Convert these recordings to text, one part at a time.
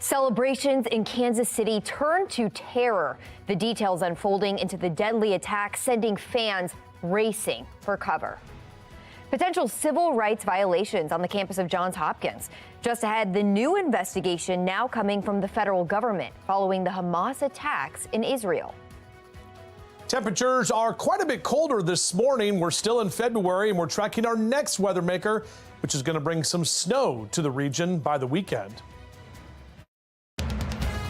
Celebrations in Kansas City turn to terror. The details unfolding into the deadly attack, sending fans racing for cover. Potential civil rights violations on the campus of Johns Hopkins. Just ahead, the new investigation now coming from the federal government following the Hamas attacks in Israel. Temperatures are quite a bit colder this morning. We're still in February and we're tracking our next weather maker, which is going to bring some snow to the region by the weekend.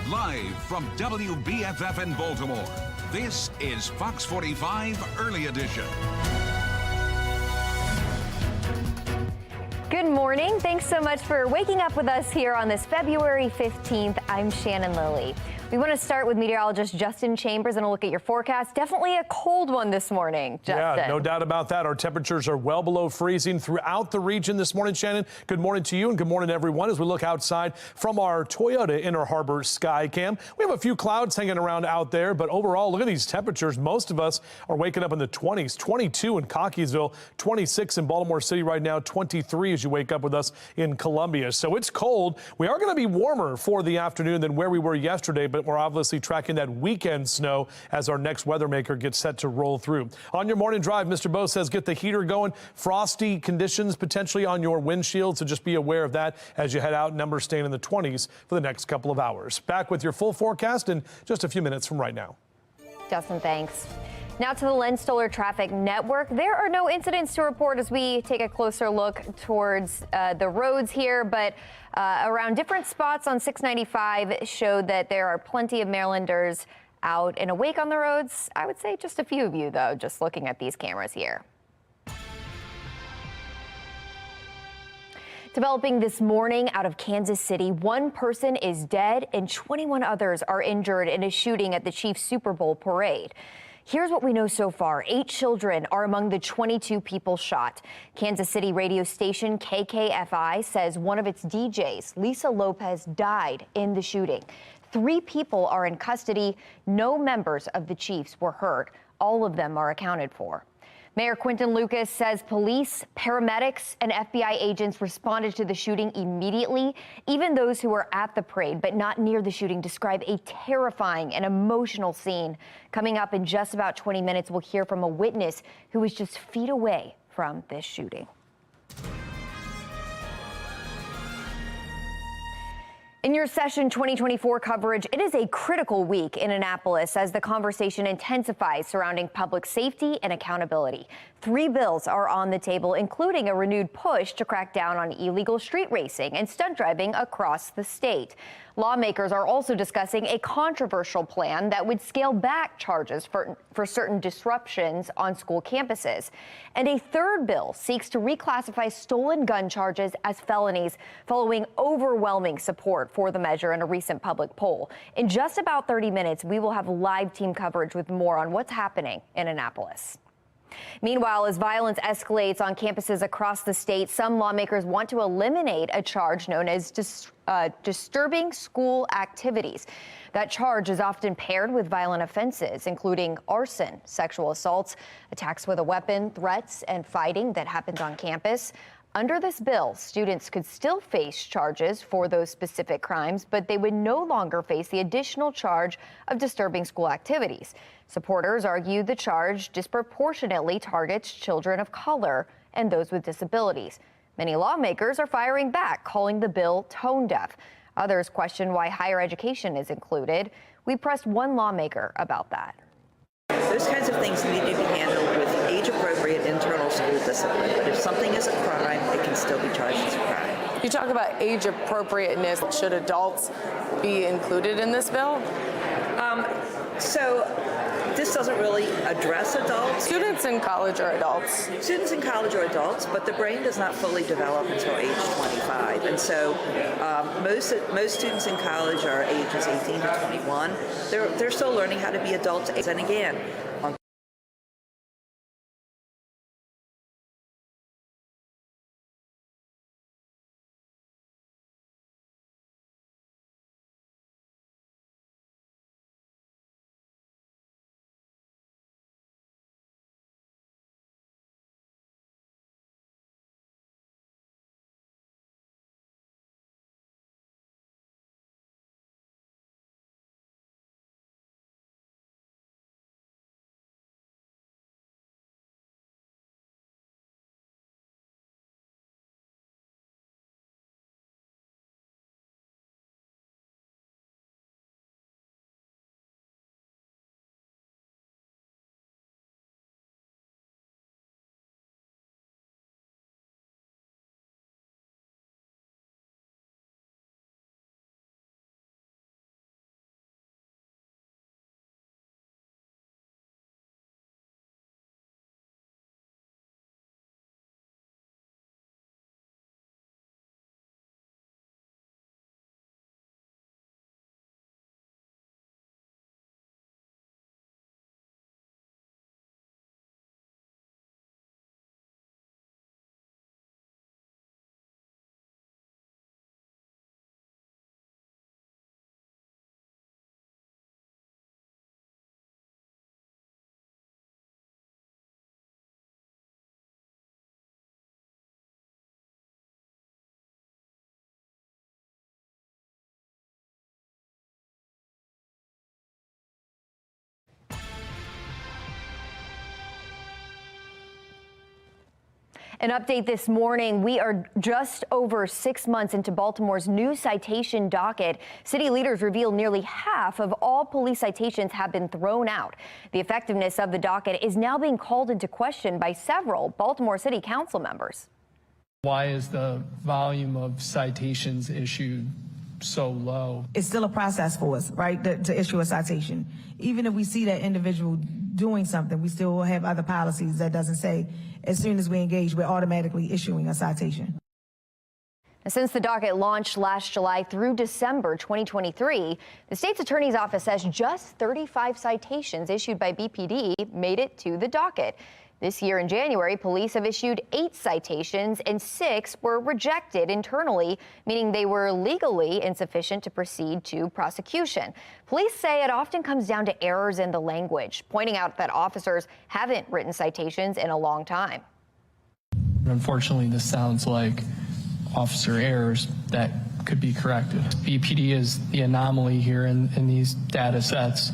Live from WBFF in Baltimore, this is Fox 45 Early Edition. Good morning. Thanks so much for waking up with us here on this February 15th. I'm Shannon Lilly. We want to start with meteorologist Justin Chambers and a look at your forecast. Definitely a cold one this morning, Justin. Yeah, no doubt about that. Our temperatures are well below freezing throughout the region this morning, Shannon. Good morning to you and good morning, everyone, as we look outside from our Toyota Inner Harbor Sky Cam. We have a few clouds hanging around out there, but overall, look at these temperatures. Most of us are waking up in the 20s, 22 in Cockeysville, 26 in Baltimore City right now, 23 as you wake up with us in Columbia. So it's cold. We are going to be warmer for the afternoon than where we were yesterday, but we're obviously tracking that weekend snow as our next weather maker gets set to roll through. On your morning drive, Mr. Bo says get the heater going. Frosty conditions potentially on your windshield, so just be aware of that as you head out. Numbers staying in the 20s for the next couple of hours. Back with your full forecast in just a few minutes from right now. Justin, thanks. Now to the Len Stoller Traffic Network. There are no incidents to report as we take a closer look towards the roads here, but around different spots on 695 showed that there are plenty of Marylanders out and awake on the roads. I would say just a few of you, though, just looking at these cameras here. Developing this morning out of Kansas City, one person is dead and 21 others are injured in a shooting at the Chiefs Super Bowl parade. Here's what we know so far. 8 children are among the 22 people shot. Kansas City radio station KKFI says one of its DJs, Lisa Lopez, died in the shooting. 3 people are in custody. No members of the Chiefs were hurt. All of them are accounted for. Mayor Quinton Lucas says police, paramedics, and FBI agents responded to the shooting immediately. Even those who were at the parade but not near the shooting describe a terrifying and emotional scene. Coming up in just about 20 minutes, we'll hear from a witness who was just feet away from this shooting. In your Session 2024 coverage, it is a critical week in Annapolis as the conversation intensifies surrounding public safety and accountability. 3 bills are on the table, including a renewed push to crack down on illegal street racing and stunt driving across the state. Lawmakers are also discussing a controversial plan that would scale back charges for certain disruptions on school campuses. And a third bill seeks to reclassify stolen gun charges as felonies following overwhelming support for the measure in a recent public poll. In just about 30 minutes, we will have live team coverage with more on what's happening in Annapolis. Meanwhile, as violence escalates on campuses across the state, some lawmakers want to eliminate a charge known as disturbing school activities. That charge is often paired with violent offenses, including arson, sexual assaults, attacks with a weapon, threats, and fighting that happens on campus. Under this bill, students could still face charges for those specific crimes, but they would no longer face the additional charge of disturbing school activities. Supporters argue the charge disproportionately targets children of color and those with disabilities. Many lawmakers are firing back, calling the bill tone deaf. Others question why higher education is included. We pressed one lawmaker about that. Those kinds of things need to be handled with age-appropriate internal school discipline. But if something is a crime, it can still be charged as a crime. You talk about age appropriateness. Should adults be included in this bill? So this doesn't really address adults. Students in college are adults. Students in college are adults, but the brain does not fully develop until age 25. And so most students in college are ages 18 to 21. They're still learning how to be adults. And again, An update this morning. We are just over 6 months into Baltimore's new citation docket. City leaders reveal nearly half of all police citations have been thrown out. The effectiveness of the docket is now being called into question by several Baltimore City Council members. Why is the volume of citations issued so low? It's still a process for us, right, to issue a citation. Even if we see that individual doing something, we still have other policies that doesn't say as soon as we engage, we're automatically issuing a citation. Since the docket launched last July through December 2023, the state's attorney's office says just 35 citations issued by BPD made it to the docket. This year in January, police have issued 8 citations and 6 were rejected internally, meaning they were legally insufficient to proceed to prosecution. Police say it often comes down to errors in the language, pointing out that officers haven't written citations in a long time. Unfortunately, this sounds like officer errors that could be corrected. BPD is the anomaly here in these data sets,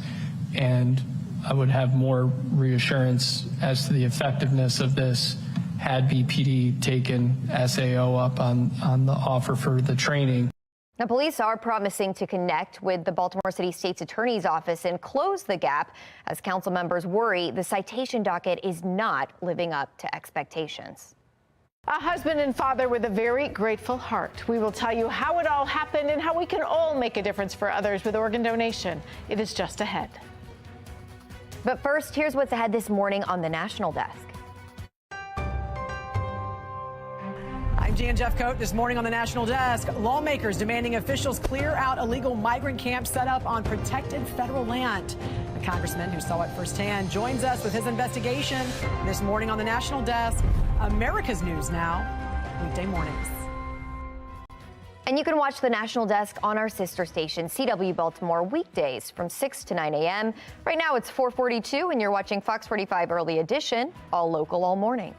and I would have more reassurance as to the effectiveness of this had BPD taken SAO up on the offer for the training. Now, police are promising to connect with the Baltimore City State's Attorney's Office and close the gap as council members worry the citation docket is not living up to expectations. A husband and father with a very grateful heart. We will tell you how it all happened and how we can all make a difference for others with organ donation. It is just ahead. But first, here's what's ahead this morning on the National Desk. I'm Jan Jeffcoat. This morning on the National Desk, lawmakers demanding officials clear out illegal migrant camps set up on protected federal land. The congressman who saw it firsthand joins us with his investigation this morning on the National Desk. America's News Now, weekday mornings. And you can watch the National Desk on our sister station, CW Baltimore, weekdays from 6 to 9 a.m. Right now it's 4:42 and you're watching Fox 45 Early Edition, all local, all morning.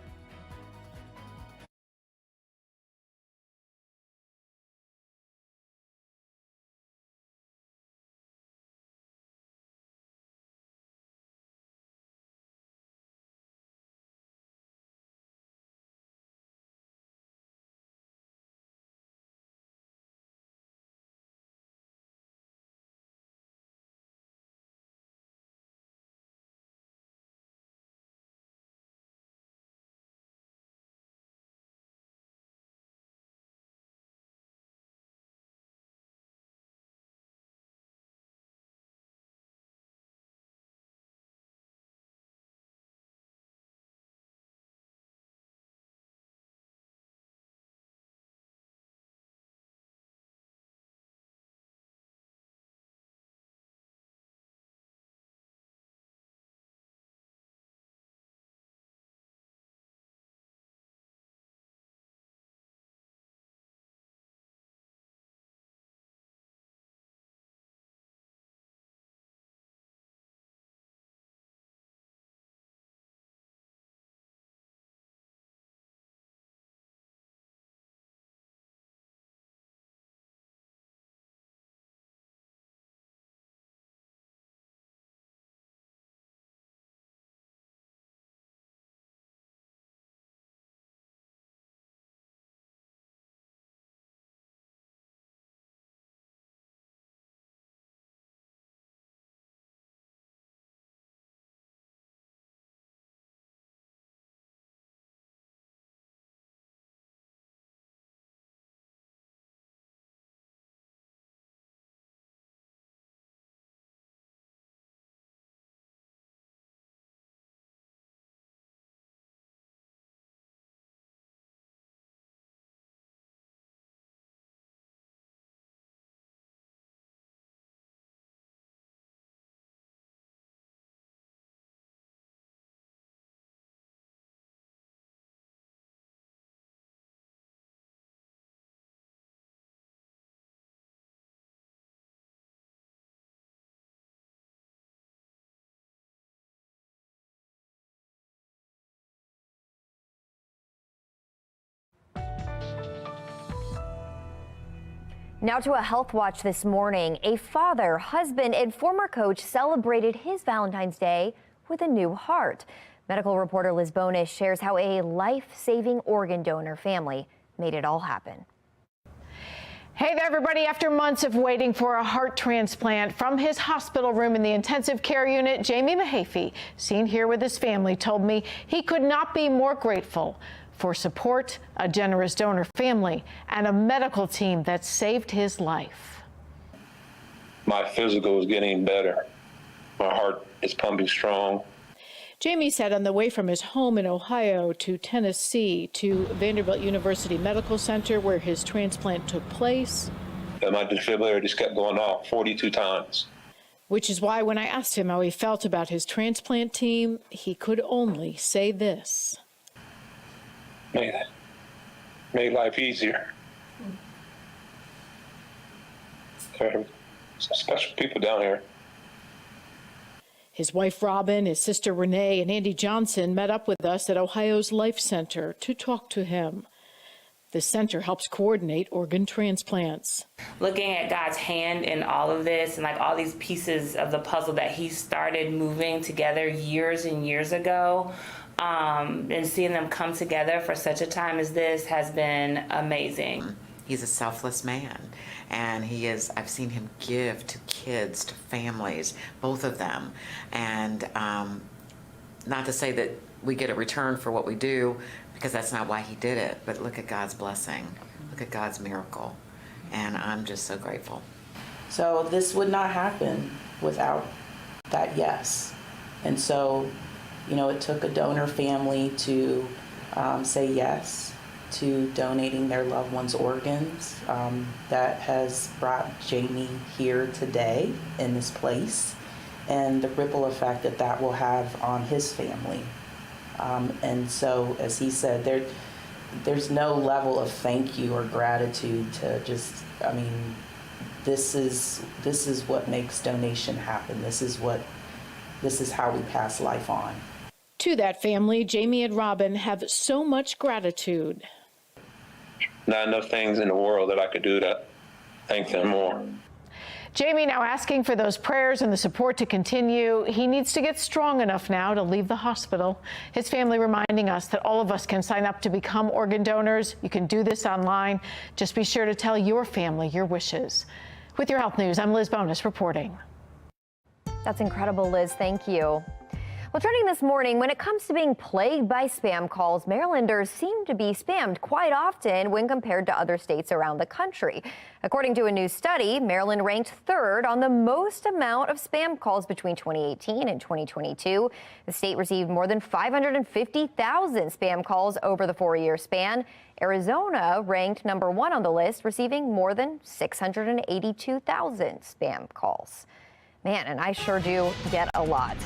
Now to a health watch this morning. A father, husband, and former coach celebrated his Valentine's Day with a new heart. Medical reporter Liz Bonis shares how a life-saving organ donor family made it all happen. Hey there, everybody. After months of waiting for a heart transplant from his hospital room in the intensive care unit, Jamie Mahaffey, seen here with his family, told me he could not be more grateful for support, a generous donor family, and a medical team that saved his life. My physical is getting better. My heart is pumping strong. Jamie said on the way from his home in Ohio to Tennessee to Vanderbilt University Medical Center, where his transplant took place. My defibrillator just kept going off 42 times. Which is why when I asked him how he felt about his transplant team, he could only say this. Made life easier. There are some special people down here. His wife, Robin, his sister, Renee, and Andy Johnson met up with us at Ohio's Life Center to talk to him. The center helps coordinate organ transplants. Looking at God's hand in all of this and like all these pieces of the puzzle that he started moving together years and years ago, and seeing them come together for such a time as this has been amazing. He's a selfless man, and I've seen him give to kids, to families, both of them. And not to say that we get a return for what we do, because that's not why he did it, but look at God's blessing, look at God's miracle, and I'm just so grateful. So this would not happen without that yes. And so, you know, it took a donor family to say yes to donating their loved one's organs. That has brought Jamie here today in this place, and the ripple effect that will have on his family. And so, as he said, there's no level of thank you or gratitude to just, I mean, this is what makes donation happen. This is how we pass life on. To that family, Jamie and Robin have so much gratitude. Not enough things in the world that I could do to thank them more. Jamie now asking for those prayers and the support to continue. He needs to get strong enough now to leave the hospital. His family reminding us that all of us can sign up to become organ donors. You can do this online. Just be sure to tell your family your wishes. With your health news, I'm Liz Bonis reporting. That's incredible, Liz. Thank you. Well, trending this morning, when it comes to being plagued by spam calls, Marylanders seem to be spammed quite often when compared to other states around the country. According to a new study, Maryland ranked third on the most amount of spam calls between 2018 and 2022. The state received more than 550,000 spam calls over the 4-year span. Arizona ranked number 1 on the list, receiving more than 682,000 spam calls. Man, and I sure do get a lot.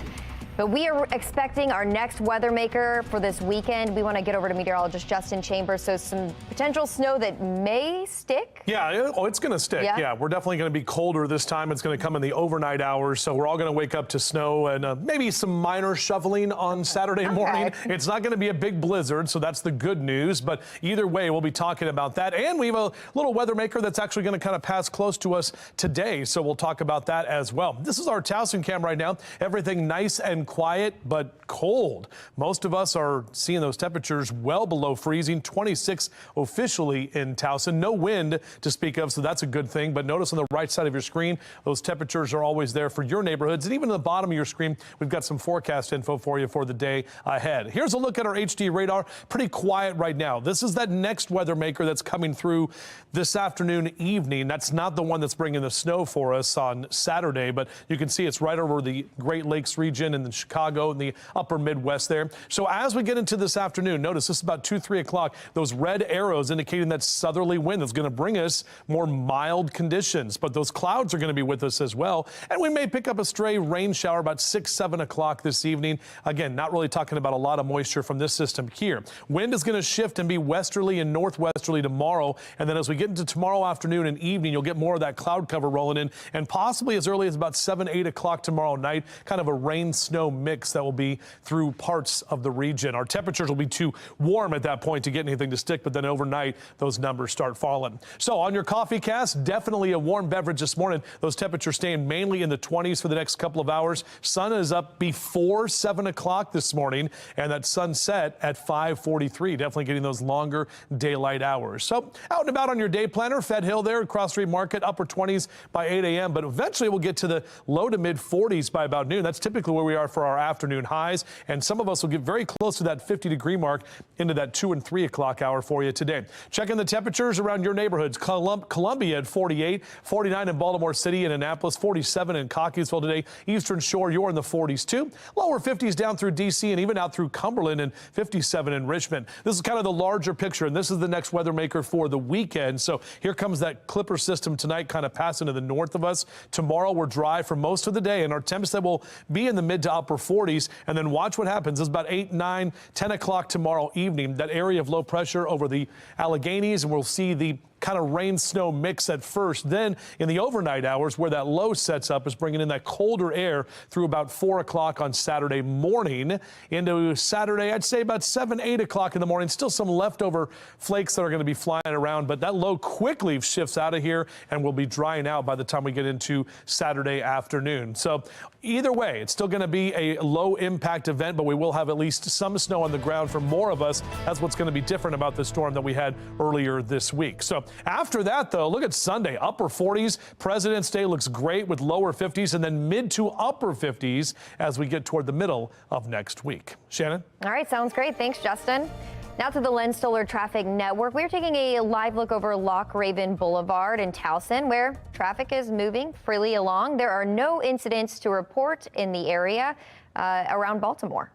But we are expecting our next weather maker for this weekend. We want to get over to meteorologist Justin Chambers. So some potential snow that may stick. Yeah, it's going to stick. Yeah, we're definitely going to be colder this time. It's going to come in the overnight hours. So we're all going to wake up to snow and maybe some minor shoveling on Saturday morning. It's not going to be a big blizzard, so that's the good news. But either way, we'll be talking about that. And we have a little weather maker that's actually going to kind of pass close to us today. So we'll talk about that as well. This is our Towson cam right now. Everything nice and quiet but cold. Most of us are seeing those temperatures well below freezing, 26 officially in Towson. No wind to speak of, so that's a good thing. But notice on the right side of your screen, those temperatures are always there for your neighborhoods. And even at the bottom of your screen, we've got some forecast info for you for the day ahead. Here's a look at our HD radar. Pretty quiet right now. This is that next weather maker that's coming through this afternoon, evening. That's not the one that's bringing the snow for us on Saturday, but you can see it's right over the Great Lakes region and then Chicago and the upper Midwest there. So as we get into this afternoon, notice this is about 2-3 o'clock. Those red arrows indicating that southerly wind that's going to bring us more mild conditions. But those clouds are going to be with us as well. And we may pick up a stray rain shower about 6-7 o'clock this evening. Again, not really talking about a lot of moisture from this system here. Wind is going to shift and be westerly and northwesterly tomorrow. And then as we get into tomorrow afternoon and evening, you'll get more of that cloud cover rolling in, and possibly as early as about 7-8 o'clock tomorrow night, kind of a rain snow snow mix that will be through parts of the region. Our temperatures will be too warm at that point to get anything to stick, but then overnight those numbers start falling. So on your coffee cast, definitely a warm beverage this morning. Those temperatures staying mainly in the 20s for the next couple of hours. Sun is up before 7 o'clock this morning, and that sunset at 5:43. Definitely getting those longer daylight hours. So out and about on your day planner, Fed Hill there, Cross Street Market, upper 20s by 8 a.m., but eventually we'll get to the low to mid 40s by about noon. That's typically where we are for our afternoon highs, and some of us will get very close to that 50-degree mark into that 2 and 3 o'clock hour for you today. Checking the temperatures around your neighborhoods. Columbia at 48, 49 in Baltimore City and Annapolis, 47 in Cockeysville today. Eastern Shore, you're in the 40s too. Lower 50s down through D.C. and even out through Cumberland, and 57 in Richmond. This is kind of the larger picture, and this is the next weather maker for the weekend. So here comes that Clipper system tonight, kind of passing to the north of us. Tomorrow we're dry for most of the day, and our temps that will be in the mid to upper 40s. And then watch what happens. It's about 8, 9, 10 o'clock tomorrow evening. That area of low pressure over the Alleghenies, and we'll see the kind of rain snow mix at first. Then in the overnight hours where that low sets up is bringing in that colder air through about 4 o'clock on Saturday morning into Saturday. I'd say about 7, 8 o'clock in the morning. Still some leftover flakes that are going to be flying around, but that low quickly shifts out of here and will be drying out by the time we get into Saturday afternoon. So either way, it's still going to be a low impact event, but we will have at least some snow on the ground for more of us. That's what's going to be different about the storm that we had earlier this week. So after that, though, look at Sunday, upper 40s. President's Day looks great with lower 50s and then mid to upper 50s as we get toward the middle of next week. Shannon? All right, sounds great. Thanks, Justin. Now to the Len Stoller Traffic Network. We're taking a live look over Loch Raven Boulevard in Towson, where traffic is moving freely along. There are no incidents to report in the area around Baltimore.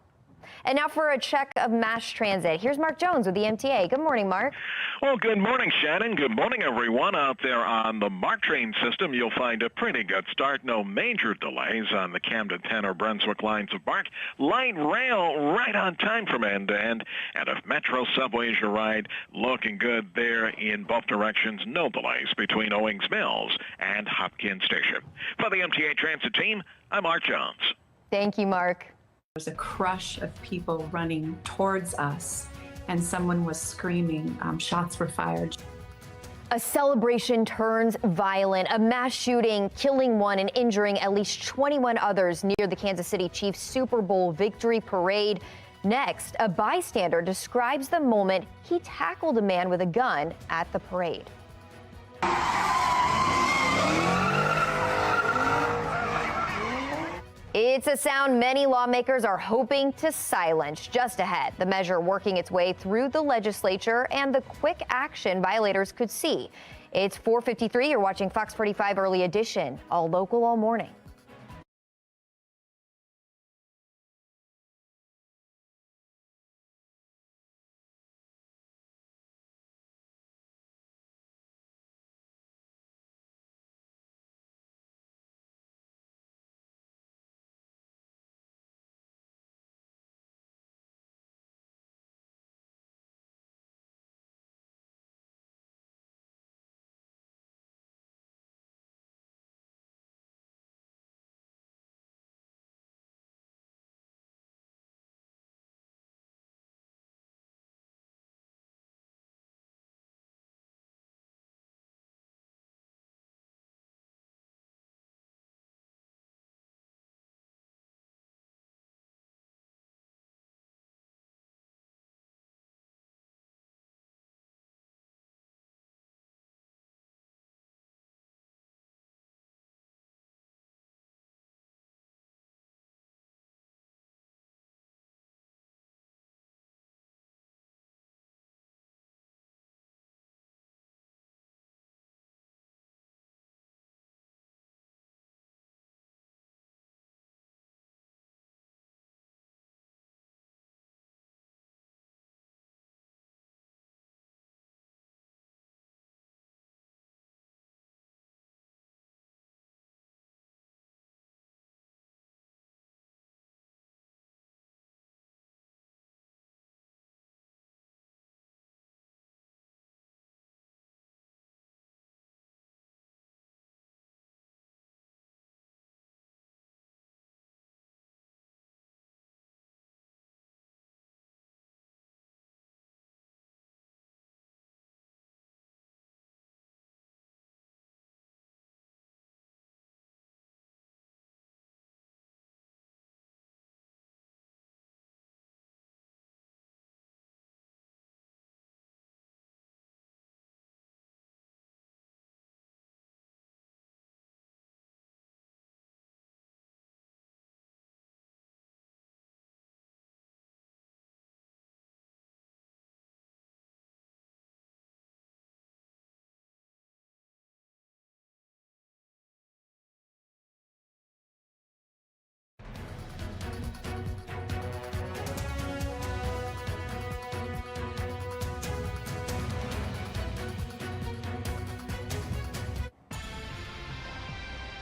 And now for a check of mass transit. Here's Mark Jones with the MTA. Good morning, Mark. Well, good morning, Shannon. Good morning, everyone. Out there on the MARC train system, you'll find a pretty good start. No major delays on the Camden 10 or Brunswick lines of MARC. Light rail right on time from end to end. And if Metro subways you ride, looking good there in both directions. No delays between Owings Mills and Hopkins Station. For the MTA Transit team, I'm Mark Jones. Thank you, Mark. There's a crush of people running towards us, and someone was screaming. Shots were fired. A celebration turns violent. A mass shooting, killing one and injuring at least 21 others near the Kansas City Chiefs Super Bowl victory parade. Next, a bystander describes the moment he tackled a man with a gun at the parade. It's a sound many lawmakers are hoping to silence. Just ahead, the measure working its way through the legislature and the quick action violators could see. It's 4:53. You're watching Fox 45 Early Edition, all local, all morning.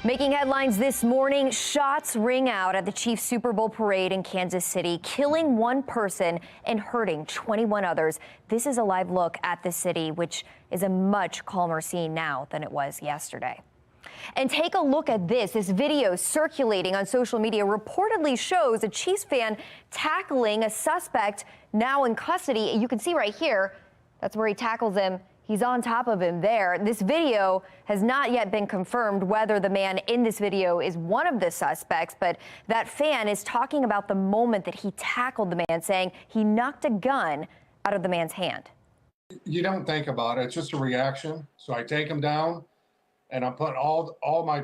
Making headlines this morning, shots ring out at the Chiefs Super Bowl parade in Kansas City, killing one person and hurting 21 others. This is a live look at the city, which is a much calmer scene now than it was yesterday. And take a look at this. This video circulating on social media reportedly shows a Chiefs fan tackling a suspect now in custody. You can see right here, that's where he tackles him. He's on top of him there. This video has not yet been confirmed whether the man in this video is one of the suspects, but that fan is talking about the moment that he tackled the man, saying he knocked a gun out of the man's hand. You don't think about it. It's just a reaction. So I take him down and I'm putting all my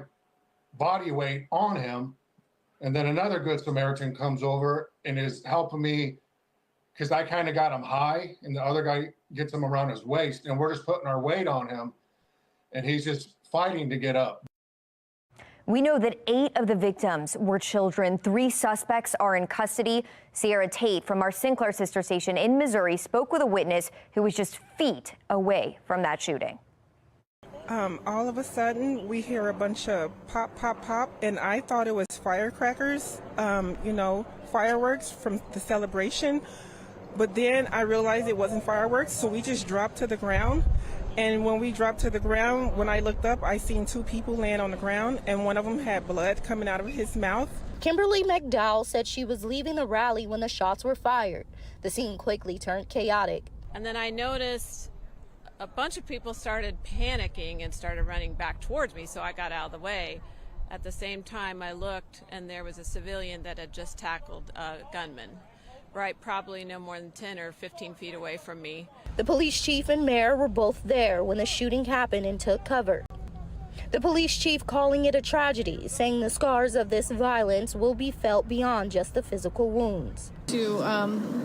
body weight on him. And then another good Samaritan comes over and is helping me because I kind of got him high and the other guy gets him around his waist and we're just putting our weight on him and he's just fighting to get up. We know that 8 of the victims were children. 3 suspects are in custody. Sierra Tate from our Sinclair sister station in Missouri spoke with a witness who was just feet away from that shooting. All of a sudden, we hear a bunch of pop, pop, pop, and I thought it was firecrackers, fireworks from the celebration. But then I realized it wasn't fireworks, so we just dropped to the ground. And when we dropped to the ground, when I looked up, I seen 2 people laying on the ground, and one of them had blood coming out of his mouth. Kimberly McDowell said she was leaving the rally when the shots were fired. The scene quickly turned chaotic. And then I noticed a bunch of people started panicking and started running back towards me, so I got out of the way. At the same time, I looked, and there was a civilian that had just tackled a gunman, right, probably no more than 10 or 15 feet away from me. The police chief and mayor were both there when the shooting happened and took cover. The police chief calling it a tragedy, saying the scars of this violence will be felt beyond just the physical wounds. To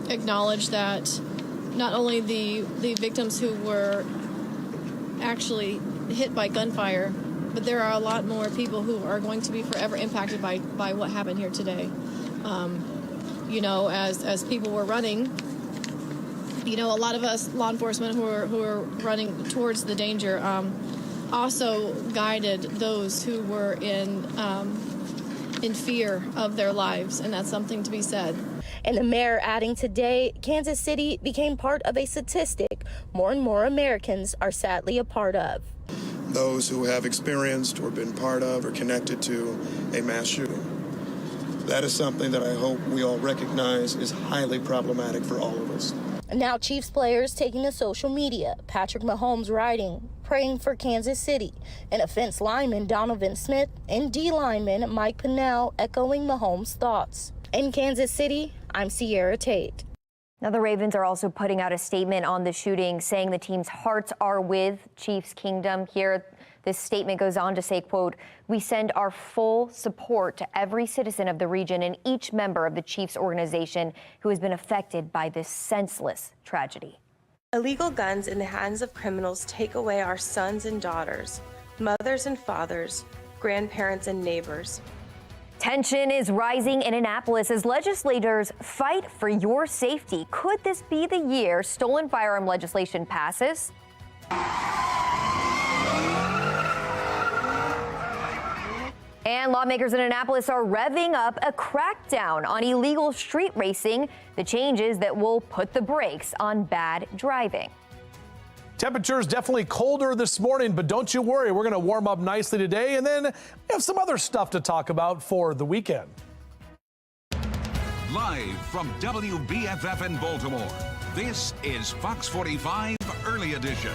acknowledge that not only the victims who were actually hit by gunfire, but there are a lot more people who are going to be forever impacted by what happened here today. As people were running, a lot of us law enforcement who are running towards the danger also guided those who were in fear of their lives, and that's something to be said. And the mayor adding today, Kansas City became part of a statistic more and more Americans are sadly a part of. Those who have experienced or been part of or connected to a mass shooting. That is something that I hope we all recognize is highly problematic for all of us. Now Chiefs players taking to social media. Patrick Mahomes writing, praying for Kansas City. And offense lineman Donovan Smith and D lineman Mike Pennell echoing Mahomes' thoughts. In Kansas City, I'm Sierra Tate. Now, the Ravens are also putting out a statement on the shooting, saying the team's hearts are with Chiefs Kingdom. Here, this statement goes on to say, quote, "We send our full support to every citizen of the region and each member of the Chiefs organization who has been affected by this senseless tragedy." Illegal guns in the hands of criminals take away our sons and daughters, mothers and fathers, grandparents and neighbors. Tension is rising in Annapolis as legislators fight for your safety. Could this be the year stolen firearm legislation passes? And lawmakers in Annapolis are revving up a crackdown on illegal street racing, the changes that will put the brakes on bad driving. Temperatures definitely colder this morning, but don't you worry, we're going to warm up nicely today, and then we have some other stuff to talk about for the weekend. Live from WBFF in Baltimore, this is Fox 45 Early Edition.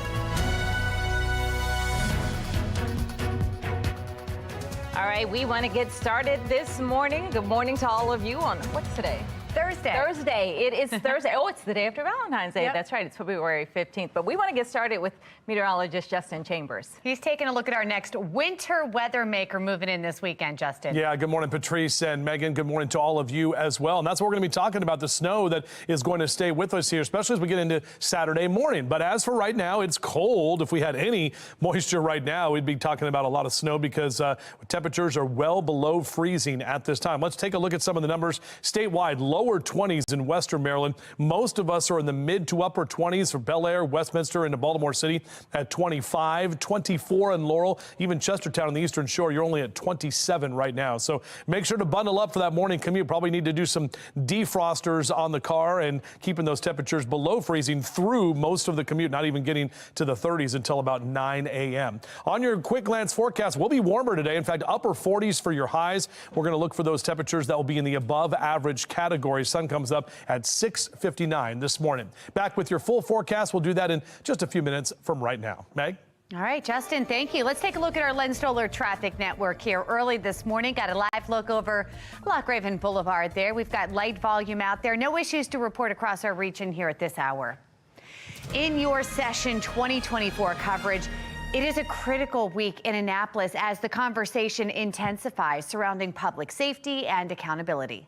All right, we want to get started this morning. Good morning to all of you on, what's today? Thursday. It is Thursday. Oh, it's the day after Valentine's Day. Yep. That's right. It's February 15th. But we want to get started with meteorologist Justin Chambers. He's taking a look at our next winter weather maker moving in this weekend, Justin. Yeah, good morning, Patrice and Megan. Good morning to all of you as well. And that's what we're going to be talking about, the snow that is going to stay with us here, especially as we get into Saturday morning. But as for right now, it's cold. If we had any moisture right now, we'd be talking about a lot of snow because temperatures are well below freezing at this time. Let's take a look at some of the numbers statewide. lower 20s in western Maryland. Most of us are in the mid to upper 20s for Bel Air, Westminster, and Baltimore City at 25, 24 in Laurel. Even Chestertown on the Eastern Shore, you're only at 27 right now. So make sure to bundle up for that morning commute. Probably need to do some defrosters on the car and keeping those temperatures below freezing through most of the commute, not even getting to the 30s until about 9 a.m. On your quick glance forecast, we'll be warmer today. In fact, upper 40s for your highs. We're going to look for those temperatures that will be in the above average category. Sun comes up at 6:59 this morning. Back with your full forecast. We'll do that in just a few minutes from right now. Meg? All right, Justin, thank you. Let's take a look at our Len Stoller traffic network here. Early this morning, got a live look over Lock Raven Boulevard there. We've got light volume out there. No issues to report across our region here at this hour. In your Session 2024 coverage, it is a critical week in Annapolis as the conversation intensifies surrounding public safety and accountability.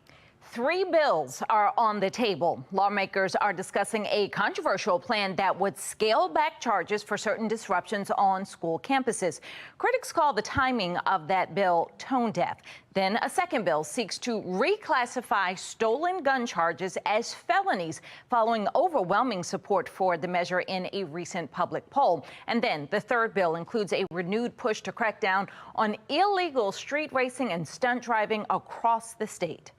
3 bills are on the table. Lawmakers are discussing a controversial plan that would scale back charges for certain disruptions on school campuses. Critics call the timing of that bill tone deaf. Then a second bill seeks to reclassify stolen gun charges as felonies following overwhelming support for the measure in a recent public poll. And then the third bill includes a renewed push to crack down on illegal street racing and stunt driving across the state.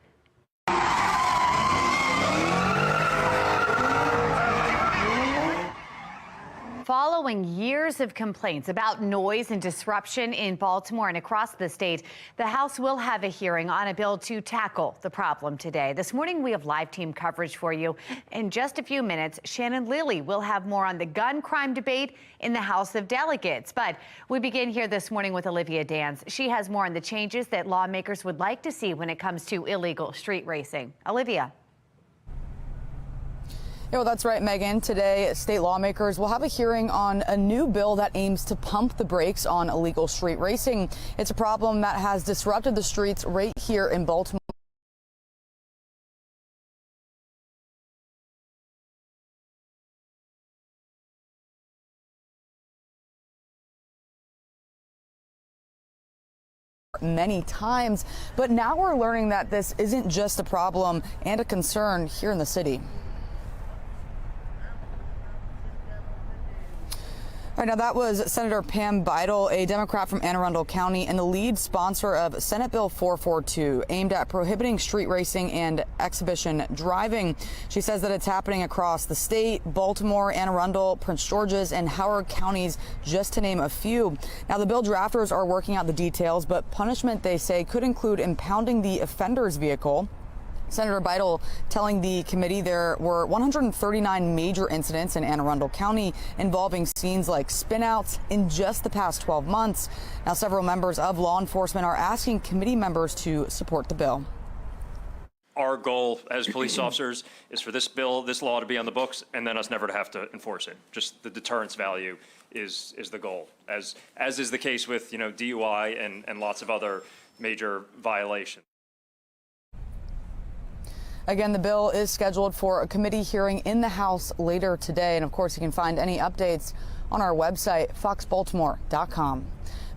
Following years of complaints about noise and disruption in Baltimore and across the state, the House will have a hearing on a bill to tackle the problem today. This morning, we have live team coverage for you. In just a few minutes, Shannon Lilly will have more on the gun crime debate in the House of Delegates. But we begin here this morning with Olivia Dance. She has more on the changes that lawmakers would like to see when it comes to illegal street racing. Olivia. Yeah, well, that's right, Megan. Today, state lawmakers will have a hearing on a new bill that aims to pump the brakes on illegal street racing. It's a problem that has disrupted the streets right here in Baltimore. Many times, but now we're learning that this isn't just a problem and a concern here in the city. All right, now that was Senator Pam Beidel, a Democrat from Anne Arundel County and the lead sponsor of Senate Bill 442, aimed at prohibiting street racing and exhibition driving. She says that it's happening across the state, Baltimore, Anne Arundel, Prince George's, and Howard counties, just to name a few. Now, the bill drafters are working out the details, but punishment, they say, could include impounding the offender's vehicle. Senator Beidel telling the committee there were 139 major incidents in Anne Arundel County involving scenes like spinouts in just the past 12 months. Now, several members of law enforcement are asking committee members to support the bill. Our goal as police officers is for this law to be on the books and then us never to have to enforce it. Just the deterrence value is the goal, as is the case with, DUI and lots of other major violations. Again, the bill is scheduled for a committee hearing in the House later today. And of course, you can find any updates on our website, foxbaltimore.com.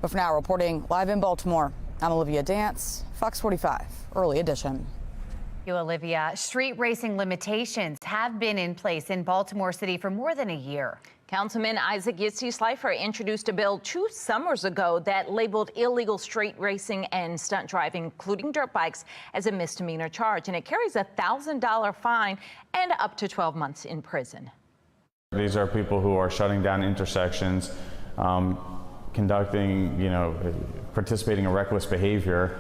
But for now, reporting live in Baltimore, I'm Olivia Dance, Fox 45, Early Edition. Thank you, Olivia. Street racing limitations have been in place in Baltimore City for more than a year. Councilman Isaac Yitzi-Slifer introduced a bill 2 summers ago that labeled illegal street racing and stunt driving, including dirt bikes, as a misdemeanor charge, and it carries a $1,000 fine and up to 12 months in prison. These are people who are shutting down intersections, conducting, participating in reckless behavior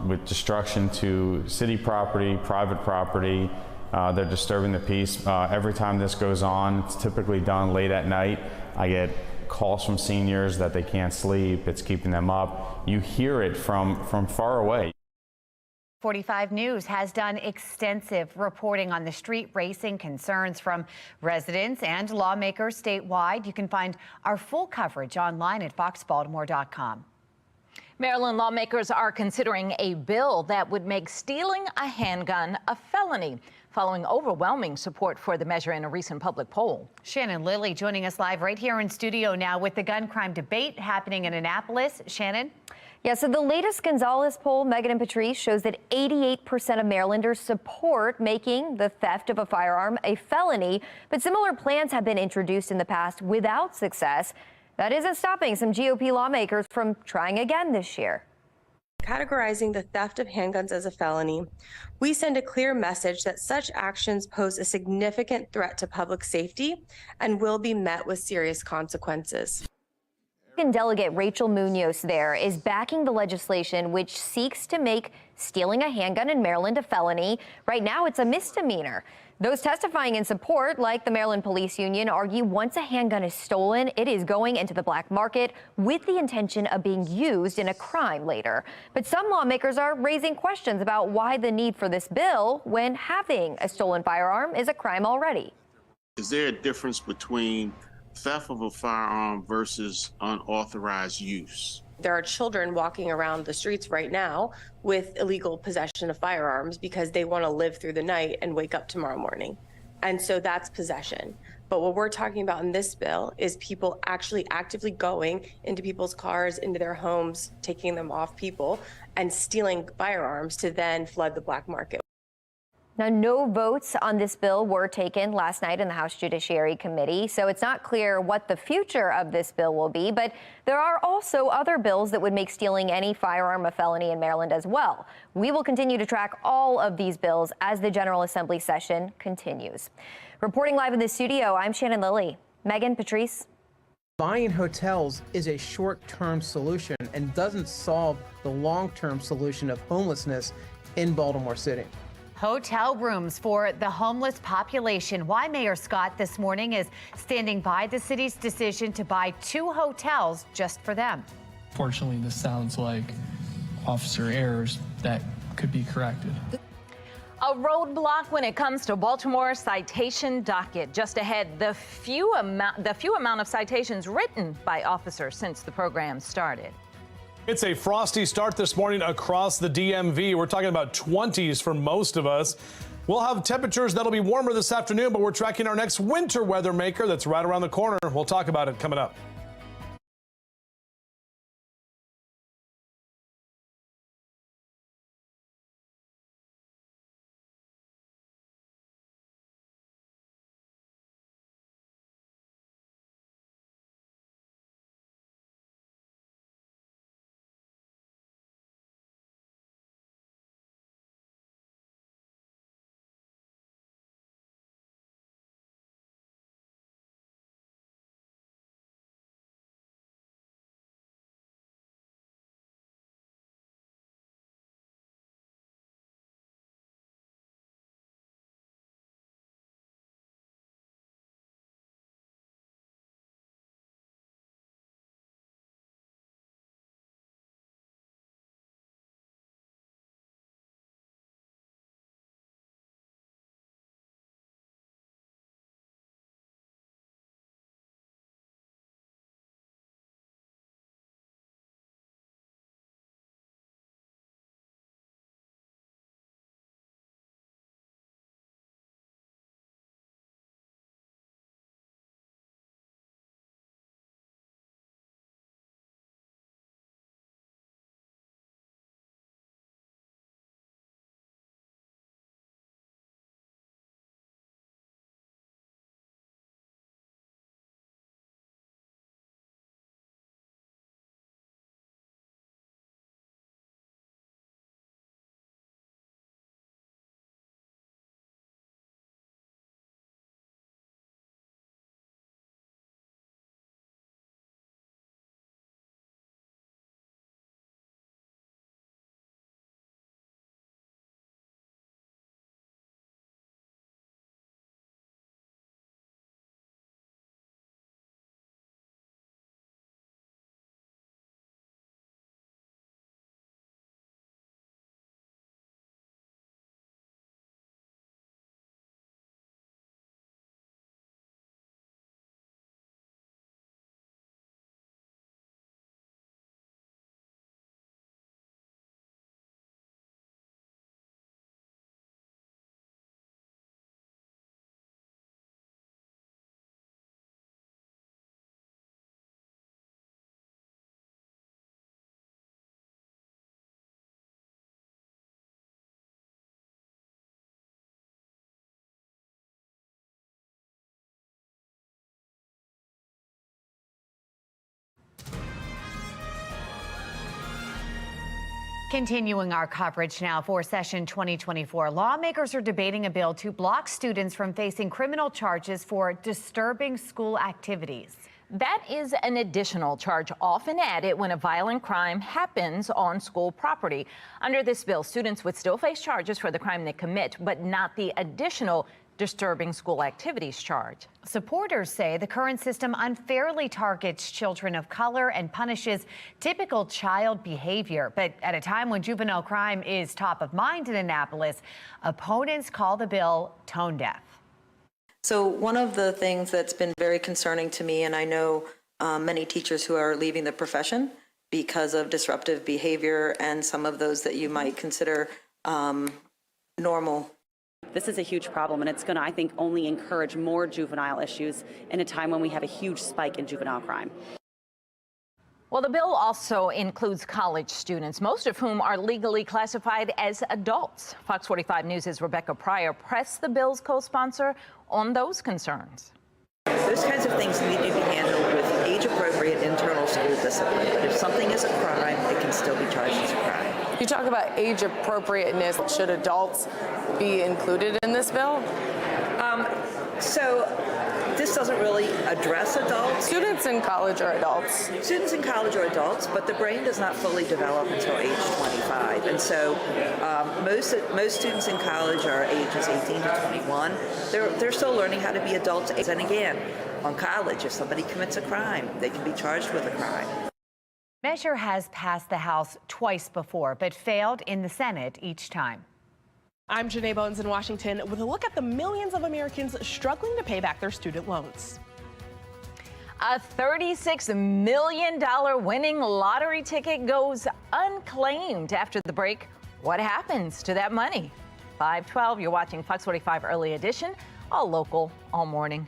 with destruction to city property, private property. They're disturbing the peace. Every time this goes on, it's typically done late at night. I get calls from seniors that they can't sleep. It's keeping them up. You hear it from far away. 45 News has done extensive reporting on the street racing concerns from residents and lawmakers statewide. You can find our full coverage online at foxbaltimore.com. Maryland lawmakers are considering a bill that would make stealing a handgun a felony, following overwhelming support for the measure in a recent public poll. Shannon Lilly joining us live right here in studio now with the gun crime debate happening in Annapolis. Shannon? Yeah, so the latest Gonzalez poll, Megan and Patrice, shows that 88% of Marylanders support making the theft of a firearm a felony, but similar plans have been introduced in the past without success. That isn't stopping some GOP lawmakers from trying again this year. Categorizing the theft of handguns as a felony, we send a clear message that such actions pose a significant threat to public safety and will be met with serious consequences. Delegate Rachel Munoz there is backing the legislation which seeks to make stealing a handgun in Maryland a felony. Right now, it's a misdemeanor. Those testifying in support, like the Maryland Police Union, argue once a handgun is stolen, it is going into the black market with the intention of being used in a crime later. But some lawmakers are raising questions about why the need for this bill when having a stolen firearm is a crime already. Is there a difference between theft of a firearm versus unauthorized use? There are children walking around the streets right now with illegal possession of firearms because they want to live through the night and wake up tomorrow morning. And so that's possession. But what we're talking about in this bill is people actually actively going into people's cars, into their homes, taking them off people and stealing firearms to then flood the black market. Now, no votes on this bill were taken last night in the House Judiciary Committee, so it's not clear what the future of this bill will be. But there are also other bills that would make stealing any firearm a felony in Maryland as well. We will continue to track all of these bills as the General Assembly session continues. Reporting live in the studio, I'm Shannon Lilly. Megan, Patrice. Buying hotels is a short-term solution and doesn't solve the long-term solution of homelessness in Baltimore City. Hotel rooms for the homeless population. Why Mayor Scott this morning is standing by the city's decision to buy 2 hotels just for them. Fortunately, this sounds like officer errors that could be corrected. A roadblock when it comes to Baltimore's citation docket. Just ahead, the few amount of citations written by officers since the program started. It's a frosty start this morning across the DMV. We're talking about 20s for most of us. We'll have temperatures that'll be warmer this afternoon, but we're tracking our next winter weather maker that's right around the corner. We'll talk about it coming up. Continuing our coverage now for session 2024, lawmakers are debating a bill to block students from facing criminal charges for disturbing school activities. That is an additional charge often added when a violent crime happens on school property. Under this bill, students would still face charges for the crime they commit, but not the additional disturbing school activities charge. Supporters say the current system unfairly targets children of color and punishes typical child behavior. But at a time when juvenile crime is top of mind in Annapolis, opponents call the bill tone deaf. So one of the things that's been very concerning to me, and I know many teachers who are leaving the profession because of disruptive behavior and some of those that you might consider normal. This is a huge problem, and it's going to, I think, only encourage more juvenile issues in a time when we have a huge spike in juvenile crime. Well, the bill also includes college students, most of whom are legally classified as adults. Fox 45 News' Rebecca Pryor pressed the bill's co-sponsor on those concerns. Those kinds of things need to be handled with age-appropriate internal school discipline. But if something is a crime, it can still be charged as a crime. You talk about age appropriateness. Should adults be included in this bill? So this doesn't really address adults. Students in college are adults. Students in college are adults, but the brain does not fully develop until age 25. And so most students in college are ages 18 to 21. They're still learning how to be adults. And again, on college, if somebody commits a crime, they can be charged with a crime. Measure has passed the House twice before, but failed in the Senate each time. I'm Janae Bones in Washington with a look at the millions of Americans struggling to pay back their student loans. A $36 million winning lottery ticket goes unclaimed after the break. What happens to that money? 5:12, you're watching Fox 45 Early Edition, all local, all morning.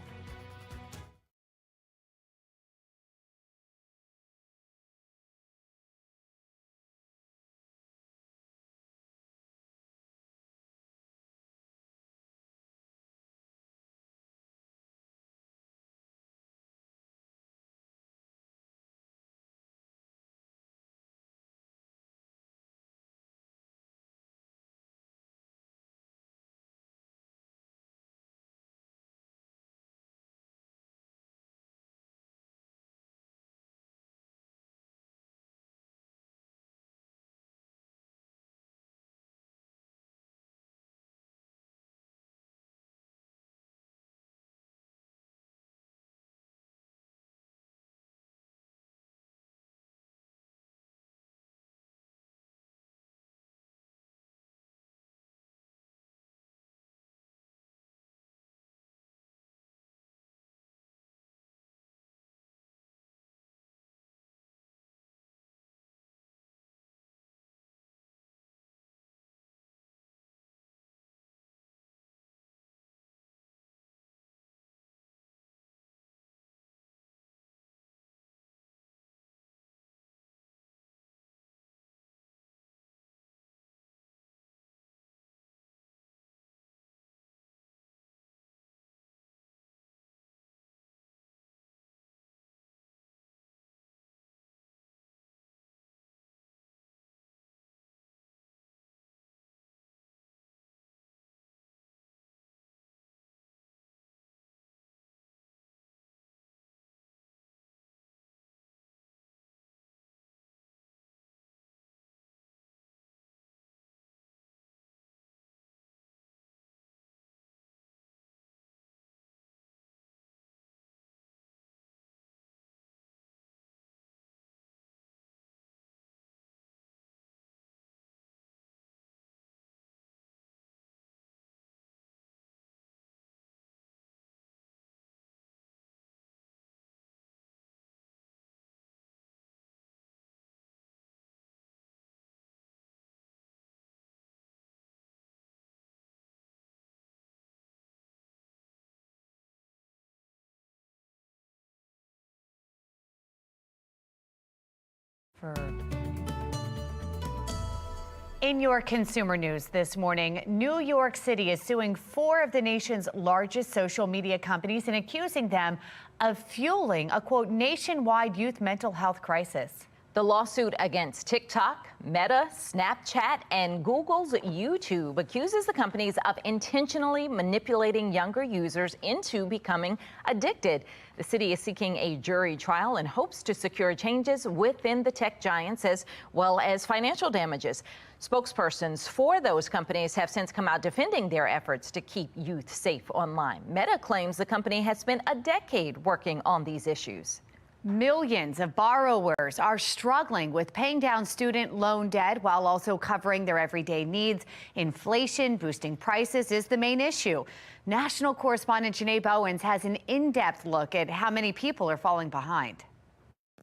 In your consumer news this morning, New York City is suing 4 of the nation's largest social media companies and accusing them of fueling a, quote, nationwide youth mental health crisis. The lawsuit against TikTok, Meta, Snapchat, and Google's YouTube accuses the companies of intentionally manipulating younger users into becoming addicted. The city is seeking a jury trial and hopes to secure changes within the tech giants as well as financial damages. Spokespersons for those companies have since come out defending their efforts to keep youth safe online. Meta claims the company has spent a decade working on these issues. Millions of borrowers are struggling with paying down student loan debt while also covering their everyday needs. Inflation boosting prices is the main issue. National correspondent Janae Bowens has an in-depth look at how many people are falling behind.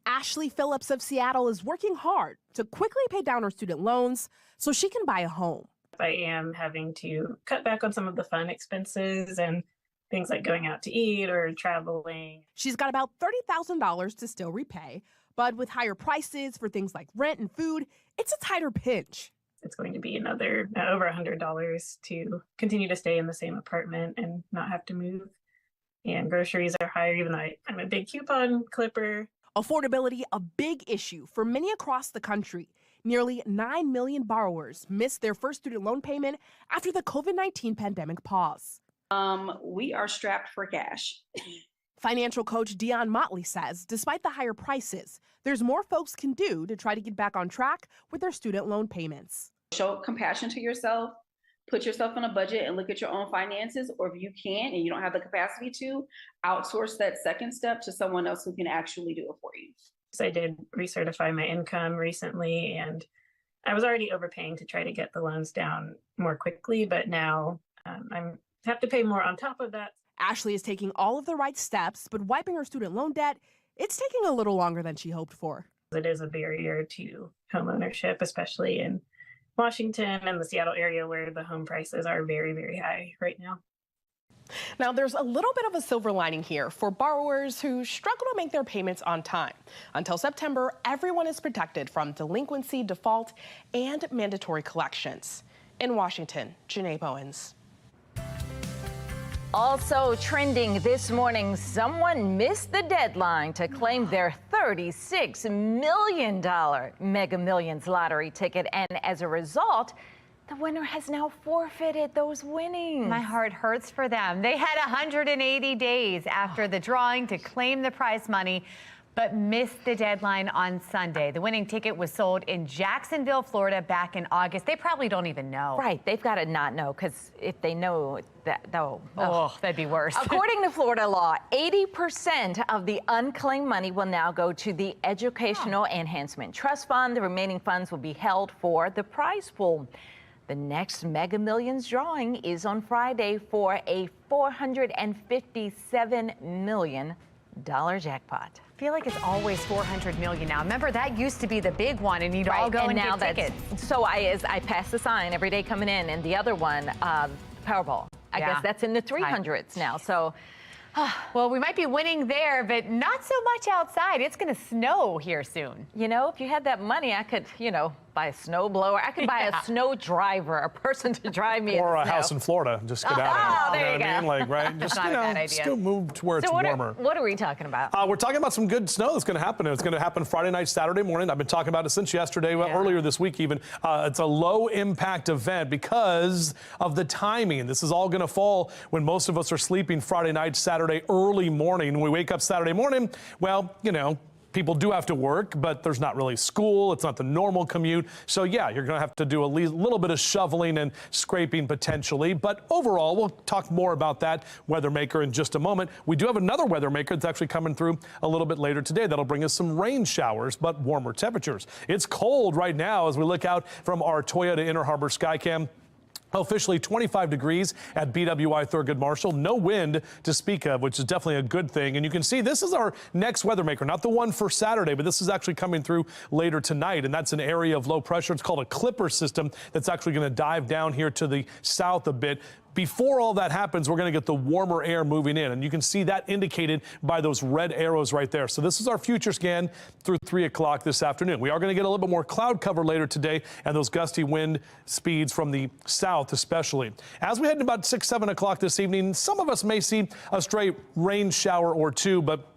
Ashley Phillips of Seattle is working hard to quickly pay down her student loans so she can buy a home. I am having to cut back on some of the fun expenses and things like going out to eat or traveling. She's got about $30,000 to still repay, but with higher prices for things like rent and food, it's a tighter pinch. It's going to be another over $100 to continue to stay in the same apartment and not have to move. And groceries are higher, even though I'm a big coupon clipper. Affordability, a big issue for many across the country. Nearly 9 million borrowers missed their first student loan payment after the COVID-19 pandemic pause. We are strapped for cash. Financial coach Dion Motley says despite the higher prices, there's more folks can do to try to get back on track with their student loan payments. Show compassion to yourself, put yourself on a budget and look at your own finances, or if you can't and you don't have the capacity to, outsource that second step to someone else who can actually do it for you. So I did recertify my income recently, and I was already overpaying to try to get the loans down more quickly, but now I have to pay more on top of that. Ashley is taking all of the right steps, but wiping her student loan debt, it's taking a little longer than she hoped for. It is a barrier to homeownership, especially in Washington and the Seattle area where the home prices are very, very high right now. Now, there's a little bit of a silver lining here for borrowers who struggle to make their payments on time. Until September, everyone is protected from delinquency, default, and mandatory collections. In Washington, Janae Bowens. Also trending this morning, someone missed the deadline to claim their $36 million Mega Millions lottery ticket, and as a result, the winner has now forfeited those winnings. My heart hurts for them. They had 180 days after the drawing to claim the prize money, but missed the deadline on Sunday. The winning ticket was sold in Jacksonville, Florida back in August. They probably don't even know. Right, they've got to not know, because if they know that, that'd be worse. According to Florida law, 80% of the unclaimed money will now go to the Educational Enhancement Trust Fund. The remaining funds will be held for the prize pool. The next Mega Millions drawing is on Friday for a $457 million jackpot. I feel like it's always $400 million now. Remember, that used to be the big one, and you'd all go and now get tickets. So I pass the sign every day coming in, and the other one, Powerball, I guess that's in the 300s now. So, well, we might be winning there, but not so much outside. It's going to snow here soon. You know, if you had that money, I could, buy a snow blower. I could buy a snow driver, a person to drive me. Or in a the house snow. in Florida. Just get out of it. There you know what I mean? Like, right? Just, not a bad idea. just go move to where it's warmer. What are we talking about? We're talking about some good snow that's going to happen. It's going to happen Friday night, Saturday morning. I've been talking about it since yesterday, earlier this week even. It's a low impact event because of the timing. This is all going to fall when most of us are sleeping Friday night, Saturday early morning. When we wake up Saturday morning, well, people do have to work, but there's not really school. It's not the normal commute. So yeah, you're going to have to do a little bit of shoveling and scraping potentially. But overall, we'll talk more about that weather maker in just a moment. We do have another weather maker that's actually coming through a little bit later today. That'll bring us some rain showers, but warmer temperatures. It's cold right now as we look out from our Toyota Inner Harbor Skycam. Officially 25 degrees at BWI Thurgood Marshall. No wind to speak of, which is definitely a good thing. And you can see this is our next weather maker, not the one for Saturday, but this is actually coming through later tonight. And that's an area of low pressure. It's called a clipper system that's actually going to dive down here to the south a bit. Before all that happens, we're going to get the warmer air moving in, and you can see that indicated by those red arrows right there. So this is our future scan through 3 o'clock this afternoon. We are going to get a little bit more cloud cover later today, and those gusty wind speeds from the south especially. As we head to about 6, 7 o'clock this evening, some of us may see a stray rain shower or two, but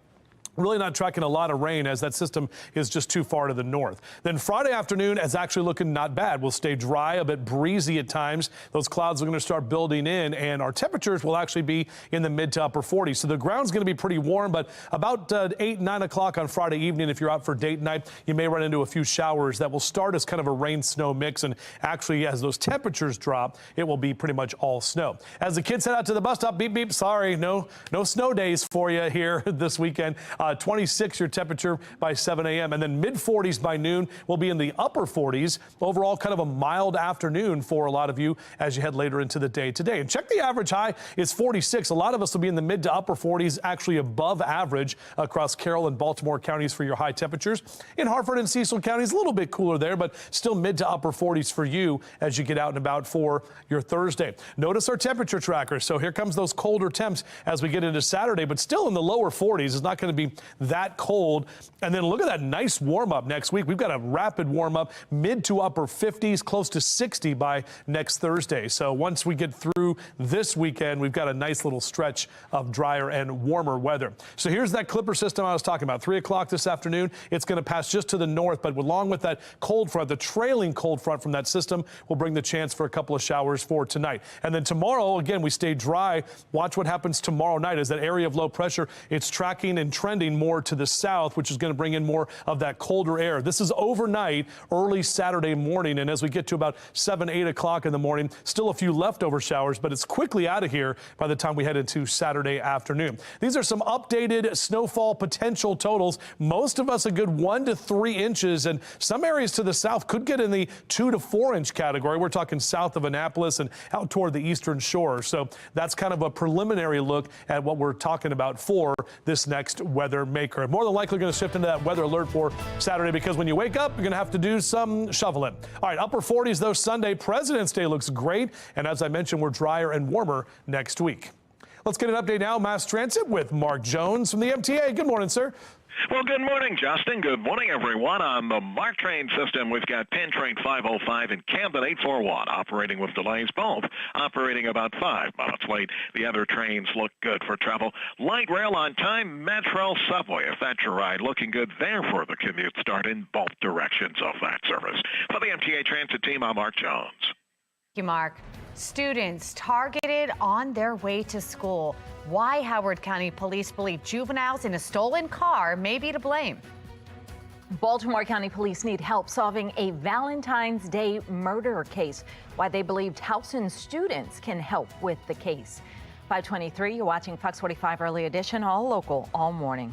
Really not tracking a lot of rain as that system is just too far to the north. Then Friday afternoon is actually looking not bad. We'll stay dry, a bit breezy at times. Those clouds are going to start building in, and our temperatures will actually be in the mid to upper 40s. So the ground's going to be pretty warm, but about 8, 9 o'clock on Friday evening, if you're out for date night, you may run into a few showers that will start as kind of a rain-snow mix. And actually, as those temperatures drop, it will be pretty much all snow. As the kids head out to the bus stop, beep, beep, sorry, no snow days for you here this weekend. 26 your temperature by 7 a.m. and then mid 40s by noon. We'll be in the upper 40s. Overall, kind of a mild afternoon for a lot of you as you head later into the day today. And check the average high is 46. A lot of us will be in the mid to upper 40s, actually above average across Carroll and Baltimore counties for your high temperatures. In Hartford and Cecil counties, a little bit cooler there, but still mid to upper 40s for you as you get out and about for your Thursday. Notice our temperature trackers. So here comes those colder temps as we get into Saturday, but still in the lower 40s. It's not going to be that cold. And then look at that nice warm up next week. We've got a rapid warm up, mid to upper 50s, close to 60 by next Thursday. So once we get through this weekend, we've got a nice little stretch of drier and warmer weather. So here's that Clipper system I was talking about. 3 o'clock this afternoon, it's going to pass just to the north, but along with that cold front, the trailing cold front from that system will bring the chance for a couple of showers for tonight. And then tomorrow, again, we stay dry. Watch what happens tomorrow night as that area of low pressure, it's tracking and trending more to the south, which is going to bring in more of that colder air. This is overnight, early Saturday morning, and as we get to about 7, 8 o'clock in the morning, still a few leftover showers, but it's quickly out of here by the time we head into Saturday afternoon. These are some updated snowfall potential totals. Most of us a good 1 to 3 inches, and some areas to the south could get in the 2 to 4 inch category. We're talking south of Annapolis and out toward the eastern shore. So that's kind of a preliminary look at what we're talking about for this next weather maker. More than likely going to shift into that weather alert for Saturday because when you wake up, you're going to have to do some shoveling. All right, upper 40s though Sunday. President's Day looks great. And as I mentioned, we're drier and warmer next week. Let's get an update now. Mass Transit with Mark Jones from the MTA. Good morning, sir. Well, good morning, Justin. Good morning, everyone. On the MARC train system, we've got Penn Train 505 and Camden 841 operating with delays, both operating about 5 minutes late. The other trains look good for travel. Light rail on time, Metro Subway, if that's your ride, looking good there for the commute start in both directions of that service. For the MTA Transit team, I'm Mark Jones. Thank you, Mark. Students targeted on their way to school. Why Howard County Police believe juveniles in a stolen car may be to blame. Baltimore County Police need help solving a Valentine's Day murder case. Why they believe Towson students can help with the case. 5:23, you're watching Fox 45 Early Edition, all local, all morning.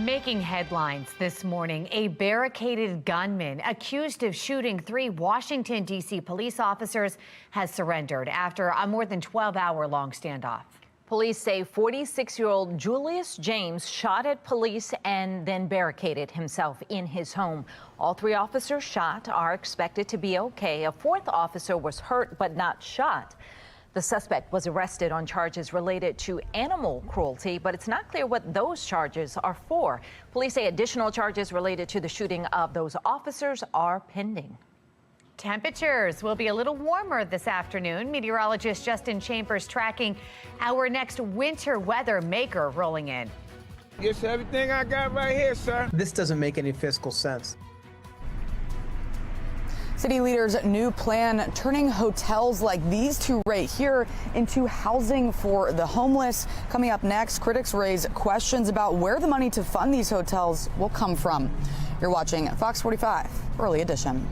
Making headlines this morning, a barricaded gunman accused of shooting 3 Washington, D.C. police officers has surrendered after a more than 12-hour-long standoff. Police say 46-year-old Julius James shot at police and then barricaded himself in his home. All 3 officers shot are expected to be okay. A 4th officer was hurt but not shot. The suspect was arrested on charges related to animal cruelty, but it's not clear what those charges are for. Police say additional charges related to the shooting of those officers are pending. Temperatures will be a little warmer this afternoon. Meteorologist Justin Chambers tracking our next winter weather maker rolling in. Yes, everything I got right here, sir. This doesn't make any fiscal sense. City leaders' new plan turning hotels like these 2 right here into housing for the homeless. Coming up next, critics raise questions about where the money to fund these hotels will come from. You're watching Fox 45 Early Edition.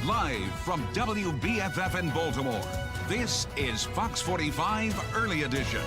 Live from WBFF in Baltimore, this is Fox 45 Early Edition.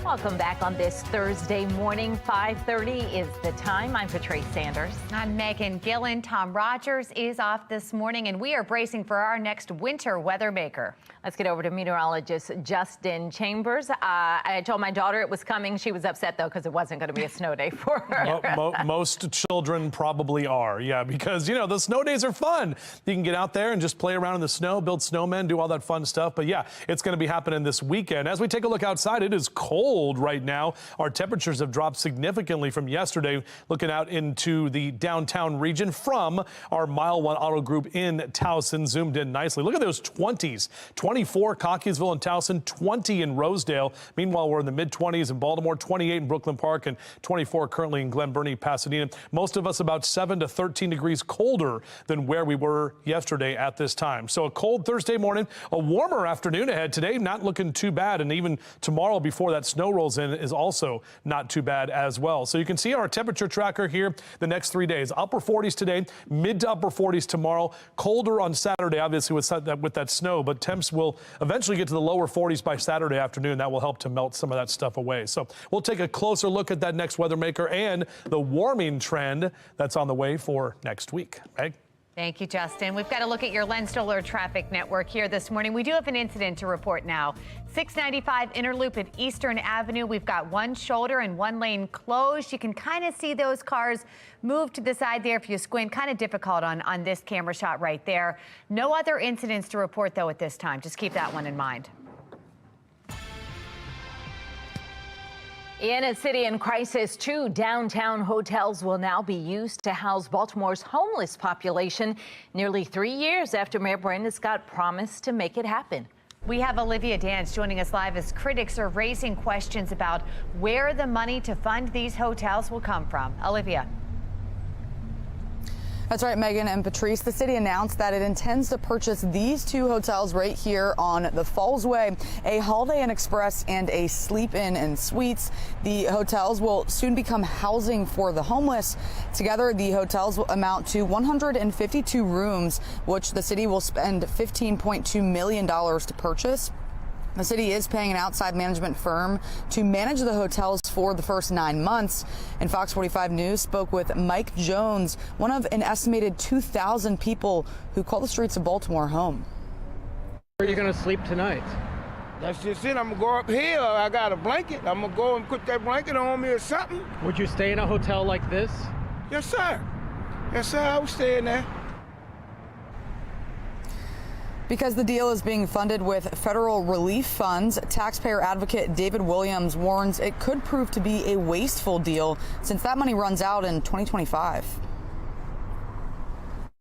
Welcome back on this Thursday morning. 5:30 is the time. I'm Patrice Sanders. I'm Megan Gillen. Tom Rogers is off this morning, and we are bracing for our next winter weather maker. Let's get over to meteorologist Justin Chambers. I told my daughter it was coming. She was upset, though, because it wasn't going to be a snow day for her. Most children probably are, yeah, because, you know, the snow days are fun. You can get out there and just play around in the snow, build snowmen, do all that fun stuff. But, yeah, it's going to be happening this weekend. As we take a look outside, it is cold right now. Our temperatures have dropped significantly from yesterday. Looking out into the downtown region from our Mile 1 Auto Group in Towson, zoomed in nicely. Look at those 20s. 24 Cockeysville and Towson, 20 in Rosedale. Meanwhile, we're in the mid-20s in Baltimore, 28 in Brooklyn Park, and 24 currently in Glen Burnie, Pasadena. Most of us about 7 to 13 degrees colder than where we were yesterday at this time. So a cold Thursday morning, a warmer afternoon ahead today, not looking too bad, and even tomorrow before that snow snow rolls in is also not too bad as well. So you can see our temperature tracker here the next 3 days. Upper 40s today, mid to upper 40s tomorrow. Colder on Saturday, obviously with that snow, but temps will eventually get to the lower 40s by Saturday afternoon. That will help to melt some of that stuff away. So we'll take a closer look at that next weather maker and the warming trend that's on the way for next week. Meg? Thank you, Justin. We've got to look at your Len-Stoller traffic network here this morning. We do have an incident to report now. 695 Interloop at Eastern Avenue. We've got one shoulder and one lane closed. You can kind of see those cars move to the side there if you squint. Kind of difficult on this camera shot right there. No other incidents to report, though, at this time. Just keep that one in mind. In a city in crisis, 2 downtown hotels will now be used to house Baltimore's homeless population nearly 3 years after Mayor Brandon Scott promised to make it happen. We have Olivia Dance joining us live as critics are raising questions about where the money to fund these hotels will come from. Olivia. That's right, Megan and Patrice. The city announced that it intends to purchase these 2 hotels right here on the Fallsway, a Holiday Inn Express and a Sleep Inn and Suites. The hotels will soon become housing for the homeless. Together, the hotels will amount to 152 rooms, which the city will spend $15.2 million to purchase. The city is paying an outside management firm to manage the hotels for the first 9 months. And Fox 45 News spoke with Mike Jones, one of an estimated 2,000 people who call the streets of Baltimore home. Where are you going to sleep tonight? That's just it. I'm going to go up here. I got a blanket. I'm going to go and put that blanket on me or something. Would you stay in a hotel like this? Yes, sir. Yes, sir. I would stay in there. Because the deal is being funded with federal relief funds, taxpayer advocate David Williams warns it could prove to be a wasteful deal since that money runs out in 2025.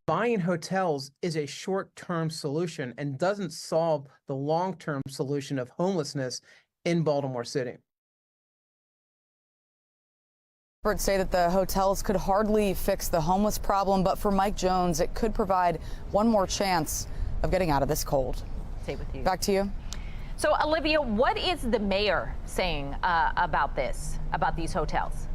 Buying hotels is a short-term solution and doesn't solve the long-term solution of homelessness in Baltimore City. Experts say that the hotels could hardly fix the homeless problem, but for Mike Jones, it could provide one more chance of getting out of this cold. Stay with you. Back to you. So, Olivia, what is the mayor saying about these hotels?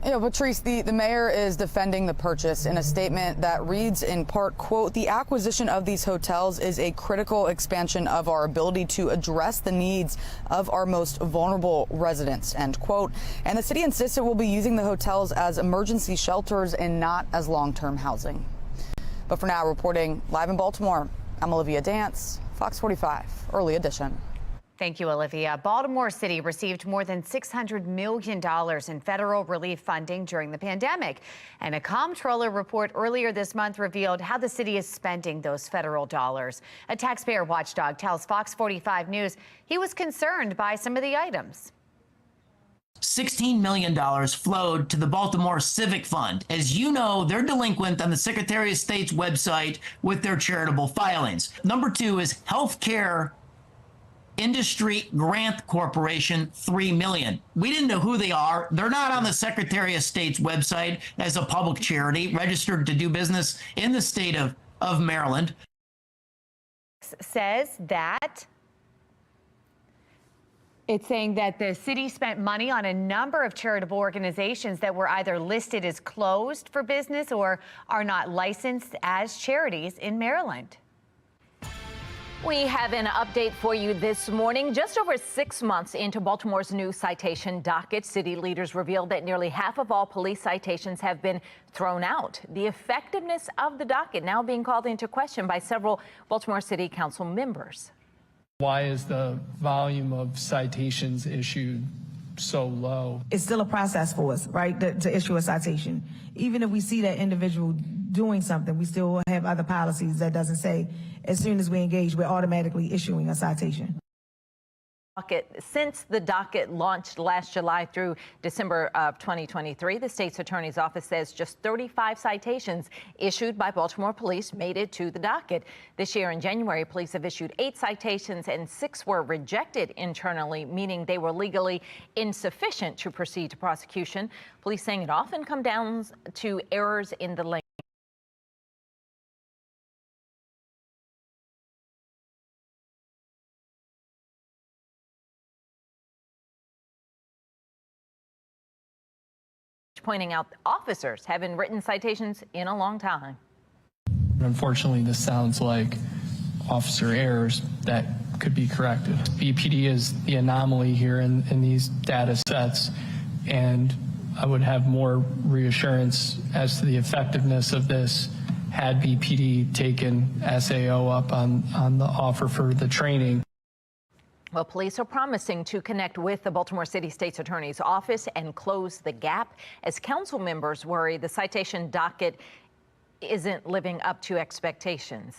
You know, Patrice, the mayor is defending the purchase in a statement that reads in part, quote, "The acquisition of these hotels is a critical expansion of our ability to address the needs of our most vulnerable residents," end quote. And the city insists it will be using the hotels as emergency shelters and not as long-term housing. But for now, reporting live in Baltimore, I'm Olivia Dance, Fox 45, Early Edition. Thank you, Olivia. Baltimore City received more than $600 million in federal relief funding during the pandemic. And a comptroller report earlier this month revealed how the city is spending those federal dollars. A taxpayer watchdog tells Fox 45 News he was concerned by some of the items. $16 million flowed to the Baltimore Civic Fund. As you know, they're delinquent on the Secretary of State's website with their charitable filings. Number 2 is Healthcare Industry Grant Corporation, $3 million. We didn't know who they are. They're not on the Secretary of State's website as a public charity registered to do business in the state of Maryland. Says that it's saying that the city spent money on a number of charitable organizations that were either listed as closed for business or are not licensed as charities in Maryland. We have an update for you this morning. Just over 6 months into Baltimore's new citation docket, city leaders revealed that nearly half of all police citations have been thrown out. The effectiveness of the docket now being called into question by several Baltimore City Council members. Why is the volume of citations issued so low? It's still a process for us, right, to issue a citation. Even if we see that individual doing something, we still have other policies that doesn't say as soon as we engage, we're automatically issuing a citation. Since the docket launched last July through December of 2023, the state's attorney's office says just 35 citations issued by Baltimore police made it to the docket. This year in January, police have issued 8 citations and 6 were rejected internally, meaning they were legally insufficient to proceed to prosecution. Police saying it often comes down to errors in the language. judge pointing out officers haven't written citations in a long time. Unfortunately, this sounds like officer errors that could be corrected. BPD is the anomaly here in these data sets, and I would have more reassurance as to the effectiveness of this had BPD taken SAO up on the offer for the training. Well, police are promising to connect with the Baltimore City State's Attorney's Office and close the gap as council members worry the citation docket isn't living up to expectations.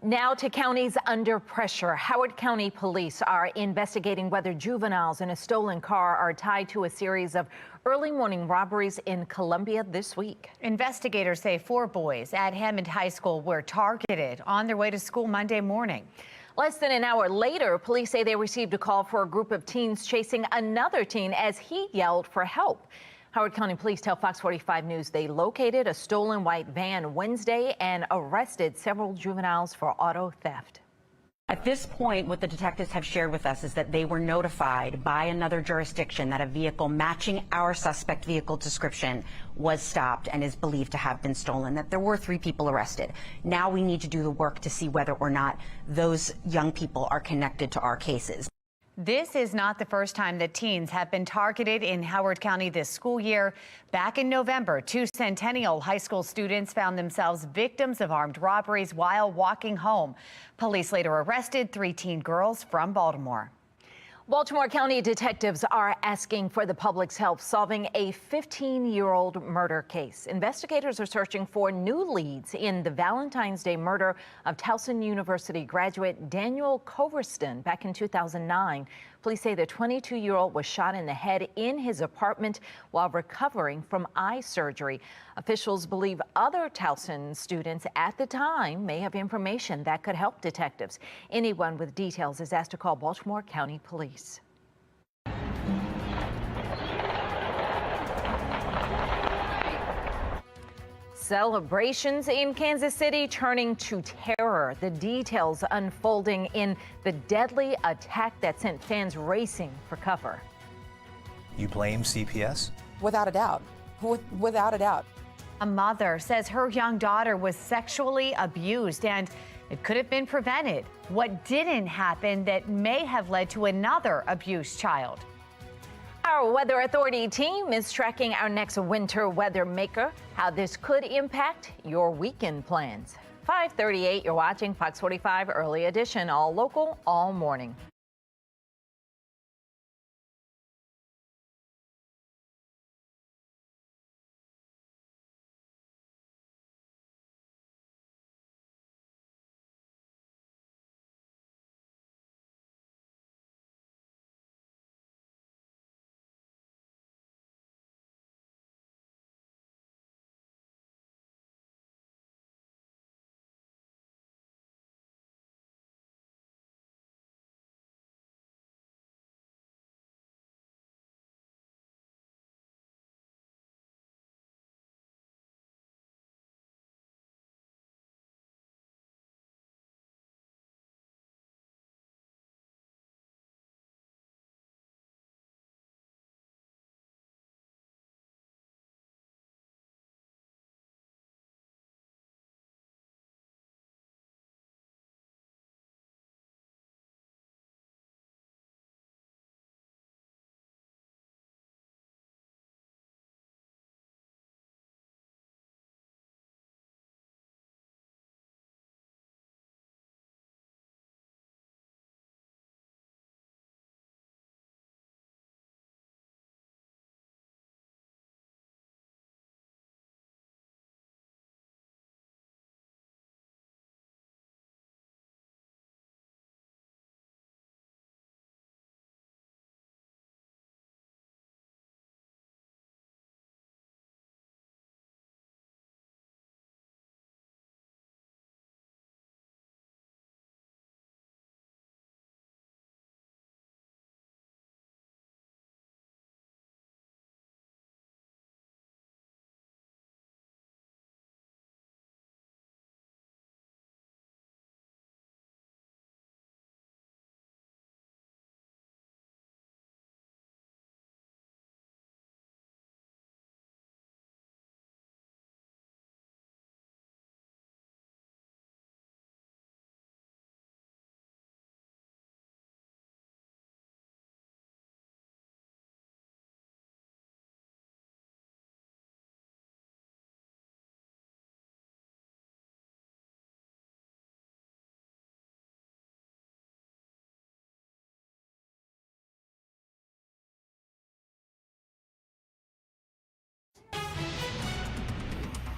Now to counties under pressure. Howard County Police are investigating whether juveniles in a stolen car are tied to a series of early morning robberies in Columbia this week. Investigators say 4 boys at Hammond High School were targeted on their way to school Monday morning. Less than an hour later, police say they received a call for a group of teens chasing another teen as he yelled for help. Howard County Police tell Fox 45 News they located a stolen white van Wednesday and arrested several juveniles for auto theft. At this point, what the detectives have shared with us is that they were notified by another jurisdiction that a vehicle matching our suspect vehicle description was stopped and is believed to have been stolen, that there were 3 people arrested. Now we need to do the work to see whether or not those young people are connected to our cases. This is not the first time that teens have been targeted in Howard County this school year. Back in November, 2 Centennial High School students found themselves victims of armed robberies while walking home. Police later arrested 3 teen girls from Baltimore. Baltimore County detectives are asking for the public's help solving a 15-year-old murder case. Investigators are searching for new leads in the Valentine's Day murder of Towson University graduate Daniel Coverston back in 2009. Police say the 22-year-old was shot in the head in his apartment while recovering from eye surgery. Officials believe other Towson students at the time may have information that could help detectives. Anyone with details is asked to call Baltimore County Police. Celebrations in Kansas City turning to terror. The details unfolding in the deadly attack that sent fans racing for cover. You blame CPS? Without a doubt. Without a doubt. A mother says her young daughter was sexually abused and it could have been prevented. What didn't happen that may have led to another abused child? Our Weather Authority team is tracking our next winter weather maker, how this could impact your weekend plans. 5:38, you're watching Fox 45 Early Edition, all local, all morning.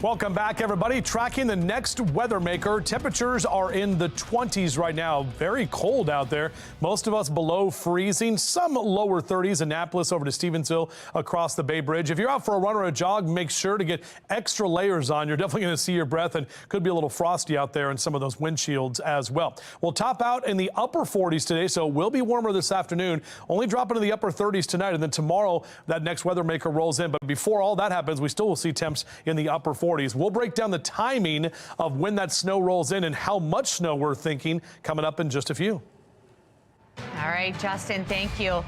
Welcome back, everybody. Tracking the next weather maker. Temperatures are in the 20s right now. Very cold out there. Most of us below freezing. Some lower 30s. Annapolis over to Stevensville across the Bay Bridge. If you're out for a run or a jog, make sure to get extra layers on. You're definitely going to see your breath, and could be a little frosty out there in some of those windshields as well. We'll top out in the upper 40s today, so it will be warmer this afternoon. Only drop into the upper 30s tonight, and then tomorrow that next weather maker rolls in. But before all that happens, we still will see temps in the upper 40s. We'll break down the timing of when that snow rolls in and how much snow we're thinking coming up in just a few. All right, Justin, thank you.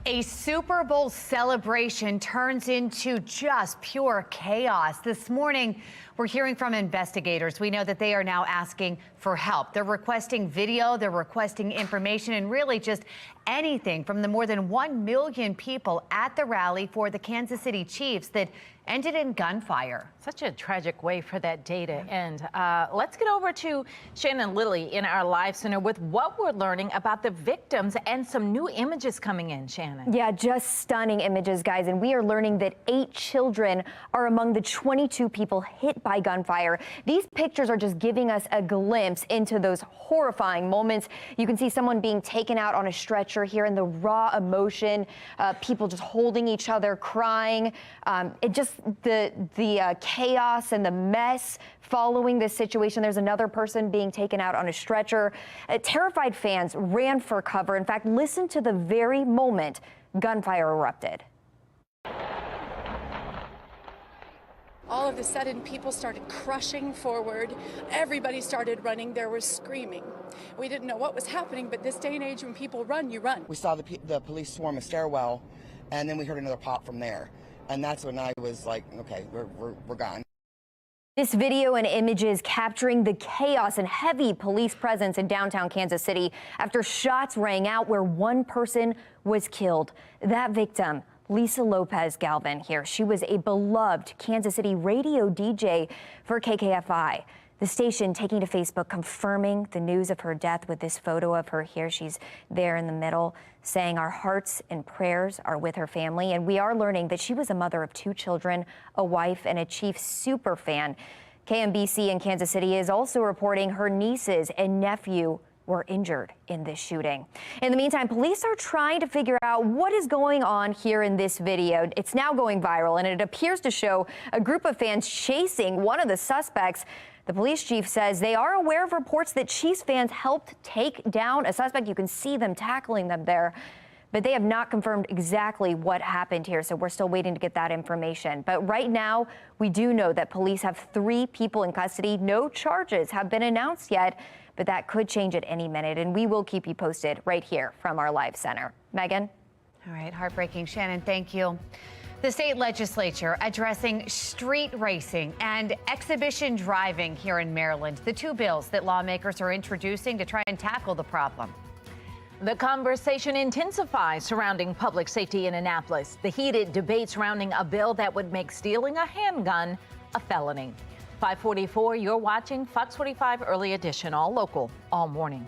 A Super Bowl celebration turns into just pure chaos. This morning, we're hearing from investigators. We know that they are now asking for help. They're requesting video, they're requesting information, and really just anything from the more than 1 million people at the rally for the Kansas City Chiefs that ended in gunfire. Such a tragic way for that day to end. Let's get over to Shannon Lilly in our live center with what we're learning about the victims and some new images coming in, Shannon. Yeah, just stunning images, guys. And we are learning that 8 children are among the 22 people hit by gunfire. These pictures are just giving us a glimpse into those horrifying moments. You can see someone being taken out on a stretcher here in the raw emotion, people just holding each other, crying. It just the chaos and the mess following this situation. There's another person being taken out on a stretcher. Terrified fans ran for cover. In fact, listen to the very moment gunfire erupted. All of a sudden, people started crushing forward. Everybody started running. There was screaming. We didn't know what was happening, but this day and age, when people run, you run. We saw the police swarm a stairwell, and then we heard another pop from there. And that's when I was like, okay, we're gone. This video and images capturing the chaos and heavy police presence in downtown Kansas City after shots rang out where one person was killed. That victim, Lisa Lopez Galvin here. She was a beloved Kansas City radio DJ for KKFI. The station taking to Facebook confirming the news of her death with this photo of her here. She's there in the middle saying our hearts and prayers are with her family. And we are learning that she was a mother of 2 children, a wife, and a Chiefs super fan. KMBC in Kansas City is also reporting her nieces and nephew were injured in this shooting. In the meantime, police are trying to figure out what is going on here in this video. It's now going viral, and it appears to show a group of fans chasing one of the suspects. The police chief says they are aware of reports that Chiefs fans helped take down a suspect. You can see them tackling them there, but they have not confirmed exactly what happened here. So we're still waiting to get that information. But right now, we do know that police have 3 people in custody. No charges have been announced yet, but that could change at any minute. And we will keep you posted right here from our live center. Megan? All right, heartbreaking. Shannon, thank you. The state legislature addressing street racing and exhibition driving here in Maryland, the 2 bills that lawmakers are introducing to try and tackle the problem. The conversation intensifies surrounding public safety in Annapolis. The heated debate surrounding a bill that would make stealing a handgun a felony. 544, you're watching Fox 45 Early Edition, all local, all morning.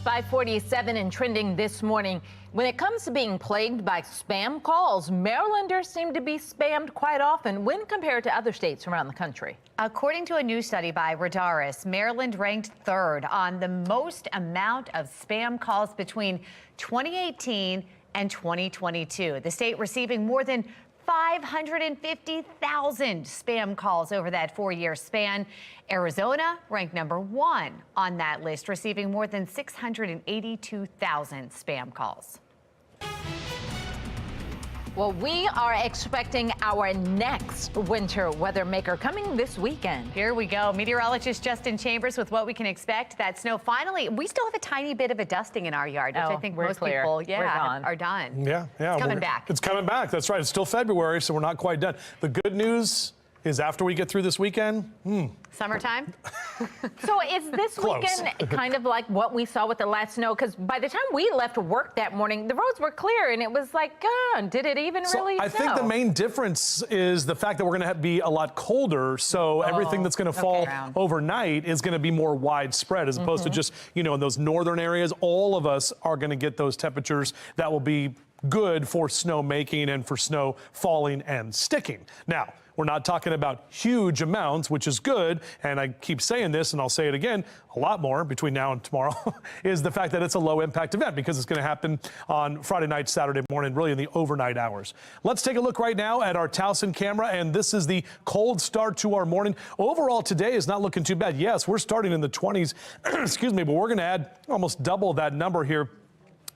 547 and trending this morning. When it comes to being plagued by spam calls, Marylanders seem to be spammed quite often when compared to other states around the country. According to a new study by Radaris, Maryland ranked third on the most amount of spam calls between 2018 and 2022. The state receiving more than 550,000 spam calls over that 4-year span. Arizona ranked #1 on that list, receiving more than 682,000 spam calls. Well, we are expecting our next winter weather maker coming this weekend. Here we go. Meteorologist Justin Chambers with what we can expect. That snow finally, we still have a tiny bit of a dusting in our yard, which I think most people, are done. Yeah. It's coming back. It's coming back. That's right. It's still February, so we're not quite done. The good news is after we get through this weekend, Summertime? So is this Close. weekend kind of like what we saw with the last snow? Because by the time we left work that morning, the roads were clear, and it was like, did it even really snow? I think the main difference is the fact that we're going to be a lot colder, so everything that's going to fall overnight is going to be more widespread, as opposed to just, in those northern areas. All of us are going to get those temperatures that will be good for snow making and for snow falling and sticking. Now, we're not talking about huge amounts, which is good, and I keep saying this, and I'll say it again a lot more between now and tomorrow, is the fact that it's a low-impact event because it's going to happen on Friday night, Saturday morning, really in the overnight hours. Let's take a look right now at our Towson camera, and this is the cold start to our morning. Overall, today is not looking too bad. Yes, we're starting in the 20s, excuse me, but we're going to add almost double that number here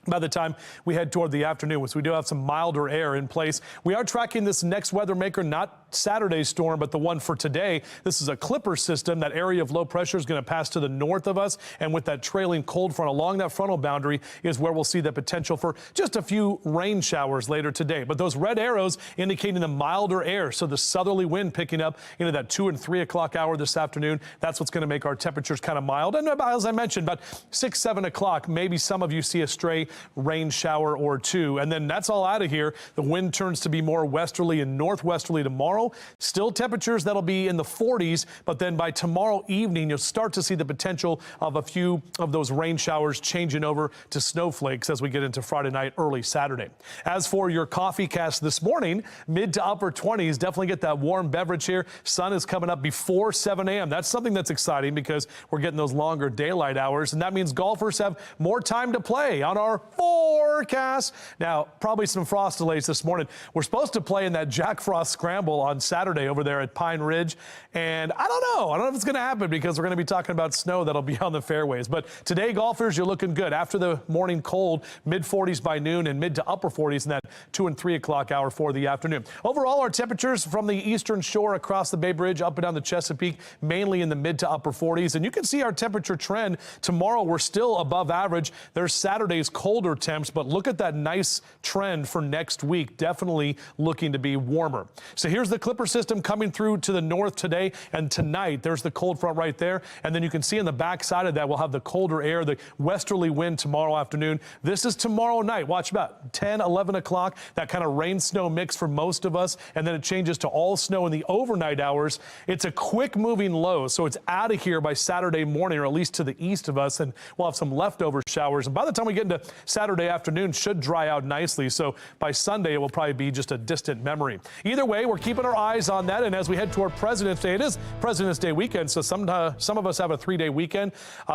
by the time we head toward the afternoon. So we do have some milder air in place. We are tracking this next weather maker, not Saturday's storm, but the one for today. This is a clipper system. That area of low pressure is going to pass to the north of us, and with that trailing cold front along that frontal boundary is where we'll see the potential for just a few rain showers later today. But those red arrows indicating the milder air, so the southerly wind picking up into that 2 and 3 o'clock hour this afternoon. That's what's going to make our temperatures kind of mild. And as I mentioned, about 6, 7 o'clock, maybe some of you see a stray rain shower or two, and then that's all out of here. The wind turns to be more westerly and northwesterly tomorrow. Still temperatures that'll be in the 40s, but then by tomorrow evening, you'll start to see the potential of a few of those rain showers changing over to snowflakes as we get into Friday night, early Saturday. As for your coffee cast this morning, mid to upper 20s, definitely get that warm beverage here. Sun is coming up before 7 a.m. That's something that's exciting because we're getting those longer daylight hours, and that means golfers have more time to play on our forecast. Now, probably some frost delays this morning. We're supposed to play in that Jack Frost Scramble on Saturday over there at Pine Ridge, and I don't know if it's going to happen because we're going to be talking about snow that'll be on the fairways. But today, golfers, you're looking good. After the morning cold, mid 40s by noon and mid to upper 40s in that 2 and 3 o'clock hour for the afternoon. Overall, our temperatures from the eastern shore across the Bay Bridge up and down the Chesapeake, mainly in the mid to upper 40s. And you can see our temperature trend. Tomorrow, we're still above average. There's Saturday's colder temps, but look at that nice trend for next week. Definitely looking to be warmer. So here's the clipper system coming through to the north today and tonight. There's the cold front right there. And then you can see on the back side of that, we'll have the colder air, the westerly wind tomorrow afternoon. This is tomorrow night. Watch about 10, 11 o'clock, that kind of rain snow mix for most of us. And then it changes to all snow in the overnight hours. It's a quick moving low, so it's out of here by Saturday morning, or at least to the east of us. And we'll have some leftover showers. And by the time we get into Saturday afternoon, should dry out nicely. So by Sunday, it will probably be just a distant memory. Either way, we're keeping our eyes on that. And as we head toward President's Day, it is President's Day weekend. So some of us have a 3-day weekend.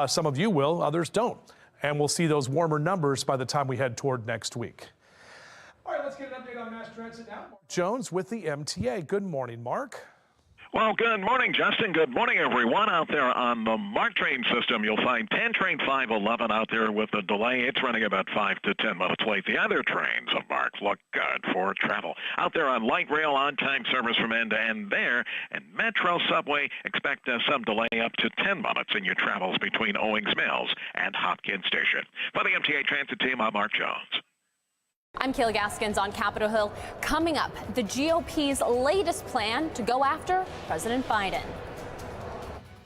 Some of you will, others don't. And we'll see those warmer numbers by the time we head toward next week. All right, let's get an update on mass transit now. Mark Jones with the MTA. Good morning, Mark. Well, good morning, Justin. Good morning, everyone. Out there on the MARC train system, you'll find 10 train 511 out there with a delay. It's running about 5 to 10 minutes late. The other trains of MARC look good for travel. Out there on light rail, on-time service from end to end there. And Metro Subway, expect some delay up to 10 minutes in your travels between Owings Mills and Hopkins Station. For the MTA Transit team, I'm Mark Jones. I'm Kayla Gaskins on Capitol Hill. Coming up, the GOP's latest plan to go after President Biden.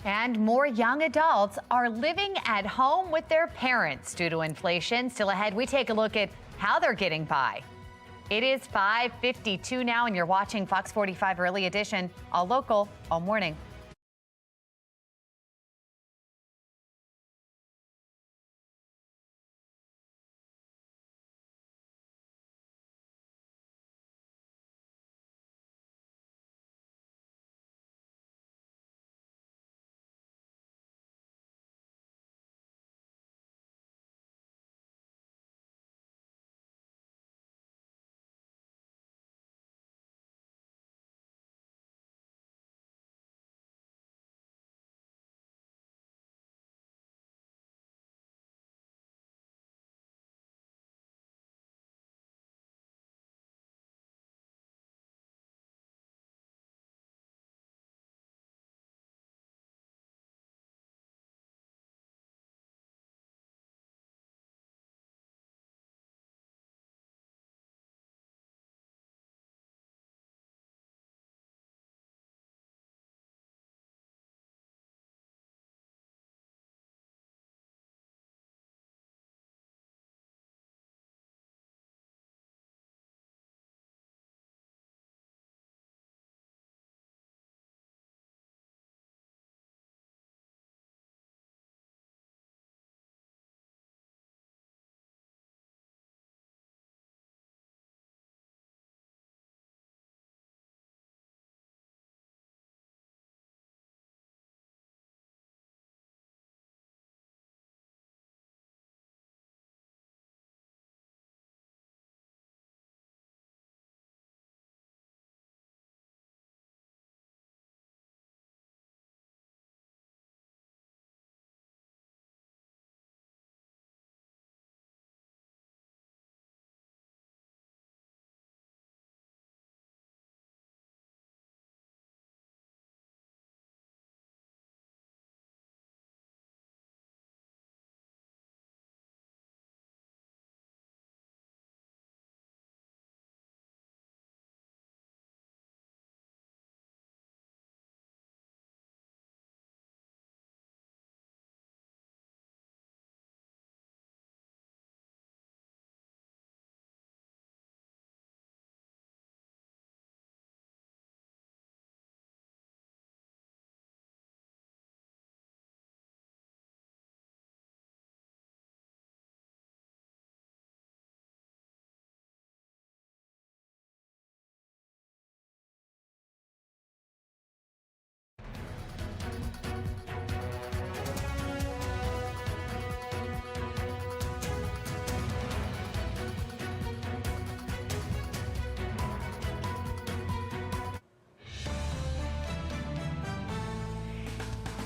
And more young adults are living at home with their parents due to inflation. Still ahead, we take a look at how they're getting by. It is 5:52 now, and you're watching Fox 45 Early Edition, all local, all morning.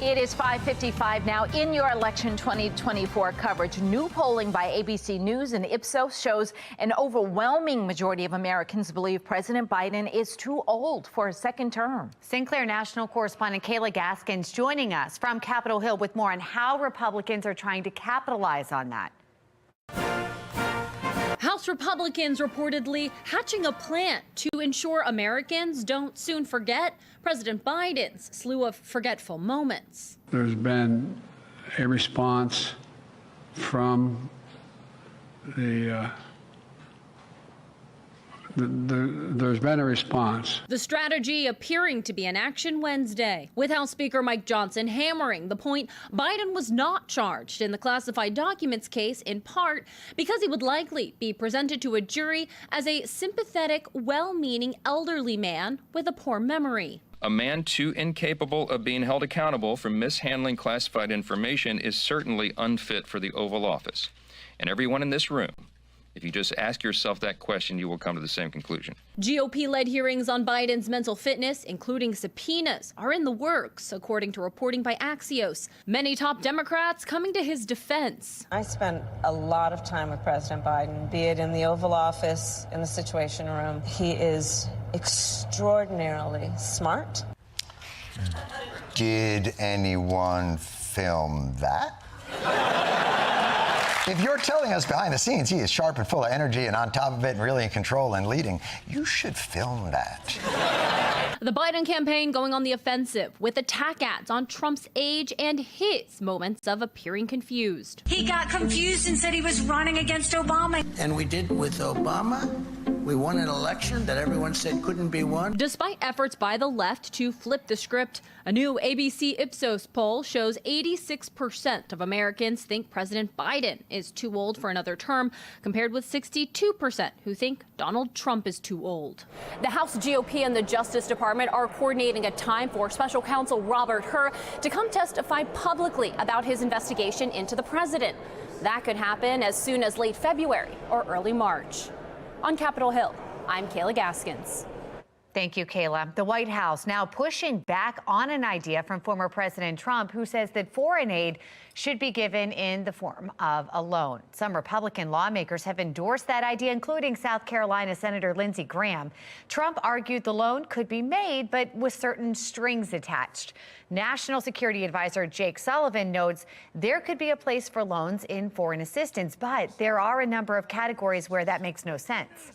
It is 5:55 now. In your election 2024 coverage, new polling by ABC News and Ipsos shows an overwhelming majority of Americans believe President Biden is too old for a second term. Sinclair national correspondent Kayla Gaskins joining us from Capitol Hill with more on how Republicans are trying to capitalize on that. House Republicans reportedly hatching a plan to ensure Americans don't soon forget President Biden's slew of forgetful moments. There's been a response from there's been a response. The strategy appearing to be in action Wednesday, with House Speaker Mike Johnson hammering the point Biden was not charged in the classified documents case, in part because he would likely be presented to a jury as a sympathetic, well-meaning elderly man with a poor memory. A man too incapable of being held accountable for mishandling classified information is certainly unfit for the Oval Office. And everyone in this room, if you just ask yourself that question, you will come to the same conclusion. GOP-led hearings on Biden's mental fitness, including subpoenas, are in the works, according to reporting by Axios. Many top Democrats coming to his defense. I spent a lot of time with President Biden, be it in the Oval Office, in the Situation Room. He is extraordinarily smart. Did anyone film that? If you're telling us behind the scenes he is sharp and full of energy and on top of it and really in control and leading, you should film that. The Biden campaign going on the offensive with attack ads on Trump's age and his moments of appearing confused. He got confused and said he was running against Obama. And we did with Obama. We won an election that everyone said couldn't be won. Despite efforts by the left to flip the script, a new ABC Ipsos poll shows 86% of Americans think President Biden is too old for another term, compared with 62% who think Donald Trump is too old. The House GOP and the Justice Department are coordinating a time for special counsel Robert Hur to come testify publicly about his investigation into the president. That could happen as soon as late February or early March. On Capitol Hill, I'm Kayla Gaskins. Thank you, Kayla. The White House now pushing back on an idea from former President Trump, who says that foreign aid should be given in the form of a loan. Some Republican lawmakers have endorsed that idea, including South Carolina Senator Lindsey Graham. Trump argued the loan could be made, but with certain strings attached. National Security Advisor Jake Sullivan notes there could be a place for loans in foreign assistance, but there are a number of categories where that makes no sense.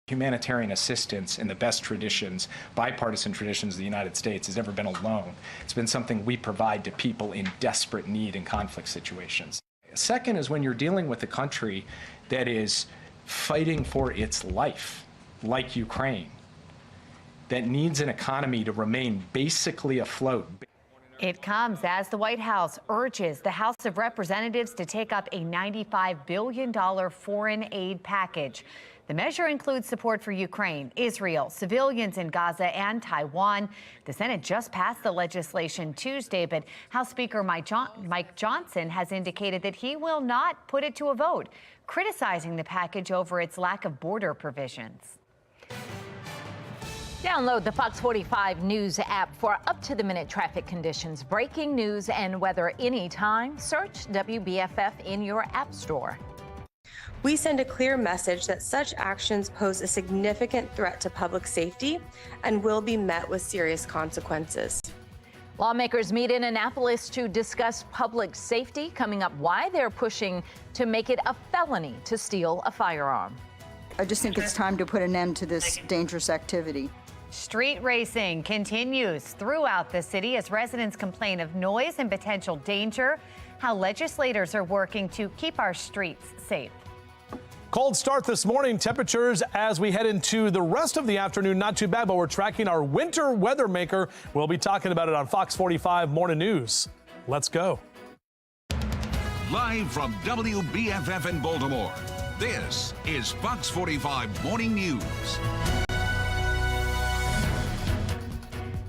Humanitarian assistance in the best traditions, bipartisan traditions of the United States, has never been a loan. It's been something we provide to people in desperate need in conflict situations. Second is when you're dealing with a country that is fighting for its life, like Ukraine, that needs an economy to remain basically afloat. It comes as the White House urges the House of Representatives to take up a $95 billion foreign aid package. The measure includes support for Ukraine, Israel, civilians in Gaza, and Taiwan. The Senate just passed the legislation Tuesday, but House Speaker Mike Johnson has indicated that he will not put it to a vote, criticizing the package over its lack of border provisions. Download the Fox 45 News app for up-to-the-minute traffic conditions, breaking news, and weather anytime. Search WBFF in your app store. We send a clear message that such actions pose a significant threat to public safety and will be met with serious consequences. Lawmakers meet in Annapolis to discuss public safety. Coming up, why they're pushing to make it a felony to steal a firearm. I just think it's time to put an end to this dangerous activity. Street racing continues throughout the city as residents complain of noise and potential danger. How legislators are working to keep our streets safe. Cold start this morning. Temperatures as we head into the rest of the afternoon, not too bad, but we're tracking our winter weather maker. We'll be talking about it on Fox 45 Morning News. Let's go. Live from WBFF in Baltimore, this is Fox 45 Morning News.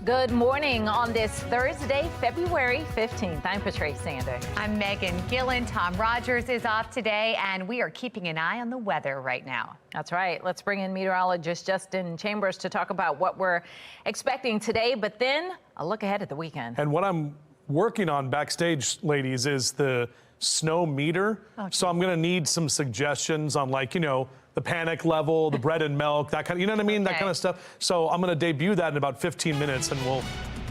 Good morning on this Thursday, February 15th. I'm Patrice Sander. I'm Megan Gillen. Tom Rogers is off today, and we are keeping an eye on the weather right now. That's right. Let's bring in meteorologist Justin Chambers to talk about what we're expecting today, but then a look ahead at the weekend. And what I'm working on backstage, ladies, is the snow meter. So I'm going to need some suggestions on, like, you know, the panic level, the bread and milk, that kind of, you know what I mean? That kind of stuff. So I'm going to debut that in about 15 minutes and we'll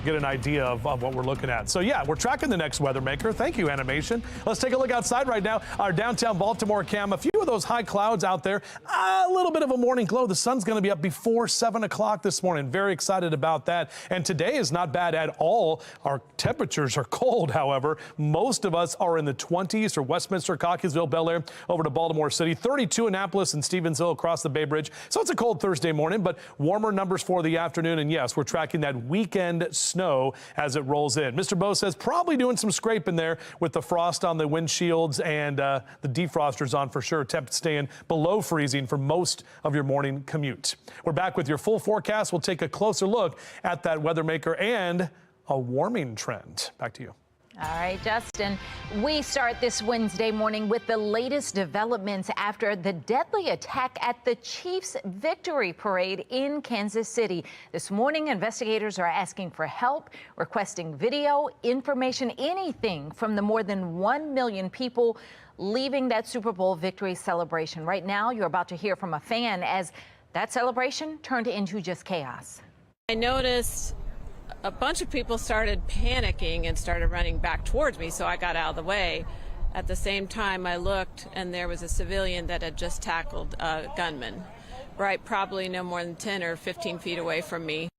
get an idea of what we're looking at. So yeah, we're tracking the next weather maker. Thank you, animation. Let's take a look outside right now. Our downtown Baltimore cam, a few of those high clouds out there, a little bit of a morning glow. The sun's going to be up before 7 o'clock this morning. Very excited about that. And today is not bad at all. Our temperatures are cold, however. Most of us are in the 20s for Westminster, Cockeysville, Bel Air, over to Baltimore City, 32 Annapolis and Stevensville across the Bay Bridge. So it's a cold Thursday morning, but warmer numbers for the afternoon. And yes, we're tracking that weekend snow as it rolls in. Mr. Bo says probably doing some scraping there with the frost on the windshields and the defrosters on for sure. Temps staying below freezing for most of your morning commute. We're back with your full forecast. We'll take a closer look at that weather maker and a warming trend. Back to you. All right, Justin, we start this Wednesday morning with the latest developments after the deadly attack at the Chiefs Victory Parade in Kansas City. This morning, investigators are asking for help, requesting video, information, anything from the more than 1 million people leaving that Super Bowl victory celebration. Right now, you're about to hear from a fan as that celebration turned into just chaos. I noticed a bunch of people started panicking and started running back towards me, so I got out of the way. At the same time, I looked, and there was a civilian that had just tackled a gunman, right, probably no more than 10 or 15 feet away from me.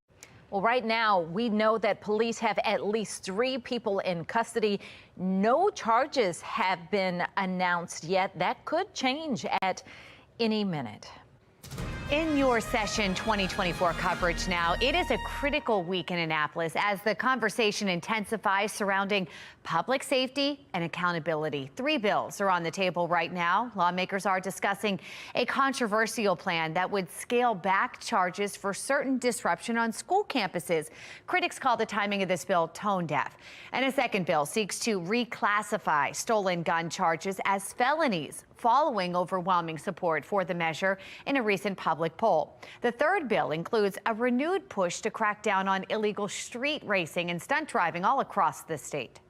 Well, right now, we know that police have at least 3 people in custody. No charges have been announced yet. That could change at any minute. In your Session 2024 coverage now, it is a critical week in Annapolis as the conversation intensifies surrounding public safety and accountability. 3 bills are on the table right now. Lawmakers are discussing a controversial plan that would scale back charges for certain disruption on school campuses. Critics call the timing of this bill tone deaf. And a second bill seeks to reclassify stolen gun charges as felonies, following overwhelming support for the measure in a recent public poll. The third bill includes a renewed push to crack down on illegal street racing and stunt driving all across the state.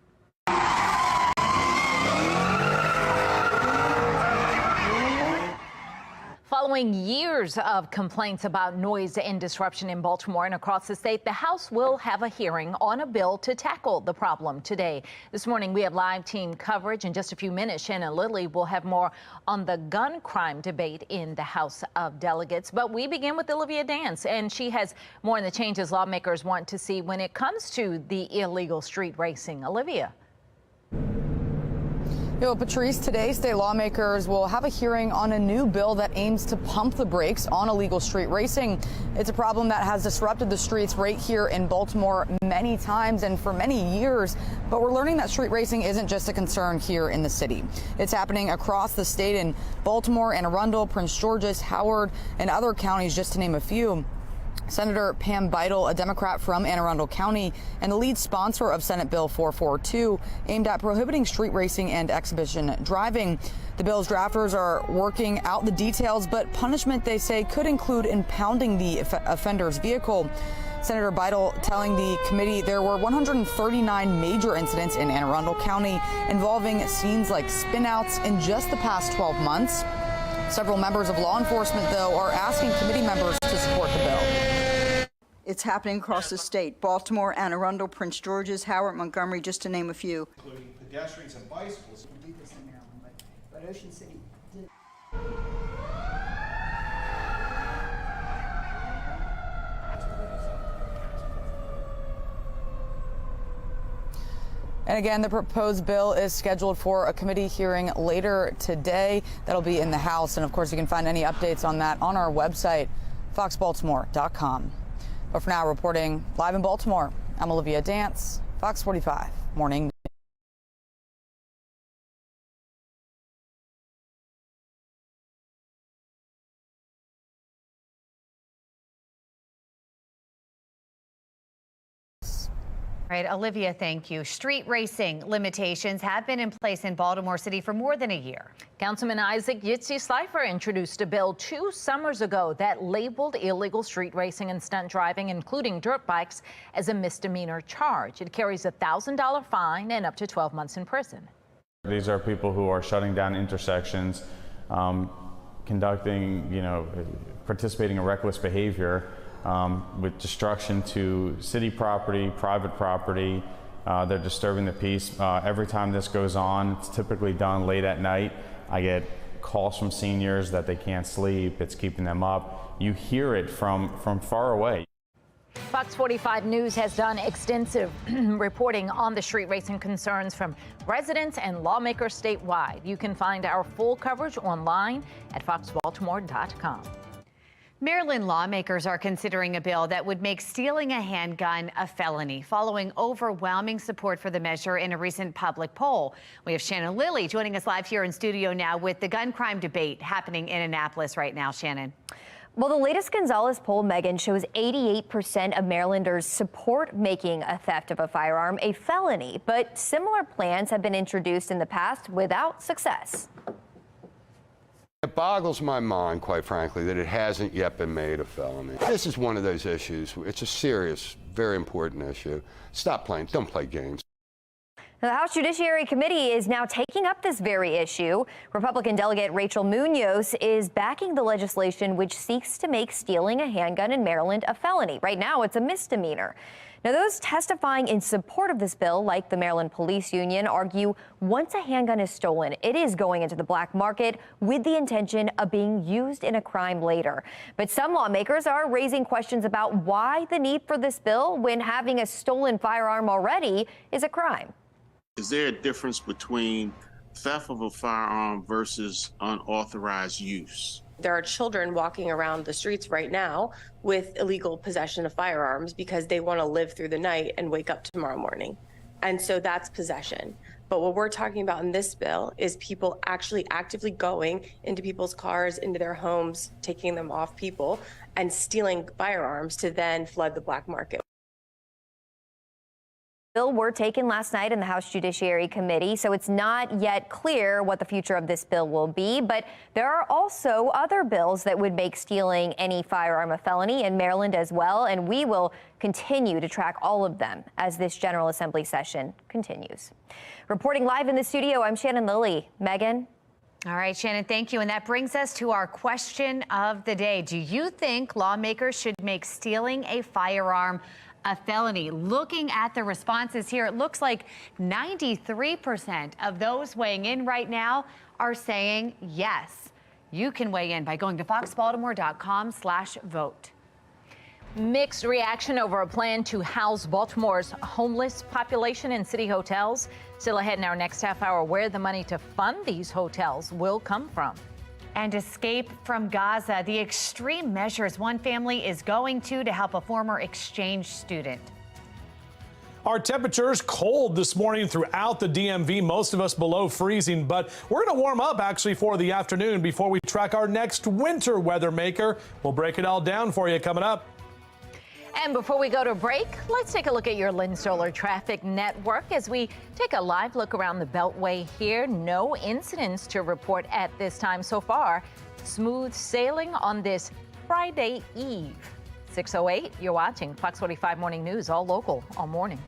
Following years of complaints about noise and disruption in Baltimore and across the state, the House will have a hearing on a bill to tackle the problem today. This morning, we have live team coverage. In just a few minutes, Shannon Lilly will have more on the gun crime debate in the House of Delegates. But we begin with Olivia Dance, and she has more on the changes lawmakers want to see when it comes to the illegal street racing. Olivia. Patrice, today state lawmakers will have a hearing on a new bill that aims to pump the brakes on illegal street racing. It's a problem that has disrupted the streets right here in Baltimore many times and for many years. But we're learning that street racing isn't just a concern here in the city. It's happening across the state in Baltimore, Anne Arundel, Prince George's, Howard, and other counties, just to name a few. Senator Pam Beidel, a Democrat from Anne Arundel County and the lead sponsor of Senate Bill 442, aimed at prohibiting street racing and exhibition driving. The bill's drafters are working out the details, but punishment, they say, could include impounding the offender's vehicle. Senator Beidel telling the committee there were 139 major incidents in Anne Arundel County involving scenes like spinouts in just the past 12 months. Several members of law enforcement, though, are asking committee members to support the bill. It's happening across the state. Baltimore, Anne Arundel, Prince George's, Howard, Montgomery, just to name a few. Including pedestrians and bicycles. We did this in Maryland, but Ocean City did. And again, the proposed bill is scheduled for a committee hearing later today. That'll be in the House. And of course, you can find any updates on that on our website, foxbaltimore.com. But for now, reporting live in Baltimore, I'm Olivia Dance, Fox 45 Morning. Right, Olivia, thank you. Street racing limitations have been in place in Baltimore City for more than a year. Councilman Isaac Yitzi Slifer introduced a bill 2 summers ago that labeled illegal street racing and stunt driving, including dirt bikes, as a misdemeanor charge. It carries a $1,000 fine and up to 12 months in prison. These are people who are shutting down intersections, conducting, participating in reckless behavior, with destruction to city property, private property. They're disturbing the peace. Every time this goes on, it's typically done late at night. I get calls from seniors that they can't sleep. It's keeping them up. You hear it from far away. Fox 45 News has done extensive reporting on the street racing concerns from residents and lawmakers statewide. You can find our full coverage online at foxbaltimore.com. Maryland lawmakers are considering a bill that would make stealing a handgun a felony, following overwhelming support for the measure in a recent public poll. We have Shannon Lilly joining us live here in studio now with the gun crime debate happening in Annapolis right now. Shannon. Well, the latest Gonzalez poll, Megan, shows 88% of Marylanders support making a theft of a firearm a felony, but similar plans have been introduced in the past without success. It boggles my mind, quite frankly, that it hasn't yet been made a felony. This is one of those issues. It's a serious, very important issue. Stop playing. Don't play games. The House Judiciary Committee is now taking up this very issue. Republican Delegate Rachel Munoz is backing the legislation which seeks to make stealing a handgun in Maryland a felony. Right now, it's a misdemeanor. Now, those testifying in support of this bill, like the Maryland Police Union, argue once a handgun is stolen, it is going into the black market with the intention of being used in a crime later. But some lawmakers are raising questions about why the need for this bill when having a stolen firearm already is a crime. Is there a difference between theft of a firearm versus unauthorized use? There are children walking around the streets right now with illegal possession of firearms because they want to live through the night and wake up tomorrow morning. And so that's possession. But what we're talking about in this bill is people actually actively going into people's cars, into their homes, taking them off people and stealing firearms to then flood the black market. Bill were taken last night in the House Judiciary Committee, so it's not yet clear what the future of this bill will be. But there are also other bills that would make stealing any firearm a felony in Maryland as well, and we will continue to track all of them as this General Assembly session continues. Reporting live in the studio, I'm Shannon Lilly. Megan? All right, Shannon, thank you. And that brings us to our question of the day. Do you think lawmakers should make stealing a firearm a felony? Looking at the responses here, it looks like 93% of those weighing in right now are saying yes. You can weigh in by going to foxbaltimore.com/vote. Mixed reaction over a plan to house Baltimore's homeless population in city hotels. Still ahead in our next half hour, where the money to fund these hotels will come from. And escape from Gaza, the extreme measures one family is going to help a former exchange student. Our temperatures cold this morning throughout the DMV, most of us below freezing, but we're going to warm up actually for the afternoon before we track our next winter weather maker. We'll break it all down for you coming up. And before we go to break, let's take a look at your Lynn Solar traffic network as we take a live look around the Beltway here. No incidents to report at this time so far. Smooth sailing on this Friday Eve. 6:08, you're watching Fox 45 Morning News, all local, all morning.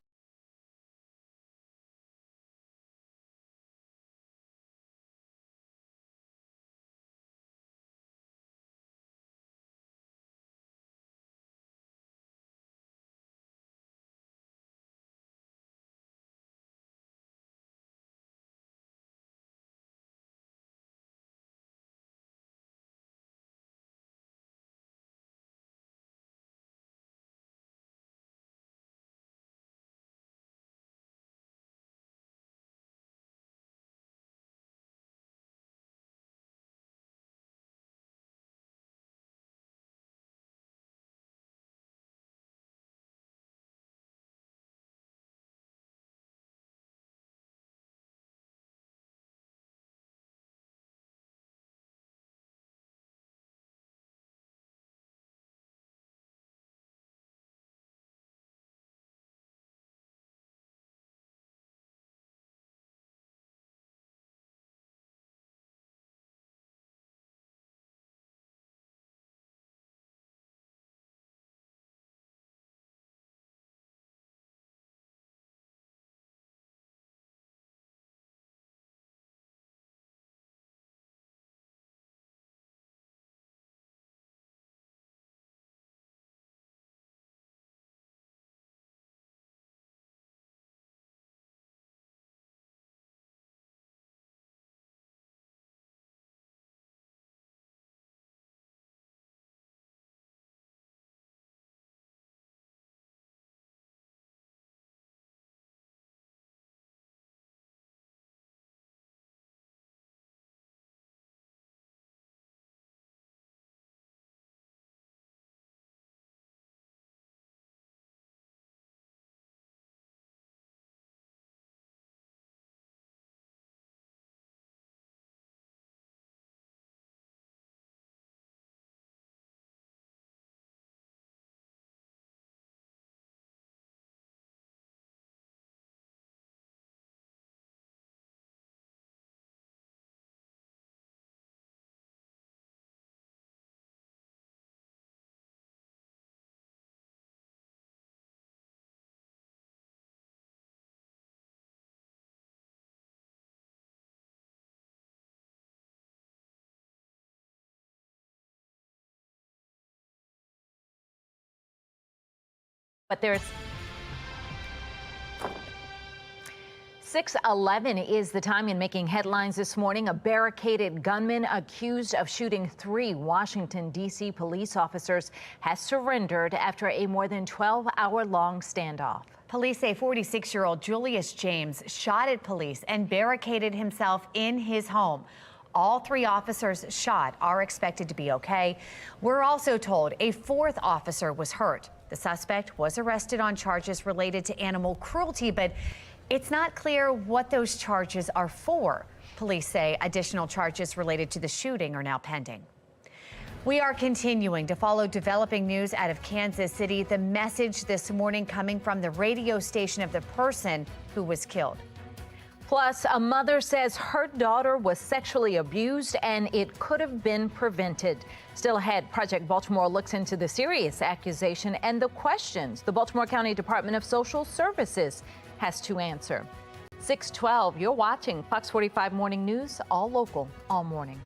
But there's 6:11 is the time in making headlines this morning. A barricaded gunman accused of shooting 3 Washington, D.C. police officers has surrendered after a more than 12-hour-long standoff. Police say 46-year-old Julius James shot at police and barricaded himself in his home. All 3 officers shot are expected to be okay. We're also told a 4th officer was hurt. The suspect was arrested on charges related to animal cruelty, but it's not clear what those charges are for. Police say additional charges related to the shooting are now pending. We are continuing to follow developing news out of Kansas City. The message this morning coming from the radio station of the person who was killed. Plus, a mother says her daughter was sexually abused and it could have been prevented. Still ahead, Project Baltimore looks into the serious accusation and the questions the Baltimore County Department of Social Services has to answer. 6:12, you're watching Fox 45 Morning News, all local, all morning.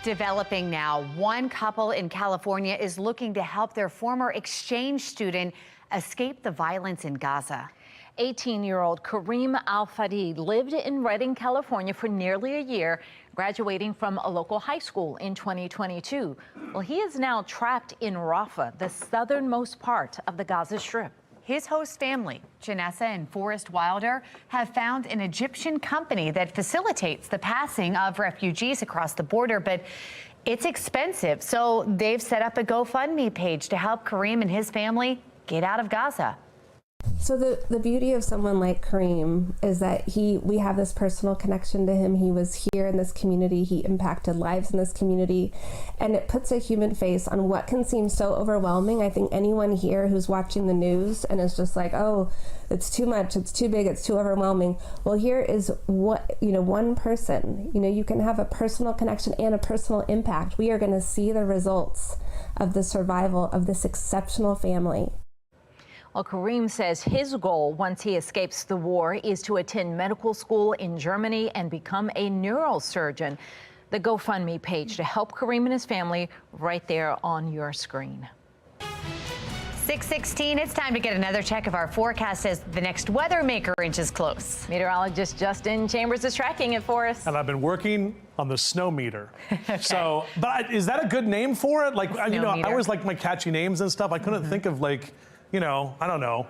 Developing now, one couple in California is looking to help their former exchange student escape the violence in Gaza. 18-year-old Kareem Al-Fadi lived in Redding, California for nearly a year, graduating from a local high school in 2022. Well, he is now trapped in Rafah, the southernmost part of the Gaza Strip. His host family, Janessa and Forrest Wilder, have found an Egyptian company that facilitates the passing of refugees across the border, but it's expensive. So they've set up a GoFundMe page to help Kareem and his family get out of Gaza. So the beauty of someone like Kareem is that we have this personal connection to him. He was here in this community. He impacted lives in this community, and it puts a human face on what can seem so overwhelming. I think anyone here who's watching the news and is just like, oh, it's too much, it's too big, it's too overwhelming. Well, here is one person. You can have a personal connection and a personal impact. We are going to see the results of the survival of this exceptional family. Well, Kareem says his goal once he escapes the war is to attend medical school in Germany and become a neurosurgeon. the GoFundMe page to help Kareem and his family right there on your screen. 6:16, it's time to get another check of our forecast as the next weather maker inches close. Meteorologist Justin Chambers is tracking it for us. And I've been working on the snow meter. Okay. So, but is that a good name for it? Like, you know, I always like my catchy names and stuff. I couldn't think of, like, you know, I don't know.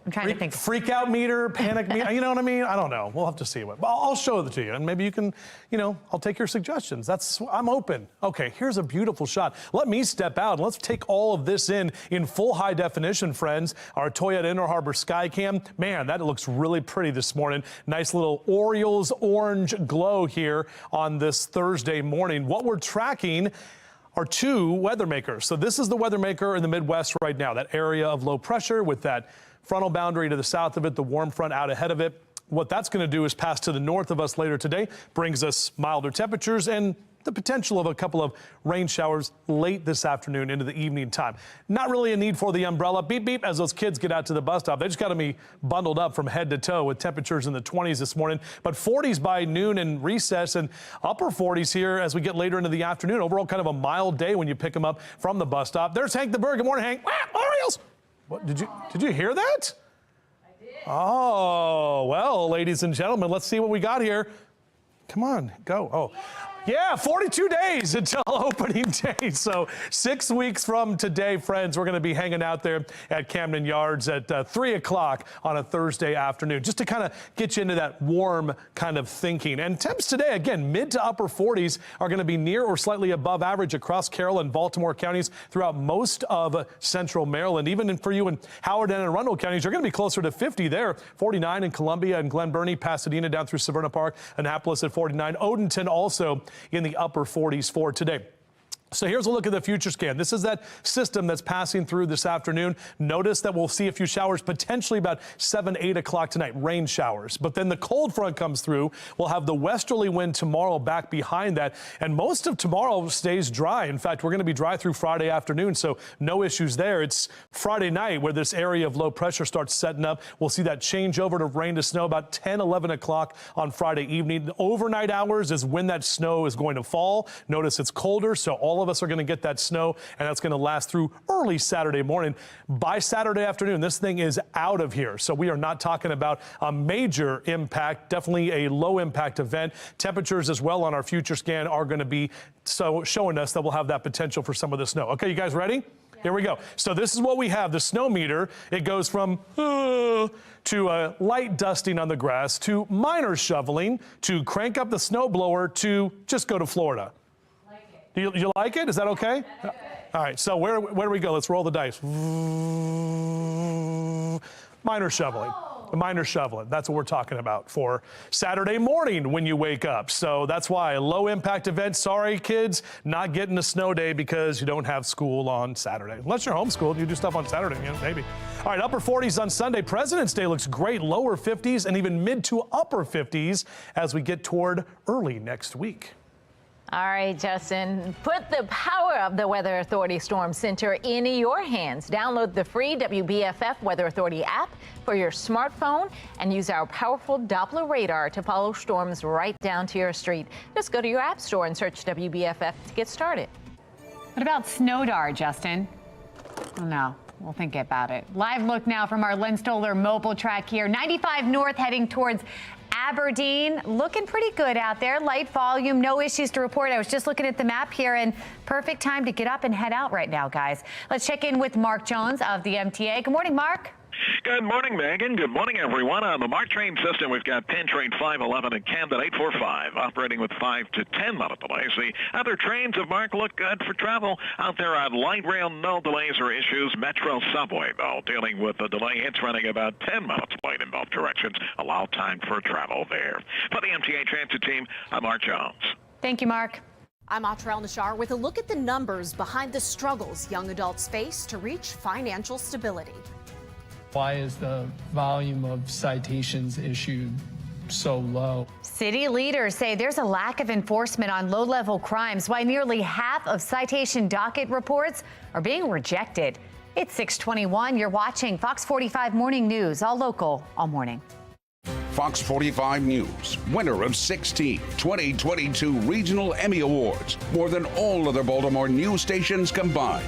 I'm trying to think. Freak out meter, panic meter, you know what I mean? I don't know. We'll have to see what. I'll show it to you, and maybe you can, you know, I'll take your suggestions. I'm open. Okay, here's a beautiful shot. Let me step out and let's take all of this in full high definition, friends. Our Toyota Inner Harbor Skycam. Man, that looks really pretty this morning. Nice little Orioles orange glow here on this Thursday morning. What we're tracking are two weather makers. So this is the weather maker in the Midwest right now, that area of low pressure with that frontal boundary to the south of it, the warm front out ahead of it. What that's going to do is pass to the north of us later today, brings us milder temperatures and the potential of a couple of rain showers late this afternoon into the evening time. Not really a need for the umbrella. Beep, beep, as those kids get out to the bus stop. They just got to be bundled up from head to toe with temperatures in the 20s this morning. But 40s by noon and recess, and upper 40s here as we get later into the afternoon. Overall, kind of a mild day when you pick them up from the bus stop. There's Hank the Bird. Good morning, Hank. Orioles! What, did you hear that? I did. Oh, well, ladies and gentlemen, let's see what we got here. Come on, go. Oh. Yeah, 42 days until opening day. So 6 weeks from today, friends, we're going to be hanging out there at Camden Yards at 3 o'clock on a Thursday afternoon, just to kind of get you into that warm kind of thinking. And temps today, again, mid to upper 40s are going to be near or slightly above average across Carroll and Baltimore counties throughout most of central Maryland. Even for you in Howard and Arundel counties, you're going to be closer to 50 there. 49 in Columbia and Glen Burnie, Pasadena down through Severna Park, Annapolis at 49. Odenton also in the upper 40s for today. So here's a look at the future scan. This is that system that's passing through this afternoon. Notice that we'll see a few showers potentially about 7, 8 o'clock tonight, rain showers. But then the cold front comes through. We'll have the westerly wind tomorrow back behind that. And most of tomorrow stays dry. In fact, we're going to be dry through Friday afternoon, so no issues there. It's Friday night where this area of low pressure starts setting up. We'll see that change over to rain to snow about 10, 11 o'clock on Friday evening. The overnight hours is when that snow is going to fall. Notice it's colder, so all of us are going to get that snow, and that's going to last through early Saturday morning. By Saturday afternoon, this thing is out of here, so we are not talking about a major impact, definitely a low impact event. Temperatures as well on our future scan are going to be showing us that we'll have that potential for some of the snow. Okay, you guys ready? Yeah. Here we go. So this is what we have. The snow meter, it goes from to a light dusting on the grass to minor shoveling to crank up the snow blower to just go to Florida. You like it? Is that okay? All right, so where do we go? Let's roll the dice. Minor shoveling. Minor shoveling. That's what we're talking about for Saturday morning when you wake up. So that's why a low impact event. Sorry, kids, not getting a snow day because you don't have school on Saturday. Unless you're homeschooled, you do stuff on Saturday, you know, maybe. All right, upper 40s on Sunday. President's Day looks great. Lower 50s and even mid to upper 50s as we get toward early next week. All right, Justin, put the power of the Weather Authority Storm Center in your hands. Download the free WBFF Weather Authority app for your smartphone and use our powerful Doppler radar to follow storms right down to your street. Just go to your app store and search WBFF to get started. What about Snowdar, Justin? Oh, no. We'll think about it. Live look now from our Len Stoller mobile track here. 95 north heading towards Aberdeen. Looking pretty good out there. Light volume, no issues to report. I was just looking at the map here, and perfect time to get up and head out right now, guys. Let's check in with Mark Jones of the MTA. Good morning, Mark. Good morning, Megan. Good morning, everyone. On the MARC train system, we've got Penn Train 511 and Camden 845 operating with 5 to 10 minute delays. The other trains of MARC look good for travel. Out there on light rail, no delays or issues. Metro Subway, though, dealing with a delay. It's running about 10 minutes late in both directions. Allow time for travel there. For the MTA Transit team, I'm Mark Jones. Thank you, Mark. I'm Atrell Nashar with a look at the numbers behind the struggles young adults face to reach financial stability. Why is the volume of citations issued so low? City leaders say there's a lack of enforcement on low-level crimes, why nearly half of citation docket reports are being rejected. It's 6:21. You're watching Fox 45 Morning News, all local, all morning. Fox 45 News, winner of 16 2022 Regional Emmy Awards, more than all other Baltimore news stations combined.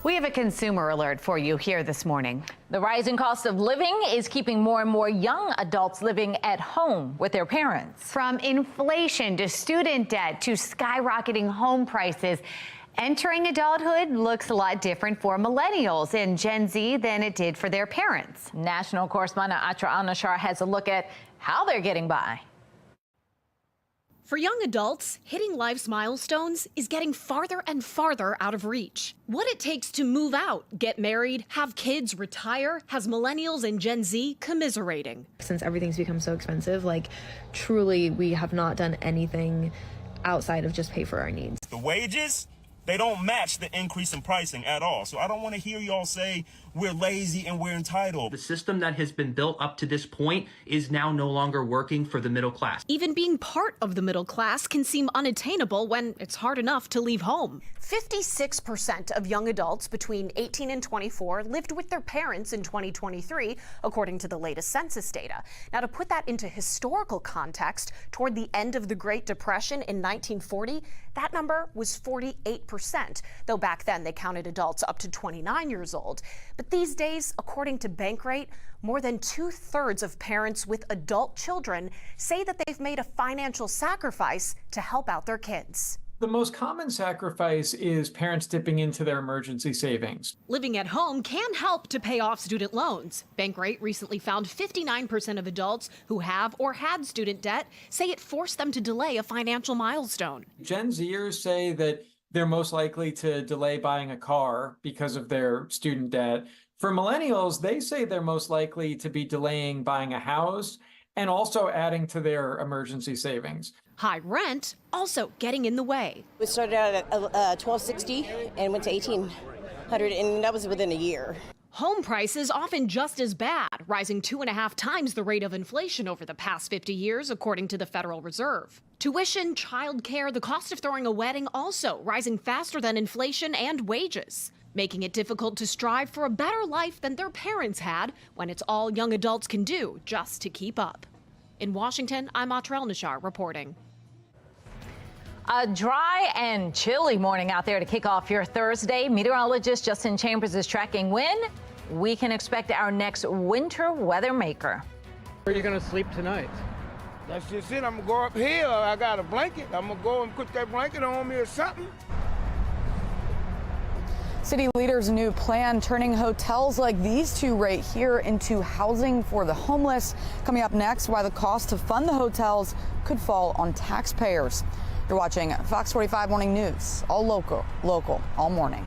We have a consumer alert for you here this morning. The rising cost of living is keeping more and more young adults living at home with their parents. From inflation to student debt to skyrocketing home prices, entering adulthood looks a lot different for millennials and Gen Z than it did for their parents. National correspondent Atra Al-Nashar has a look at how they're getting by. For young adults, hitting life's milestones is getting farther and farther out of reach. What it takes to move out, get married, have kids, retire, has millennials and Gen Z commiserating. Since everything's become so expensive, like truly we have not done anything outside of just pay for our needs. The wages, they don't match the increase in pricing at all. So I don't want to hear y'all say we're lazy and we're entitled. The system that has been built up to this point is now no longer working for the middle class. Even being part of the middle class can seem unattainable when it's hard enough to leave home. 56% of young adults between 18 and 24 lived with their parents in 2023, according to the latest census data. Now, to put that into historical context, toward the end of the Great Depression in 1940, that number was 48%, though back then they counted adults up to 29 years old. But these days, according to Bankrate, more than 2/3 of parents with adult children say that they've made a financial sacrifice to help out their kids. The most common sacrifice is parents dipping into their emergency savings. Living at home can help to pay off student loans. Bankrate recently found 59% of adults who have or had student debt say it forced them to delay a financial milestone. Gen Zers say that they're most likely to delay buying a car because of their student debt. For millennials, they say they're most likely to be delaying buying a house and also adding to their emergency savings. High rent also getting in the way. We started out at $1,260 and went to $1,800, and that was within a year. Home prices often just as bad, rising 2.5 times the rate of inflation over the past 50 years, according to the Federal Reserve. Tuition, childcare, the cost of throwing a wedding also rising faster than inflation and wages. making it difficult to strive for a better life than their parents had when it's all young adults can do just to keep up. In Washington, I'm Atrell Nishar reporting. A dry and chilly morning out there to kick off your Thursday. Meteorologist Justin Chambers is tracking when we can expect our next winter weather maker. Where are you going to sleep tonight? That's just it. I'm going to go up here. I got a blanket. I'm going to go and put that blanket on me or something. City leaders' new plan turning hotels like these two right here into housing for the homeless. Coming up next, why the cost to fund the hotels could fall on taxpayers. You're watching Fox 45 Morning News, all local, all morning.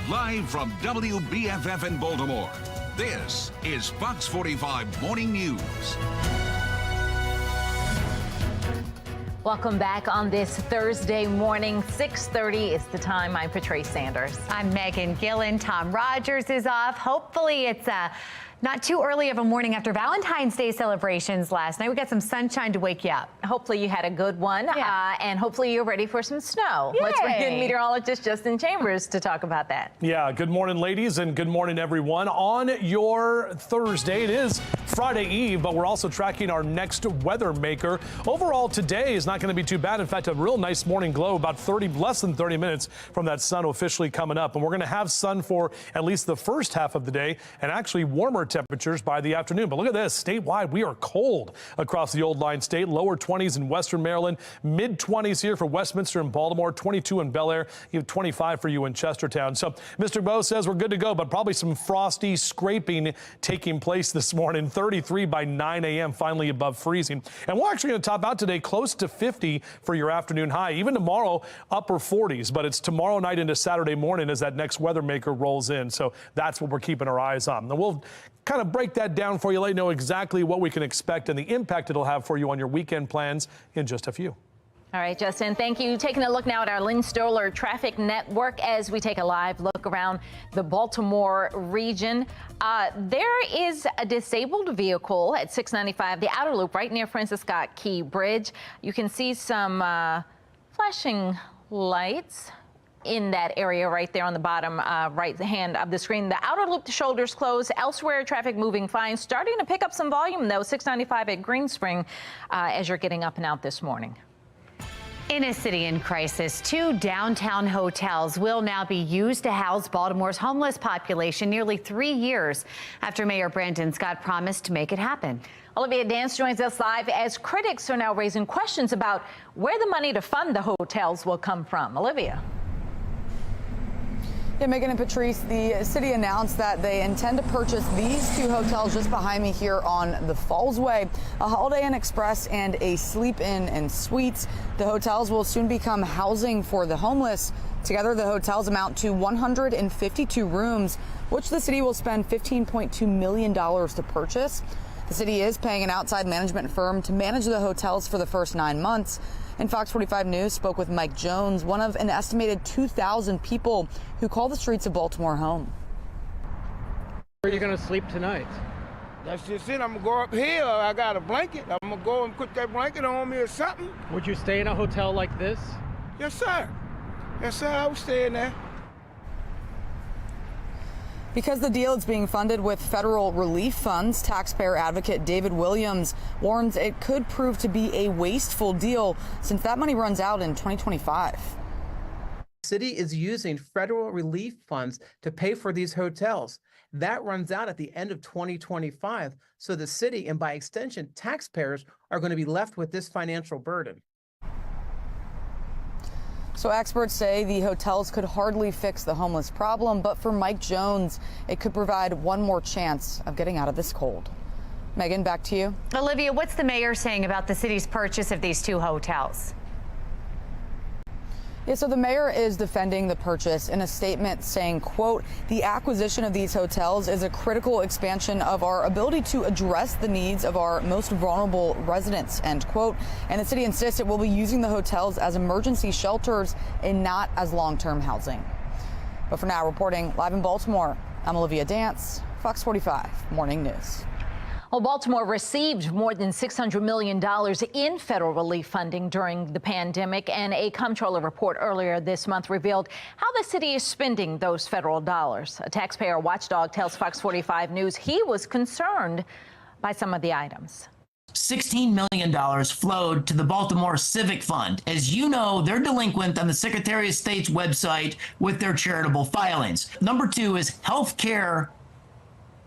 Live from WBFF in Baltimore, this is Fox 45 Morning News. Welcome back on this Thursday morning. 6:30 is the time. I'm Patrice Sanders. I'm Megan Gillen. Tom Rogers is off. Hopefully it's not too early of a morning after Valentine's Day celebrations last night. We got some sunshine to wake you up. Hopefully you had a good one, and hopefully you're ready for some snow. Yay. Let's bring in meteorologist Justin Chambers to talk about that. Yeah, good morning, ladies, and good morning, everyone. On your Thursday, it is Friday Eve, but we're also tracking our next weather maker. Overall, today is not going to be too bad. In fact, a real nice morning glow, about less than 30 minutes from that sun officially coming up. And we're going to have sun for at least the first half of the day, and actually warmer temperatures by the afternoon. But look at this, statewide, we are cold across the old line state. Lower 20s in western Maryland, mid 20s here for Westminster and Baltimore, 22 in Bel Air, even 25 for you in Chestertown. So Mr. Bo says we're good to go, but probably some frosty scraping taking place this morning. 33 by 9 a.m., finally above freezing. And we're actually going to top out today close to 50 for your afternoon high. Even tomorrow, upper 40s, but it's tomorrow night into Saturday morning as that next weather maker rolls in. So that's what we're keeping our eyes on. Now we'll kind of break that down for you, let you know exactly what we can expect and the impact it'll have for you on your weekend plans in just a few. All right, Justin, thank you. Taking a look now at our Lynn Stoller traffic network as we take a live look around the Baltimore region. There is a disabled vehicle at 695, the outer loop right near Francis Scott Key Bridge. You can see some flashing lights in that area right there on the bottom right hand of the screen. The outer loop, the shoulders closed. Elsewhere, traffic moving fine. Starting to pick up some volume, though, 695 at Greenspring as you're getting up and out this morning. In a city in crisis, 2 downtown hotels will now be used to house Baltimore's homeless population nearly 3 years after Mayor Brandon Scott promised to make it happen. Olivia Dance joins us live as critics are now raising questions about where the money to fund the hotels will come from. Olivia. Yeah, Megan and Patrice, the city announced that they intend to purchase these 2 hotels just behind me here on the Fallsway, a Holiday Inn Express and a Sleep Inn and Suites. The hotels will soon become housing for the homeless. Together, the hotels amount to 152 rooms, which the city will spend $15.2 million to purchase. The city is paying an outside management firm to manage the hotels for the first 9 months. And Fox 45 News spoke with Mike Jones, one of an estimated 2,000 people who call the streets of Baltimore home. Where are you going to sleep tonight? That's just it. I'm going to go up here. I got a blanket. I'm going to go and put that blanket on me or something. Would you stay in a hotel like this? Yes, sir. Yes, sir. I was staying there. Because the deal is being funded with federal relief funds, taxpayer advocate David Williams warns it could prove to be a wasteful deal since that money runs out in 2025. The city is using federal relief funds to pay for these hotels. That runs out at the end of 2025. So the city, and by extension, taxpayers, are going to be left with this financial burden. So experts say the hotels could hardly fix the homeless problem, but for Mike Jones, it could provide one more chance of getting out of this cold. Megan, back to you. Olivia, what's the mayor saying about the city's purchase of these 2 hotels? Yeah, so the mayor is defending the purchase in a statement saying, quote, the acquisition of these hotels is a critical expansion of our ability to address the needs of our most vulnerable residents, end quote. And the city insists it will be using the hotels as emergency shelters and not as long-term housing. But for now, reporting live in Baltimore, I'm Olivia Dance, Fox 45 Morning News. Well, Baltimore received more than $600 million in federal relief funding during the pandemic, and a comptroller report earlier this month revealed how the city is spending those federal dollars. A taxpayer watchdog tells Fox 45 News he was concerned by some of the items. $16 million flowed to the Baltimore Civic Fund. As you know, they're delinquent on the Secretary of State's website with their charitable filings. Number 2 is Healthcare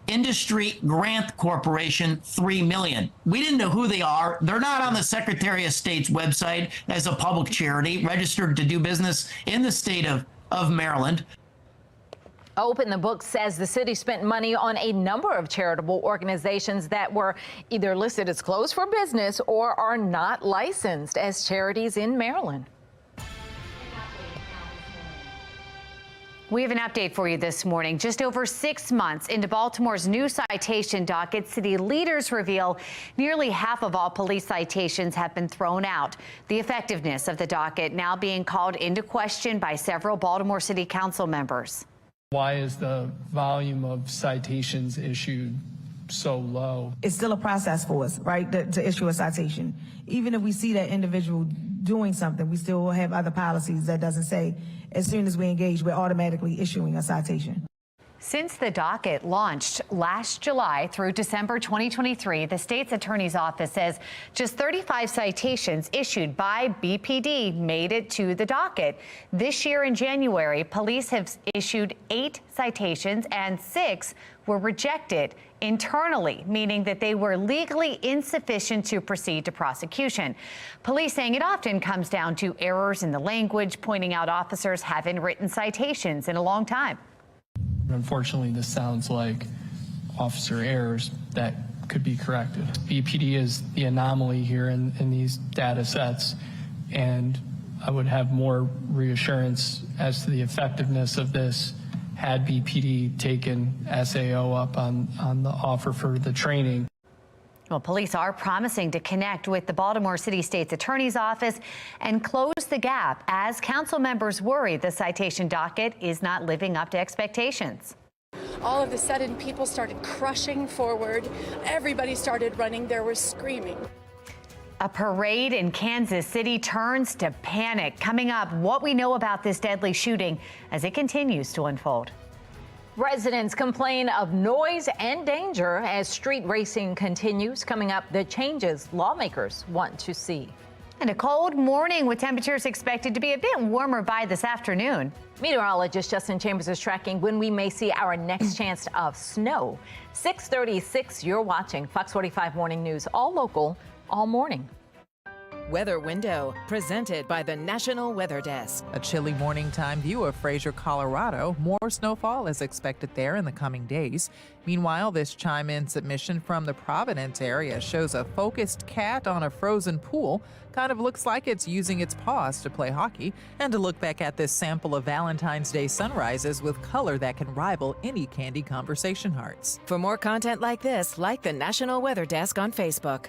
Industry Grant Corporation, $3 million. We didn't know who they are. They're not on the Secretary of State's website as a public charity registered to do business in the state of Maryland. Open the Book says the city spent money on a number of charitable organizations that were either listed as closed for business or are not licensed as charities in Maryland. We have an update for you this morning. Just over 6 months into Baltimore's new citation docket, city leaders reveal nearly half of all police citations have been thrown out. The effectiveness of the docket now being called into question by several Baltimore City Council members. Why is the volume of citations issued so low? It's still a process for us, right, to issue a citation. Even if we see that individual doing something, we still have other policies that doesn't say as soon as we engage, we're automatically issuing a citation. Since the docket launched last July through December 2023, the state's attorney's office says just 35 citations issued by BPD made it to the docket. This year in January, police have issued 8 citations and 6 were rejected internally, meaning that they were legally insufficient to proceed to prosecution. Police saying it often comes down to errors in the language, pointing out officers haven't written citations in a long time. Unfortunately, this sounds like officer errors that could be corrected. BPD is the anomaly here in these data sets, and I would have more reassurance as to the effectiveness of this had BPD taken SAO up on the offer for the training. Well, police are promising to connect with the Baltimore City State's Attorney's Office and close the gap as council members worry the citation docket is not living up to expectations. All of a sudden, people started crushing forward. Everybody started running. There was screaming. A parade in Kansas City turns to panic. Coming up, what we know about this deadly shooting as it continues to unfold. Residents complain of noise and danger as street racing continues. Coming up, the changes lawmakers want to see. And a cold morning with temperatures expected to be a bit warmer by this afternoon. Meteorologist Justin Chambers is tracking when we may see our next chance of snow. 6:36, you're watching Fox 45 Morning News, all local, all morning. Weather Window, presented by the National Weather Desk. A chilly morning time view of Fraser, Colorado. More snowfall is expected there in the coming days. Meanwhile, this chime-in submission from the Providence area shows a focused cat on a frozen pool. Kind of looks like it's using its paws to play hockey. And to look back at this sample of Valentine's Day sunrises with color that can rival any candy conversation hearts. For more content like this, like the National Weather Desk on Facebook.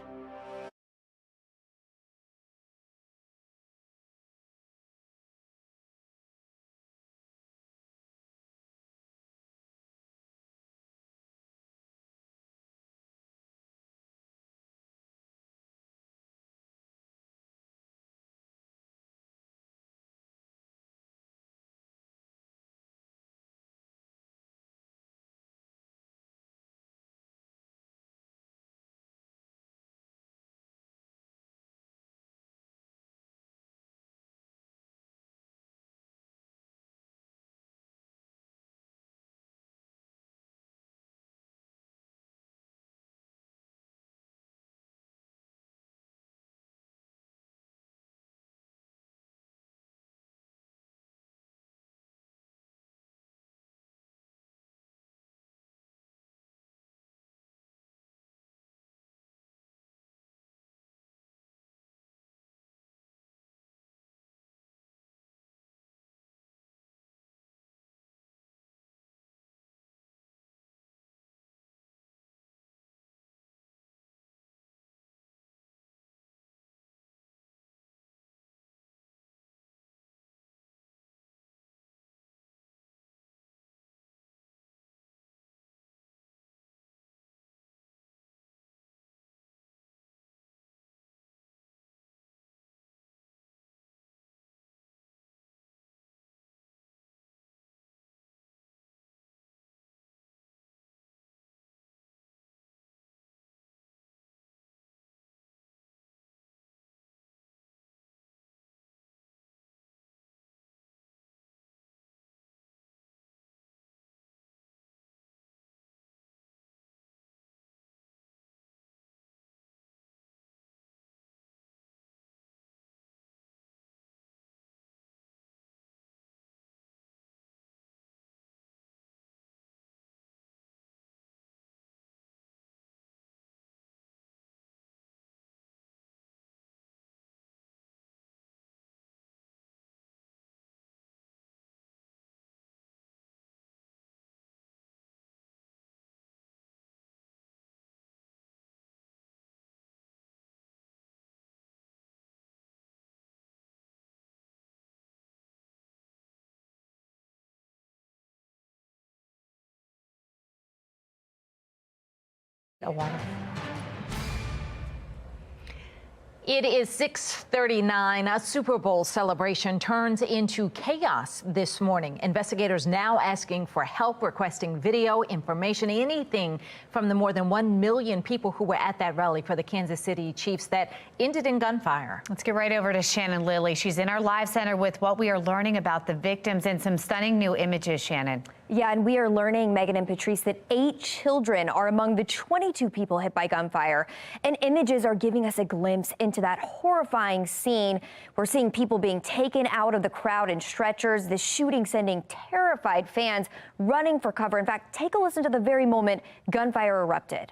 It is 6:39. A Super Bowl celebration turns into chaos this morning. Investigators now asking for help, requesting video, information, anything from the more than 1 million people who were at that rally for the Kansas City Chiefs that ended in gunfire. Let's get right over to Shannon Lilly. She's in our live center with what we are learning about the victims and some stunning new images, Shannon. Yeah, and we are learning, Megan and Patrice, that 8 children are among the 22 people hit by gunfire. And images are giving us a glimpse into that horrifying scene. We're seeing people being taken out of the crowd in stretchers, the shooting sending terrified fans running for cover. In fact, take a listen to the very moment gunfire erupted.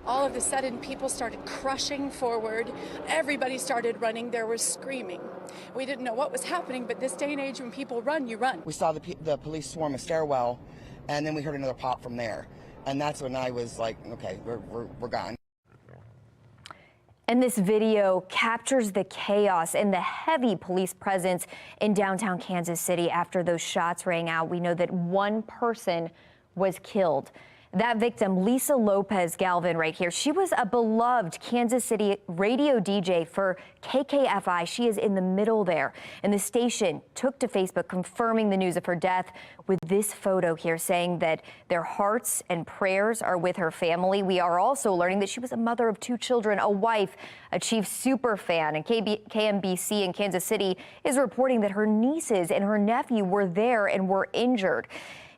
All of a sudden, people started crushing forward. Everybody started running. There was screaming. We didn't know what was happening, but this day and age, when people run, you run. We saw the police swarm a stairwell, and then we heard another pop from there. And that's when I was like, okay, we're gone. And this video captures the chaos and the heavy police presence in downtown Kansas City after those shots rang out. We know that one person was killed. That victim, Lisa Lopez Galvin, right here, she was a beloved Kansas City radio DJ for KKFI. She is in the middle there. And the station took to Facebook confirming the news of her death with this photo here saying that their hearts and prayers are with her family. We are also learning that she was a mother of 2 children, a wife, a Chiefs super fan. And KMBC in Kansas City is reporting that her nieces and her nephew were there and were injured.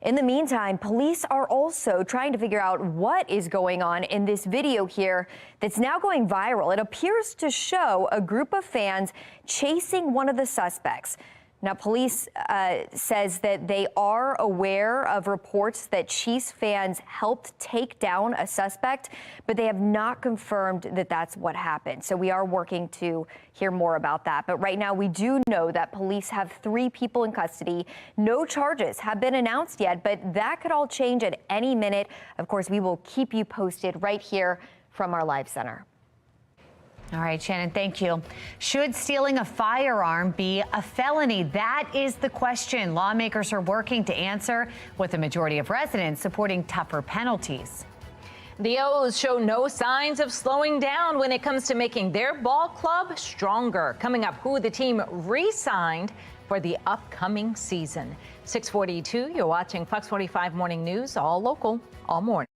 In the meantime, police are also trying to figure out what is going on in this video here that's now going viral. It appears to show a group of fans chasing one of the suspects. Now, police says that they are aware of reports that Chiefs fans helped take down a suspect, but they have not confirmed that that's what happened. So we are working to hear more about that. But right now, we do know that police have 3 people in custody. No charges have been announced yet, but that could all change at any minute. Of course, we will keep you posted right here from our live center. All right, Shannon, thank you. Should stealing a firearm be a felony? That is the question lawmakers are working to answer, with the majority of residents supporting tougher penalties. The O's show no signs of slowing down when it comes to making their ball club stronger. Coming up, who the team re-signed for the upcoming season. 6:42, you're watching Fox 45 Morning News, all local, all morning.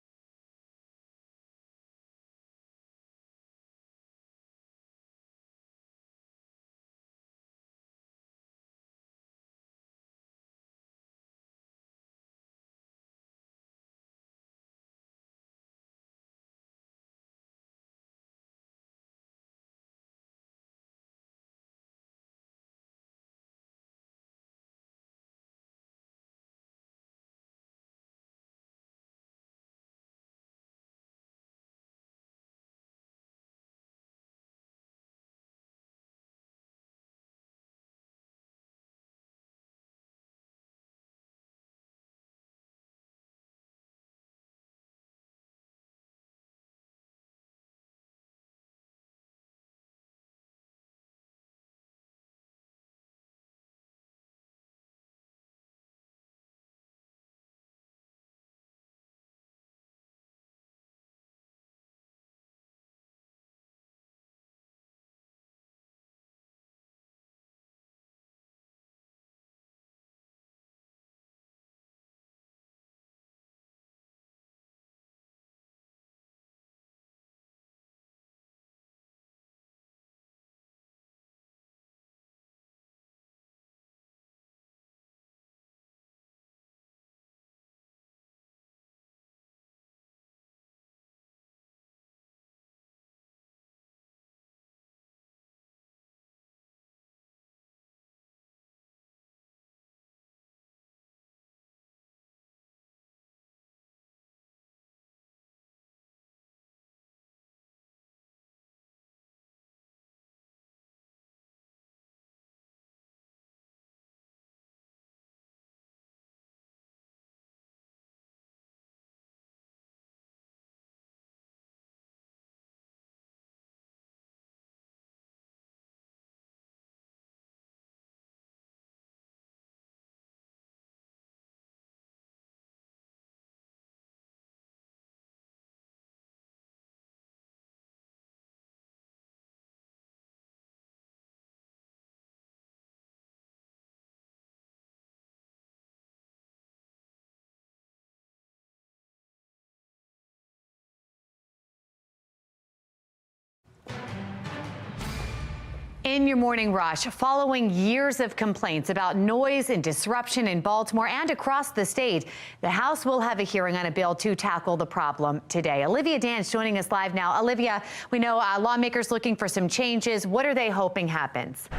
In your morning rush, following years of complaints about noise and disruption in Baltimore and across the state, the House will have a hearing on a bill to tackle the problem today. Olivia Dan's joining us live now. Olivia, we know lawmakers looking for some changes. What are they hoping happens?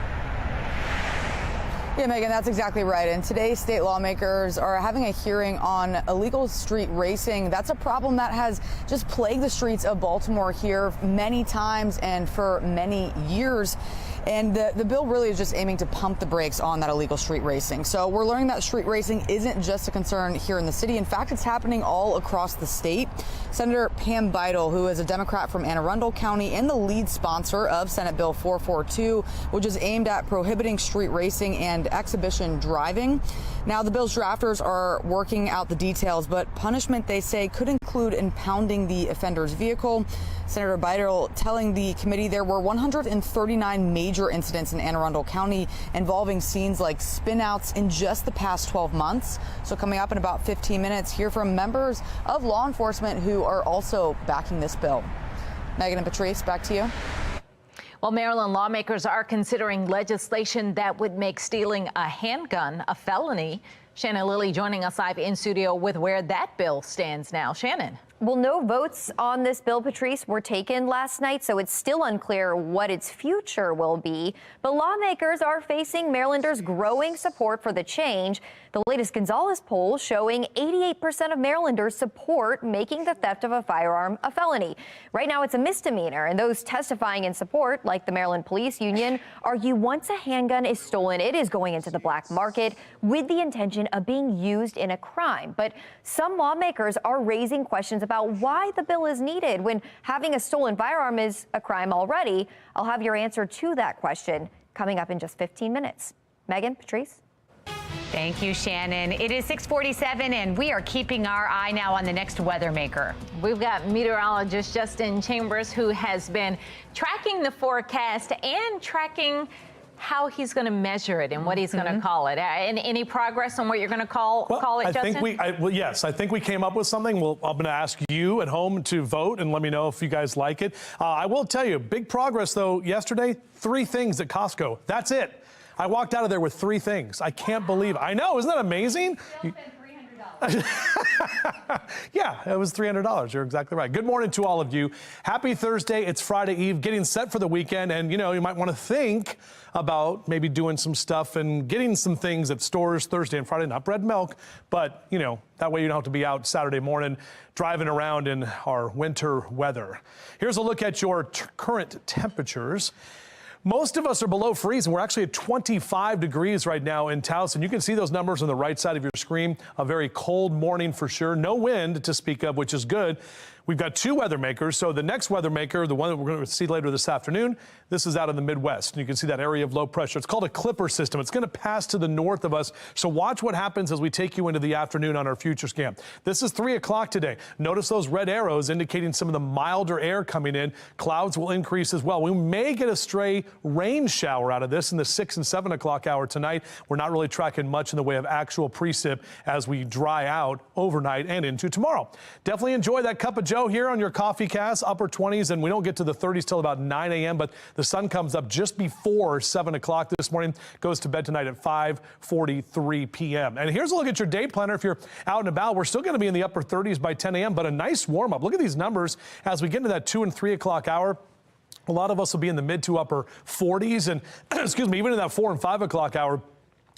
Yeah, Megan, that's exactly right. And today, state lawmakers are having a hearing on illegal street racing. That's a problem that has just plagued the streets of Baltimore here many times and for many years. And the bill really is just aiming to pump the brakes on that illegal street racing. So we're learning that street racing isn't just a concern here in the city. In fact, it's happening all across the state. Senator Pam Beidel, who is a Democrat from Anne Arundel County and the lead sponsor of Senate Bill 442, which is aimed at prohibiting street racing and exhibition driving. Now, the bill's drafters are working out the details, but punishment, they say, could include impounding the offender's vehicle. Senator Beidel telling the committee there were 139 major incidents in Anne Arundel County involving scenes like spinouts in just the past 12 months. So coming up in about 15 minutes, hear from members of law enforcement who are also backing this bill. Megan and Patrice, back to you. Well, Maryland lawmakers are considering legislation that would make stealing a handgun a felony. Shannon Lilly joining us live in studio with where that bill stands now. Shannon. Well, no votes on this bill, Patrice, were taken last night, so it's still unclear what its future will be. But lawmakers are facing Marylanders' growing support for the change. The latest Gonzalez poll showing 88% of Marylanders support making the theft of a firearm a felony. Right now, it's a misdemeanor, and those testifying in support, like the Maryland Police Union, argue once a handgun is stolen, it is going into the black market with the intention of being used in a crime. But some lawmakers are raising questions about why the bill is needed when having a stolen firearm is a crime already. I'll have your answer to that question coming up in just 15 minutes. Megan, Patrice. Thank you, Shannon. It is 6:47, and we are keeping our eye now on the next weather maker. We've got meteorologist Justin Chambers, who has been tracking the forecast and tracking how he's going to measure it and what he's going to call it. And any progress on what you're going to call it, Justin? Yes, I think we came up with something. I'm going to ask you at home to vote and let me know if you guys like it. I will tell you, big progress, though, yesterday, 3 things at Costco. That's it. I walked out of there with 3 things. I can't believe it. I know, isn't that amazing? Yeah, it was $300. You're exactly right. Good morning to all of you. Happy Thursday. It's Friday Eve, getting set for the weekend. And, you know, you might want to think about maybe doing some stuff and getting some things at stores Thursday and Friday, not bread and milk, but, you know, that way you don't have to be out Saturday morning driving around in our winter weather. Here's a look at your current temperatures. Most of us are below freezing. We're actually at 25 degrees right now in Towson. You can see those numbers on the right side of your screen. A very cold morning for sure. No wind to speak of, which is good. We've got 2 weather makers. So the next weather maker, the one that we're going to see later this afternoon, this is out in the Midwest. And you can see that area of low pressure. It's called a Clipper system. It's going to pass to the north of us. So watch what happens as we take you into the afternoon on our future scan. This is 3 o'clock today. Notice those red arrows indicating some of the milder air coming in. Clouds will increase as well. We may get a stray rain shower out of this in the 6 and 7 o'clock hour tonight. We're not really tracking much in the way of actual precip as we dry out overnight and into tomorrow. Definitely enjoy that cup of Joe here on your coffee cast, upper 20s, and we don't get to the 30s till about 9 a.m., but the sun comes up just before 7 o'clock this morning, goes to bed tonight at 5:43 p.m. And here's a look at your day planner. If you're out and about, we're still going to be in the upper 30s by 10 a.m., but a nice warm up. Look at these numbers as we get into that 2 and 3 o'clock hour. A lot of us will be in the mid to upper 40s, and excuse me, even in that 4 and 5 o'clock hour,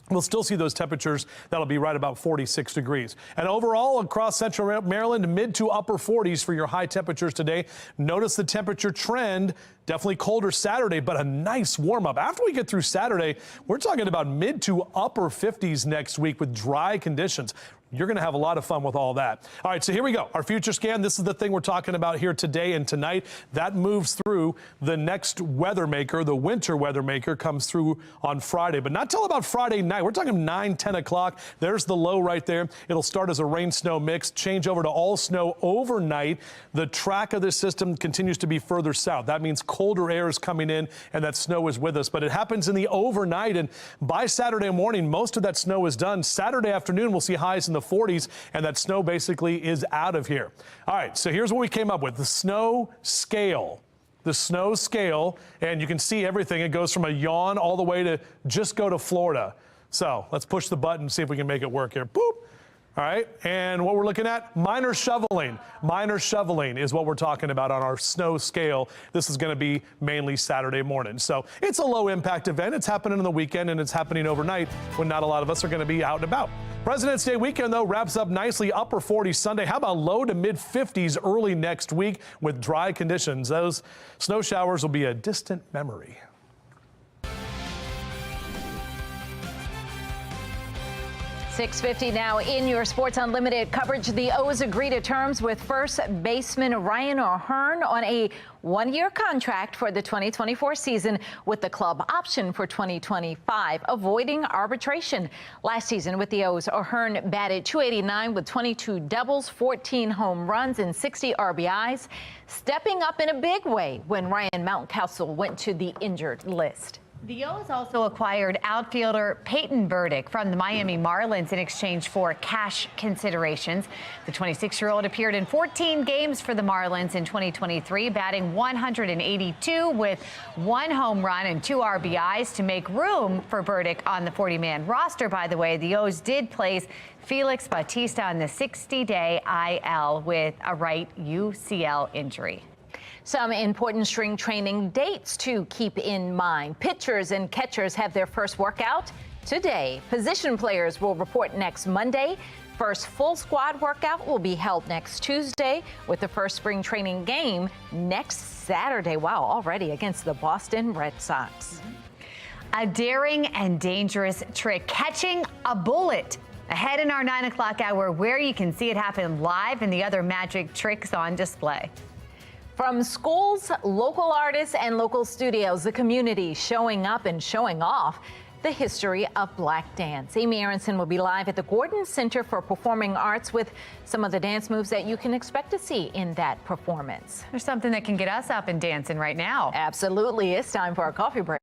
we'll still see those temperatures. That'll be right about 46 degrees. And overall, across central Maryland, mid to upper 40s for your high temperatures today. Notice the temperature trend. Definitely colder Saturday, but a nice warm up. After we get through Saturday, we're talking about mid to upper 50s next week with dry conditions. You're going to have a lot of fun with all that. All right, so here we go. Our future scan. This is the thing we're talking about here today and tonight. That moves through the next weather maker. The winter weather maker comes through on Friday, but not till about Friday night. We're talking 9, 10 o'clock. There's the low right there. It'll start as a rain-snow mix, change over to all snow overnight. The track of this system continues to be further south. That means colder air is coming in and that snow is with us, but it happens in the overnight, and by Saturday morning, most of that snow is done. Saturday afternoon, we'll see highs in the 40s, and that snow basically is out of here. All right, so here's what we came up with. The snow scale. The snow scale, and you can see everything. It goes from a yawn all the way to just go to Florida. So let's push the button and see if we can make it work here. Boop. All right, and what we're looking at, minor shoveling. Minor shoveling is what we're talking about on our snow scale. This is going to be mainly Saturday morning. So it's a low impact event. It's happening on the weekend and it's happening overnight when not a lot of us are going to be out and about. President's Day weekend, though, wraps up nicely, upper 40s Sunday. How about low to mid 50s early next week with dry conditions? Those snow showers will be a distant memory. 6:50 now in your Sports Unlimited coverage. The O's agree to terms with first baseman Ryan O'Hearn on a one-year contract for the 2024 season with the club option for 2025, avoiding arbitration. Last season with the O's, O'Hearn batted .289 with 22 doubles, 14 home runs, and 60 RBIs, stepping up in a big way when Ryan Mountcastle went to the injured list. The O's also acquired outfielder Peyton Burdick from the Miami Marlins in exchange for cash considerations. The 26-year-old appeared in 14 games for the Marlins in 2023, batting .182 with 1 home run and 2 RBIs to make room for Burdick on the 40-man roster. By the way, the O's did place Felix Bautista on the 60-day IL with a right UCL injury. Some important spring training dates to keep in mind. Pitchers and catchers have their first workout today. Position players will report next Monday. First full squad workout will be held next Tuesday, with the first spring training game next Saturday. Wow, already against the Boston Red Sox. A daring and dangerous trick, catching a bullet. Ahead in our 9 o'clock hour, where you can see it happen live and the other magic tricks on display. From schools, local artists, and local studios, the community showing up and showing off the history of Black dance. Amy Aronson will be live at the Gordon Center for Performing Arts with some of the dance moves that you can expect to see in that performance. There's something that can get us up and dancing right now. Absolutely. It's time for our coffee break.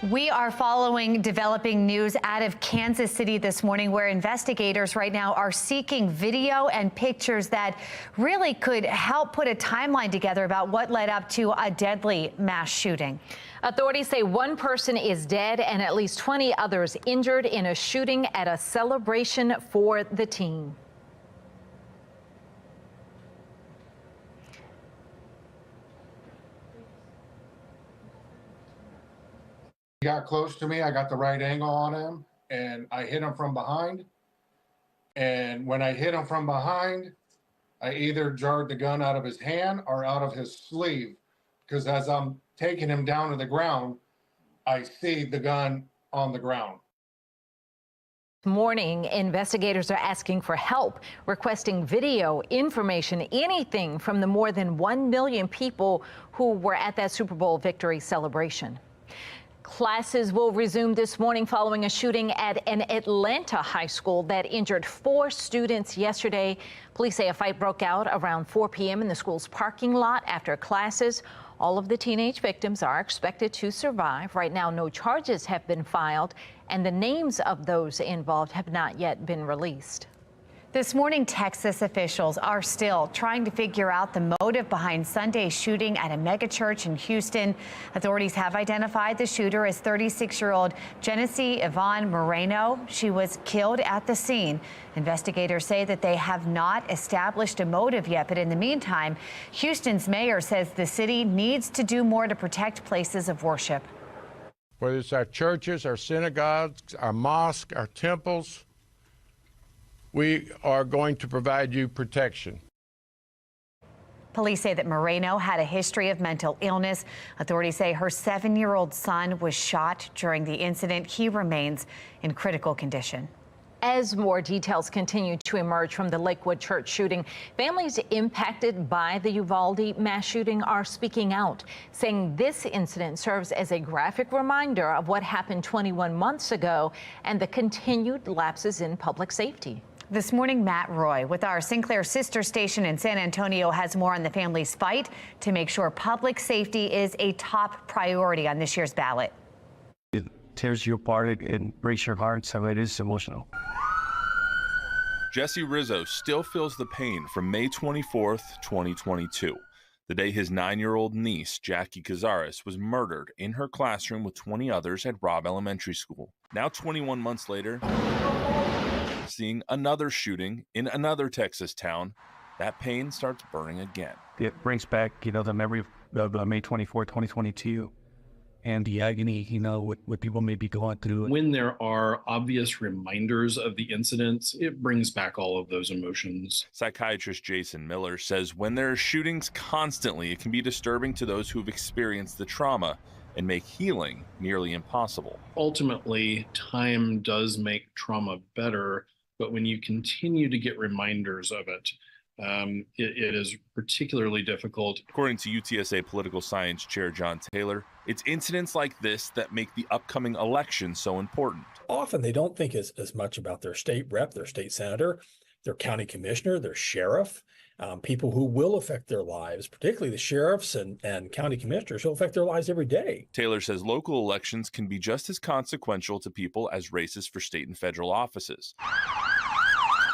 We are following developing news out of Kansas City this morning, where investigators right now are seeking video and pictures that really could help put a timeline together about what led up to a deadly mass shooting. Authorities say one person is dead and at least 20 others injured in a shooting at a celebration for the teen. He got close to me. I got the right angle on him, and I hit him from behind. And when I hit him from behind, I either jarred the gun out of his hand or out of his sleeve, because as I'm taking him down to the ground, I see the gun on the ground. Morning, investigators are asking for help, requesting video, information, anything from the more than 1 million people who were at that Super Bowl victory celebration. Classes will resume this morning following a shooting at an Atlanta high school that injured 4 students yesterday. Police say a fight broke out around 4 p.m. in the school's parking lot after classes. All of the teenage victims are expected to survive. Right now, no charges have been filed, and the names of those involved have not yet been released. This morning, Texas officials are still trying to figure out the motive behind Sunday's shooting at a megachurch in Houston. Authorities have identified the shooter as 36-year-old Genesee Yvonne Moreno. She was killed at the scene. Investigators say that they have not established a motive yet, but in the meantime, Houston's mayor says the city needs to do more to protect places of worship. Whether it's our churches, our synagogues, our mosques, our temples, we are going to provide you protection. Police say that Moreno had a history of mental illness. Authorities say her 7-year-old son was shot during the incident. He remains in critical condition. As more details continue to emerge from the Lakewood church shooting, families impacted by the Uvalde mass shooting are speaking out, saying this incident serves as a graphic reminder of what happened 21 months ago and the continued lapses in public safety. This morning, Matt Roy with our Sinclair sister station in San Antonio has more on the family's fight to make sure public safety is a top priority on this year's ballot. It tears you apart and breaks your heart, so it is emotional. Jesse Rizzo still feels the pain from May 24th, 2022, the day his 9-year-old niece, Jackie Cazares, was murdered in her classroom with 20 others at Robb Elementary School. Now, 21 months later, seeing another shooting in another Texas town, that pain starts burning again. It brings back, the memory of May 24, 2022, and the agony, what people may be going through. When there are obvious reminders of the incidents, it brings back all of those emotions. Psychiatrist Jason Miller says when there are shootings constantly, it can be disturbing to those who've experienced the trauma and make healing nearly impossible. Ultimately, time does make trauma better, but when you continue to get reminders of it, it is particularly difficult. According to UTSA political science chair John Taylor, it's incidents like this that make the upcoming election so important. Often they don't think as much about their state rep, their state senator, their county commissioner, their sheriff, people who will affect their lives, particularly the sheriffs and county commissioners who affect their lives every day. Taylor says local elections can be just as consequential to people as races for state and federal offices.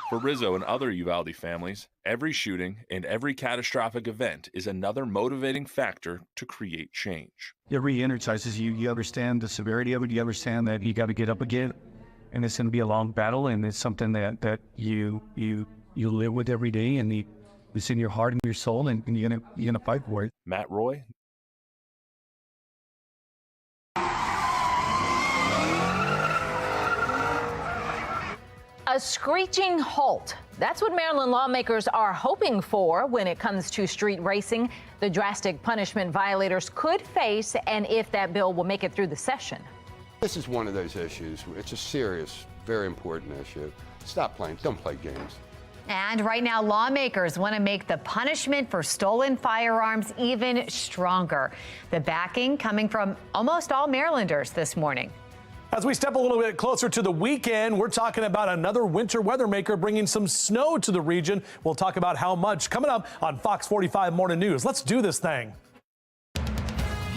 For Rizzo and other Uvalde families, every shooting and every catastrophic event is another motivating factor to create change. It re-energizes you. You understand the severity of it. You understand that you got to get up again, and it's going to be a long battle, and it's something that you live with every day, and it's in your heart and your soul, and you're gonna fight for it. Matt Roy. A screeching halt. That's what Maryland lawmakers are hoping for when it comes to street racing. The drastic punishment violators could face, and if that bill will make it through the session. This is one of those issues. It's a serious, very important issue. Stop playing. Don't play games. And right now, lawmakers want to make the punishment for stolen firearms even stronger. The backing coming from almost all Marylanders this morning. As we step a little bit closer to the weekend, we're talking about another winter weather maker bringing some snow to the region. We'll talk about how much coming up on Fox 45 Morning News. Let's do this thing.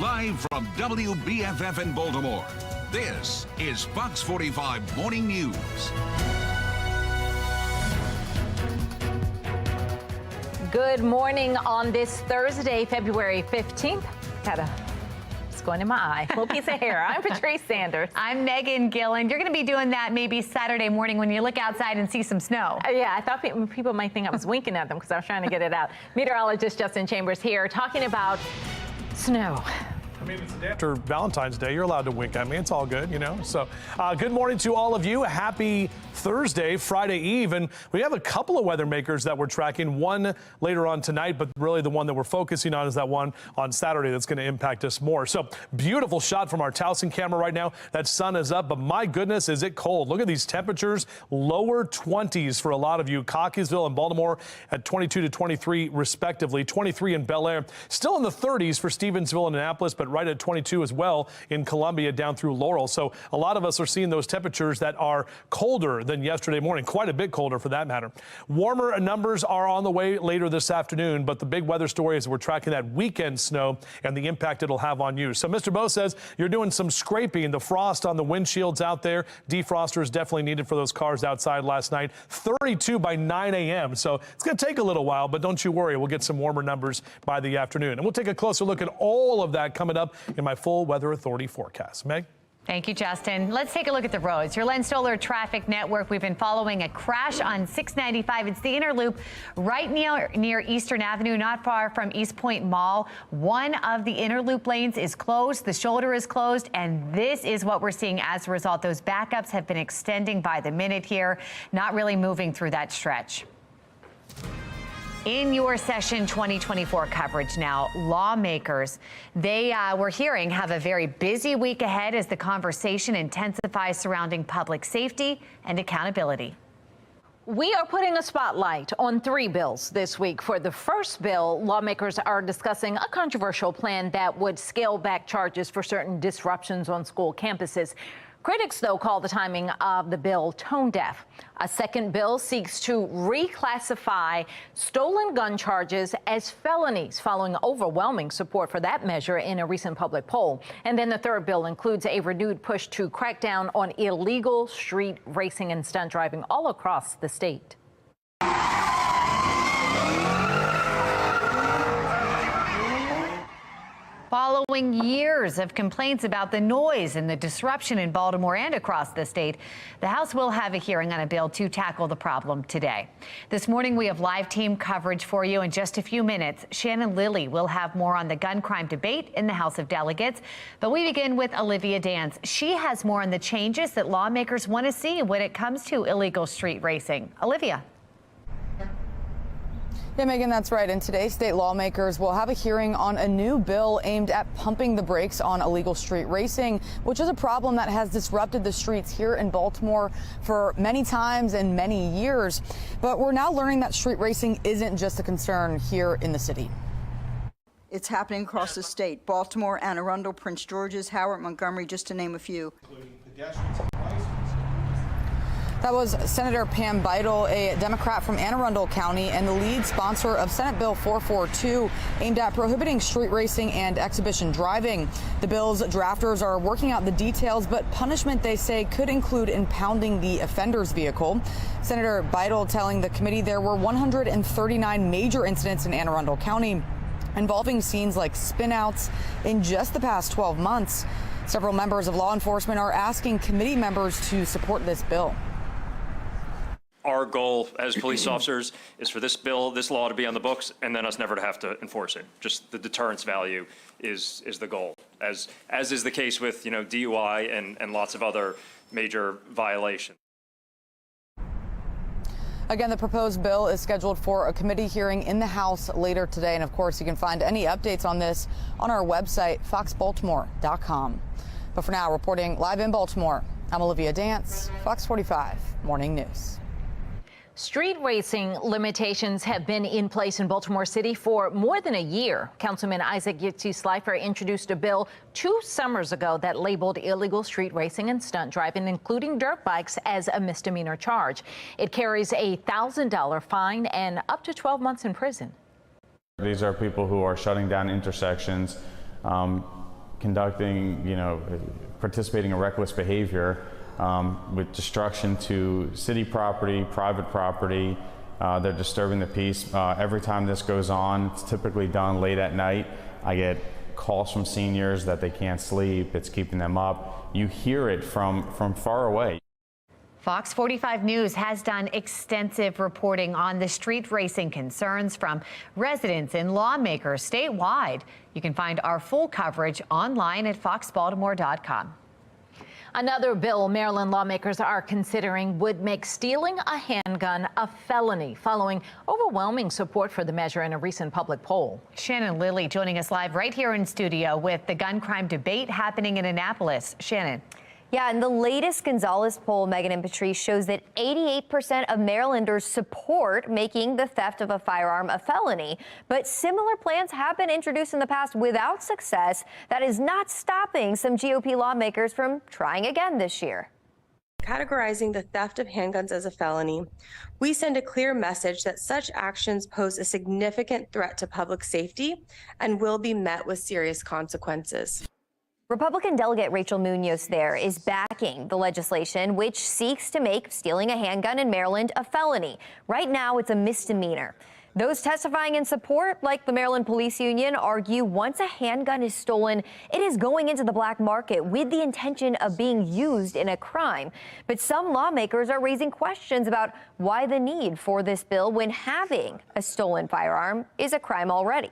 Live from WBFF in Baltimore, this is Fox 45 Morning News. Good morning on this Thursday, February 15th. It's going in my eye. Little piece of hair. I'm Patrice Sanders. I'm Megan Gillen. You're going to be doing that maybe Saturday morning when you look outside and see some snow. Yeah, I thought people might think I was winking at them because I was trying to get it out. Meteorologist Justin Chambers here talking about snow. I mean, it's after Valentine's Day. You're allowed to wink at me. It's all good, you know. So good morning to all of you. Happy Thursday, Friday Eve. And we have a couple of weather makers that we're tracking. One later on tonight, but really the one that we're focusing on is that one on Saturday that's going to impact us more. So beautiful shot from our Towson camera right now. That sun is up, but my goodness, is it cold. Look at these temperatures. Lower 20s for a lot of you. Cockeysville and Baltimore at 22 to 23 respectively. 23 in Bel Air. Still in the 30s for Stevensville and Annapolis, but right at 22 as well in Columbia down through Laurel. So a lot of us are seeing those temperatures that are colder than yesterday morning, quite a bit colder for that matter. Warmer numbers are on the way later this afternoon, but the big weather story is we're tracking that weekend snow and the impact it'll have on you. So Mr. Bo says you're doing some scraping, the frost on the windshields out there. Defroster is definitely needed for those cars outside last night. 32 by 9 a.m. So it's going to take a little while, but don't you worry. We'll get some warmer numbers by the afternoon. And we'll take a closer look at all of that coming up in my full Weather Authority forecast. Meg? Thank you, Justin. Let's take a look at the roads. Your Len Stoller Traffic Network. We've been following a crash on 695. It's the inner loop right near Eastern Avenue, not far from East Point Mall. One of the inner loop lanes is closed. The shoulder is closed, and this is what we're seeing as a result. Those backups have been extending by the minute here, not really moving through that stretch. In your session 2024 coverage now, lawmakers, we're hearing, have a very busy week ahead as the conversation intensifies surrounding public safety and accountability. We are putting a spotlight on 3 bills this week. For the first bill, lawmakers are discussing a controversial plan that would scale back charges for certain disruptions on school campuses. Critics, though, call the timing of the bill tone deaf. A second bill seeks to reclassify stolen gun charges as felonies, following overwhelming support for that measure in a recent public poll. And then the third bill includes a renewed push to crack down on illegal street racing and stunt driving all across the state. Following years of complaints about the noise and the disruption in Baltimore and across the state, the House will have a hearing on a bill to tackle the problem today. This morning, we have live team coverage for you in just a few minutes. Shannon Lilly will have more on the gun crime debate in the House of Delegates. But we begin with Olivia Dance. She has more on the changes that lawmakers want to see when it comes to illegal street racing. Olivia. Yeah, Megan, that's right. And today, state lawmakers will have a hearing on a new bill aimed at pumping the brakes on illegal street racing, which is a problem that has disrupted the streets here in Baltimore for many times and many years. But we're now learning that street racing isn't just a concern here in the city. It's happening across the state. Baltimore, Anne Arundel, Prince George's, Howard, Montgomery, just to name a few. That was Senator Pam Beidel, a Democrat from Anne Arundel County and the lead sponsor of Senate Bill 442, aimed at prohibiting street racing and exhibition driving. The bill's drafters are working out the details, but punishment, they say, could include impounding the offender's vehicle. Senator Beidel telling the committee there were 139 major incidents in Anne Arundel County involving scenes like spinouts in just the past 12 months. Several members of law enforcement are asking committee members to support this bill. Our goal as police officers is for this law to be on the books and then us never to have to enforce it. Just the deterrence value is the goal, as is the case with, DUI and lots of other major violations. Again, the proposed bill is scheduled for a committee hearing in the House later today. And of course, you can find any updates on this on our website, foxbaltimore.com. But for now, reporting live in Baltimore, I'm Olivia Dance, Fox 45 Morning News. Street racing limitations have been in place in Baltimore City for more than a year. Councilman Isaac Yitzi-Slifer introduced a bill 2 summers ago that labeled illegal street racing and stunt driving, including dirt bikes, as a misdemeanor charge. It carries a $1,000 fine and up to 12 months in prison. These are people who are shutting down intersections, conducting, participating in reckless behavior with destruction to city property, private property. They're disturbing the peace. Every time this goes on, it's typically done late at night. I get calls from seniors that they can't sleep. It's keeping them up. You hear it from far away. Fox 45 News has done extensive reporting on the street racing concerns from residents and lawmakers statewide. You can find our full coverage online at foxbaltimore.com. Another bill Maryland lawmakers are considering would make stealing a handgun a felony, following overwhelming support for the measure in a recent public poll. Shannon Lilly joining us live right here in studio with the gun crime debate happening in Annapolis. Shannon. Yeah, and the latest Gonzalez poll, Megan and Patrice, shows that 88% of Marylanders support making the theft of a firearm a felony. But similar plans have been introduced in the past without success. That is not stopping some GOP lawmakers from trying again this year. Categorizing the theft of handguns as a felony, we send a clear message that such actions pose a significant threat to public safety and will be met with serious consequences. Republican Delegate Rachel Munoz there is backing the legislation which seeks to make stealing a handgun in Maryland a felony. Right now, it's a misdemeanor. Those testifying in support, like the Maryland Police Union, argue once a handgun is stolen, it is going into the black market with the intention of being used in a crime. But some lawmakers are raising questions about why the need for this bill when having a stolen firearm is a crime already.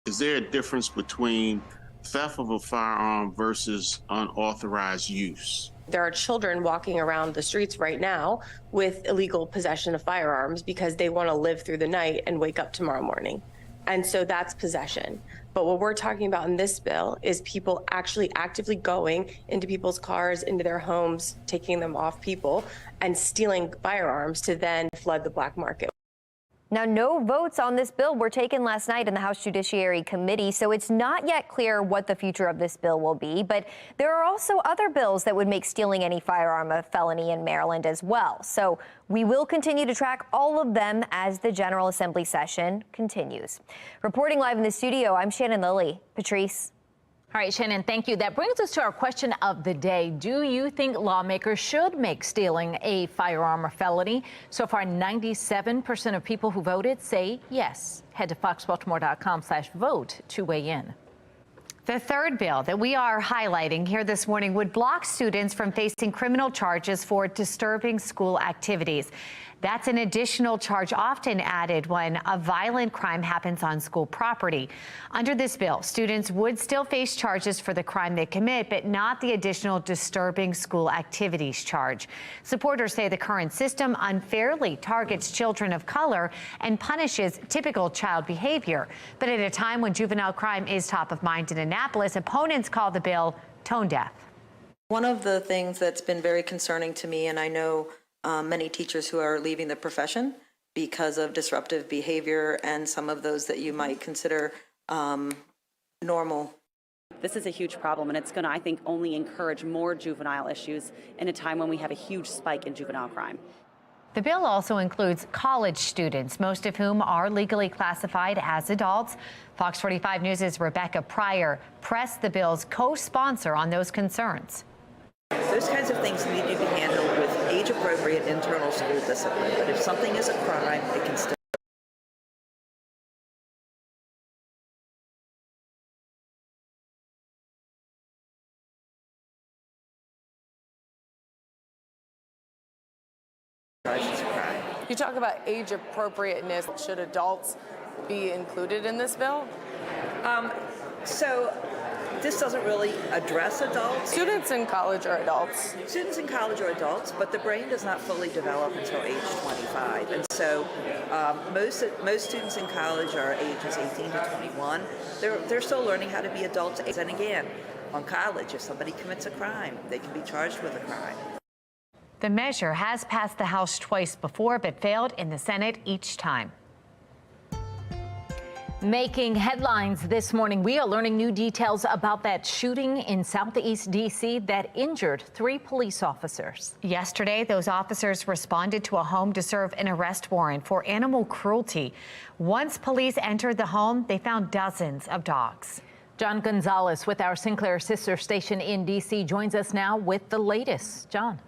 Is there a difference between theft of a firearm versus unauthorized use? There are children walking around the streets right now with illegal possession of firearms because they want to live through the night and wake up tomorrow morning. And so that's possession. But what we're talking about in this bill is people actually actively going into people's cars, into their homes, taking them off people and stealing firearms to then flood the black market. Now, no votes on this bill were taken last night in the House Judiciary Committee, so it's not yet clear what the future of this bill will be. But there are also other bills that would make stealing any firearm a felony in Maryland as well. So we will continue to track all of them as the General Assembly session continues. Reporting live in the studio, I'm Shannon Lilly. Patrice. All right, Shannon, thank you. That brings us to our question of the day. Do you think lawmakers should make stealing a firearm a felony? So far, 97% of people who voted say yes. Head to foxbaltimore.com/vote to weigh in. The third bill that we are highlighting here this morning would block students from facing criminal charges for disturbing school activities. That's an additional charge often added when a violent crime happens on school property. Under this bill, students would still face charges for the crime they commit, but not the additional disturbing school activities charge. Supporters say the current system unfairly targets children of color and punishes typical child behavior. But at a time when juvenile crime is top of mind in Annapolis, opponents call the bill tone deaf. One of the things that's been very concerning to me, and I know many teachers who are leaving the profession because of disruptive behavior and some of those that you might consider normal. This is a huge problem, and it's going to, I think, only encourage more juvenile issues in a time when we have a huge spike in juvenile crime. The bill also includes college students, most of whom are legally classified as adults. Fox 45 News' Rebecca Pryor pressed the bill's co-sponsor on those concerns. Those kinds of things need to be handled with age-appropriate internal school discipline. But if something is a crime, it can still. You talk about age appropriateness. Should adults be included in this bill? So this doesn't really address adults. Students in college are adults. Students in college are adults, but the brain does not fully develop until age 25. And so most students in college are ages 18 to 21. They're still learning how to be adults. And again, on college, if somebody commits a crime, they can be charged with a crime. The measure has passed the House twice before, but failed in the Senate each time. Making headlines this morning, we are learning new details about that shooting in Southeast D.C. that injured 3 police officers. Yesterday, those officers responded to a home to serve an arrest warrant for animal cruelty. Once police entered the home, they found dozens of dogs. John Gonzalez with our Sinclair sister station in D.C. joins us now with the latest. John.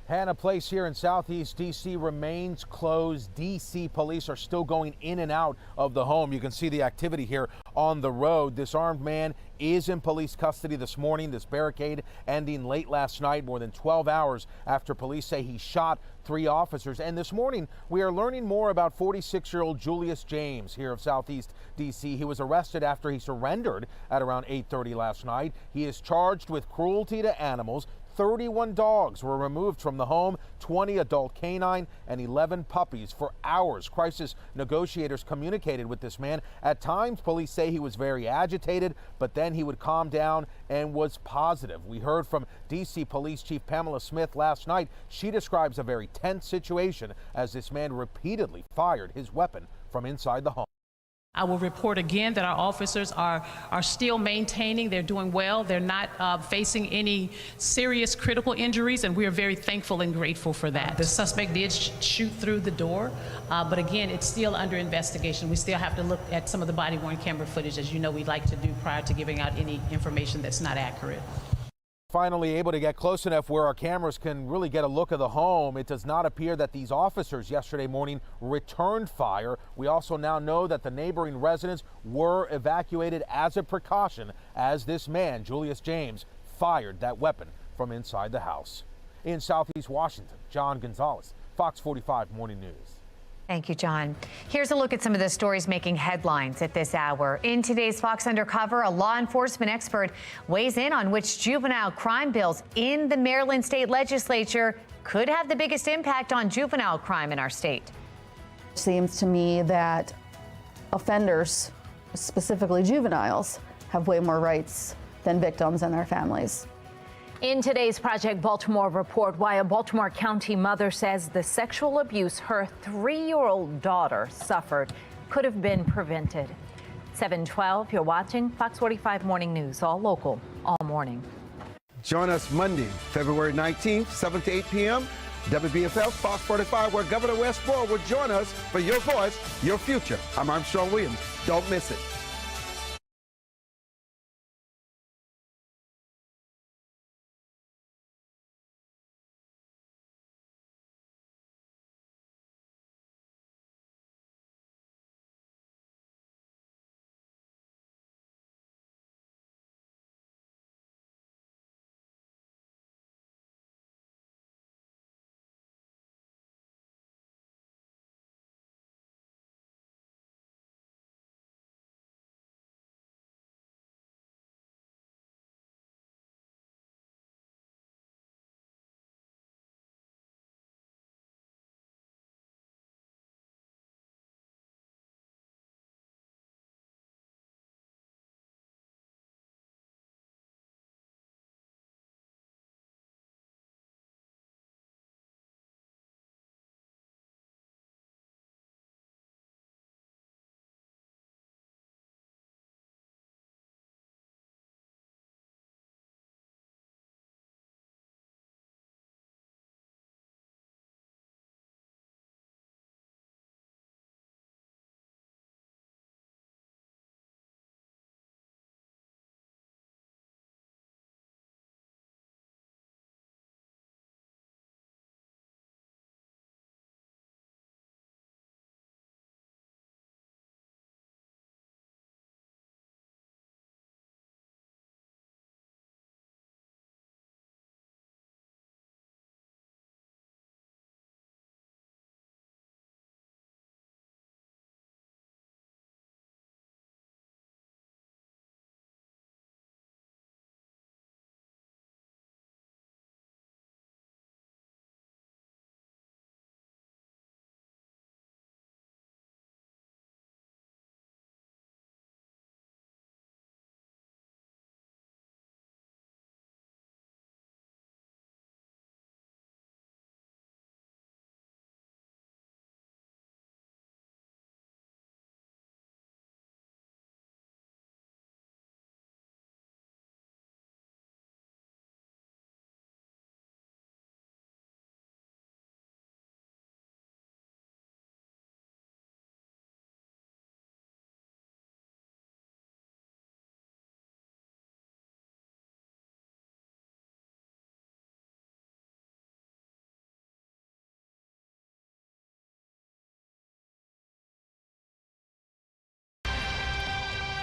Hannah, place here in Southeast D.C. remains closed. D.C. police are still going in and out of the home. You can see the activity here on the road. This armed man is in police custody this morning. This barricade ending late last night, more than 12 hours after police say he shot 3 officers. And this morning, we are learning more about 46-year-old Julius James here of Southeast D.C. He was arrested after he surrendered at around 8:30 last night. He is charged with cruelty to animals. 31 dogs were removed from the home, 20 adult canine, and 11 puppies. For hours, crisis negotiators communicated with this man. At times, police say he was very agitated, but then he would calm down and was positive. We heard from D.C. Police Chief Pamela Smith last night. She describes a very tense situation as this man repeatedly fired his weapon from inside the home. I will report again that our officers are still maintaining. They're doing well. They're not facing any serious critical injuries, and we are very thankful and grateful for that. The suspect did shoot through the door, but again, it's still under investigation. We still have to look at some of the body-worn camera footage, as you know we like to do prior to giving out any information that's not accurate. Finally able to get close enough where our cameras can really get a look of the home. It does not appear that these officers yesterday morning returned fire. We also now know that the neighboring residents were evacuated as a precaution as this man, Julius James, fired that weapon from inside the house. In Southeast Washington, John Gonzalez, Fox 45 Morning News. Thank you, John. Here's a look at some of the stories making headlines at this hour. In today's Fox Undercover, a law enforcement expert weighs in on which juvenile crime bills in the Maryland state legislature could have the biggest impact on juvenile crime in our state. It seems to me that offenders, specifically juveniles, have way more rights than victims and their families. In today's Project Baltimore report, why a Baltimore County mother says the sexual abuse her 3-year-old daughter suffered could have been prevented. 7:12, you're watching Fox 45 Morning News, all local, all morning. Join us Monday, February 19th, 7 to 8 p.m. WBFF Fox 45, where Governor Wes Moore will join us for Your Voice, Your Future. I'm Armstrong Williams. Don't miss it.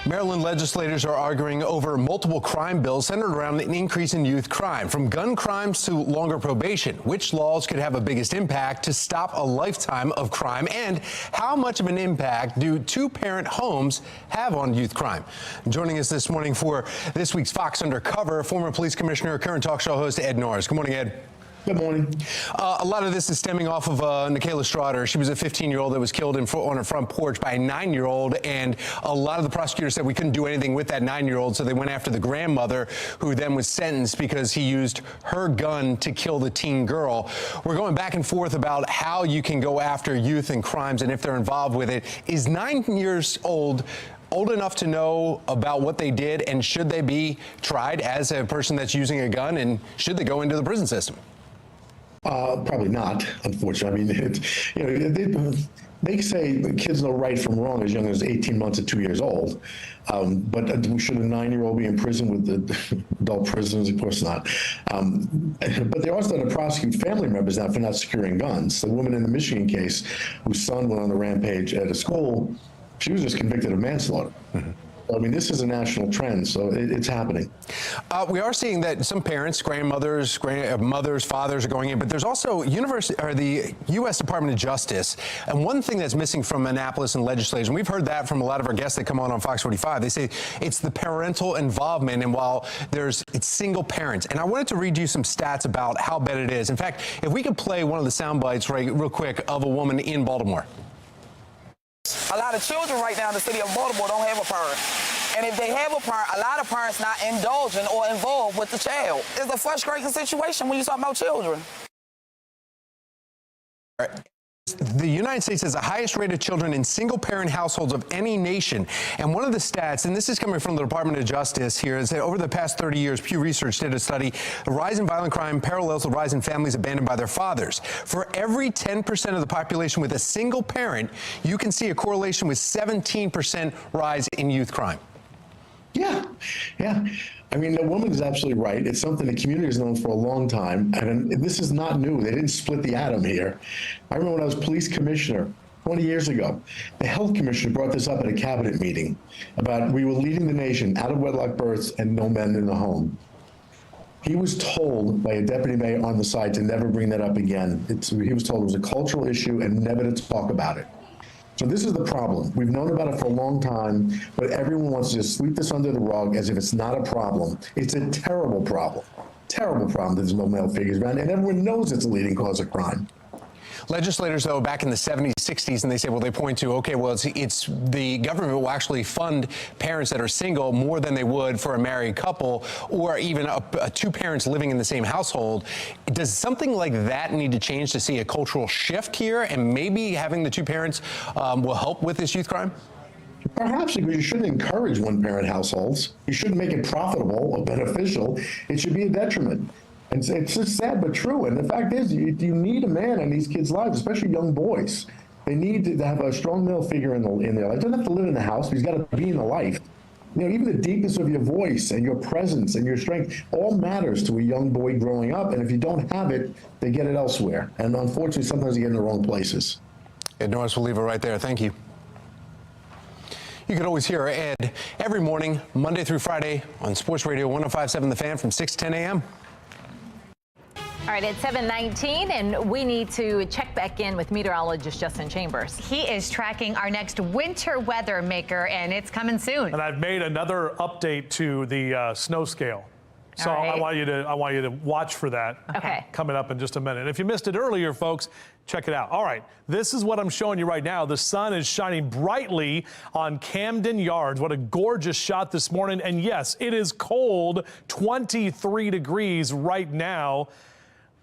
Maryland legislators are arguing over multiple crime bills centered around an increase in youth crime, from gun crimes to longer probation. Which laws could have the biggest impact to stop a lifetime of crime, and how much of an impact do two-parent homes have on youth crime? Joining us this morning for this week's Fox Undercover, former police commissioner, current talk show host Ed Norris. Good morning, Ed. Good morning. A lot of this is stemming off of Nikayla Straughter. She was a 15-year-old that was killed on her front porch by a 9-year-old, and a lot of the prosecutors said we couldn't do anything with that 9-year-old, so they went after the grandmother, who then was sentenced because he used her gun to kill the teen girl. We're going back and forth about how you can go after youth and crimes and if they're involved with it. Is 9 years old enough to know about what they did, and should they be tried as a person that's using a gun, and should they go into the prison system? Probably not, unfortunately. I mean, they say kids know right from wrong as young as 18 months to 2 years old. But should a 9-year-old be in prison with the adult prisoners? Of course not. But they're also going to prosecute family members now for not securing guns. The woman in the Michigan case whose son went on the rampage at a school, she was just convicted of manslaughter. Mm-hmm. I mean, this is a national trend, so it's happening. We are seeing that some parents, grandmothers, mothers, fathers are going in, but there's also the U.S. Department of Justice. And one thing that's missing from Annapolis and legislation, we've heard that from a lot of our guests that come on Fox 45. They say it's the parental involvement, and while it's single parents. And I wanted to read you some stats about how bad it is. In fact, if we could play one of the sound bites real quick of a woman in Baltimore. A lot of children right now in the city of Baltimore don't have a parent. And if they have a parent, a lot of parents not indulging or involved with the child. It's a frustrating situation when you talk about children. The United States has the highest rate of children in single-parent households of any nation. And one of the stats, and this is coming from the Department of Justice here, is that over the past 30 years, Pew Research did a study, the rise in violent crime parallels the rise in families abandoned by their fathers. For every 10% of the population with a single parent, you can see a correlation with 17% rise in youth crime. Yeah. I mean, the woman is absolutely right. It's something the community has known for a long time, and this is not new. They didn't split the atom here. I remember when I was police commissioner 20 years ago, the health commissioner brought this up at a cabinet meeting about we were leading the nation out of wedlock births and no men in the home. He was told by a deputy mayor on the side to never bring that up again. He was told it was a cultural issue and never to talk about it. So this is the problem. We've known about it for a long time, but everyone wants to just sweep this under the rug as if it's not a problem. It's a terrible problem. Terrible problem that there's no male figures around, and everyone knows it's a leading cause of crime. Legislators, though, back in the 70s, 60s, and they say, well, they point to, okay, well, it's the government will actually fund parents that are single more than they would for a married couple, or even two parents living in the same household. Does something like that need to change to see a cultural shift here, and maybe having the two parents will help with this youth crime? Perhaps, because you shouldn't encourage one-parent households. You shouldn't make it profitable or beneficial. It should be a detriment. And it's just sad but true. And the fact is, you need a man in these kids' lives, especially young boys. They need to have a strong male figure in their life. He doesn't have to live in the house, but he's got to be in the life. You know, even the deepness of your voice and your presence and your strength all matters to a young boy growing up. And if you don't have it, they get it elsewhere. And unfortunately, sometimes they get in the wrong places. Ed Norris, we'll leave it right there. Thank you. You can always hear Ed every morning, Monday through Friday, on Sports Radio 105.7 The Fan from 6 to 10 a.m. All right, it's 7:19, and we need to check back in with meteorologist Justin Chambers. He is tracking our next winter weather maker, and it's coming soon. And I've made another update to the snow scale. So right. I want you to watch for that. Okay. Coming up in just a minute. And if you missed it earlier, folks, check it out. All right, this is what I'm showing you right now. The sun is shining brightly on Camden Yards. What a gorgeous shot this morning. And yes, it is cold, 23 degrees right now.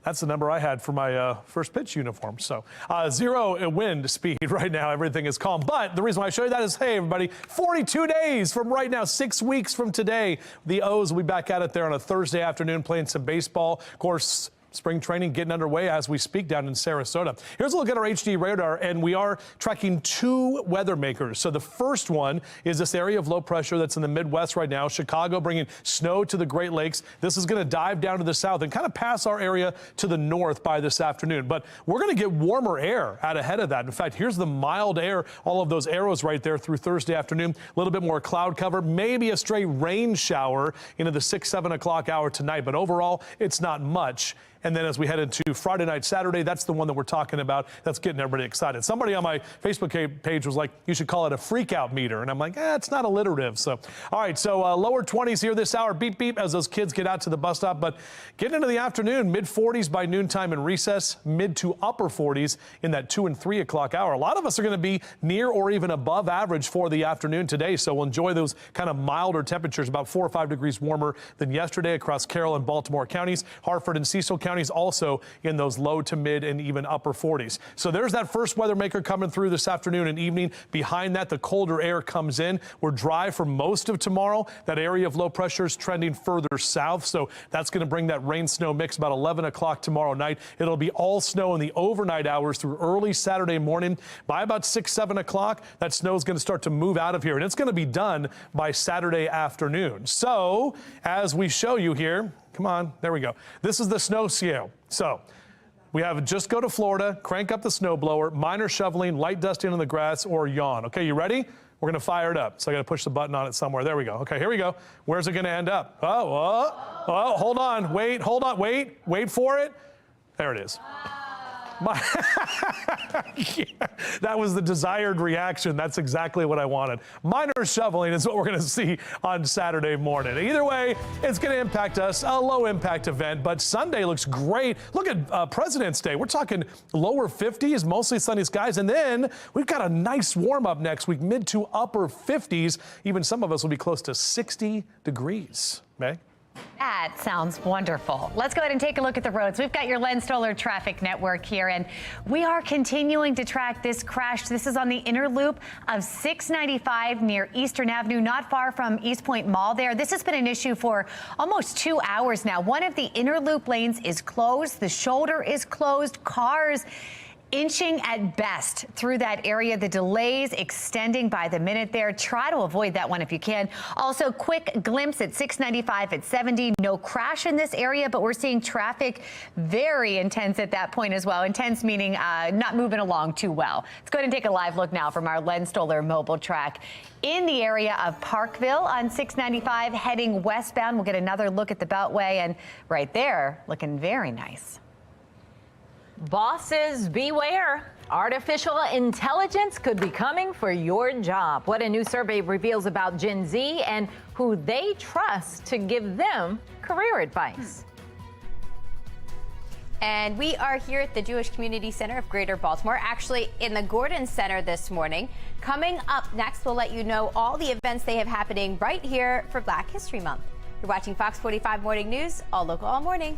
That's the number I had for my first pitch uniform. So 0 wind speed right now. Everything is calm. But the reason why I show you that is, hey, everybody, 42 days from right now, 6 weeks from today, the O's will be back at it there on a Thursday afternoon playing some baseball. Of course, Spring training getting underway as we speak down in Sarasota. Here's a look at our HD radar, and we are tracking two weather makers. So the first one is this area of low pressure that's in the Midwest right now. Chicago bringing snow to the Great Lakes. This is going to dive down to the south and kind of pass our area to the north by this afternoon. But we're going to get warmer air out ahead of that. In fact, here's the mild air, all of those arrows right there through Thursday afternoon. A little bit more cloud cover, maybe a stray rain shower into the 6-7 o'clock hour tonight. But overall, it's not much. And then as we head into Friday night, Saturday, that's the one that we're talking about. That's getting everybody excited. Somebody on my Facebook page was like, you should call it a freak out meter. And I'm like, it's not alliterative. So, all right. So lower 20s here this hour. Beep, beep, as those kids get out to the bus stop. But getting into the afternoon, mid 40s by noontime and recess, mid to upper 40s in that 2 and 3 o'clock hour. A lot of us are going to be near or even above average for the afternoon today. So we'll enjoy those kind of milder temperatures, about 4 or 5 degrees warmer than yesterday across Carroll and Baltimore counties. Hartford and Cecil counties also in those low to mid and even upper 40s. So there's that first weather maker coming through this afternoon and evening. Behind that, the colder air comes in. We're dry for most of tomorrow. That area of low pressure is trending further south. So that's going to bring that rain snow mix about 11 o'clock tomorrow night. It'll be all snow in the overnight hours through early Saturday morning. By about 6-7 o'clock, that snow is going to start to move out of here, and it's going to be done by Saturday afternoon. So as we show you here, come on, there we go. This is the snow scale. So we have just go to Florida, crank up the snow blower, minor shoveling, light dusting on the grass, or yawn. Okay, you ready? We're going to fire it up. So I got to push the button on it somewhere. There we go. Okay, here we go. Where's it going to end up? Oh, hold on. Wait for it. There it is. Yeah, that was the desired reaction. That's exactly what I wanted. Minor shoveling is what we're going to see on Saturday morning. Either way, it's going to impact us. A low impact event, but Sunday looks great. Look at President's Day. We're talking lower 50s, mostly sunny skies. And then we've got a nice warm up next week, mid to upper 50s. Even some of us will be close to 60 degrees. Meg? That sounds wonderful. Let's go ahead and take a look at the roads. We've got your Len Stoller traffic network here, and we are continuing to track this crash. This is on the inner loop of 695 near Eastern Avenue, not far from East Point Mall there. This has been an issue for almost 2 hours now. One of the inner loop lanes is closed. The shoulder is closed. Cars inching at best through that area. The delays extending by the minute there. Try to avoid that one if you can. Also, quick glimpse at 695 at 70. No crash in this area, but we're seeing traffic very intense at that point as well. Intense meaning not moving along too well. Let's go ahead and take a live look now from our Len Stoller mobile track. In the area of Parkville on 695 heading westbound. We'll get another look at the Beltway, and right there looking very nice. Bosses, beware. Artificial intelligence could be coming for your job. What a new survey reveals about Gen Z and who they trust to give them career advice. And we are here at the Jewish Community Center of Greater Baltimore, actually in the Gordon Center this morning. Coming up next, we'll let you know all the events they have happening right here for Black History Month. You're watching Fox 45 Morning News, all local, all morning.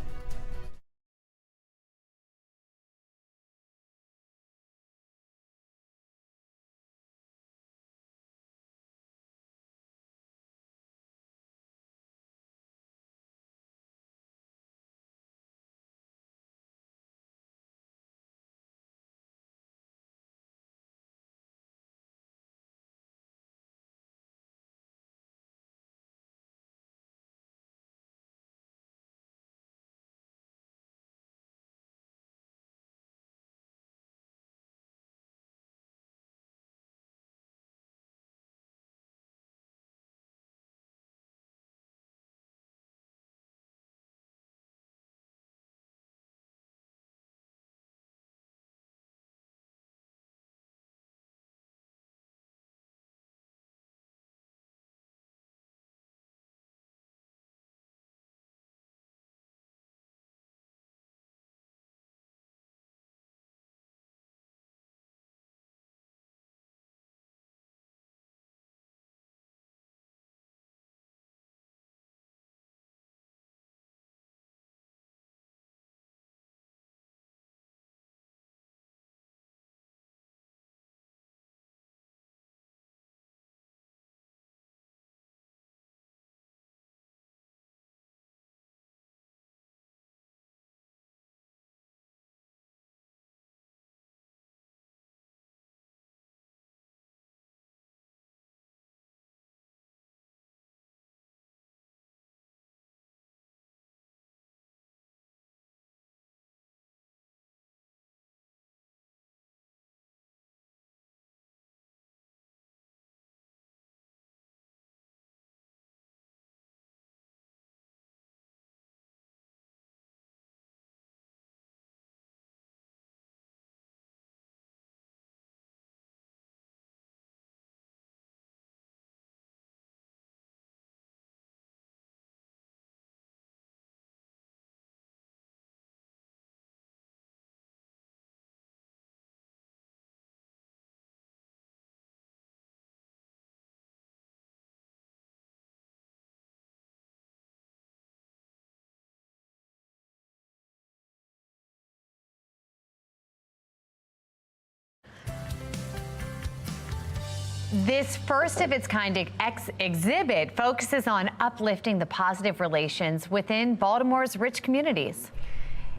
This first of its kind exhibit focuses on uplifting the positive relations within Baltimore's rich communities.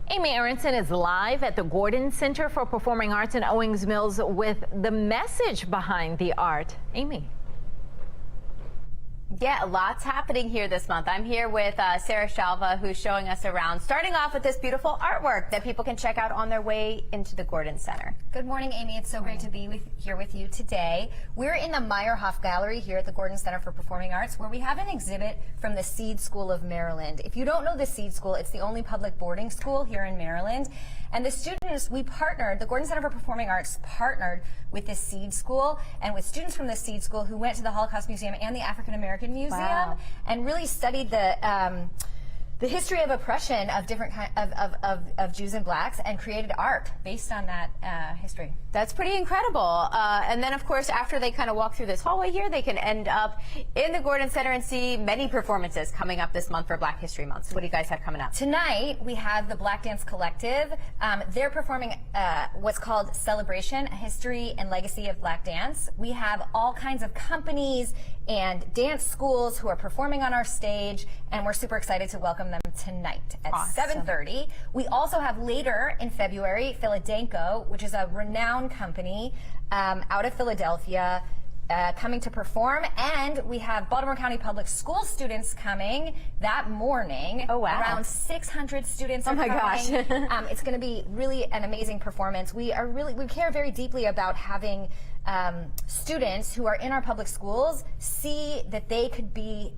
Amy Aronson is live at the Gordon Center for Performing Arts in Owings Mills with the message behind the art. Amy. Yeah, lots happening here this month. I'm here with Sarah Shalva, who's showing us around, starting off with this beautiful artwork that people can check out on their way into the Gordon Center. Good morning, Amy. It's so great to be here with you today. We're in the Meyerhoff Gallery here at the Gordon Center for Performing Arts, where we have an exhibit from the Seed School of Maryland. If you don't know the Seed School, it's the only public boarding school here in Maryland. And the students, the Gordon Center for Performing Arts partnered with the Seed School and with students from the Seed School who went to the Holocaust Museum and the African American Museum and really studied the history of oppression of different of Jews and blacks and created art based on that history. That's pretty incredible. And then, of course, after they kind of walk through this hallway here, they can end up in the Gordon Center and see many performances coming up this month for Black History Month. So what do you guys have coming up? Tonight, we have the Black Dance Collective. They're performing what's called Celebration, a History and Legacy of Black Dance. We have all kinds of companies and dance schools who are performing on our stage, and we're super excited to welcome them tonight at 7:30. We also have later in February, Philadanco, which is a renowned company out of Philadelphia, coming to perform, and we have Baltimore County Public School students coming that morning. Oh, wow. Around 600 students are coming. Oh, my gosh. It's going to be really an amazing performance. We care very deeply about having students who are in our public schools see that they could be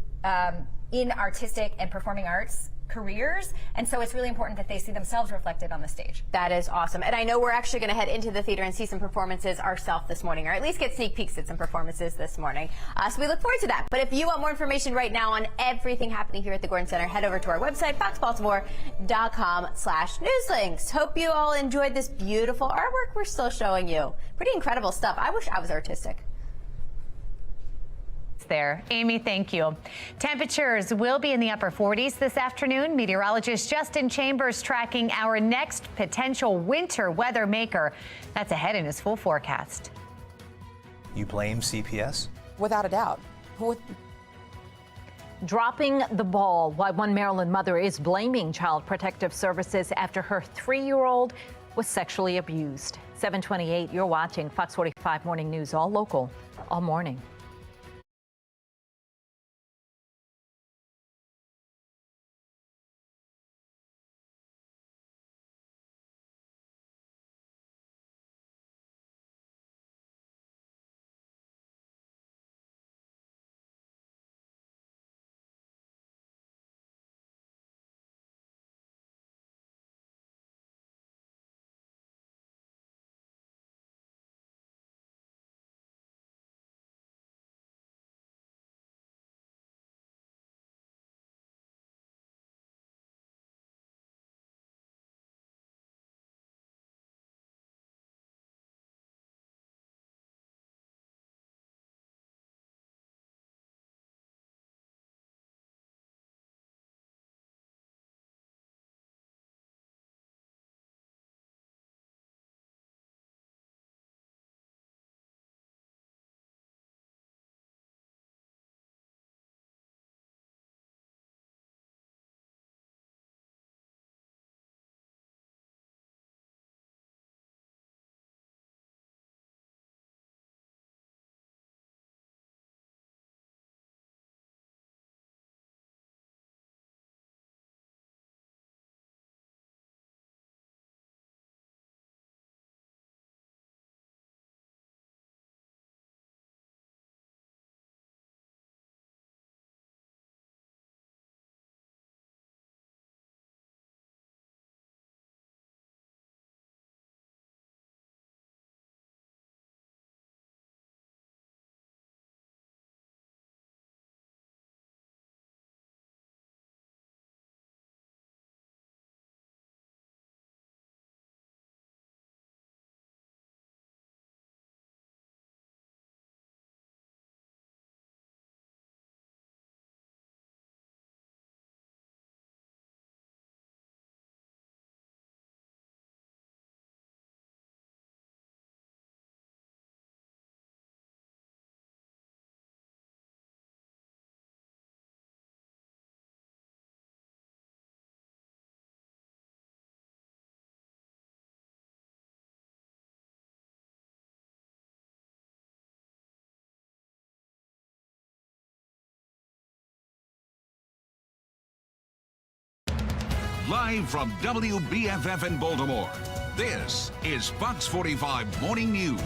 in artistic and performing arts careers, and so it's really important that they see themselves reflected on the stage. That is awesome. And I know we're actually going to head into the theater and see some performances ourselves this morning, or at least get sneak peeks at some performances this morning. So we look forward to that. But if you want more information right now on everything happening here at the Gordon Center, head over to our website, foxbaltimore.com/newslinks. Hope you all enjoyed this beautiful artwork we're still showing you. Pretty incredible stuff. I wish I was artistic. There. Amy, thank you. Temperatures will be in the upper 40s this afternoon. Meteorologist Justin Chambers tracking our next potential winter weather maker. That's ahead in his full forecast. You blame CPS? Without a doubt. Dropping the ball. Why one Maryland mother is blaming Child Protective Services after her 3-year-old was sexually abused. 7:28, you're watching Fox 45 Morning News, all local, all morning. Live from WBFF in Baltimore, this is Fox 45 Morning News.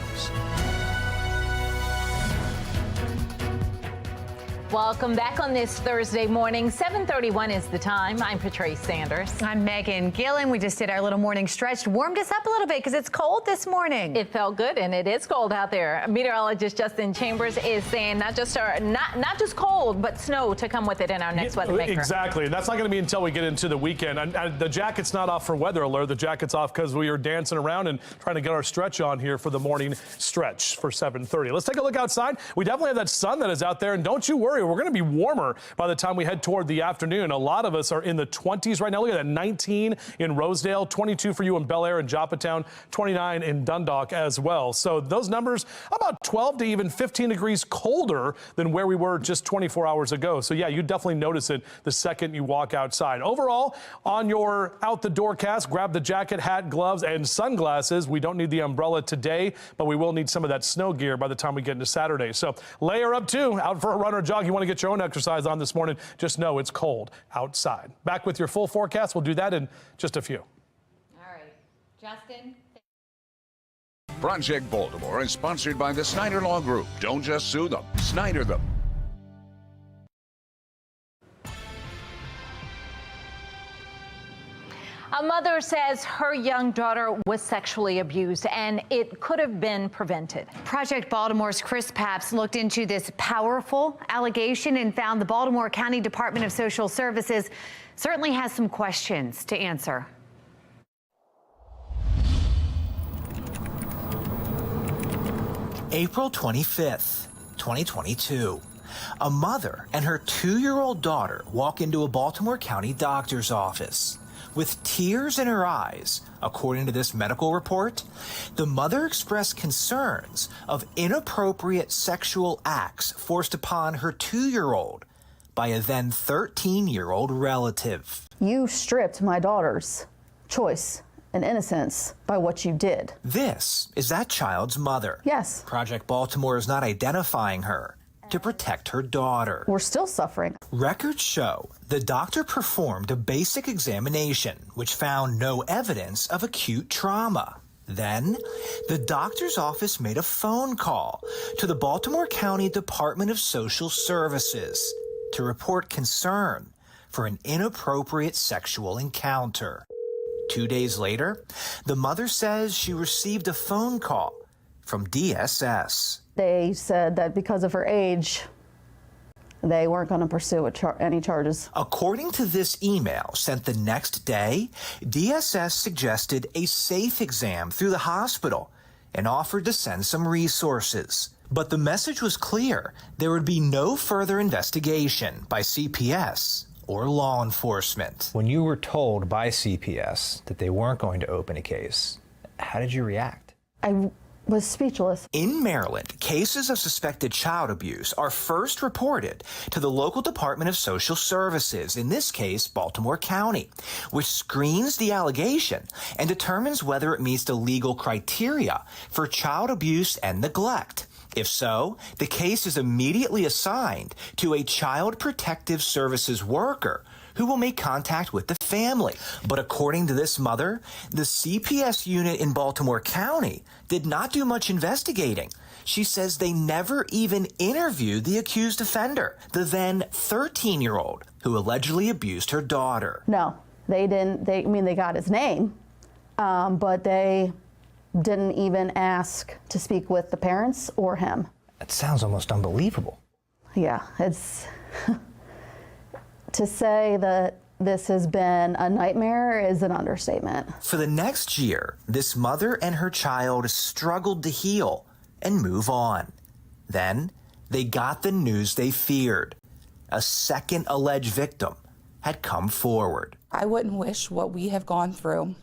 Welcome back on this Thursday morning. 7:31 is the time. I'm Patrice Sanders. I'm Megan Gillen. We just did our little morning stretch. Warmed us up a little bit because it's cold this morning. It felt good, and it is cold out there. Meteorologist Justin Chambers is saying not just cold, but snow to come with it in our next weather maker. Exactly. And that's not going to be until we get into the weekend. And the jacket's not off for weather alert. The jacket's off because we are dancing around and trying to get our stretch on here for the morning stretch for 7:30. Let's take a look outside. We definitely have that sun that is out there, and don't you worry, we're going to be warmer by the time we head toward the afternoon. A lot of us are in the 20s right now. Look at that, 19 in Rosedale, 22 for you in Bel Air and Joppatown, 29 in Dundalk as well. So those numbers about 12 to even 15 degrees colder than where we were just 24 hours ago. So yeah, you definitely notice it the second you walk outside. Overall, on your out the door cast, grab the jacket, hat, gloves, and sunglasses. We don't need the umbrella today, but we will need some of that snow gear by the time we get into Saturday. So layer up too, out for a run or jog. You want to get your own exercise on this morning, just know it's cold outside. Back with your full forecast. We'll do that in just a few. All right, Justin. Project Baltimore is sponsored by the Snyder Law Group. Don't just sue them, Snyder them. A mother says her young daughter was sexually abused and it could have been prevented. Project Baltimore's Chris Papps looked into this powerful allegation and found the Baltimore County Department of Social Services certainly has some questions to answer. April 25th, 2022. A mother and her 2-year-old daughter walk into a Baltimore County doctor's office. With tears in her eyes, according to this medical report, the mother expressed concerns of inappropriate sexual acts forced upon her 2-year-old by a then 13-year-old relative. You stripped my daughter's choice and innocence by what you did. This is that child's mother. Yes. Project Baltimore is not identifying her to protect her daughter. We're still suffering. Records show the doctor performed a basic examination which found no evidence of acute trauma. Then, the doctor's office made a phone call to the Baltimore County Department of Social Services to report concern for an inappropriate sexual encounter. 2 days later, the mother says she received a phone call from DSS. They said that because of her age, they weren't going to pursue any charges. According to this email sent the next day, DSS suggested a safe exam through the hospital and offered to send some resources. But the message was clear. There would be no further investigation by CPS or law enforcement. When you were told by CPS that they weren't going to open a case, how did you react? I was speechless. In Maryland, cases of suspected child abuse are first reported to the local Department of Social Services, in this case, Baltimore County, which screens the allegation and determines whether it meets the legal criteria for child abuse and neglect. If so, the case is immediately assigned to a Child Protective Services worker who will make contact with the family. But according to this mother, the CPS unit in Baltimore County did not do much investigating. She says they never even interviewed the accused offender, the then 13-year-old who allegedly abused her daughter. No, they didn't. They got his name, but they didn't even ask to speak with the parents or him. That sounds almost unbelievable. Yeah, it's to say that this has been a nightmare is an understatement. For the next year, this mother and her child struggled to heal and move on. Then they got the news they feared. A second alleged victim had come forward. I wouldn't wish what we have gone through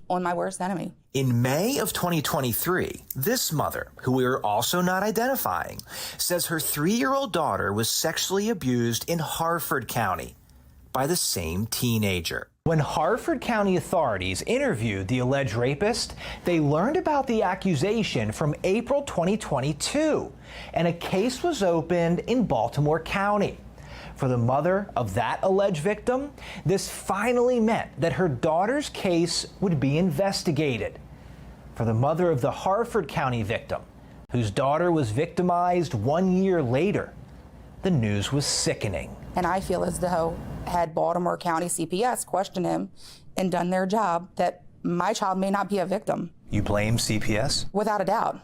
on my worst enemy. In May of 2023, this mother, who we are also not identifying, says her 3-year-old daughter was sexually abused in Harford County by the same teenager. When Harford County authorities interviewed the alleged rapist, they learned about the accusation from April 2022, and a case was opened in Baltimore County. For the mother of that alleged victim, this finally meant that her daughter's case would be investigated. For the mother of the Harford County victim, whose daughter was victimized 1 year later, the news was sickening. And I feel as though had Baltimore County CPS questioned him and done their job, that my child may not be a victim. You blame CPS? Without a doubt.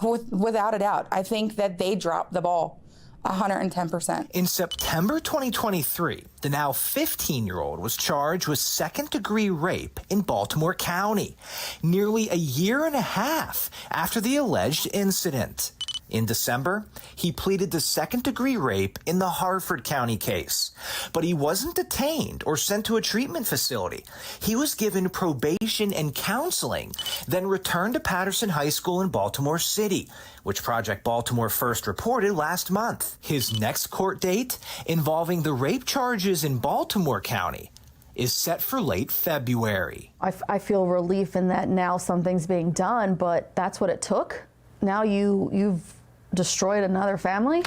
Without a doubt. I think that they dropped the ball 110%. In September 2023, the now 15-year-old was charged with second-degree rape in Baltimore County, nearly a year and a half after the alleged incident. In December, he pleaded to second-degree rape in the Harford County case. But he wasn't detained or sent to a treatment facility. He was given probation and counseling, then returned to Patterson High School in Baltimore City, which Project Baltimore first reported last month. His next court date, involving the rape charges in Baltimore County, is set for late February. I feel relief in that now something's being done, but that's what it took. Now you've destroyed another family?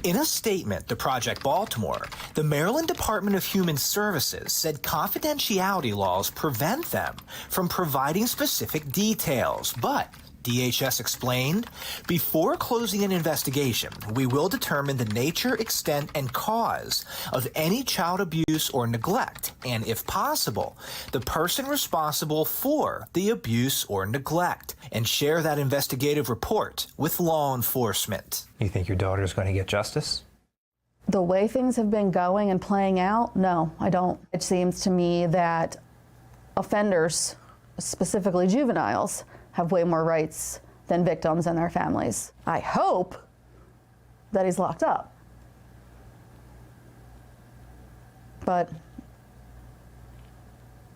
In a statement to Project Baltimore, the Maryland Department of Human Services said confidentiality laws prevent them from providing specific details, but DHS explained, before closing an investigation, we will determine the nature, extent, and cause of any child abuse or neglect, and if possible, the person responsible for the abuse or neglect, and share that investigative report with law enforcement. You think your daughter's going to get justice? The way things have been going and playing out, no, I don't. It seems to me that offenders, specifically juveniles, have way more rights than victims and their families. I hope that he's locked up. But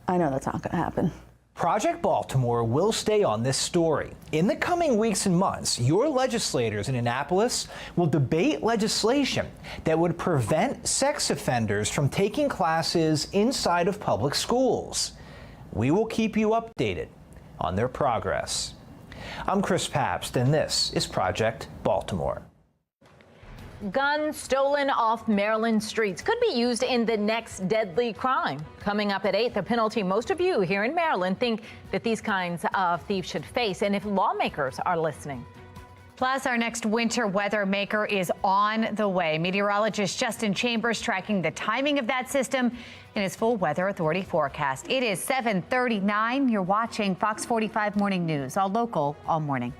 I know that's not going to happen. Project Baltimore will stay on this story. In the coming weeks and months, your legislators in Annapolis will debate legislation that would prevent sex offenders from taking classes inside of public schools. We will keep you updated on their progress. I'm Chris Pabst, and this is Project Baltimore. Guns stolen off Maryland streets could be used in the next deadly crime. Coming up at 8, the penalty most of you here in Maryland think that these kinds of thieves should face, and if lawmakers are listening. Plus, our next winter weather maker is on the way. Meteorologist Justin Chambers tracking the timing of that system in his full Weather Authority forecast. It is 7:39. You're watching Fox 45 Morning News, all local, all morning.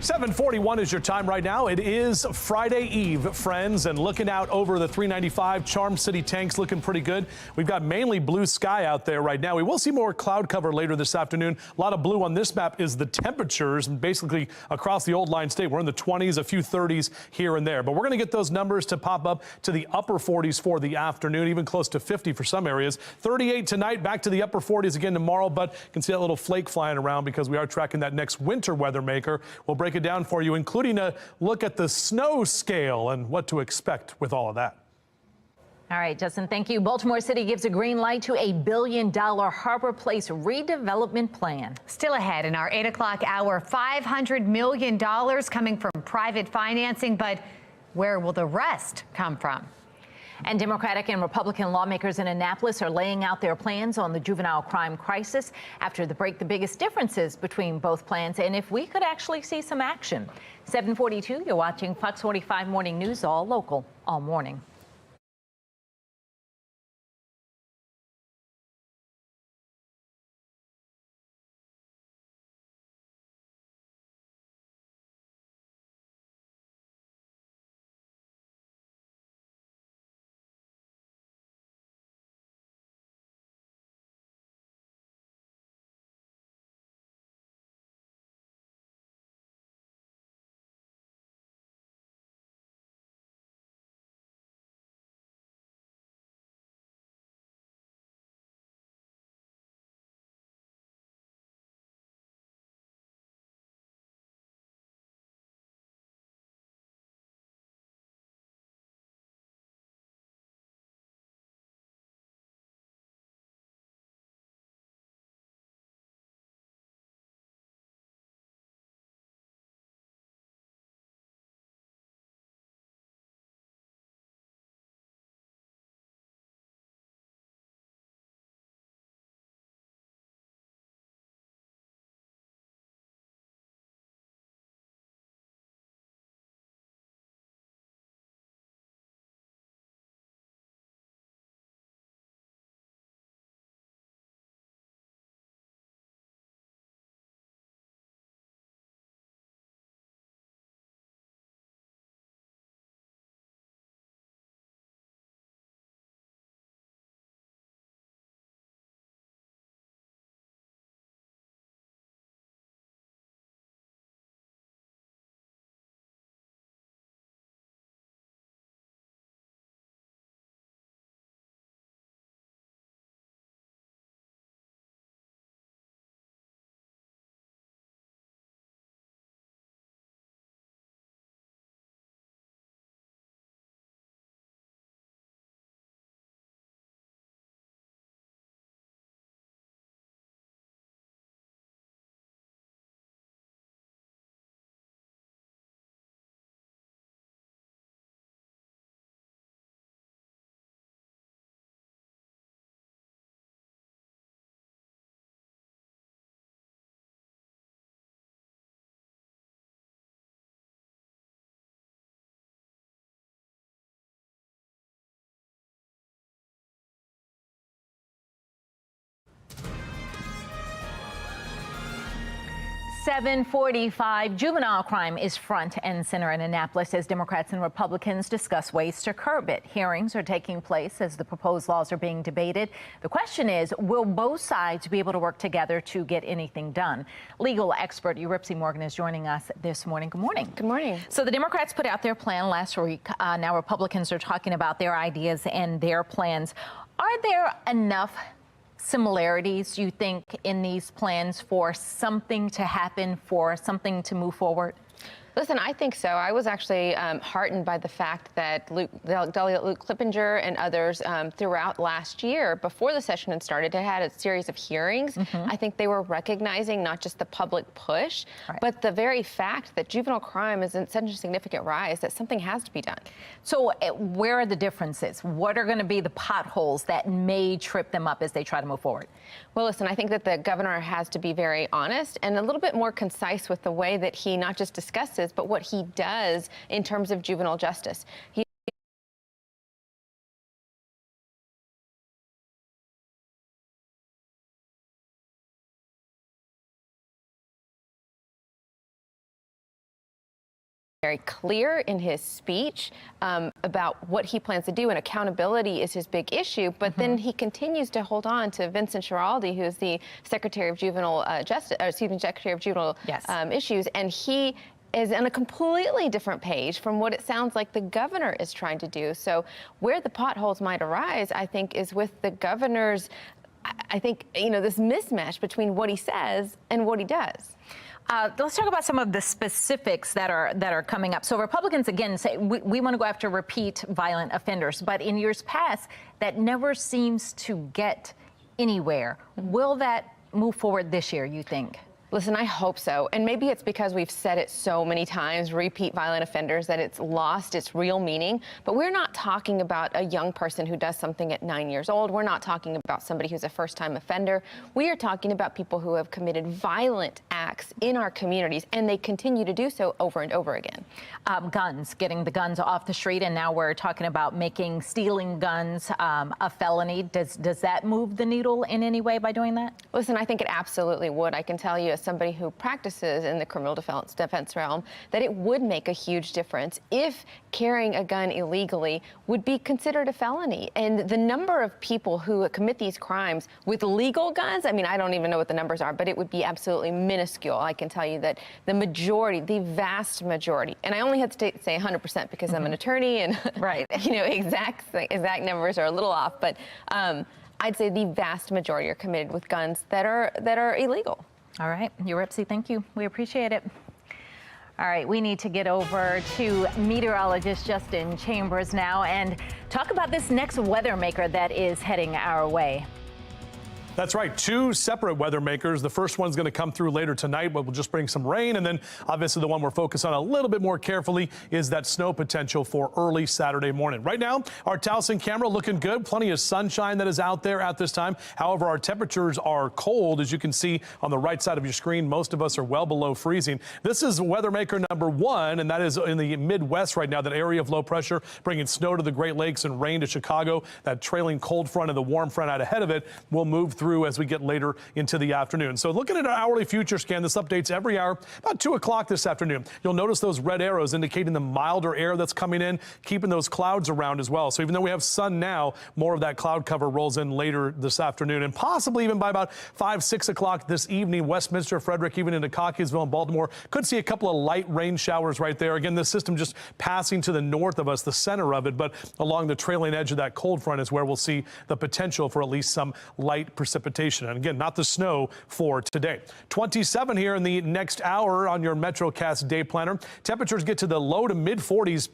7:41 is your time right now. It is Friday Eve, friends, and looking out over the 395, Charm City tanks looking pretty good. We've got mainly blue sky out there right now. We will see more cloud cover later this afternoon. A lot of blue on this map is the temperatures, basically across the old line state. We're in the 20s, a few 30s here and there, but we're going to get those numbers to pop up to the upper 40s for the afternoon, even close to 50 for some areas. 38 tonight, back to the upper 40s again tomorrow, but you can see that little flake flying around because we are tracking that next winter weather maker. We'll break it down for you, including a look at the snow scale and what to expect with all of that. All right, Justin, thank you. Baltimore City gives a green light to a $1 billion Harbor Place redevelopment plan. Still ahead in our 8 o'clock hour, $500 million coming from private financing, but where will the rest come from? And Democratic and Republican lawmakers in Annapolis are laying out their plans on the juvenile crime crisis. After the break, the biggest differences between both plans and if we could actually see some action. 7:42, you're watching Fox 45 Morning News, all local, all morning. $7:45, juvenile crime is front and center in Annapolis as Democrats and Republicans discuss ways to curb it. Hearings are taking place as the proposed laws are being debated. The question is, will both sides be able to work together to get anything done? Legal expert Eurypsie Morgan is joining us this morning. Good morning. Good morning. So the Democrats put out their plan last week. Now Republicans are talking about their ideas and their plans. Are there enough similarities, you think, in these plans for something to happen, for something to move forward? Listen, I think so. I was actually heartened by the fact that Delegate Luke Clippinger and others throughout last year, before the session had started, had a series of hearings. I think they were recognizing not just the public push, but the very fact that juvenile crime is in such a significant rise that something has to be done. So where are the differences? What are going to be the potholes that may trip them up as they try to move forward? Well, listen, I think that the governor has to be very honest and a little bit more concise with the way that he not just discusses, but what he does in terms of juvenile justice. very clear in his speech about what he plans to do, and accountability is his big issue. But then he continues to hold on to Vincent Schiraldi, who is the Secretary of Juvenile Secretary of Juvenile Issues, and he is on a completely different page from what it sounds like the governor is trying to do. So where the potholes might arise, I think, is with the governor's, I think, this mismatch between what he says and what he does. Let's talk about some of the specifics that are coming up. So Republicans, again, say we want to go after repeat violent offenders, but in years past, that never seems to get anywhere. Will that move forward this year, you think? Listen, I hope so. And maybe it's because we've said it so many times, repeat violent offenders, that it's lost its real meaning. But we're not talking about a young person who does something at 9 years old. We're not talking about somebody who's a first-time offender. We are talking about people who have committed violent acts in our communities, and they continue to do so over and over again. Guns, getting the guns off the street, and now we're talking about making stealing guns a felony. Does that move the needle in any way by doing that? Listen, I think it absolutely would. I can tell you, as somebody who practices in the criminal defense realm, that it would make a huge difference if carrying a gun illegally would be considered a felony. And the number of people who commit these crimes with legal guns, I mean, I don't even know what the numbers are, but it would be absolutely minuscule. I can tell you that the majority, the vast majority, and I only had to say 100% because I'm an attorney, and exact numbers are a little off, but I'd say the vast majority are committed with guns that are illegal. All right, Uripsy, thank you. We appreciate it. All right, we need to get over to meteorologist Justin Chambers now and talk about this next weather maker that is heading our way. That's right. Two separate weather makers. The first one's going to come through later tonight, but will just bring some rain. And then obviously the one we're focused on a little bit more carefully is that snow potential for early Saturday morning. Right now, our Towson camera looking good. Plenty of sunshine that is out there at this time. However, our temperatures are cold. As you can see on the right side of your screen, most of us are well below freezing. This is weather maker number one, and that is in the Midwest right now. That area of low pressure bringing snow to the Great Lakes and rain to Chicago. That trailing cold front and the warm front out ahead of it will move through as we get later into the afternoon. So looking at our hourly future scan, this updates every hour about 2 o'clock this afternoon. You'll notice those red arrows indicating the milder air that's coming in, keeping those clouds around as well. So even though we have sun now, more of that cloud cover rolls in later this afternoon, and possibly even by about 5, 6 o'clock this evening, Westminster, Frederick, even into Cockeysville and Baltimore could see a couple of light rain showers right there. Again, this system just passing to the north of us, the center of it, but along the trailing edge of that cold front is where we'll see the potential for at least some light precipitation. And again, not the snow for today. 27 here in the next hour on your MetroCast day planner. Temperatures get to the low to mid 40s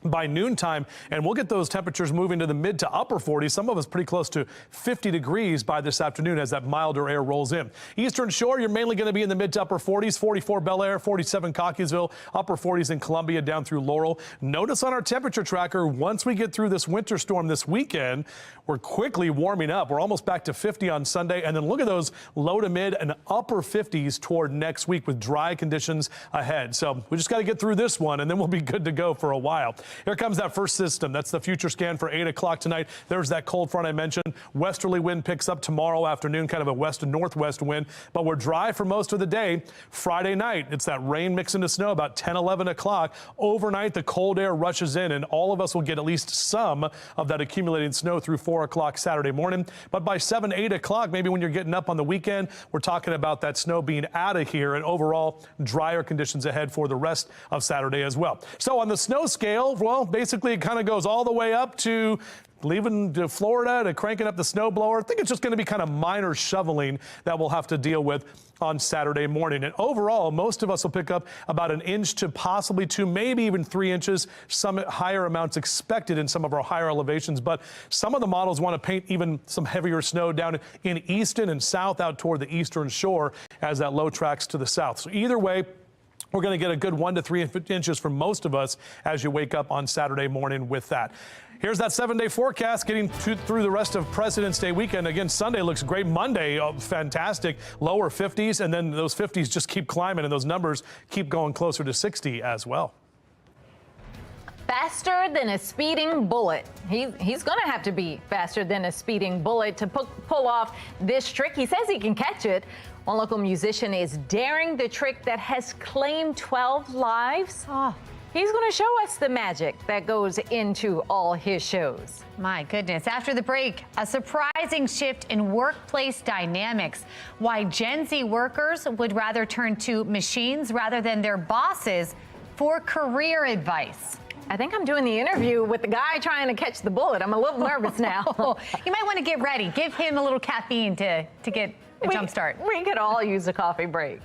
by noontime, and we'll get those temperatures moving to the mid to upper 40s. Some of us pretty close to 50 degrees by this afternoon as that milder air rolls in. Eastern Shore, you're mainly going to be in the mid to upper 40s, 44 Bel Air, 47 Cockeysville, upper 40s in Columbia down through Laurel. Notice on our temperature tracker, once we get through this winter storm this weekend, we're quickly warming up. We're almost back to 50 on Sunday, and then look at those low to mid and upper 50s toward next week with dry conditions ahead. So we just got to get through this one, and then we'll be good to go for a while. Here comes that first system. That's the future scan for 8 o'clock tonight. There's that cold front I mentioned. Westerly wind picks up tomorrow afternoon, kind of a west to northwest wind, but we're dry for most of the day. Friday night, it's that rain mixed into snow about 10, 11 o'clock. Overnight, the cold air rushes in, and all of us will get at least some of that accumulating snow through 4 o'clock Saturday morning. But by 7, 8 o'clock, maybe when you're getting up on the weekend, we're talking about that snow being out of here and overall drier conditions ahead for the rest of Saturday as well. So on the snow scale, well, basically it kind of goes all the way up to leaving to Florida to cranking up the snowblower. I think it's just going to be kind of minor shoveling that we'll have to deal with on Saturday morning. And overall, most of us will pick up about 1 inch to possibly 2, maybe even 3 inches. Some higher amounts expected in some of our higher elevations, but some of the models want to paint even some heavier snow down in Easton and south out toward the Eastern Shore as that low tracks to the south. So either way, we're going to get a good 1 to 3 inches for most of us as you wake up on Saturday morning with that. Here's that 7-day forecast getting through the rest of President's Day weekend. Again, Sunday looks great. Monday, fantastic. Lower 50s, and then those 50s just keep climbing, and those numbers keep going closer to 60 as well. Faster than a speeding bullet. He's going to have to be faster than a speeding bullet to pull off this trick. He says he can catch it. One local musician is daring the trick that has claimed 12 lives. He's going to show us the magic that goes into all his shows. My goodness. After the break, a surprising shift in workplace dynamics. Why Gen Z workers would rather turn to machines rather than their bosses for career advice. I think I'm doing the interview with the guy trying to catch the bullet. I'm a little nervous now. You might want to get ready. Give him a little caffeine to get a jump start. We could all use a coffee break.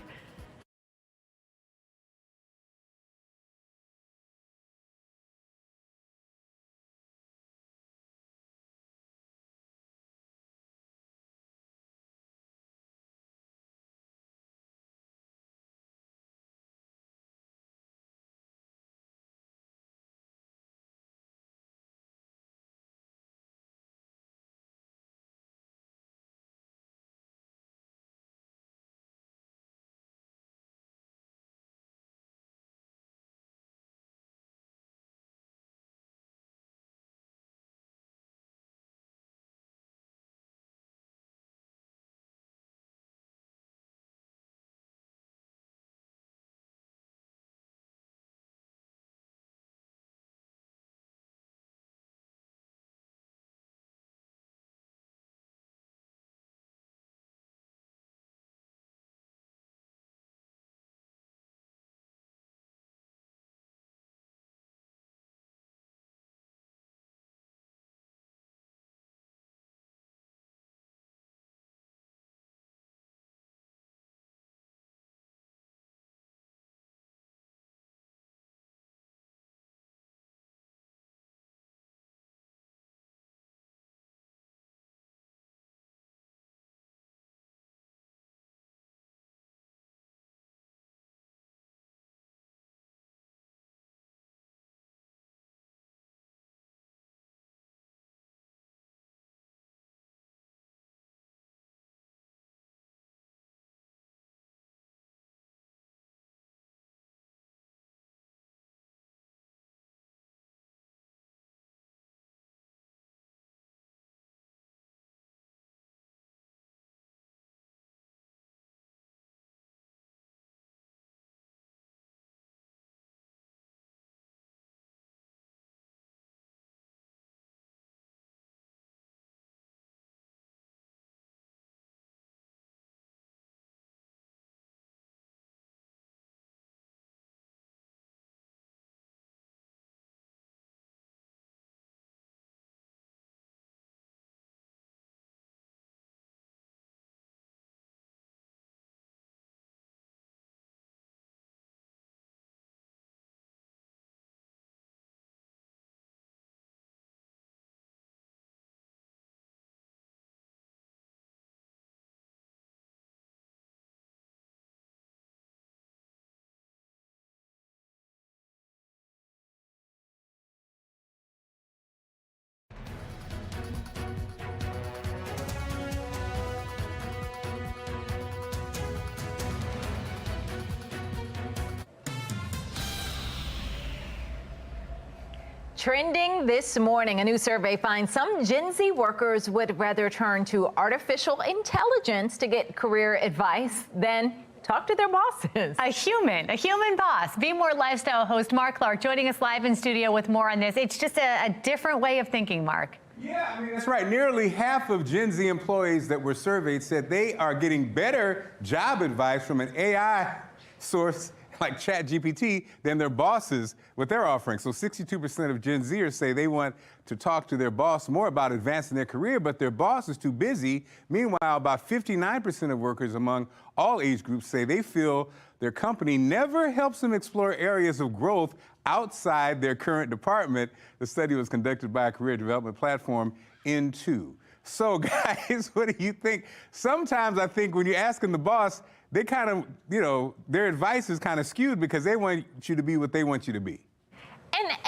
Trending this morning, a new survey finds some Gen Z workers would rather turn to artificial intelligence to get career advice than talk to their bosses. A human boss. Be More lifestyle host Mark Clark joining us live in studio with more on this. It's just a different way of thinking, Mark. Yeah, I mean, that's right. Nearly half of Gen Z employees that were surveyed said they are getting better job advice from an AI source like ChatGPT than their bosses with their offerings. So 62% of Gen Zers say they want to talk to their boss more about advancing their career, but their boss is too busy. Meanwhile, about 59% of workers among all age groups say they feel their company never helps them explore areas of growth outside their current department. The study was conducted by a career development platform, N2. So guys, what do you think? Sometimes I think when you're asking the boss, they kind of, you know, their advice is kind of skewed because they want you to be what they want you to be.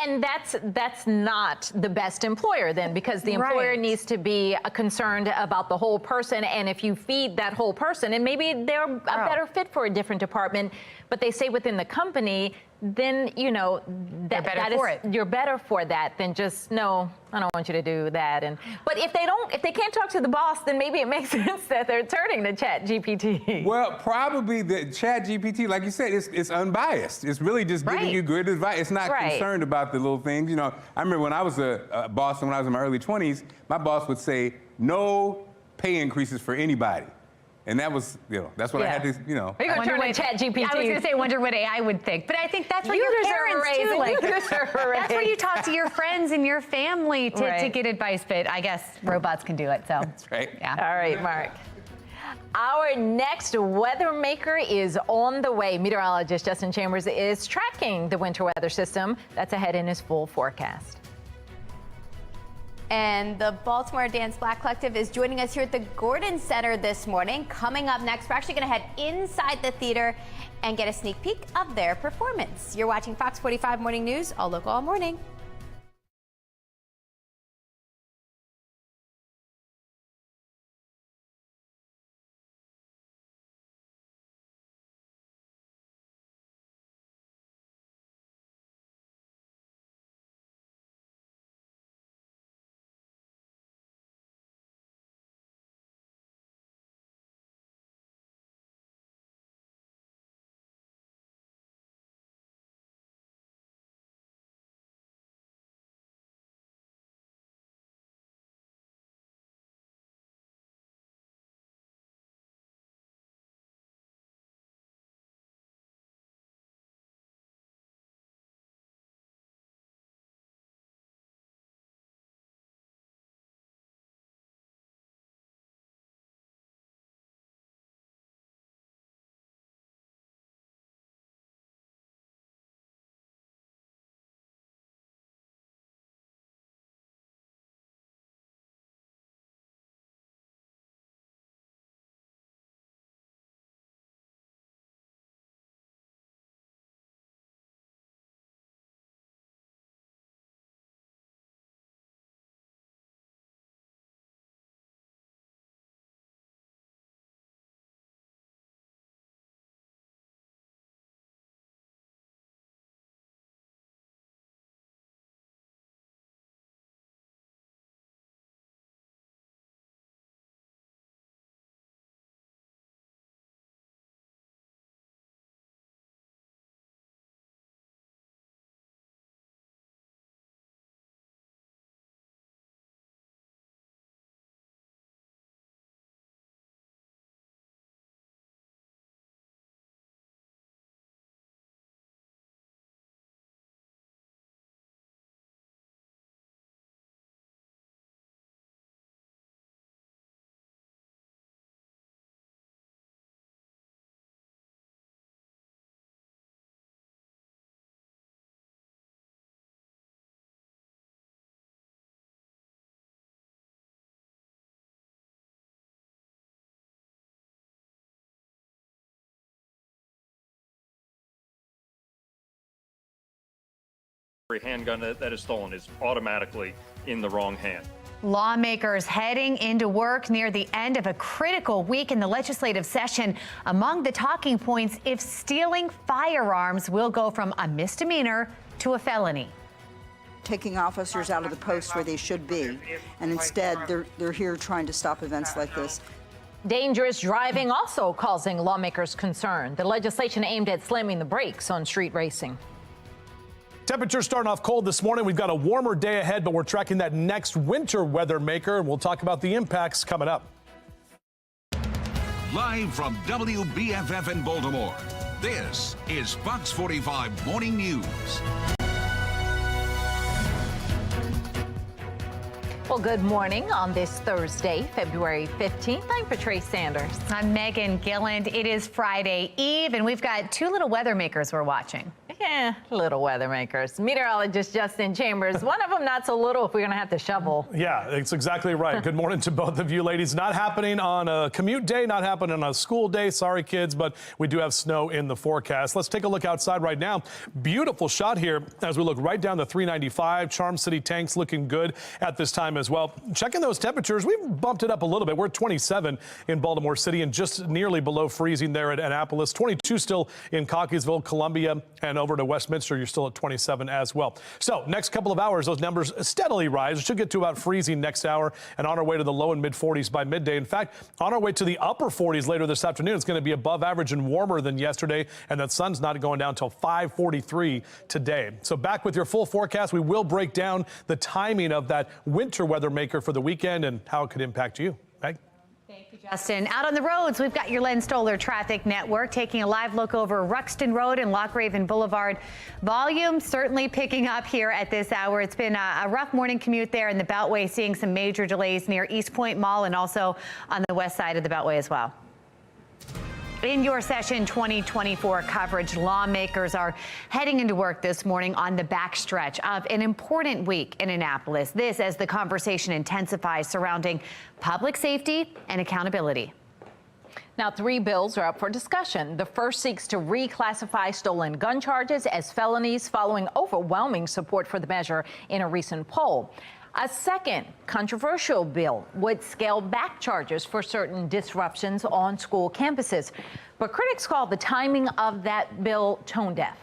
And that's not the best employer then, because the employer needs to be concerned about the whole person. And if you feed that whole person, and maybe they're a better fit for a different department, but they say within the company, then, you know, you're better for that than just, no, I don't want you to do that. But if they can't talk to the boss, then maybe it makes sense that they're turning to ChatGPT. Well, probably the ChatGPT, like you said, it's unbiased. It's really just giving you good advice. It's not concerned about the little things. You know, I remember when I was a boss, when I was in my early 20s, my boss would say, no pay increases for anybody. And that was, you know, that's what I had to, you know. Are you going to turn to ChatGPT? I was going to say, wonder what AI would think. But I think that's what your parents do. Like, that's where you talk to your friends and your family to get advice. But I guess robots can do it. So that's right. Yeah. All right, Mark. Our next weather maker is on the way. Meteorologist Justin Chambers is tracking the winter weather system that's ahead in his full forecast. And the Baltimore Dance Black Collective is joining us here at the Gordon Center this morning. Coming up next, we're actually going to head inside the theater and get a sneak peek of their performance. You're watching Fox 45 Morning News, all local, all morning. Every handgun that is stolen is automatically in the wrong hand. Lawmakers heading into work near the end of a critical week in the legislative session. Among the talking points, if stealing firearms will go from a misdemeanor to a felony. Taking officers out of the post where they should be, and instead they're here trying to stop events like this. Dangerous driving also causing lawmakers concern. The legislation aimed at slamming the brakes on street racing. Temperatures starting off cold this morning. We've got a warmer day ahead, but we're tracking that next winter weather maker, and we'll talk about the impacts coming up. Live from WBFF in Baltimore, this is Fox 45 Morning News. Well, good morning on this Thursday, February 15th. I'm Patrice Sanders. I'm Megan Gilland. It is Friday Eve, and we've got two little weather makers we're watching. Yeah, little weather makers. Meteorologist Justin Chambers, one of them not so little if we're going to have to shovel. Yeah, it's exactly right. Good morning to both of you ladies. Not happening on a commute day, not happening on a school day. Sorry, kids, but we do have snow in the forecast. Let's take a look outside right now. Beautiful shot here as we look right down the 395. Charm City Tanks looking good at this time as well. Checking those temperatures, we've bumped it up a little bit. We're at 27 in Baltimore City and just nearly below freezing there at Annapolis. 22 still in Cockeysville, Columbia, and over to Westminster, you're still at 27 as well. So next couple of hours, those numbers steadily rise. It should get to about freezing next hour and on our way to the low and mid 40s by midday. In fact, on our way to the upper 40s later this afternoon. It's going to be above average and warmer than yesterday, and that sun's not going down until 5:43 today. So back with your full forecast. We will break down the timing of that winter weather maker for the weekend and how it could impact you. Meg? Thank you, Justin. Out on the roads, we've got your Len Stoller Traffic Network taking a live look over Ruxton Road and Lochraven Boulevard. Volume certainly picking up here at this hour. It's been a rough morning commute there in the Beltway, seeing some major delays near East Point Mall and also on the west side of the Beltway as well. In your Session 2024 coverage, lawmakers are heading into work this morning on the backstretch of an important week in Annapolis. This as the conversation intensifies surrounding public safety and accountability. Now, 3 bills are up for discussion. The first seeks to reclassify stolen gun charges as felonies following overwhelming support for the measure in a recent poll. A second controversial bill would scale back charges for certain disruptions on school campuses. But critics call the timing of that bill tone deaf.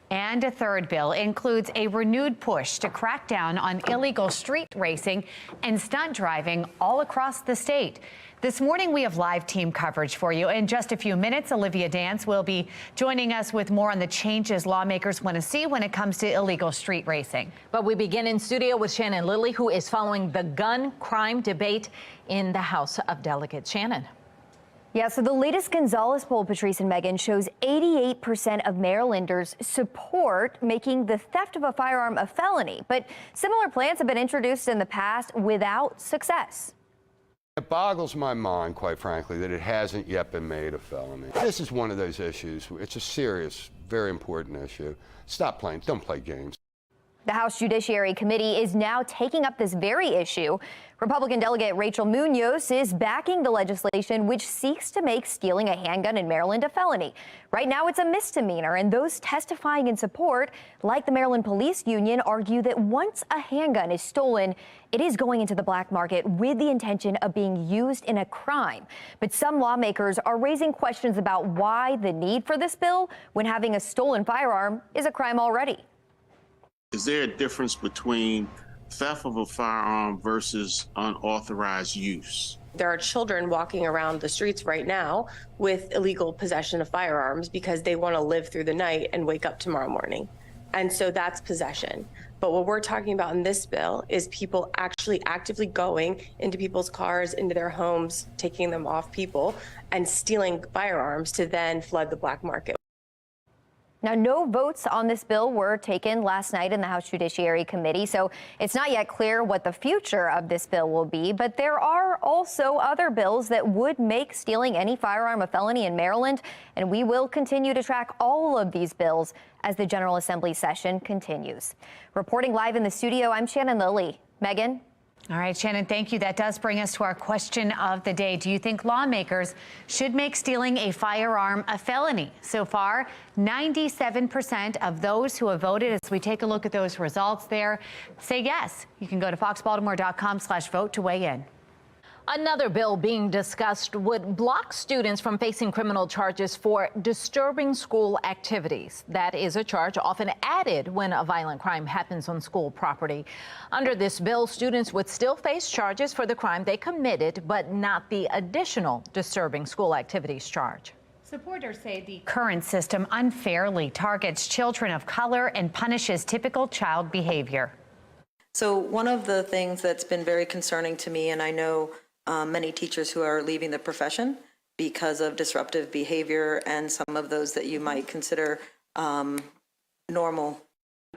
And a third bill includes a renewed push to crack down on illegal street racing and stunt driving all across the state. This morning, we have live team coverage for you. In just a few minutes, Olivia Dance will be joining us with more on the changes lawmakers want to see when it comes to illegal street racing. But we begin in studio with Shannon Lilly, who is following the gun crime debate in the House of Delegates. Shannon. Yeah, so the latest Gonzalez poll, Patrice and Megan, shows 88% of Marylanders support making the theft of a firearm a felony. But similar plans have been introduced in the past without success. It boggles my mind, quite frankly, that it hasn't yet been made a felony. This is one of those issues. It's a serious, very important issue. Stop playing. Don't play games. The House Judiciary Committee is now taking up this very issue. Republican Delegate Rachel Munoz is backing the legislation which seeks to make stealing a handgun in Maryland a felony. Right now it's a misdemeanor, and those testifying in support, like the Maryland Police Union, argue that once a handgun is stolen, it is going into the black market with the intention of being used in a crime. But some lawmakers are raising questions about why the need for this bill when having a stolen firearm is a crime already. Is there a difference between theft of a firearm versus unauthorized use? There are children walking around the streets right now with illegal possession of firearms because they want to live through the night and wake up tomorrow morning. And so that's possession. But what we're talking about in this bill is people actually actively going into people's cars, into their homes, taking them off people, and stealing firearms to then flood the black market. Now, no votes on this bill were taken last night in the House Judiciary Committee, so it's not yet clear what the future of this bill will be. But there are also other bills that would make stealing any firearm a felony in Maryland, and we will continue to track all of these bills as the General Assembly session continues. Reporting live in the studio, I'm Shannon Lilly. Megan? All right, Shannon, thank you. That does bring us to our question of the day. Do you think lawmakers should make stealing a firearm a felony? So far, 97% of those who have voted, as we take a look at those results there, say yes. You can go to foxbaltimore.com/vote to weigh in. Another bill being discussed would block students from facing criminal charges for disturbing school activities. That is a charge often added when a violent crime happens on school property. Under this bill, students would still face charges for the crime they committed, but not the additional disturbing school activities charge. Supporters say the current system unfairly targets children of color and punishes typical child behavior. So one of the things that's been very concerning to me, and I know many teachers who are leaving the profession because of disruptive behavior and some of those that you might consider normal.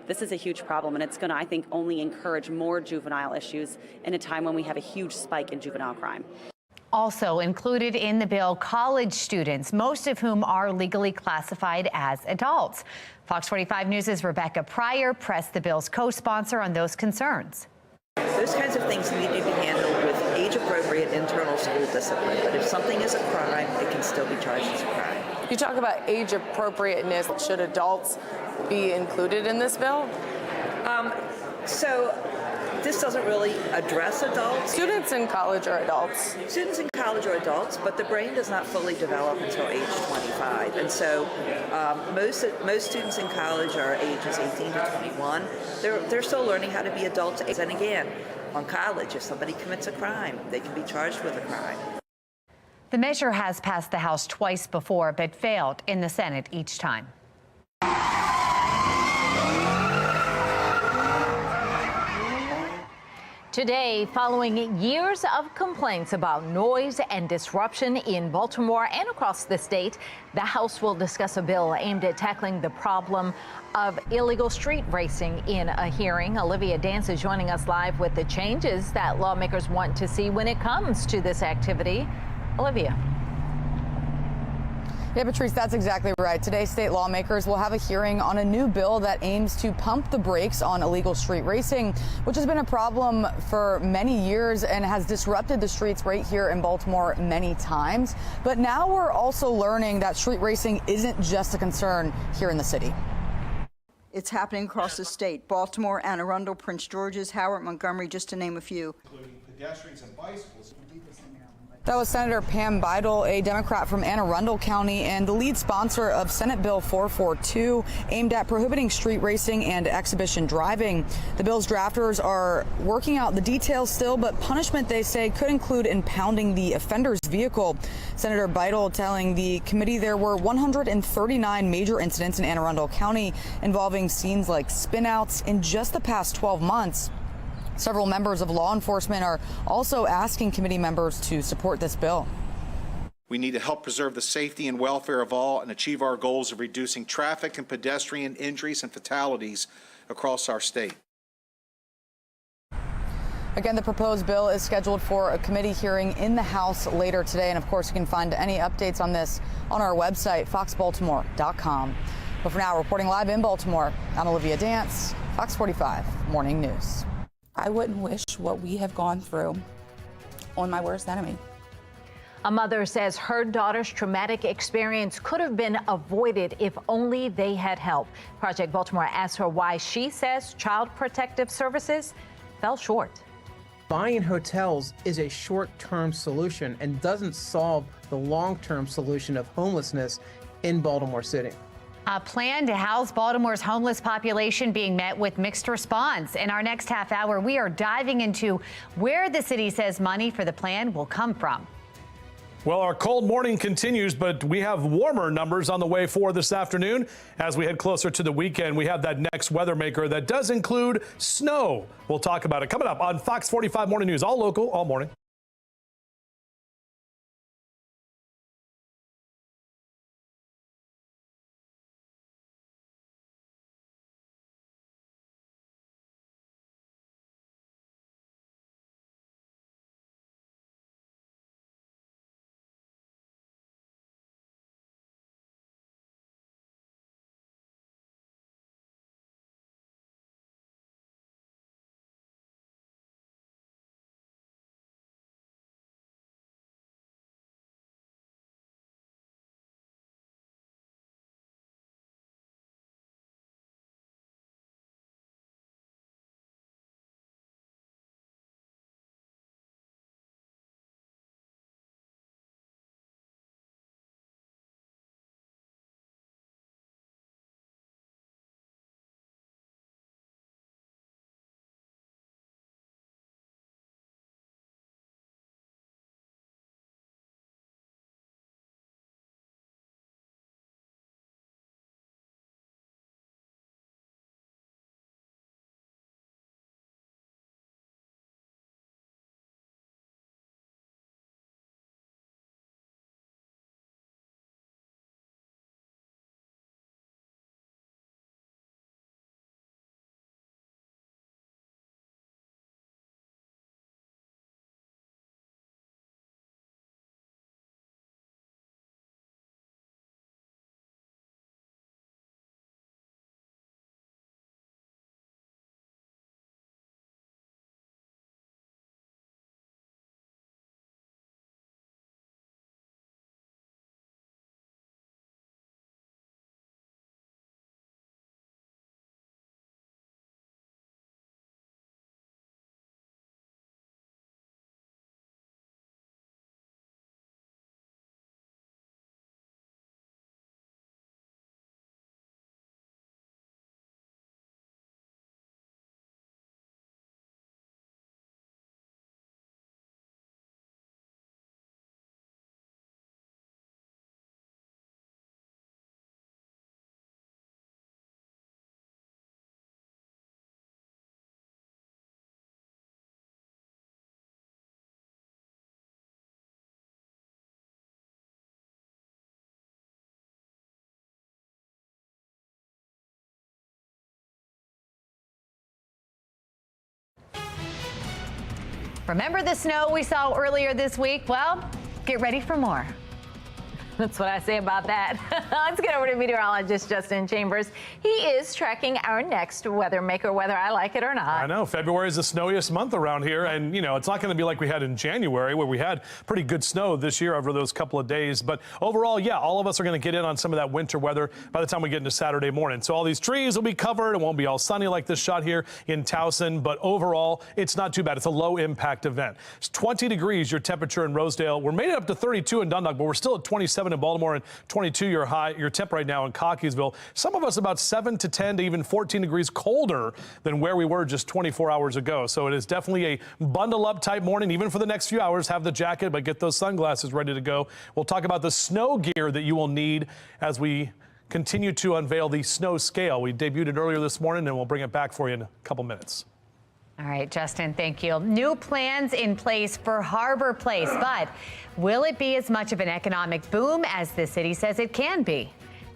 This is a huge problem, and it's going to, I think, only encourage more juvenile issues in a time when we have a huge spike in juvenile crime. Also included in the bill, college students, most of whom are legally classified as adults. Fox 45 News' Rebecca Pryor pressed the bill's co-sponsor on those concerns. Those kinds of things need to be handled with age-appropriate internal school discipline. But if something is a crime, it can still be charged as a crime. You talk about age appropriateness. Should adults be included in this bill? So this doesn't really address adults. Students in college are adults. Students in college are adults, but the brain does not fully develop until age 25. And so most students in college are ages 18 to 21. They're still learning how to be adults. And again, on college, if somebody commits a crime, they can be charged with a crime. The measure has passed the House twice before, but failed in the Senate each time. Today, following years of complaints about noise and disruption in Baltimore and across the state, the House will discuss a bill aimed at tackling the problem of illegal street racing in a hearing. Olivia Dance is joining us live with the changes that lawmakers want to see when it comes to this activity. Olivia. Yeah, Patrice, that's exactly right. Today, state lawmakers will have a hearing on a new bill that aims to pump the brakes on illegal street racing, which has been a problem for many years and has disrupted the streets right here in Baltimore many times. But now we're also learning that street racing isn't just a concern here in the city. It's happening across the state. Baltimore, Anne Arundel, Prince George's, Howard, Montgomery, just to name a few. Including pedestrians and bicycles. That was Senator Pam Beidel, a Democrat from Anne Arundel County and the lead sponsor of Senate Bill 442, aimed at prohibiting street racing and exhibition driving. The bill's drafters are working out the details still, but punishment, they say, could include impounding the offender's vehicle. Senator Beidel telling the committee there were 139 major incidents in Anne Arundel County involving scenes like spinouts in just the past 12 months. Several members of law enforcement are also asking committee members to support this bill. We need to help preserve the safety and welfare of all and achieve our goals of reducing traffic and pedestrian injuries and fatalities across our state. Again, the proposed bill is scheduled for a committee hearing in the House later today. And of course, you can find any updates on this on our website, foxbaltimore.com. But for now, reporting live in Baltimore, I'm Olivia Dance, Fox 45 Morning News. I wouldn't wish what we have gone through on my worst enemy. A mother says her daughter's traumatic experience could have been avoided if only they had help. Project Baltimore asked her why she says Child Protective Services fell short. Buying hotels is a short-term solution and doesn't solve the long-term solution of homelessness in Baltimore City. A plan to house Baltimore's homeless population being met with mixed response. In our next half hour, we are diving into where the city says money for the plan will come from. Well, our cold morning continues, but we have warmer numbers on the way for this afternoon. As we head closer to the weekend, we have that next weather maker that does include snow. We'll talk about it coming up on Fox 45 Morning News, all local, all morning. Remember the snow we saw earlier this week? Well, get ready for more. That's what I say about that. Let's get over to meteorologist Justin Chambers. He is tracking our next weather maker, whether I like it or not. I know. February is the snowiest month around here. And, you know, it's not going to be like we had in January, where we had pretty good snow this year over those couple of days. But overall, yeah, all of us are going to get in on some of that winter weather by the time we get into Saturday morning. So all these trees will be covered. It won't be all sunny like this shot here in Towson. But overall, it's not too bad. It's a low impact event. It's 20 degrees, your temperature in Rosedale. We're made it up to 32 in Dundalk, but we're still at 27 in Baltimore and 22 your temp right now in Cockeysville. Some of us about 7 to 10 to even 14 degrees colder than where we were just 24 hours ago. So it is definitely a bundle up type morning, even for the next few hours. Have the jacket, but get those sunglasses ready to go. We'll talk about the snow gear that you will need as we continue to unveil the snow scale. We debuted it earlier this morning, and we'll bring it back for you in a couple minutes. All right, Justin, thank you. New plans in place for Harbor Place, but will it be as much of an economic boom as the city says it can be?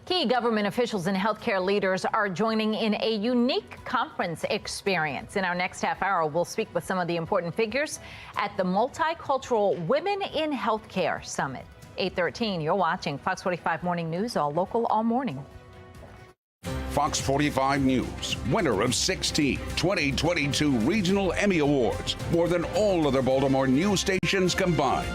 Key government officials and healthcare leaders are joining in a unique conference experience. In our next half hour, we'll speak with some of the important figures at the Multicultural Women in Healthcare Summit. 8:13, you're watching Fox 45 Morning News, all local, all morning. Fox 45 News, winner of 16 2022 Regional Emmy Awards, more than all other Baltimore news stations combined.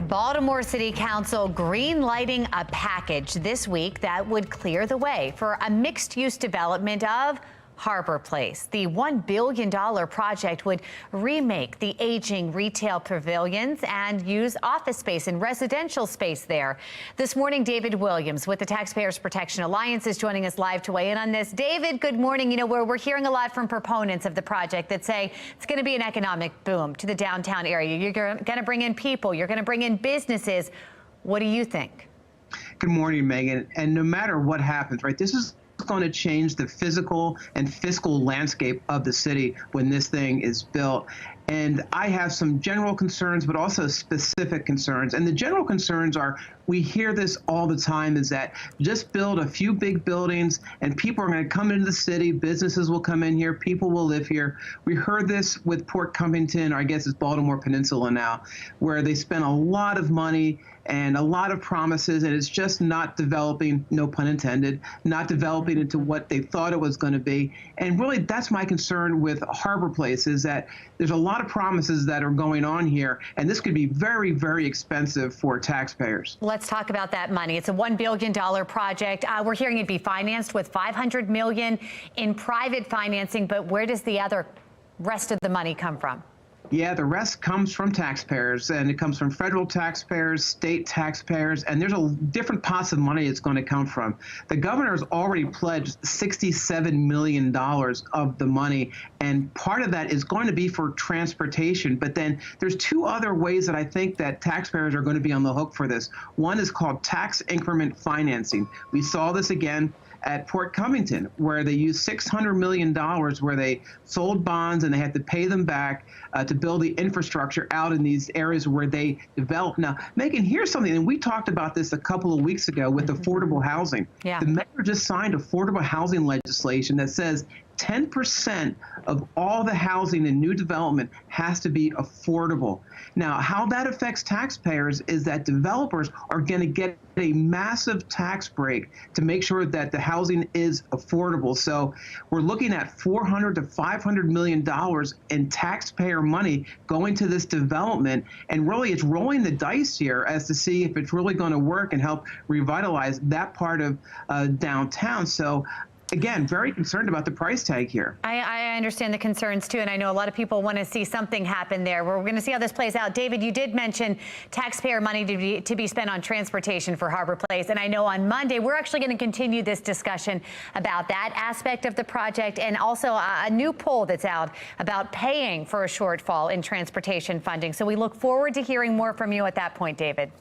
Baltimore City Council green-lighting a package this week that would clear the way for a mixed-use development of Harbor Place. The $1 billion project would remake the aging retail pavilions and use office space and residential space there. This morning, David Williams with the Taxpayers Protection Alliance is joining us live to weigh in on this. David, good morning. You know, we're hearing a lot from proponents of the project that say it's going to be an economic boom to the downtown area. You're going to bring in people. You're going to bring in businesses. What do you think? Good morning, Megan. And no matter what happens, right, this is going to change the physical and fiscal landscape of the city when this thing is built. And I have some general concerns, but also specific concerns. And the general concerns are, we hear this all the time, is that just build a few big buildings and people are going to come into the city, businesses will come in here, people will live here. We heard this with Port Covington, or I guess it's Baltimore Peninsula now, where they spent a lot of money and a lot of promises, and it's just not developing, no pun intended, not developing into what they thought it was going to be. And really, that's my concern with Harbor Place, is that there's a lot of promises that are going on here, and this could be very, very expensive for taxpayers. Let's talk about that money. It's a $1 billion project. We're hearing it'd be financed with $500 million in private financing, but where does the rest of the money come from? Yeah, the rest comes from taxpayers, and it comes from federal taxpayers, state taxpayers, and there's a different pots of money it's going to come from. The governor has already pledged $67 million of the money, and part of that is going to be for transportation. But then there's two other ways that I think that taxpayers are going to be on the hook for this. One is called tax increment financing. We saw this again at Port Covington, where they used $600 million, where they sold bonds and they had to pay them back to build the infrastructure out in these areas where they developed. Now, Megan, here's something, and we talked about this a couple of weeks ago with affordable housing. Yeah. The mayor just signed affordable housing legislation that says 10% of all the housing in new development has to be affordable. Now, how that affects taxpayers is that developers are going to get a massive tax break to make sure that the housing is affordable. So we're looking at $400 to $500 million in taxpayer money going to this development. And really, it's rolling the dice here as to see if it's really going to work and help revitalize that part of downtown. So again, very concerned about the price tag here. I understand the concerns too, and I know a lot of people want to see something happen there. We're going to see how this plays out. David, you did mention taxpayer money to be spent on transportation for Harbor Place, and I know on Monday we're actually going to continue this discussion about that aspect of the project, and also a new poll that's out about paying for a shortfall in transportation funding. So we look forward to hearing more from you at that point, David.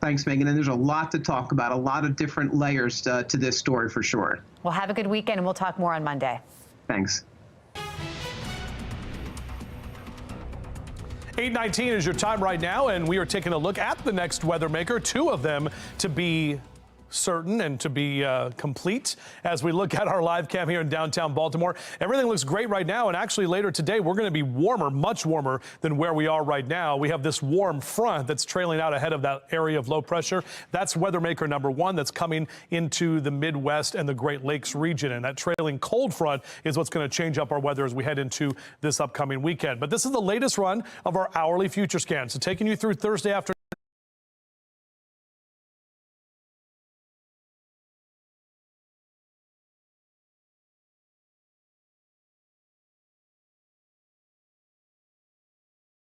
Thanks, Megan. And there's a lot to talk about, a lot of different layers to this story for sure. Well, have a good weekend, and we'll talk more on Monday. Thanks. 8:19 is your time right now, and we are taking a look at the next weather maker, two of them to be certain and to be complete as we look at our live cam here in downtown Baltimore. Everything looks great right now, and actually later today we're going to be warmer, much warmer than where we are right now. We have this warm front that's trailing out ahead of that area of low pressure. That's weather maker number one that's coming into the Midwest and the Great Lakes region, and that trailing cold front is what's going to change up our weather as we head into this upcoming weekend. But this is the latest run of our hourly future scan, so taking you through Thursday afternoon.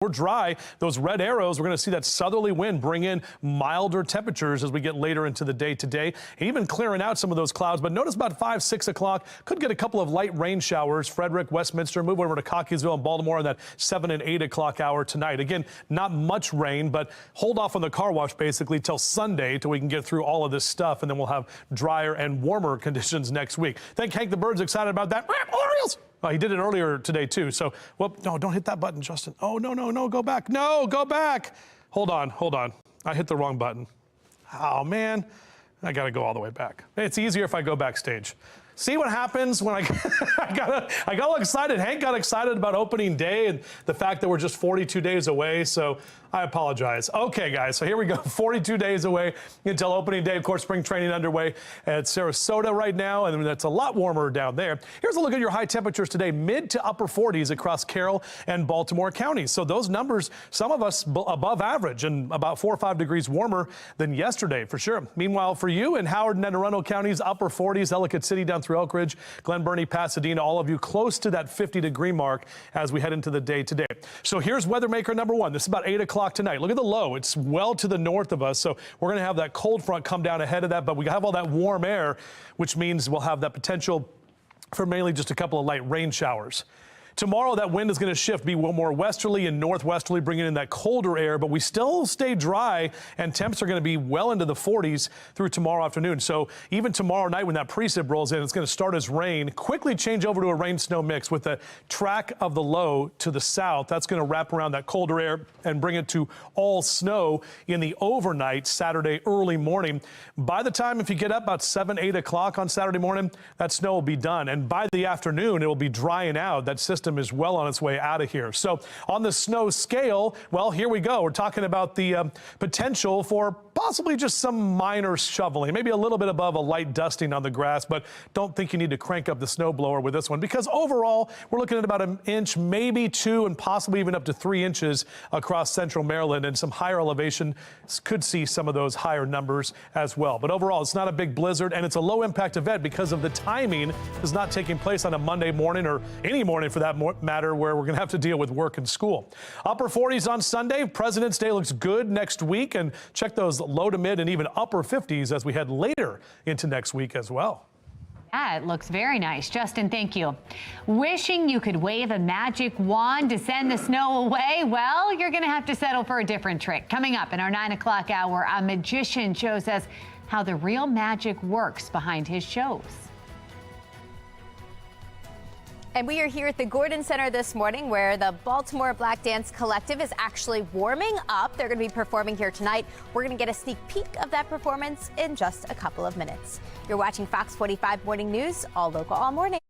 We're dry. Those red arrows, we're going to see that southerly wind bring in milder temperatures as we get later into the day today, even clearing out some of those clouds. But notice about 5, 6 o'clock, could get a couple of light rain showers. Frederick, Westminster, move over to Cockeysville and Baltimore in that 7 and 8 o'clock hour tonight. Again, not much rain, but hold off on the car wash basically till Sunday till we can get through all of this stuff, and then we'll have drier and warmer conditions next week. Think Hank the Bird's excited about that. Orioles! He did it earlier today, too. So, well, no, don't hit that button, Justin. Oh, no, go back. No, go back. Hold on. I hit the wrong button. Oh, man. I got to go all the way back. It's easier if I go backstage. See what happens when I got all excited. Hank got excited about opening day and the fact that we're just 42 days away. So I apologize. Okay, guys, so here we go. 42 days away until opening day. Of course, spring training underway at Sarasota right now, and it's a lot warmer down there. Here's a look at your high temperatures today, mid to upper 40s across Carroll and Baltimore counties. So those numbers, some of us above average and about 4 or 5 degrees warmer than yesterday for sure. Meanwhile, for you in Howard and Anne Arundel counties, upper 40s, Ellicott City down through Elk Ridge, Glen Burnie, Pasadena, all of you close to that 50-degree mark as we head into the day today. So here's weather maker number one. This is about 8 o'clock tonight. Look at the low. It's well to the north of us, so we're going to have that cold front come down ahead of that, but we have all that warm air, which means we'll have that potential for mainly just a couple of light rain showers. Tomorrow, that wind is going to shift, be more westerly and northwesterly, bringing in that colder air, but we still stay dry, and temps are going to be well into the 40s through tomorrow afternoon. So even tomorrow night when that precip rolls in, it's going to start as rain, quickly change over to a rain-snow mix with the track of the low to the south. That's going to wrap around that colder air and bring it to all snow in the overnight Saturday early morning. By the time, if you get up about 7, 8 o'clock on Saturday morning, that snow will be done. And by the afternoon, it will be drying out. That system is well on its way out of here. So on the snow scale, well, here we go. We're talking about the potential for possibly just some minor shoveling, maybe a little bit above a light dusting on the grass, but don't think you need to crank up the snow blower with this one, because overall, we're looking at about an inch, maybe 2, and possibly even up to 3 inches across central Maryland, and some higher elevation could see some of those higher numbers as well. But overall, it's not a big blizzard, and it's a low impact event because of the timing is not taking place on a Monday morning, or any morning for that matter, where we're going to have to deal with work and school. Upper 40s on Sunday. President's Day looks good next week, and check those low to mid and even upper 50s as we head later into next week as well. Yeah, it looks very nice. Justin, thank you. Wishing you could wave a magic wand to send the snow away? Well, you're going to have to settle for a different trick. Coming up in our 9 o'clock hour, a magician shows us how the real magic works behind his shows. And we are here at the Gordon Center this morning, where the Baltimore Black Dance Collective is actually warming up. They're going to be performing here tonight. We're going to get a sneak peek of that performance in just a couple of minutes. You're watching Fox 45 Morning News, all local, all morning.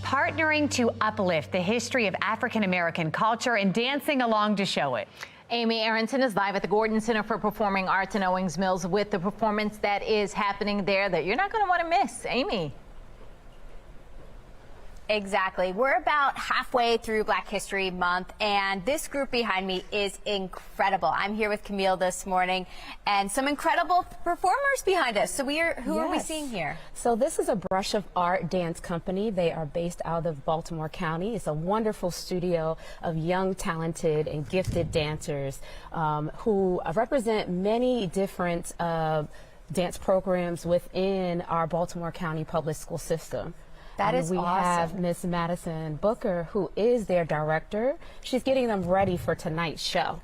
Partnering to uplift the history of African American culture and dancing along to show it. Amy Aronson is live at the Gordon Center for Performing Arts in Owings Mills with the performance that is happening there that you're not going to want to miss. Amy. Exactly. We're about halfway through Black History Month, and this group behind me is incredible. I'm here with Camille this morning, and some incredible performers behind us. So who are we seeing here? So this is a Brush of Art dance company. They are based out of Baltimore County. It's a wonderful studio of young, talented, and gifted dancers who represent many different dance programs within our Baltimore County public school system. That is we awesome. have Miss Madison Booker, who is their director. She's getting them ready for tonight's show.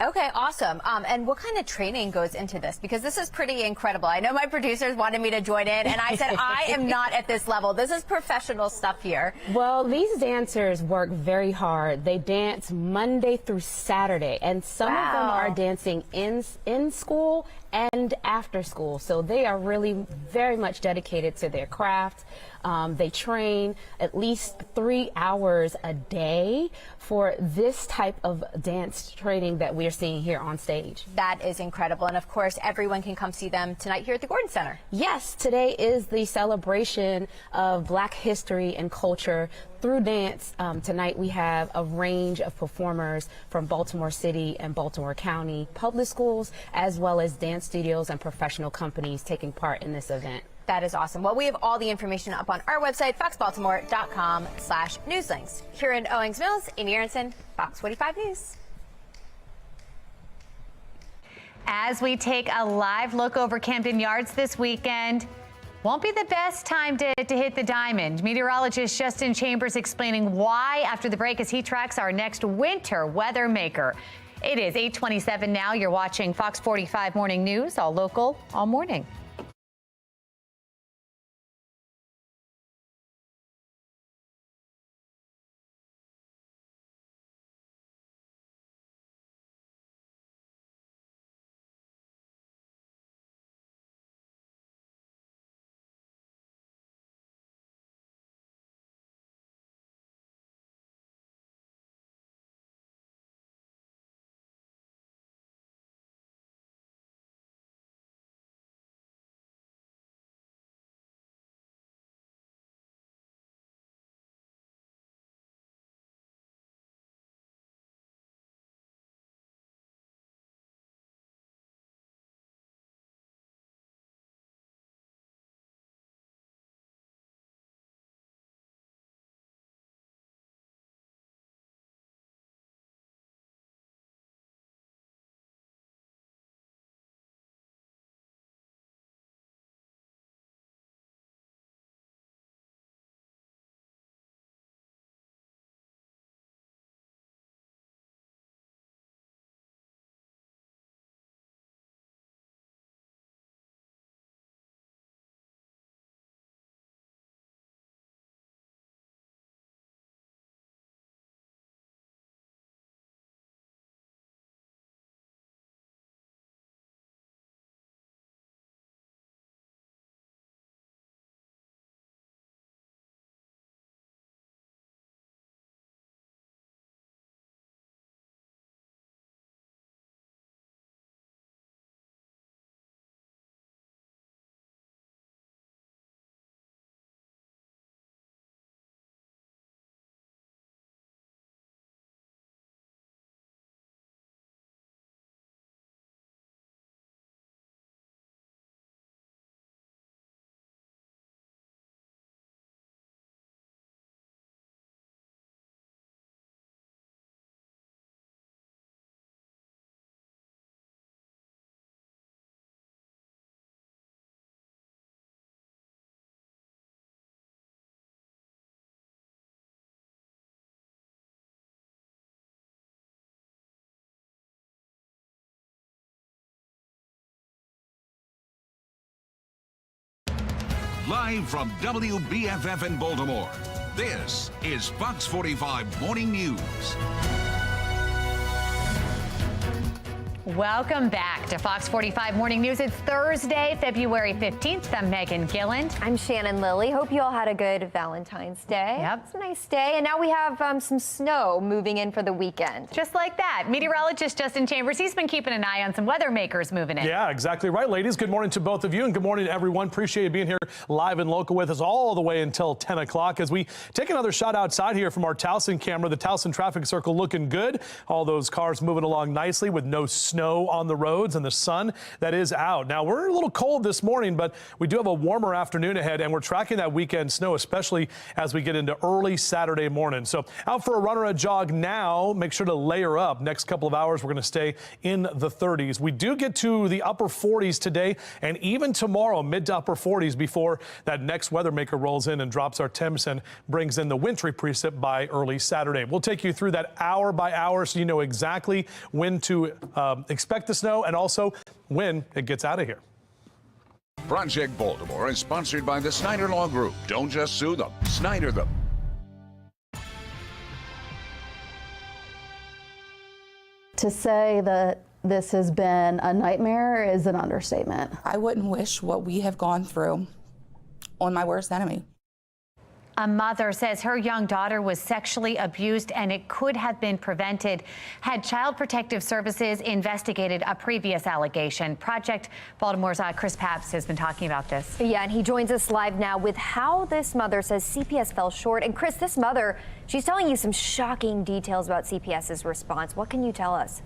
Okay, awesome. And what kind of training goes into this? Because this is pretty incredible. I know my producers wanted me to join in, and I said, I am not at this level. This is professional stuff here. Well, these dancers work very hard. They dance Monday through Saturday, and some of them are dancing in school and after school. So they are really very much dedicated to their craft. They train at least 3 hours a day for this type of dance training that we're seeing here on stage. That is incredible. And of course, everyone can come see them tonight here at the Gordon Center. Yes, today is the celebration of Black history and culture through dance. Tonight we have a range of performers from Baltimore City and Baltimore County public schools, as well as dance studios and professional companies taking part in this event. That is awesome. Well, we have all the information up on our website, foxbaltimore.com/newslinks. Here in Owings Mills, Amy Aronson, Fox 45 News. As we take a live look over Camden Yards this weekend, won't be the best time to hit the diamond. Meteorologist Justin Chambers explaining why after the break as he tracks our next winter weather maker. It is 8:27 now. You're watching Fox 45 Morning News, all local, all morning. Live from WBFF in Baltimore, this is Fox 45 Morning News. Welcome back to Fox 45 Morning News. It's Thursday, February 15th. I'm Megan Gilland. I'm Shannon Lilly. Hope you all had a good Valentine's Day. Yep. It's a nice day. And now we have some snow moving in for the weekend. Just like that. Meteorologist Justin Chambers, he's been keeping an eye on some weather makers moving in. Yeah, exactly right, ladies. Good morning to both of you, and good morning to everyone. Appreciate you being here live and local with us all the way until 10 o'clock as we take another shot outside here from our Towson camera. The Towson traffic circle looking good. All those cars moving along nicely with no snow on the roads and the sun that is out. Now, we're a little cold this morning, but we do have a warmer afternoon ahead, and we're tracking that weekend snow, especially as we get into early Saturday morning. So out for a run or a jog now. Make sure to layer up. Next couple of hours, we're going to stay in the 30s. We do get to the upper 40s today and even tomorrow, mid to upper 40s before that next weather maker rolls in and drops our temps and brings in the wintry precip by early Saturday. We'll take you through that hour by hour so you know exactly when to expect the snow and also when it gets out of here. Project Baltimore is sponsored by the Snyder Law Group. Don't just sue them, Snyder them. To say that this has been a nightmare is an understatement. I wouldn't wish what we have gone through on my worst enemy. A mother says her young daughter was sexually abused and it could have been prevented had Child Protective Services investigated a previous allegation. Project Baltimore's Chris Papps has been talking about this. Yeah, and he joins us live now with how this mother says CPS fell short. And Chris, this mother, she's telling you some shocking details about CPS's response. What can you tell us?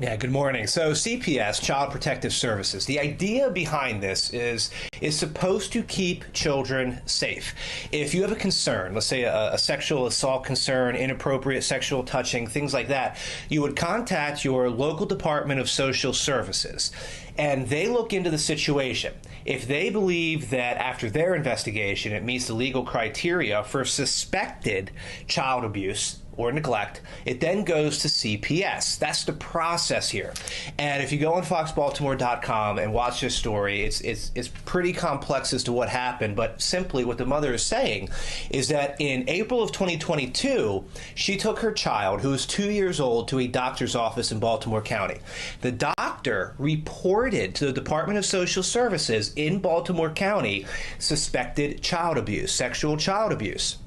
Yeah, good morning. So CPS, Child Protective Services, the idea behind this is supposed to keep children safe. If you have a concern, let's say a sexual assault concern, inappropriate sexual touching, things like that, you would contact your local Department of Social Services and they look into the situation. If they believe that after their investigation it meets the legal criteria for suspected child abuse or neglect, it then goes to CPS. That's the process here. And if you go on FOX45 and watch this story, it's pretty complex as to what happened, but simply what the mother is saying is that in April of 2022, she took her child, who was 2 years old, to a doctor's office in Baltimore County. The doctor reported to the Department of Social Services in Baltimore County suspected child abuse, sexual child abuse.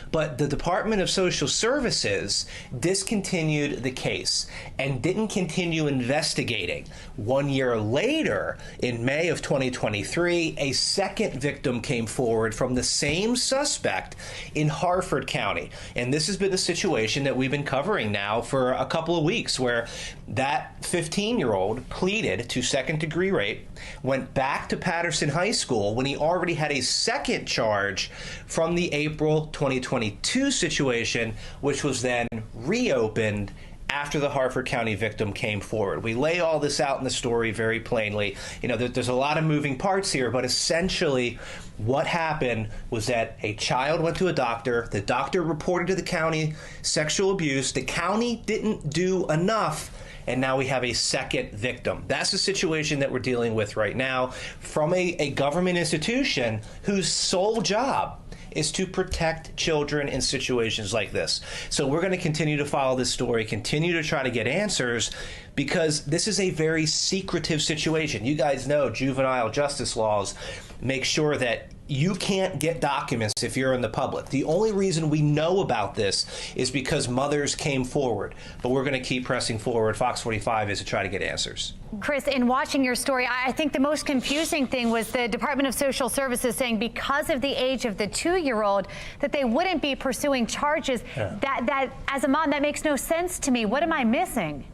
But the Department of Social Services discontinued the case and didn't continue investigating. 1 year later, in May of 2023, a second victim came forward from the same suspect in Harford County. And this has been the situation that we've been covering now for a couple of weeks, where that 15-year-old pleaded to second-degree rape, went back to Patterson High School when he already had a second charge from the April 2022 situation, which was then reopened after the Harford County victim came forward. We lay all this out in the story very plainly. You know, there's a lot of moving parts here, but essentially what happened was that a child went to a doctor. The doctor reported to the county sexual abuse. The county didn't do enough, and now we have a second victim. That's the situation that we're dealing with right now from a government institution whose sole job is to protect children in situations like this. So we're going to continue to follow this story, continue to try to get answers, because this is a very secretive situation. You guys know juvenile justice laws make sure that you can't get documents if you're in the public. The only reason we know about this is because mothers came forward. But we're going to keep pressing forward. Fox 45 is to try to get answers. Chris, in watching your story, I think the most confusing thing was the Department of Social Services saying because of the age of the 2-year-old that they wouldn't be pursuing charges. Yeah. That as a mom, that makes no sense to me. What am I missing?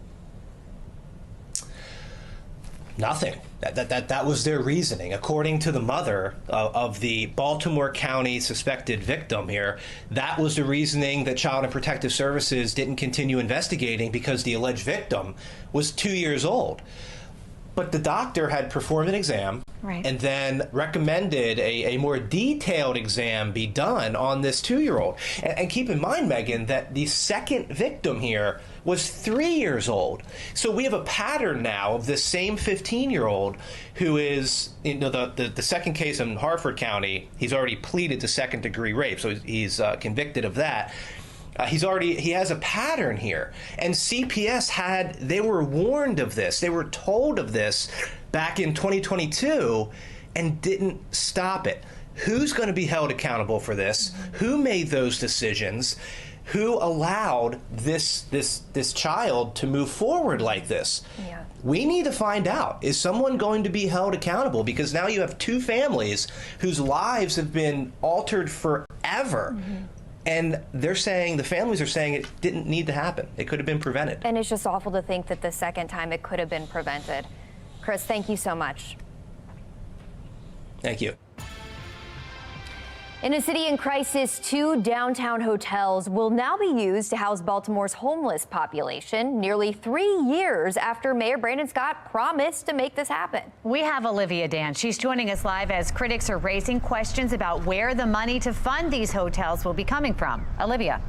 Nothing. That was their reasoning. According to the mother of the Baltimore County suspected victim here, that was the reasoning that Child and Protective Services didn't continue investigating, because the alleged victim was 2 years old. But the doctor had performed an exam, right, and then recommended a more detailed exam be done on this 2-year-old. And keep in mind, Megan, that the second victim here was 3 years old. So we have a pattern now of this same 15-year-old who is, you know, the second case in Harford County, he's already pleaded to second-degree rape, so he's convicted of that. He has a pattern here. And CPS they were warned of this. They were told of this back in 2022 and didn't stop it. Who's going to be held accountable for this? Who made those decisions? Who allowed this child to move forward like this? Yeah. We need to find out. Is someone going to be held accountable? Because now you have two families whose lives have been altered forever. And the families are saying it didn't need to happen. It could have been prevented. And it's just awful to think that the second time it could have been prevented. Chris, thank you so much. Thank you. In a city in crisis, 2 downtown hotels will now be used to house Baltimore's homeless population nearly 3 years after Mayor Brandon Scott promised to make this happen. We have Olivia Dan. She's joining us live as critics are raising questions about where the money to fund these hotels will be coming from. Olivia.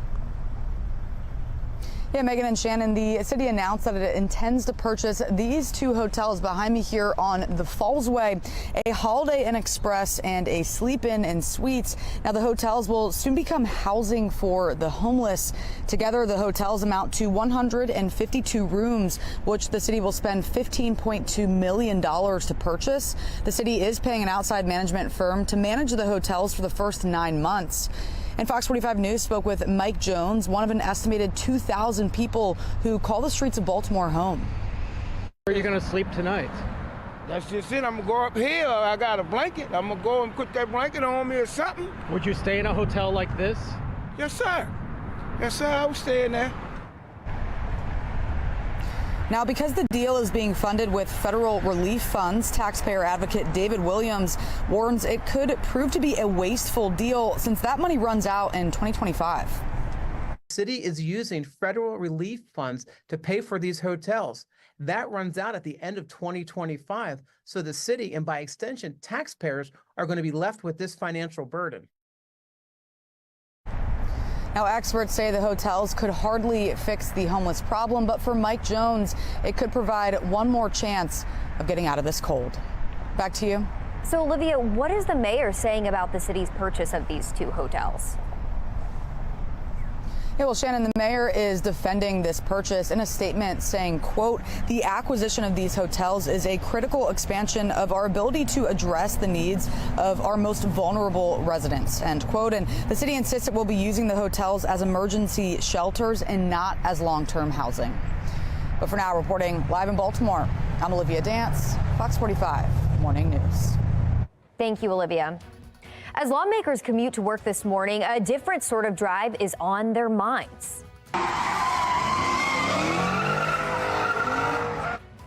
Yeah, Megan and Shannon, the city announced that it intends to purchase these 2 hotels behind me here on the Fallsway, a Holiday Inn Express and a Sleep Inn and Suites. Now, the hotels will soon become housing for the homeless. Together, the hotels amount to 152 rooms, which the city will spend $15.2 million to purchase. The city is paying an outside management firm to manage the hotels for the first 9 months. And Fox 45 News spoke with Mike Jones, one of an estimated 2,000 people who call the streets of Baltimore home. Where are you going to sleep tonight? That's just it. I'm going to go up here. I got a blanket. I'm going to go and put that blanket on me or something. Would you stay in a hotel like this? Yes, sir. Yes, sir. I would stay in there. Now, because the deal is being funded with federal relief funds, taxpayer advocate David Williams warns it could prove to be a wasteful deal since that money runs out in 2025. The city is using federal relief funds to pay for these hotels. That runs out at the end of 2025. So the city, and by extension, taxpayers, are going to be left with this financial burden. Now, experts say the hotels could hardly fix the homeless problem, but for Mike Jones, it could provide one more chance of getting out of this cold. Back to you. So, Olivia, what is the mayor saying about the city's purchase of these 2 hotels? Yeah, well, Shannon, the mayor is defending this purchase in a statement saying, quote, the acquisition of these hotels is a critical expansion of our ability to address the needs of our most vulnerable residents, end quote. And the city insists it will be using the hotels as emergency shelters and not as long-term housing. But for now, reporting live in Baltimore, I'm Olivia Dance, Fox 45 Morning News. Thank you, Olivia. As lawmakers commute to work this morning, a different sort of drive is on their minds.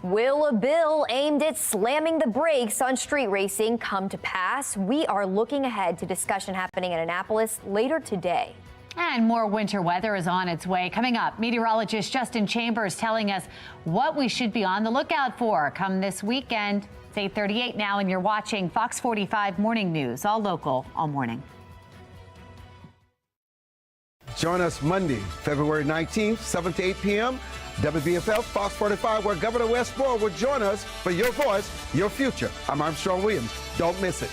Will a bill aimed at slamming the brakes on street racing come to pass? We are looking ahead to discussion happening in Annapolis later today. And more winter weather is on its way. Coming up, meteorologist Justin Chambers telling us what we should be on the lookout for come this weekend. It's 8:38 now, and you're watching Fox 45 Morning News, all local, all morning. Join us Monday, February 19th, 7 to 8 p.m., WBFF Fox 45, where Governor Wes Moore will join us for Your Voice, Your Future. I'm Armstrong Williams. Don't miss it.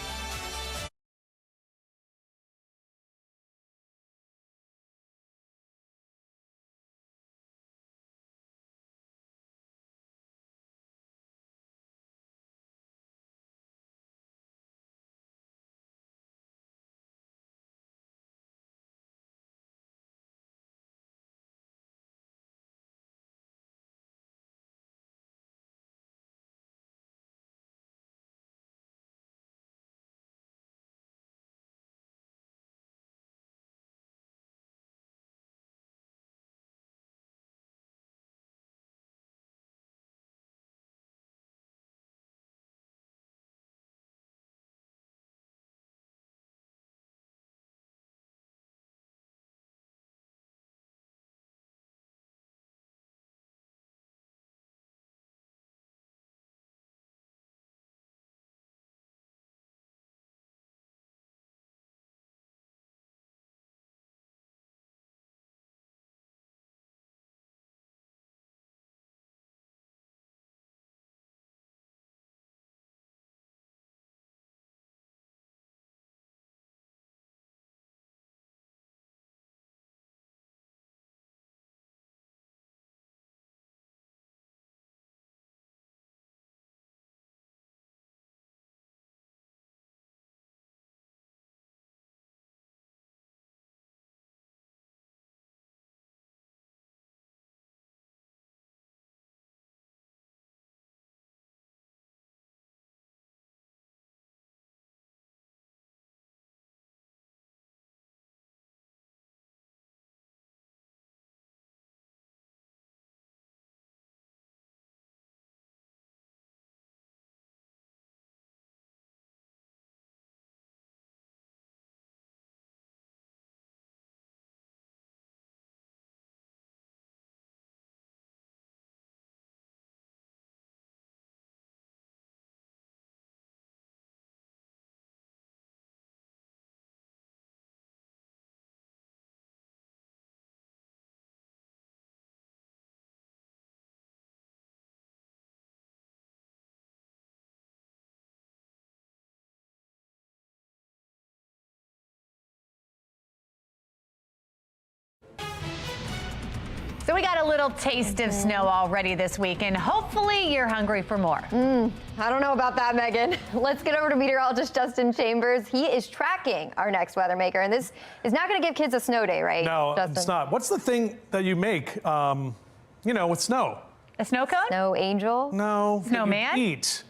So we got a little taste of snow already this week, and hopefully you're hungry for more. I don't know about that, Megan. Let's get over to meteorologist Justin Chambers. He is tracking our next weather maker, and this is not going to give kids a snow day, right? No, Justin? it's not. What's the thing that you make, with snow? A snow cone? Snow angel? No. Snowman? You eat.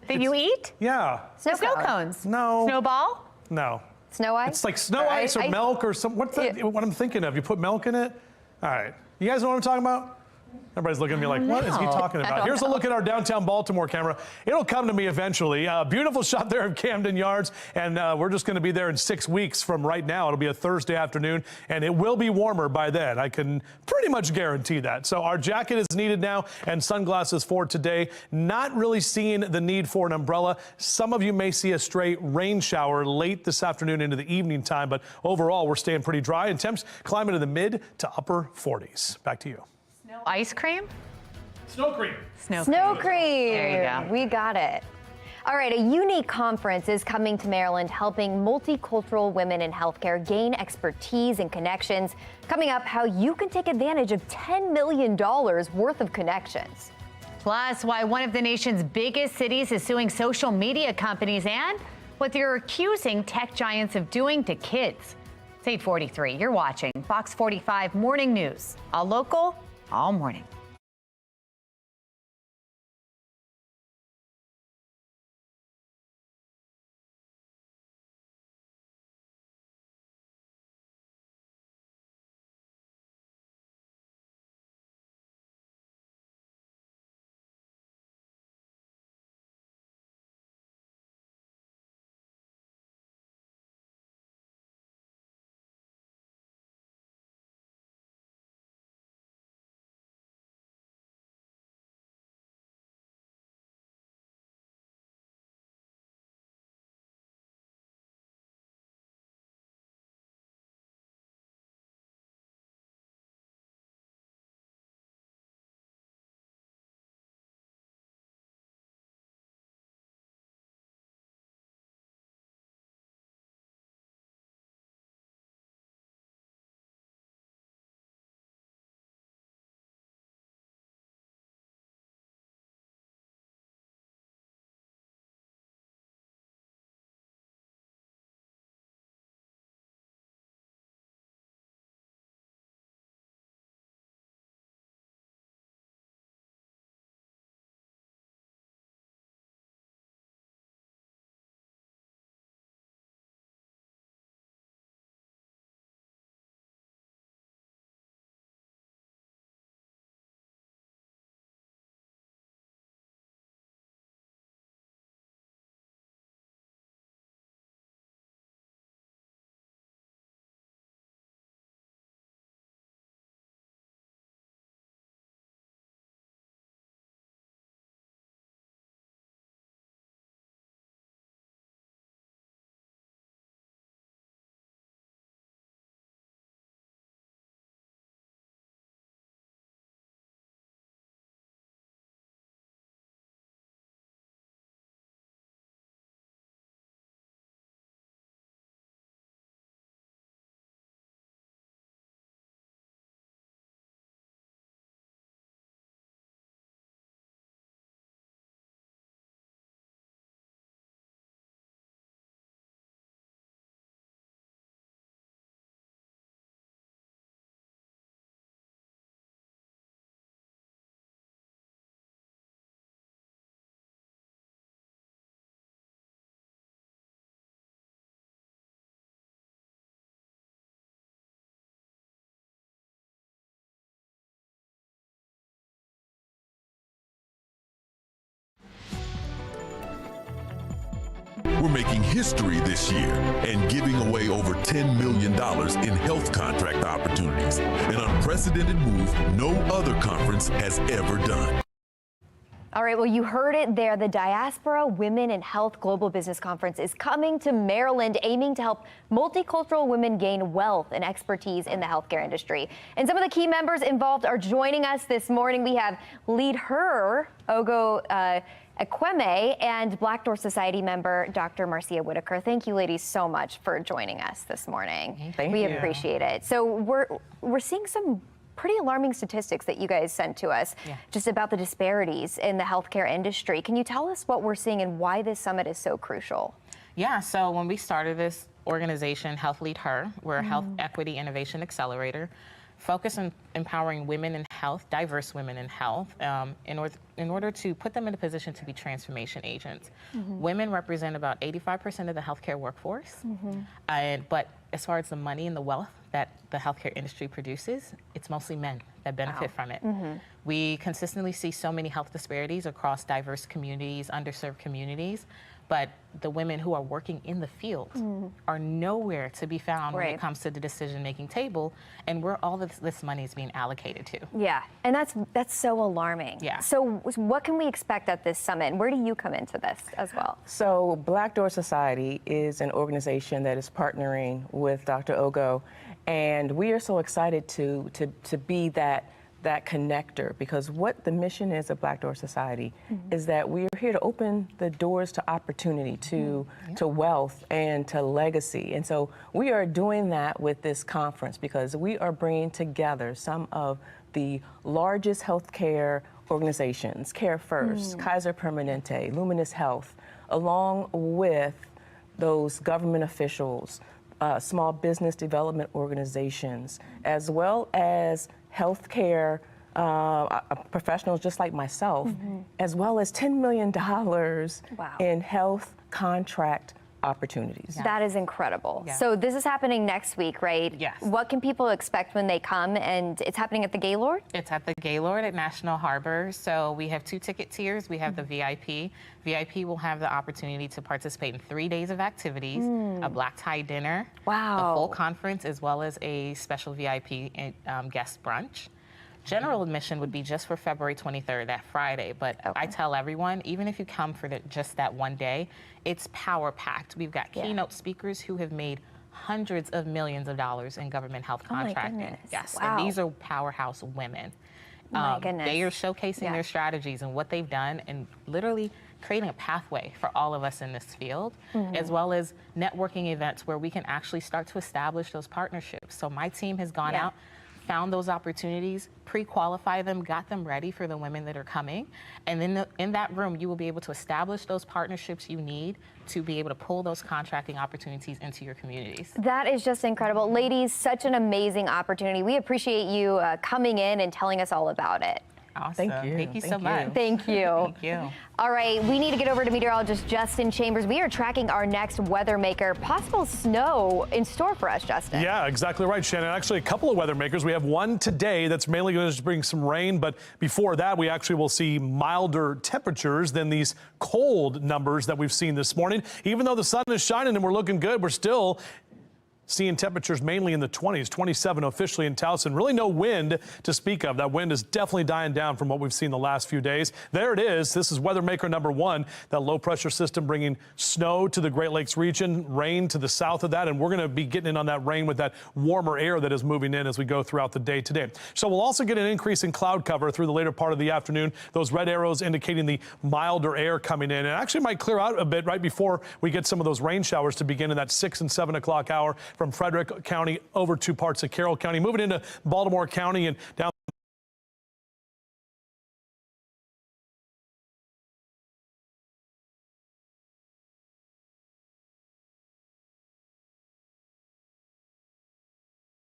That you eat? Yeah. Snow cones? No. Snowball? No. Snow ice? It's like snow ice or milk or something. What's that? What I'm thinking of? You put milk in it? All right. You guys know what I'm talking about? Everybody's looking at me like, what is he talking about? Here's a look at our downtown Baltimore camera. It'll come to me eventually. Beautiful shot there of Camden Yards, and we're just going to be there in 6 weeks from right now. It'll be a Thursday afternoon, and it will be warmer by then. I can pretty much guarantee that. So our jacket is needed now, and sunglasses for today. Not really seeing the need for an umbrella. Some of you may see a stray rain shower late this afternoon into the evening time, but overall, we're staying pretty dry, and temps climbing to the mid to upper 40s. Back to you. Ice cream? Snow cream. Snow cream. There you go. We got it. All right, a unique conference is coming to Maryland, helping multicultural women in healthcare gain expertise and connections. Coming up, how you can take advantage of $10 million worth of connections. Plus, why one of the nation's biggest cities is suing social media companies and what they're accusing tech giants of doing to kids. It's 8:43. You're watching Fox 45 Morning News. All local, all morning. We're making history this year and giving away over $10 million in health contract opportunities, an unprecedented move no other conference has ever done. All right, well, you heard it there. The Diaspora Women in Health Global Business Conference is coming to Maryland, aiming to help multicultural women gain wealth and expertise in the healthcare industry. And some of the key members involved are joining us this morning. We have lead her, Ogo Ekweme, and Black Door Society member, Dr. Marcia Whitaker. Thank you, ladies, so much for joining us this morning. Thank we you. appreciate it. So we're seeing some pretty alarming statistics that you guys sent to us just about the disparities in the healthcare industry. Can you tell us what we're seeing and why this summit is so crucial? Yeah, so when we started this organization, Health Lead Her, we're a health equity innovation accelerator, focused on empowering women in health, diverse women in health, in order to put them in a position to be transformation agents. Women represent about 85% of the healthcare workforce, but as far as the money and the wealth that the healthcare industry produces, it's mostly men that benefit from it. We consistently see so many health disparities across diverse communities, underserved communities, but the women who are working in the field are nowhere to be found when it comes to the decision-making table, and where all this money is being allocated to. Yeah, and that's so alarming. Yeah. So what can we expect at this summit, and where do you come into this as well? So Black Door Society is an organization that is partnering with Dr. Ogo, and we are so excited to be that connector, because what the mission is of Black Door Society is that we are here to open the doors to opportunity, to wealth and to legacy. And so we are doing that with this conference because we are bringing together some of the largest healthcare organizations, Care First, Kaiser Permanente, Luminous Health, along with those government officials, small business development organizations, as well as healthcare professionals just like myself, as well as $10 million in health contract opportunities. That is incredible. Yeah. So this is happening next week, right? Yes. What can people expect when they come? And it's happening at the Gaylord? It's at the Gaylord at National Harbor. So we have 2 ticket tiers. We have the VIP. VIP will have the opportunity to participate in 3 days of activities, a black tie dinner, a full conference, as well as a special VIP guest brunch. General admission would be just for February 23rd, that Friday, but I tell everyone, even if you come for just that one day, it's power-packed. We've got keynote speakers who have made hundreds of millions of dollars in government health contracting. Yes, and these are powerhouse women. My goodness. They are showcasing their strategies and what they've done, and literally creating a pathway for all of us in this field, as well as networking events where we can actually start to establish those partnerships. So my team has gone out, found those opportunities, pre-qualify them, got them ready for the women that are coming. And then in that room, you will be able to establish those partnerships you need to be able to pull those contracting opportunities into your communities. That is just incredible. Ladies, such an amazing opportunity. We appreciate you coming in and telling us all about it. Awesome. Thank you. Thank you so much. Thank you. Thank you. All right, we need to get over to meteorologist Justin Chambers. We are tracking our next weather maker. Possible snow in store for us, Justin. Yeah, exactly right, Shannon. Actually, a couple of weather makers. We have one today that's mainly going to bring some rain, but before that, we actually will see milder temperatures than these cold numbers that we've seen this morning. Even though the sun is shining and we're looking good, we're still seeing temperatures mainly in the 20s, 27 officially in Towson. Really no wind to speak of. That wind is definitely dying down from what we've seen the last few days. There it is. This is weather maker number 1, that low pressure system bringing snow to the Great Lakes region, rain to the south of that, and we're going to be getting in on that rain with that warmer air that is moving in as we go throughout the day today. So we'll also get an increase in cloud cover through the later part of the afternoon. Those red arrows indicating the milder air coming in. It actually might clear out a bit right before we get some of those rain showers to begin in that 6 and 7 o'clock hour from Frederick County over to parts of Carroll County, moving into Baltimore County and down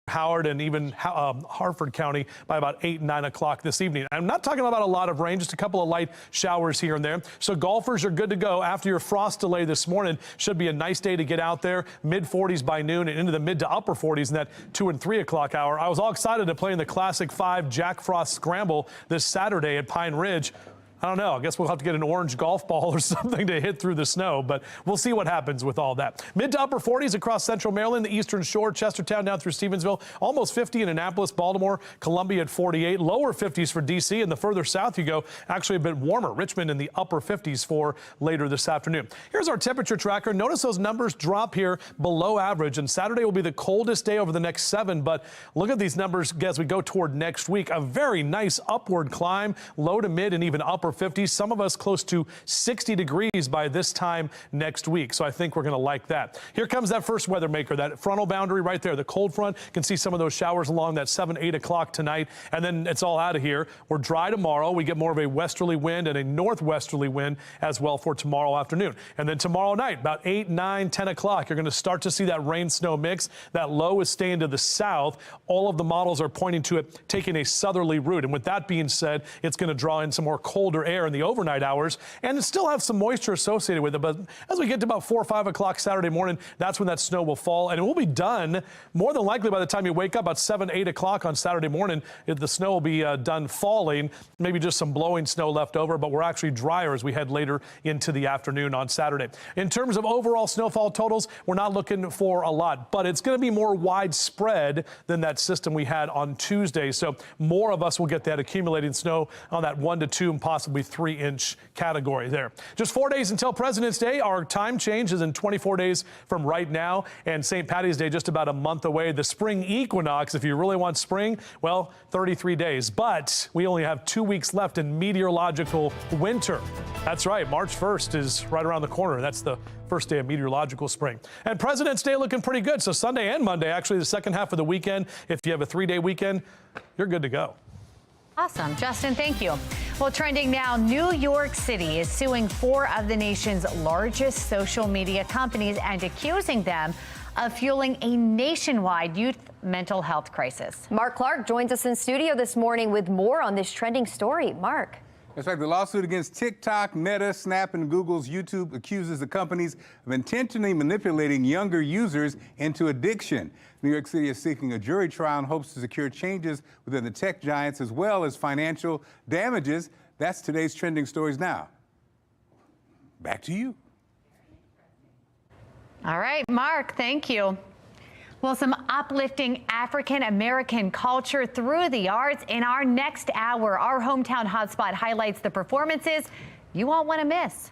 Howard and even Harford County by about 8 and 9 o'clock this evening. I'm not talking about a lot of rain, just a couple of light showers here and there. So golfers are good to go after your frost delay this morning. Should be a nice day to get out there. Mid 40s by noon and into the mid to upper 40s in that 2 and 3 o'clock hour. I was all excited to play in the Classic 5 Jack Frost Scramble this Saturday at Pine Ridge. I don't know. I guess we'll have to get an orange golf ball or something to hit through the snow, but we'll see what happens with all that. Mid to upper 40s across central Maryland, the eastern shore, Chestertown down through Stevensville, almost 50 in Annapolis, Baltimore, Columbia at 48, lower 50s for D.C., and the further south you go, actually a bit warmer. Richmond in the upper 50s for later this afternoon. Here's our temperature tracker. Notice those numbers drop here below average, and Saturday will be the coldest day over the next 7, but look at these numbers as we go toward next week. A very nice upward climb, low to mid and even upper 50s, some of us close to 60 degrees by this time next week. So I think we're going to like that. Here comes that first weather maker, that frontal boundary right there, the cold front. You can see some of those showers along that 7, 8 o'clock tonight, and then it's all out of here. We're dry tomorrow. We get more of a westerly wind and a northwesterly wind as well for tomorrow afternoon. And then tomorrow night, about 8, 9, 10 o'clock, you're going to start to see that rain-snow mix. That low is staying to the south. All of the models are pointing to it taking a southerly route. And with that being said, it's going to draw in some more colder air in the overnight hours, and it still have some moisture associated with it. But as we get to about 4 or 5 o'clock Saturday morning, that's when that snow will fall, and it will be done more than likely by the time you wake up about 7, 8 o'clock on Saturday morning. The snow will be done falling, maybe just some blowing snow left over, but we're actually drier as we head later into the afternoon on Saturday. In terms of overall snowfall totals, we're not looking for a lot, but it's going to be more widespread than that system we had on Tuesday. So more of us will get that accumulating snow on that 1 to 2 and possibly 3-inch category there. Just 4 days until President's Day. Our time change is in 24 days from right now, and St. Patty's Day just about a month away. The spring equinox, if you really want spring, well, 33 days. But we only have 2 weeks left in meteorological winter. That's right. March 1st is right around the corner. That's the first day of meteorological spring. And President's Day looking pretty good. So Sunday and Monday, actually the second half of the weekend, if you have a 3-day weekend, you're good to go. Awesome. Justin, thank you. Well, trending now, New York City is suing 4 of the nation's largest social media companies and accusing them of fueling a nationwide youth mental health crisis. Mark Clark joins us in studio this morning with more on this trending story. Mark. That's right. The lawsuit against TikTok, Meta, Snap, and Google's YouTube accuses the companies of intentionally manipulating younger users into addiction. New York City is seeking a jury trial and hopes to secure changes within the tech giants as well as financial damages. That's today's trending stories now. Back to you. All right, Mark, thank you. Well, some uplifting African-American culture through the arts in our next hour. Our hometown hotspot highlights the performances you won't want to miss.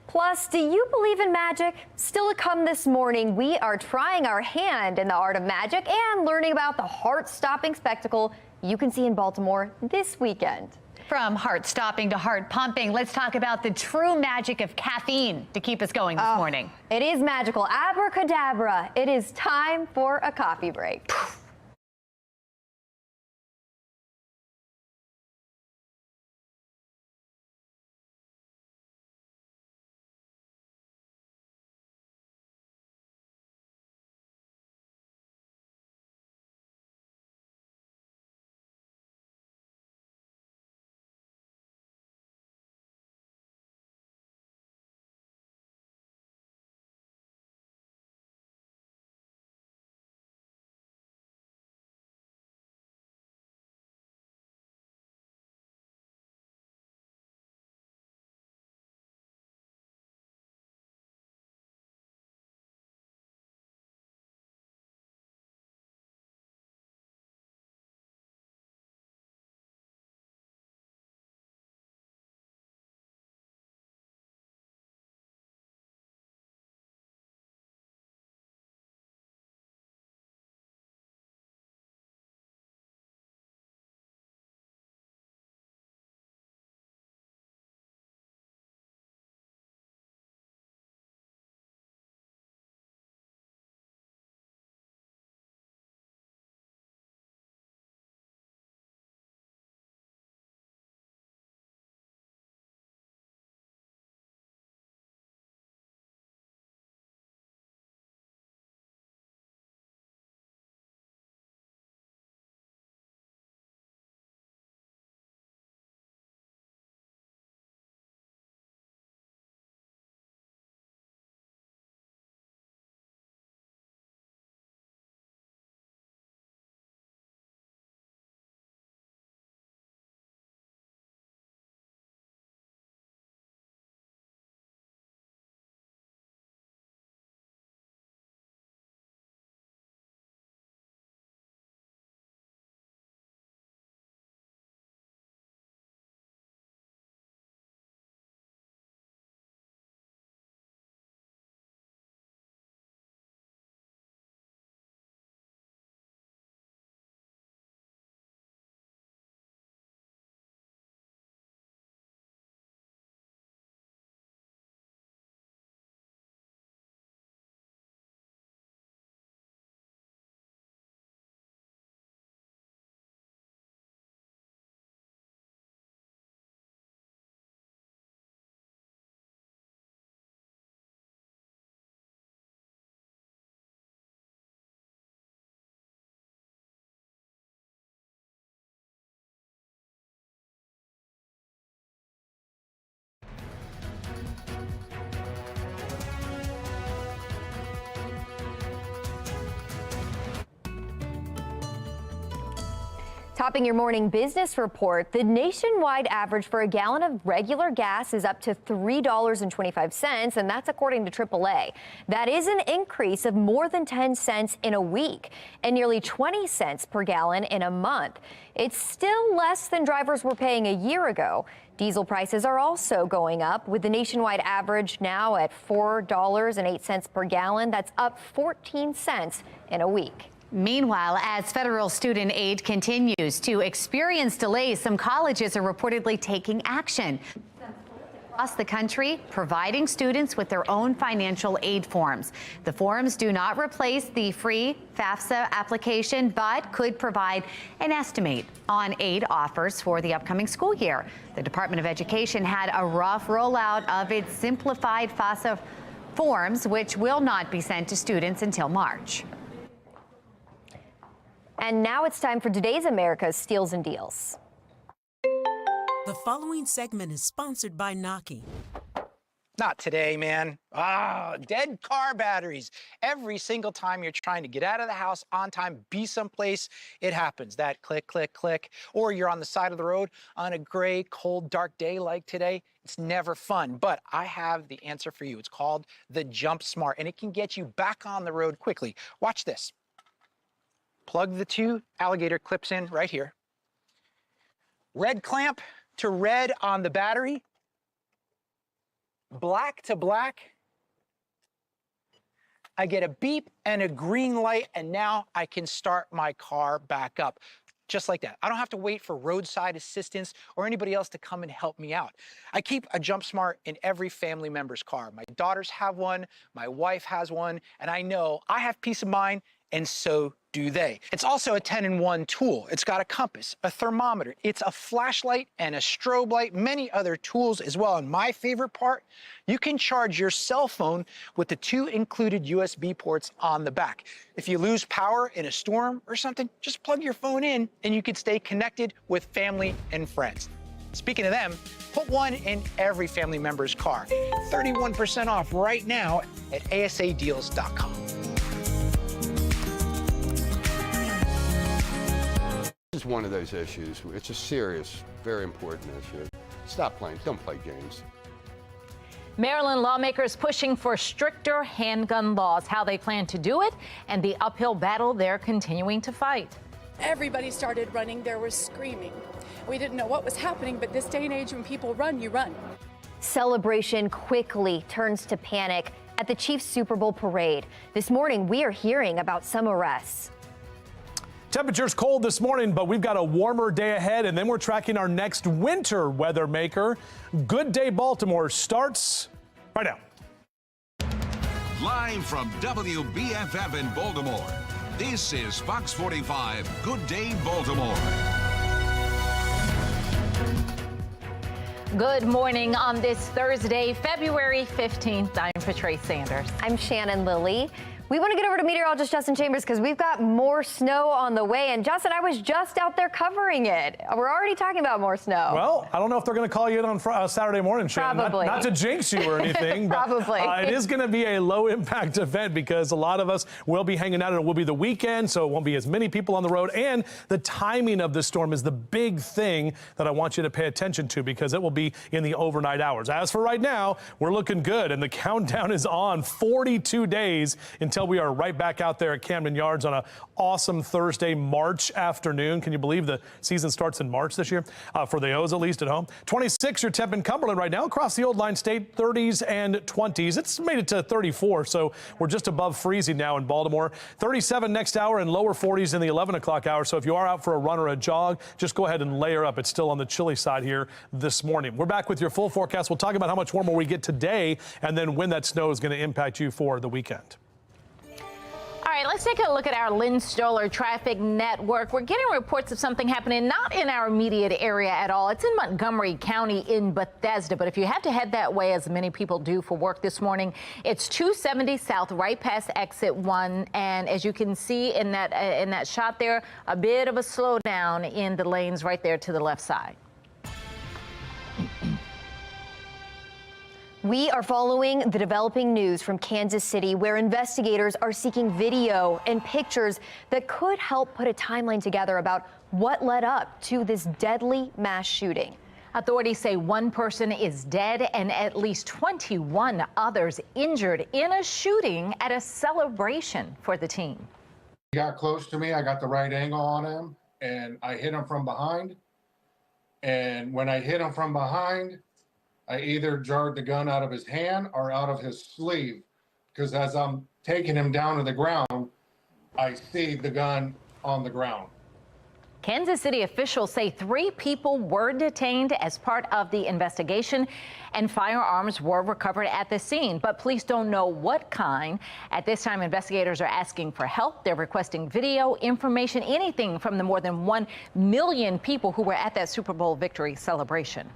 Plus, do you believe in magic? Still to come this morning, we are trying our hand in the art of magic and learning about the heart-stopping spectacle you can see in Baltimore this weekend. From heart-stopping to heart-pumping, let's talk about the true magic of caffeine to keep us going this morning. It is magical. Abracadabra. It is time for a coffee break. Topping your morning business report, the nationwide average for a gallon of regular gas is up to $3.25, and that's according to AAA. That is an increase of more than 10 cents in a week and nearly 20 cents per gallon in a month. It's still less than drivers were paying a year ago. Diesel prices are also going up, with the nationwide average now at $4.08 per gallon. That's up 14 cents in a week. Meanwhile, as federal student aid continues to experience delays, some colleges are reportedly taking action across the country, providing students with their own financial aid forms. The forms do not replace the free FAFSA application, but could provide an estimate on aid offers for the upcoming school year. The Department of Education had a rough rollout of its simplified FAFSA forms, which will not be sent to students until March. And now it's time for today's America's Steals and Deals. The following segment is sponsored by Noki. Not today, man. Dead car batteries. Every single time you're trying to get out of the house on time, be someplace, it happens. That click, click, click. Or you're on the side of the road on a gray, cold, dark day like today. It's never fun, but I have the answer for you. It's called the Jump Smart, and it can get you back on the road quickly. Watch this. Plug the two alligator clips in right here. Red clamp to red on the battery. Black to black. I get a beep and a green light, and now I can start my car back up. Just like that. I don't have to wait for roadside assistance or anybody else to come and help me out. I keep a Jump Smart in every family member's car. My daughters have one, my wife has one, and I know I have peace of mind, and so do they. It's also a 10-in-1 tool. It's got a compass, a thermometer, it's a flashlight and a strobe light, many other tools as well. And my favorite part, you can charge your cell phone with the two included USB ports on the back. If you lose power in a storm or something, just plug your phone in and you can stay connected with family and friends. Speaking of them, put one in every family member's car. 31% off right now at asadeals.com. This is one of those issues. It's a serious, very important issue. Stop playing. Don't play games. Maryland lawmakers pushing for stricter handgun laws, how they plan to do it, and the uphill battle they're continuing to fight. Everybody started running. There was screaming. We didn't know what was happening, but this day and age, when people run, you run. Celebration quickly turns to panic at the Chiefs Super Bowl parade. This morning, we are hearing about some arrests. Temperatures cold this morning, but we've got a warmer day ahead, and then we're tracking our next winter weather maker. Good Day Baltimore starts right now. Live from WBFF in Baltimore, this is Fox 45 Good Day Baltimore. Good morning on this Thursday, February 15th. I'm Patrice Sanders. I'm Shannon Lilly. We want to get over to meteorologist Justin Chambers because we've got more snow on the way. And Justin, I was just out there covering it. We're already talking about more snow. Well, I don't know if they're going to call you in on Saturday morning, Shannon. Probably. Not to jinx you or anything. Probably. But, it is going to be a low impact event because a lot of us will be hanging out. It will be the weekend, so it won't be as many people on the road. And the timing of the storm is the big thing that I want you to pay attention to because it will be in the overnight hours. As for right now, we're looking good, and the countdown is on. 42 days until we are right back out there at Camden Yards on an awesome Thursday, March afternoon. Can you believe the season starts in March this year? For the O's, at least at home. 26 your temp in Cumberland right now. Across the Old Line State, 30s and 20s. It's made it to 34, so we're just above freezing now in Baltimore. 37 next hour and lower 40s in the 11 o'clock hour. So if you are out for a run or a jog, just go ahead and layer up. It's still on the chilly side here this morning. We're back with your full forecast. We'll talk about how much warmer we get today and then when that snow is going to impact you for the weekend. All right, let's take a look at our Lynn Stoller traffic network. We're getting reports of something happening not in our immediate area at all. It's in Montgomery County in Bethesda. But if you have to head that way, as many people do for work this morning, it's 270 south, right past exit 1. And as you can see in that shot there, a bit of a slowdown in the lanes right there to the left side. We are following the developing news from Kansas City, where investigators are seeking video and pictures that could help put a timeline together about what led up to this deadly mass shooting. Authorities say one person is dead and at least 21 others injured in a shooting at a celebration for the team. He got close to me. I got the right angle on him, and I hit him from behind. And when I hit him from behind, I either jarred the gun out of his hand or out of his sleeve, because as I'm taking him down to the ground, I see the gun on the ground. Kansas City officials say 3 people were detained as part of the investigation, and firearms were recovered at the scene, but police don't know what kind. At this time, investigators are asking for help. They're requesting video, information, anything from the more than 1 million people who were at that Super Bowl victory celebration.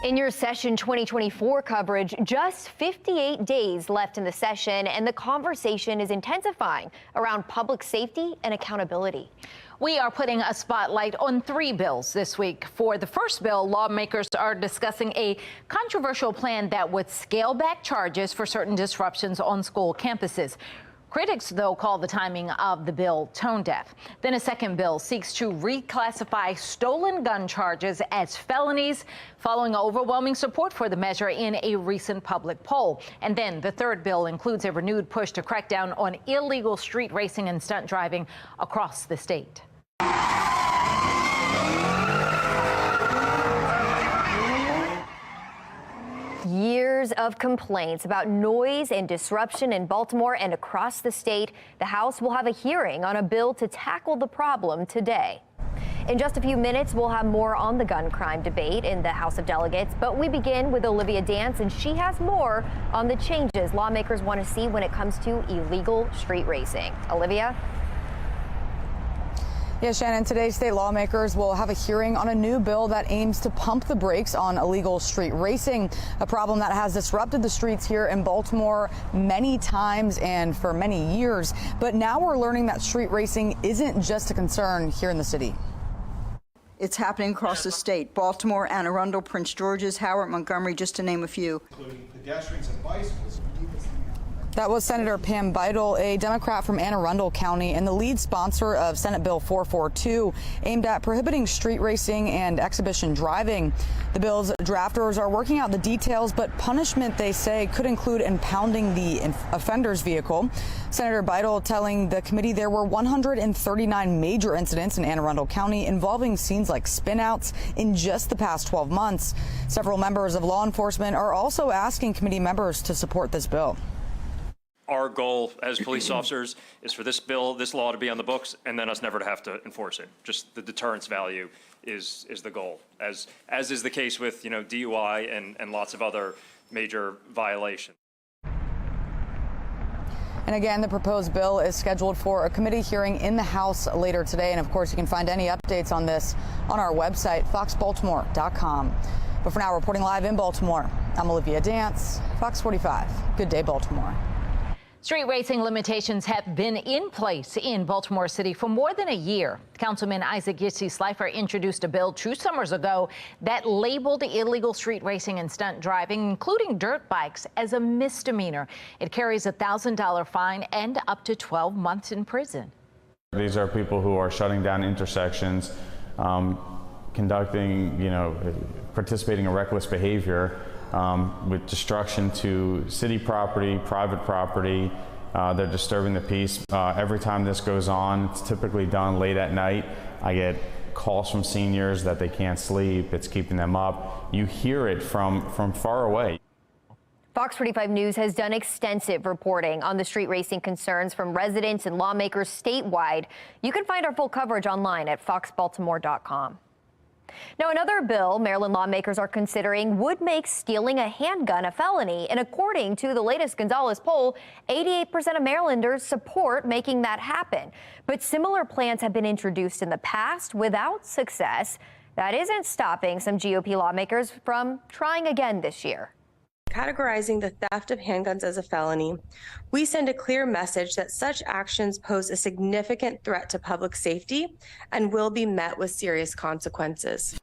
In your session 2024 coverage, just 58 days left in the session, and the conversation is intensifying around public safety and accountability. We are putting a spotlight on 3 bills this week. For the first bill, lawmakers are discussing a controversial plan that would scale back charges for certain disruptions on school campuses. Critics, though, call the timing of the bill tone deaf. Then a second bill seeks to reclassify stolen gun charges as felonies, following overwhelming support for the measure in a recent public poll. And then the third bill includes a renewed push to crack down on illegal street racing and stunt driving across the state. Years of complaints about noise and disruption in Baltimore and across the state. The House will have a hearing on a bill to tackle the problem today. In just a few minutes, we'll have more on the gun crime debate in the House of Delegates, but we begin with Olivia Dance, and she has more on the changes lawmakers want to see when it comes to illegal street racing. Olivia? Yeah, Shannon, today state lawmakers will have a hearing on a new bill that aims to pump the brakes on illegal street racing, a problem that has disrupted the streets here in Baltimore many times and for many years. But now we're learning that street racing isn't just a concern here in the city. It's happening across the state. Baltimore, Anne Arundel, Prince George's, Howard, Montgomery, just to name a few. Including pedestrians and bicycles. That was Senator Pam Beidel, a Democrat from Anne Arundel County and the lead sponsor of Senate Bill 442, aimed at prohibiting street racing and exhibition driving. The bill's drafters are working out the details, but punishment, they say, could include impounding the offender's vehicle. Senator Beidel telling the committee there were 139 major incidents in Anne Arundel County involving scenes like spinouts in just the past 12 months. Several members of law enforcement are also asking committee members to support this bill. Our goal as police officers is for this law to be on the books, and then us never to have to enforce it. Just the deterrence value is the goal, as is the case with DUI and lots of other major violations. And again, the proposed bill is scheduled for a committee hearing in the House later today. And of course, you can find any updates on this on our website, foxbaltimore.com. But for now, reporting live in Baltimore, I'm Olivia Dance, Fox 45. Good day, Baltimore. Street racing limitations have been in place in Baltimore City for more than a year. Councilman Isaac Yitzi-Slifer introduced a bill 2 summers ago that labeled illegal street racing and stunt driving, including dirt bikes, as a misdemeanor. It carries a $1,000 fine and up to 12 months in prison. These are people who are shutting down intersections, participating in reckless behavior, with destruction to city property, private property. They're disturbing the peace. Every time this goes on, it's typically done late at night. I get calls from seniors that they can't sleep. It's keeping them up. You hear it from far away. Fox 45 News has done extensive reporting on the street racing concerns from residents and lawmakers statewide. You can find our full coverage online at foxbaltimore.com. Now, another bill Maryland lawmakers are considering would make stealing a handgun a felony. And according to the latest Gonzalez poll, 88% of Marylanders support making that happen. But similar plans have been introduced in the past without success. That isn't stopping some GOP lawmakers from trying again this year. Categorizing the theft of handguns as a felony, we send a clear message that such actions pose a significant threat to public safety and will be met with serious consequences.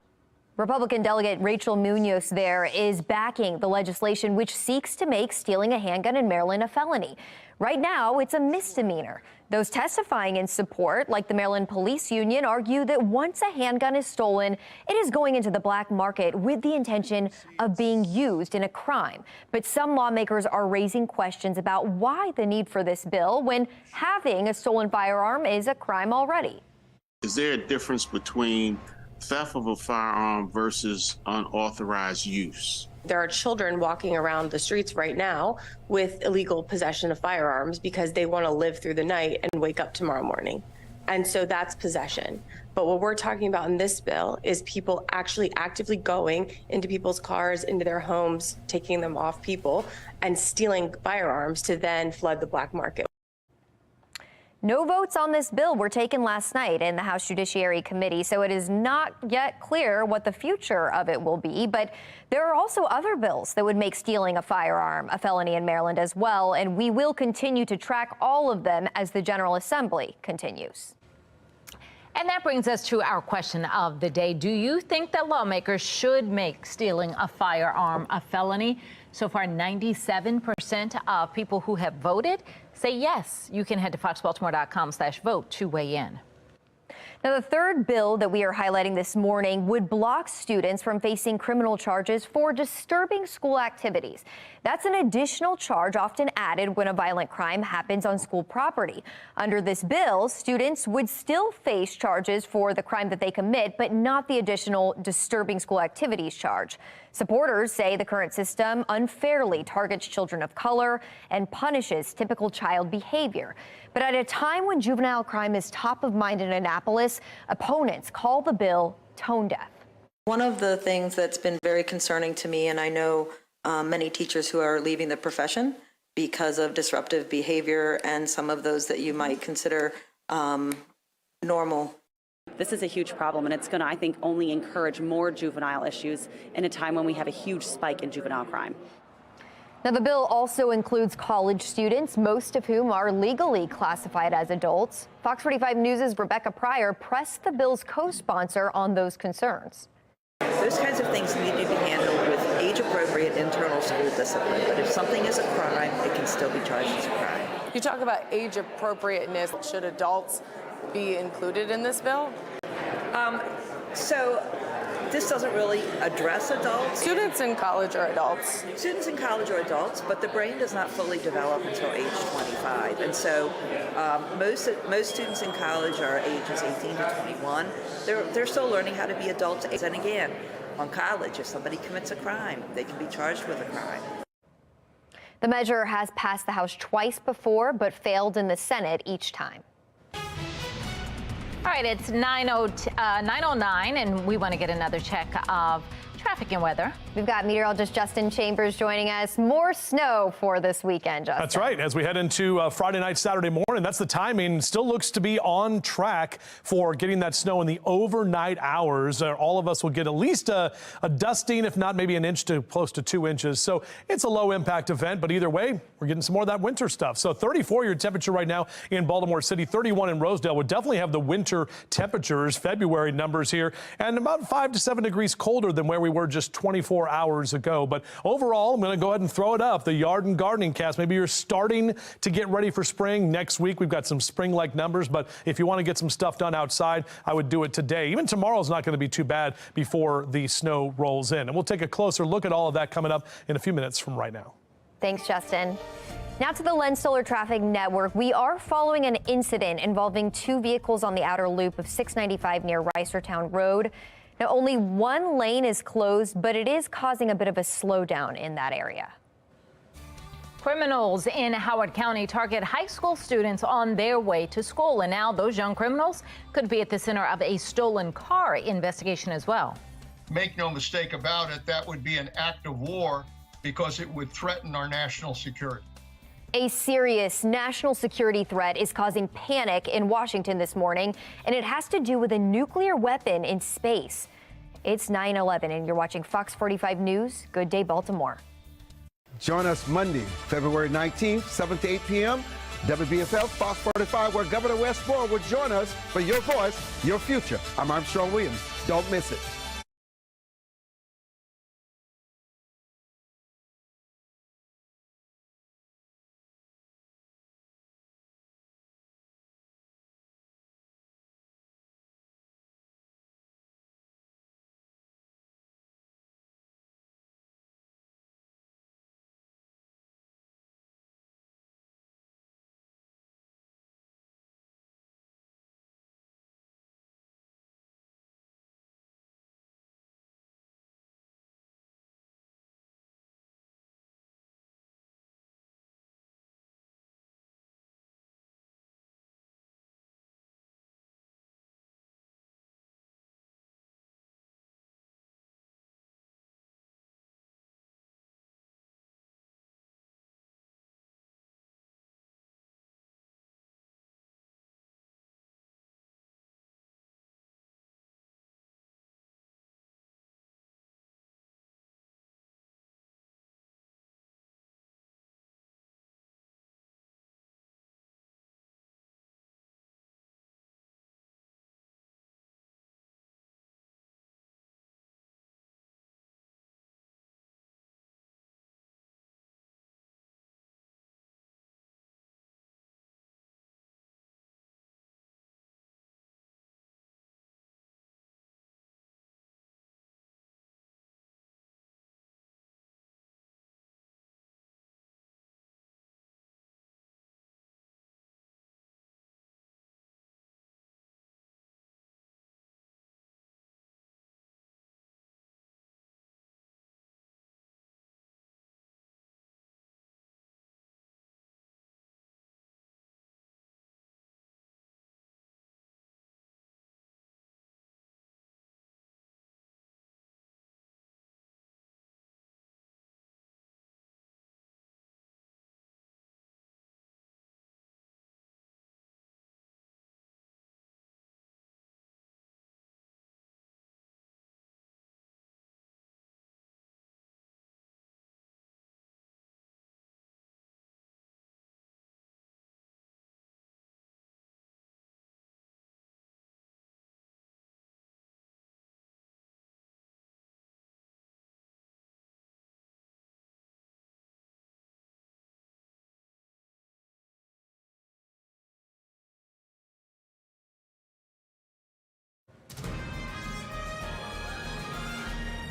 Republican delegate Rachel Munoz there is backing the legislation which seeks to make stealing a handgun in Maryland a felony. Right now, it's a misdemeanor. Those testifying in support, like the Maryland Police Union, argue that once a handgun is stolen, it is going into the black market with the intention of being used in a crime. But some lawmakers are raising questions about why the need for this bill when having a stolen firearm is a crime already. Is there a difference between theft of a firearm versus unauthorized use? There are children walking around the streets right now with illegal possession of firearms because they want to live through the night and wake up tomorrow morning. And so that's possession. But what we're talking about in this bill is people actually actively going into people's cars, into their homes, taking them off people, and stealing firearms to then flood the black market. No votes on this bill were taken last night in the House Judiciary Committee, so it is not yet clear what the future of it will be. But there are also other bills that would make stealing a firearm a felony in Maryland as well, and we will continue to track all of them as the General Assembly continues. And that brings us to our question of the day. Do you think that lawmakers should make stealing a firearm a felony? So far, 97% of people who have voted say yes. You can head to foxbaltimore.com/vote to weigh in. Now, the third bill that we are highlighting this morning would block students from facing criminal charges for disturbing school activities. That's an additional charge often added when a violent crime happens on school property. Under this bill, students would still face charges for the crime that they commit, but not the additional disturbing school activities charge. Supporters say the current system unfairly targets children of color and punishes typical child behavior. But at a time when juvenile crime is top of mind in Annapolis, opponents call the bill tone deaf. One of the things that's been very concerning to me, and I know many teachers who are leaving the profession because of disruptive behavior and some of those that you might consider normal. This is a huge problem, and it's going to, I think, only encourage more juvenile issues in a time when we have a huge spike in juvenile crime. Now, the bill also includes college students, most of whom are legally classified as adults. Fox 45 News' Rebecca Pryor pressed the bill's co-sponsor on those concerns. Those kinds of things need to be handled with age-appropriate internal school discipline. But if something is a crime, it can still be charged as a crime. You talk about age appropriateness. Should adults be included in this bill? So this doesn't really address adults. Students in college are adults. Students in college are adults, but the brain does not fully develop until age 25. And so most students in college are ages 18 to 21. They're still learning how to be adults. And again, on college, if somebody commits a crime, they can be charged with a crime. The measure has passed the House twice before, but failed in the Senate each time. All right, it's 9:09, and we want to get another check of traffic and weather. We've got meteorologist Justin Chambers joining us. More snow for this weekend, Justin. That's right. As we head into Friday night, Saturday morning, that's the timing. Still looks to be on track for getting that snow in the overnight hours. All of us will get at least a dusting, if not maybe an inch to close to 2 inches. So it's a low impact event, but either way, we're getting some more of that winter stuff. So 34 your temperature right now in Baltimore City, 31 in Rosedale. Would definitely have the winter temperatures, February numbers here, and about 5 to 7 degrees colder than where we were just 24 hours ago. But overall, I'm going to go ahead and throw it up. The yard and gardening cast. Maybe you're starting to get ready for spring. Next week, we've got some spring-like numbers. But if you want to get some stuff done outside, I would do it today. Even tomorrow's not going to be too bad before the snow rolls in. And we'll take a closer look at all of that coming up in a few minutes from right now. Thanks, Justin. Now to the Lens Solar Traffic Network. We are following an incident involving 2 vehicles on the outer loop of 695 near Reisterstown Road. Now, only 1 lane is closed, but it is causing a bit of a slowdown in that area. Criminals in Howard County target high school students on their way to school. And now those young criminals could be at the center of a stolen car investigation as well. Make no mistake about it, that would be an act of war because it would threaten our national security. A serious national security threat is causing panic in Washington this morning, and it has to do with a nuclear weapon in space. It's 9/11, and you're watching Fox 45 News. Good day, Baltimore. Join us Monday, February 19th, 7 to 8 p.m. WBFF, Fox 45, where Governor Wes Moore will join us for Your Voice, Your Future. I'm Armstrong Williams. Don't miss it.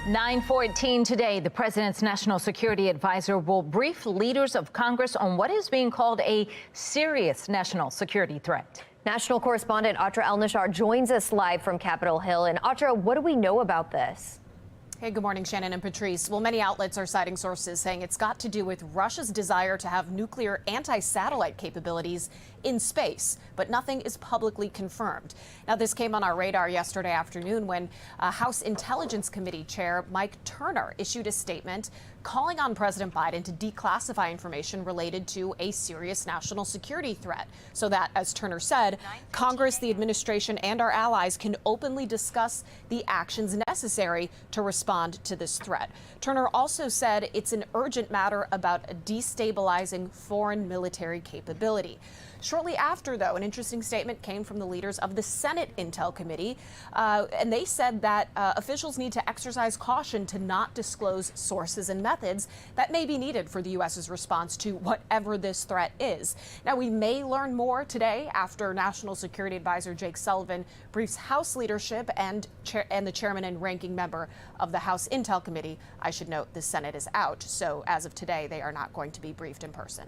9:14 today, the president's national security advisor will brief leaders of Congress on what is being called a serious national security threat. National correspondent Atra El-Nashar joins us live from Capitol Hill. And Atra, what do we know about this? Hey, good morning, Shannon and Patrice. Well, many outlets are citing sources saying it's got to do with Russia's desire to have nuclear anti-satellite capabilities in space, but nothing is publicly confirmed. Now, this came on our radar yesterday afternoon when House Intelligence Committee Chair Mike Turner issued a statement calling on President Biden to declassify information related to a serious national security threat so that, as Turner said, Congress, the administration, and our allies can openly discuss the actions necessary to respond to this threat. Turner also said it's an urgent matter about destabilizing foreign military capability. Shortly after, though, an interesting statement came from the leaders of the Senate Intel Committee, and they said that officials need to exercise caution to not disclose sources and methods that may be needed for the U.S.'s response to whatever this threat is. Now, we may learn more today after National Security Advisor Jake Sullivan briefs House leadership and the chairman and ranking member of the House Intel Committee. I should note the Senate is out, so as of today, they are not going to be briefed in person.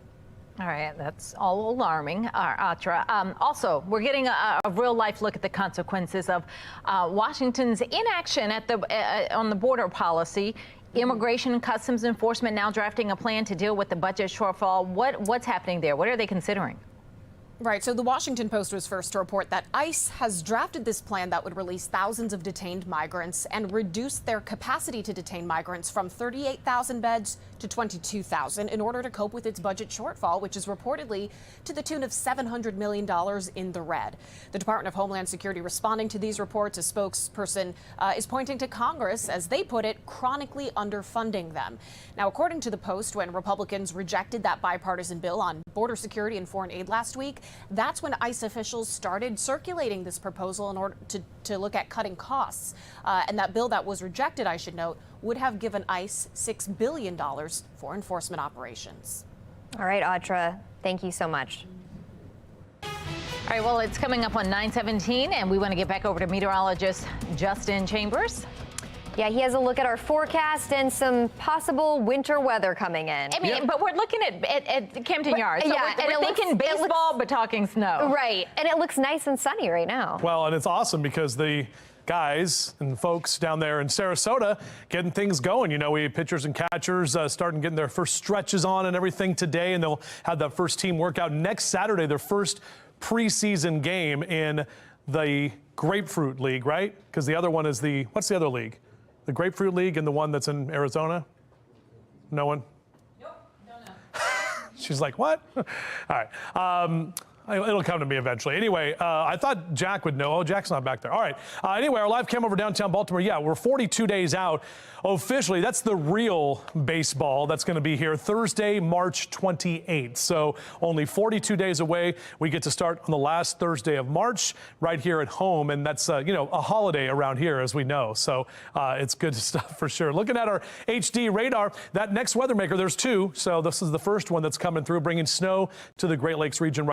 All right, that's all alarming, Atra. Also, we're getting a real-life look at the consequences of Washington's inaction at on the border policy. Immigration and Customs Enforcement now drafting a plan to deal with the budget shortfall. What's happening there? What are they considering? Right. So the Washington Post was first to report that ICE has drafted this plan that would release thousands of detained migrants and reduce their capacity to detain migrants from 38,000 beds to 22,000 in order to cope with its budget shortfall, which is reportedly to the tune of $700 million in the red. The Department of Homeland Security responding to these reports, a spokesperson is pointing to Congress, as they put it, chronically underfunding them. Now, according to the Post, when Republicans rejected that bipartisan bill on border security and foreign aid last week, that's when ICE officials started circulating this proposal in order to look at cutting costs. And that bill that was rejected, I should note, would have given ICE $6 billion for enforcement operations. All right, Atra, thank you so much. All right, well, it's coming up on 9:17, and we want to get back over to meteorologist Justin Chambers. Yeah, he has a look at our forecast and some possible winter weather coming in. I mean, but we're looking at Camden Yards. So yeah, we're thinking baseball, but talking snow. Right, and it looks nice and sunny right now. Well, and it's awesome because the guys and folks down there in Sarasota getting things going. You know, we have pitchers and catchers starting getting their first stretches on and everything today, and they'll have that first team workout next Saturday, their first preseason game in the Grapefruit League, right? Because the other one is what's the other league? The Grapefruit League and the one that's in Arizona? No one? Nope, don't know. She's like, what? All right. It'll come to me eventually. Anyway, I thought Jack would know. Oh, Jack's not back there. All right. Anyway, our live cam over downtown Baltimore. Yeah, we're 42 days out officially. That's the real baseball that's going to be here Thursday, March 28th. So only 42 days away. We get to start on the last Thursday of March right here at home. And that's, a holiday around here, as we know. So it's good stuff for sure. Looking at our HD radar, that next weather maker, there's two. So this is the first one that's coming through, bringing snow to the Great Lakes region.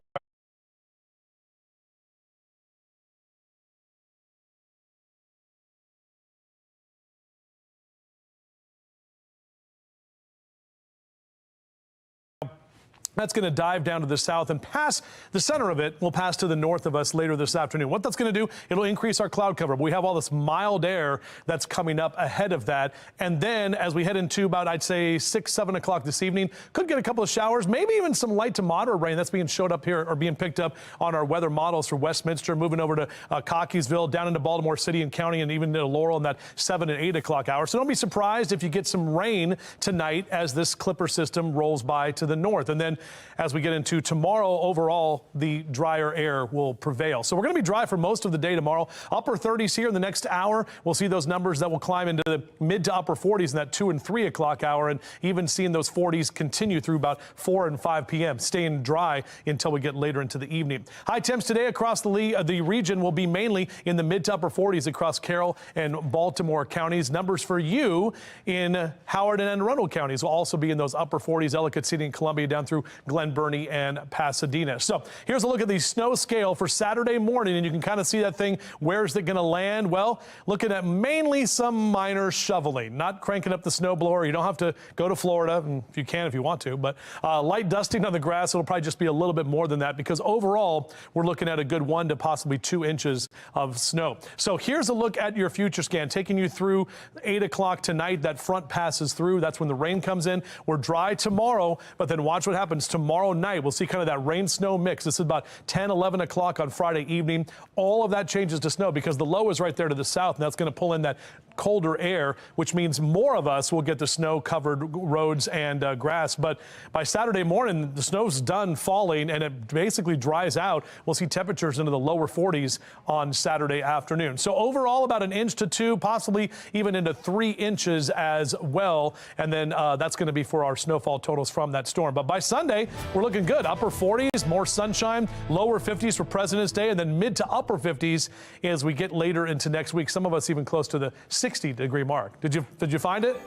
That's going to dive down to the south and pass the center of it. Will pass to the north of us later this afternoon. What that's going to do, it'll increase our cloud cover. We have all this mild air that's coming up ahead of that. And then as we head into about, I'd say 6, 7 o'clock this evening, could get a couple of showers, maybe even some light to moderate rain. That's being showed up here or being picked up on our weather models for Westminster, moving over to Cockeysville, down into Baltimore City and County, and even to Laurel in that 7 and 8 o'clock hour. So don't be surprised if you get some rain tonight as this Clipper system rolls by to the north. And then as we get into tomorrow, overall, the drier air will prevail. So we're going to be dry for most of the day tomorrow. Upper 30s here in the next hour. We'll see those numbers that will climb into the mid to upper 40s in that 2 and 3 o'clock hour, and even seeing those 40s continue through about 4 and 5 p.m., staying dry until we get later into the evening. High temps today across the region will be mainly in the mid to upper 40s across Carroll and Baltimore counties. Numbers for you in Howard and Anne Arundel counties will also be in those upper 40s. Ellicott City and Columbia down through Glen Burnie and Pasadena. So here's a look at the snow scale for Saturday morning, and you can kind of see that thing. Where's it going to land? Well, looking at mainly some minor shoveling, not cranking up the snow blower. You don't have to go to Florida, and if you can, if you want to, but light dusting on the grass. It'll probably just be a little bit more than that, because overall we're looking at a good 1 to possibly 2 inches of snow. So here's a look at your future scan, taking you through 8 o'clock tonight. That front passes through. That's when the rain comes in. We're dry tomorrow, but then watch what happens tomorrow night. We'll see kind of that rain-snow mix. This is about 10, 11 o'clock on Friday evening. All of that changes to snow because the low is right there to the south, and that's going to pull in that colder air, which means more of us will get the snow-covered roads and grass. But by Saturday morning, the snow's done falling, and it basically dries out. We'll see temperatures into the lower 40s on Saturday afternoon. So overall, about 1 inch to 2, possibly even into 3 inches as well. And then that's going to be for our snowfall totals from that storm. But by Sunday, we're looking good. Upper 40s, more sunshine, lower 50s for President's Day, and then mid to upper 50s as we get later into next week. Some of us even close to the 60-degree mark. Did you find it?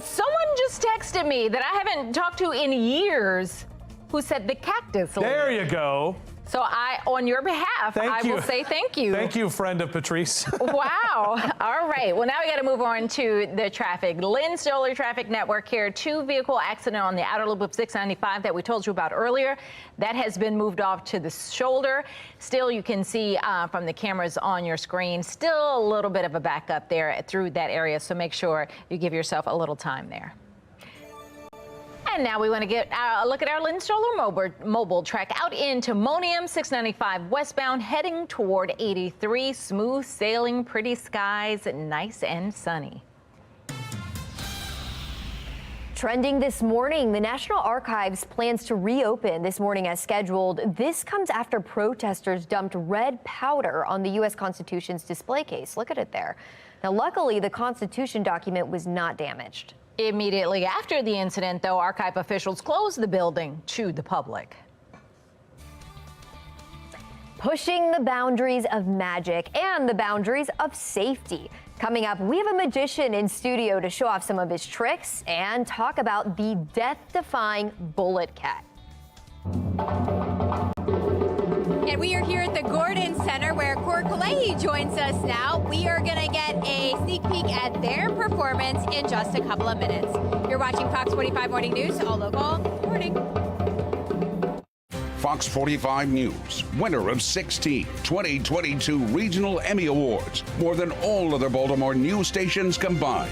Someone just texted me that I haven't talked to in years who said the cactus. There you go. So on your behalf, I will say thank you. Thank you, friend of Patrice. Wow. All right. Well, now we got to move on to the traffic. Lynn Stoller Traffic Network here. 2-vehicle accident on the outer loop of 695 that we told you about earlier. That has been moved off to the shoulder. Still, you can see from the cameras on your screen, still a little bit of a backup there through that area. So make sure you give yourself a little time there. And now we want to get a look at our Lynn Stoller mobile track out into Monium 695 westbound, heading toward 83. Smooth sailing, pretty skies, nice and sunny. Trending this morning, the National Archives plans to reopen this morning as scheduled. This comes after protesters dumped red powder on the U.S. Constitution's display case. Look at it there. Now, luckily, the Constitution document was not damaged. Immediately after the incident, though, archive officials closed the building to the public. Pushing the boundaries of magic and the boundaries of safety. Coming up, we have a magician in studio to show off some of his tricks and talk about the death-defying bullet cat. And we are here at the Gordon Center where Cord Kalehi joins us now. We are going to get a sneak peek at their performance in just a couple of minutes. You're watching Fox 45 Morning News, all local. Morning. Fox 45 News, winner of 16 2022 Regional Emmy Awards, more than all other Baltimore news stations combined.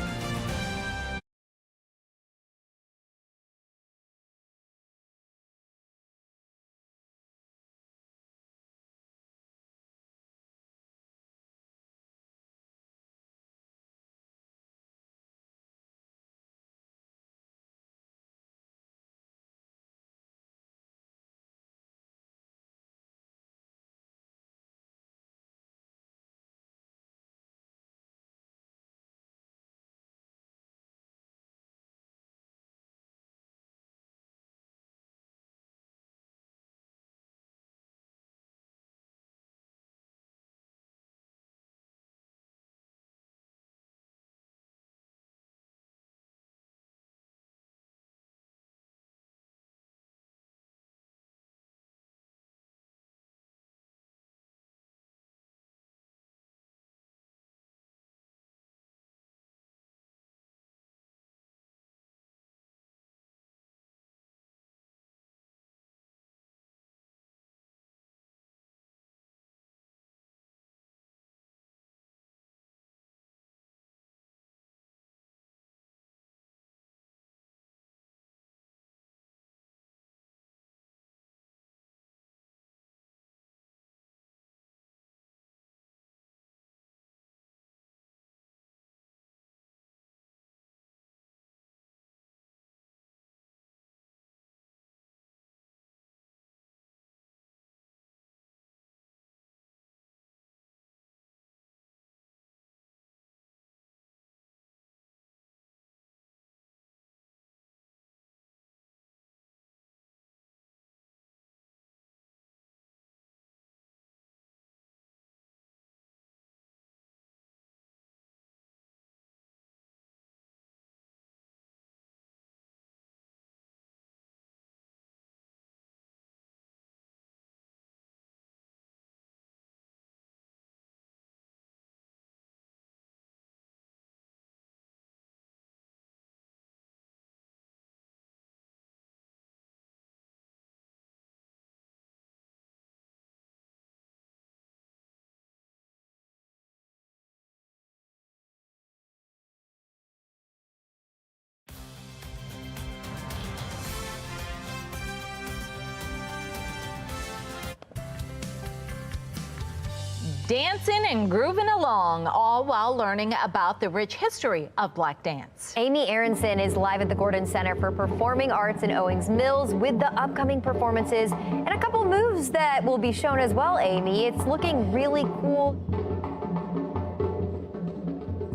dancing and grooving along, all while learning about the rich history of Black dance. Amy Aronson is live at the Gordon Center for Performing Arts in Owings Mills with the upcoming performances and a couple moves that will be shown as well, Amy. It's looking really cool.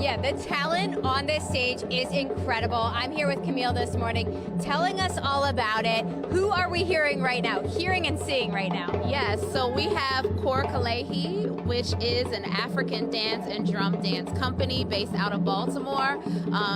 Yeah, the talent on this stage is incredible. I'm here with Camille this morning telling us all about it. Who are we hearing right now? Hearing and seeing right now? Yes, so we have Cor Kalehi, which is an African dance and drum dance company based out of Baltimore.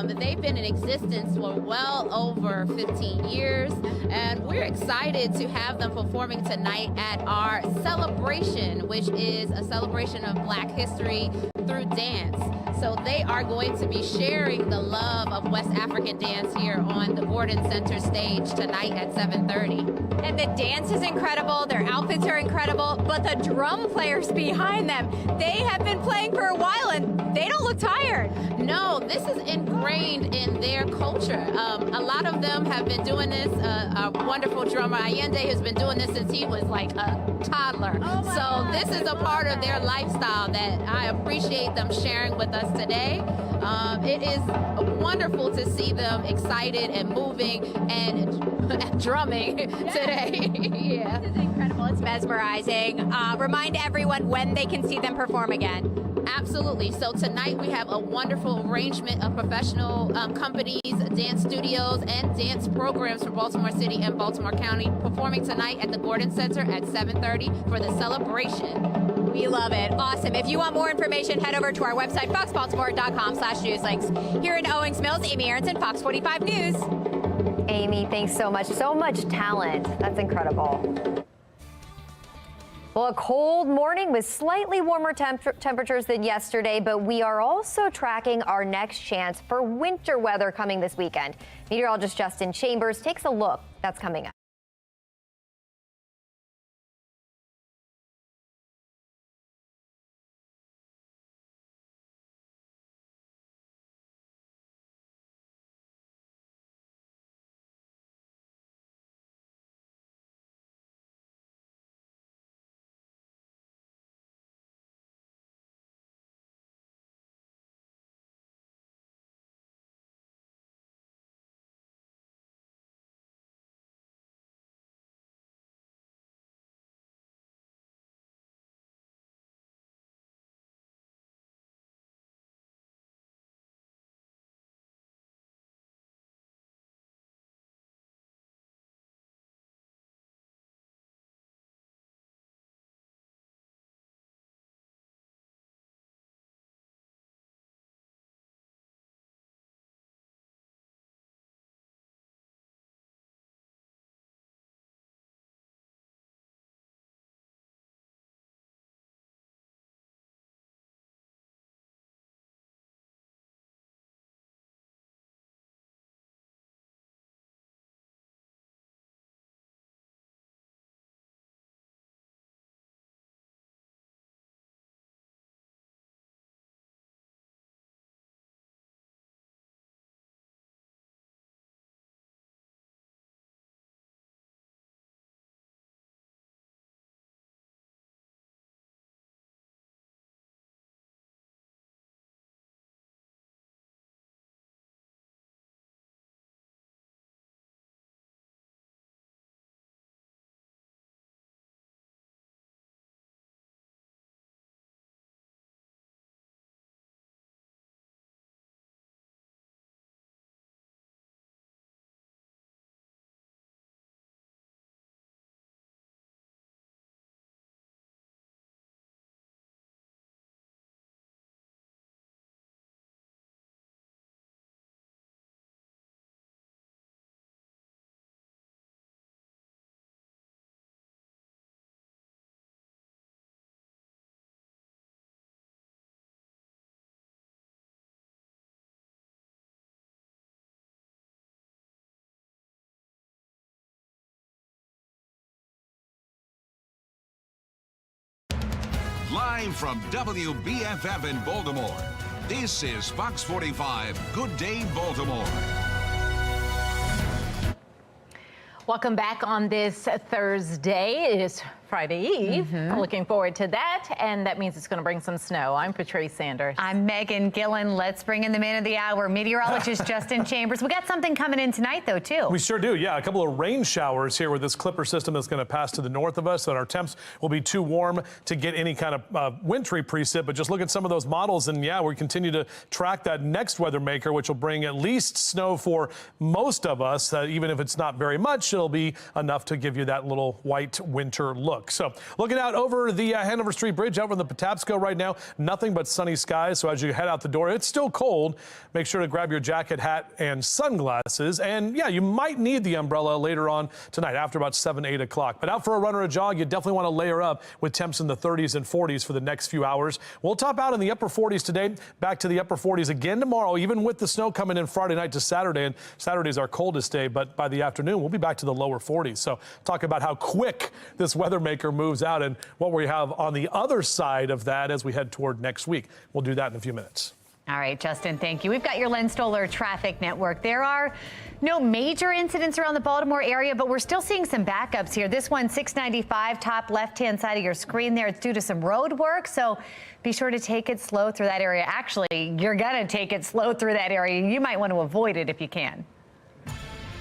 They've been in existence for well over 15 years, and we're excited to have them performing tonight at our celebration, which is a celebration of Black history through dance. So they are going to be sharing the love of West African dance here on the Gordon Center stage tonight at 7:30. And the dance is incredible, their outfits are incredible, but the drum players behind them, they have been playing for a while and they don't look tired. No, this is ingrained in their culture. A lot of them have been doing this. A wonderful drummer, Allende, has been doing this since he was like a toddler. So this is a part of their lifestyle that I appreciate them sharing with us today. It is wonderful to see them excited and moving and drumming today. Yeah. This is incredible. It's mesmerizing. Remind everyone when they can see them perform again. Absolutely. So tonight we have a wonderful arrangement of professional companies, dance studios, and dance programs from Baltimore City and Baltimore County performing tonight at the Gordon Center at 7:30 for the celebration. We love it. Awesome. If you want more information, head over to our website, foxbaltimore.com/newslinks. Here in Owings Mills, Amy Aronson, Fox 45 News. Amy, thanks so much. So much talent. That's incredible. Well, a cold morning with slightly warmer temperatures than yesterday, but we are also tracking our next chance for winter weather coming this weekend. Meteorologist Justin Chambers takes a look. That's coming up. Live from WBFF in Baltimore, this is Fox 45 Good Day Baltimore. Welcome back on this Thursday. It is Friday Eve. Looking forward to that, and that means it's going to bring some snow. I'm Patrice Sanders. I'm Megan Gillen. Let's bring in the man of the hour, meteorologist Justin Chambers. We got something coming in tonight, though, too. We sure do, yeah. A couple of rain showers here with this Clipper system that's going to pass to the north of us, so that our temps will be too warm to get any kind of wintry precip. But just look at some of those models, and yeah, we continue to track that next weather maker, which will bring at least snow for most of us. Even if it's not very much, it'll be enough to give you that little white winter look. So looking out over the Hanover Street Bridge over in the Patapsco right now, nothing but sunny skies. So as you head out the door, it's still cold. Make sure to grab your jacket, hat, and sunglasses. And yeah, you might need the umbrella later on tonight after about 7, 8 o'clock. But out for a run or a jog, you definitely want to layer up with temps in the 30s and 40s for the next few hours. We'll top out in the upper 40s today, back to the upper 40s again tomorrow, even with the snow coming in Friday night to Saturday. And Saturday's our coldest day, but by the afternoon, we'll be back to the lower 40s. So talk about how quick this weather maker moves out and what we have on the other side of that as we head toward next week. We'll do that in a few minutes. All right, Justin, thank you. We've got your Len Stoller traffic network. There are no major incidents around the Baltimore area, but we're still seeing some backups here. This one, 695, top left-hand side of your screen there. It's due to some road work, so be sure to take it slow through that area. Actually, you're going to take it slow through that area. You might want to avoid it if you can.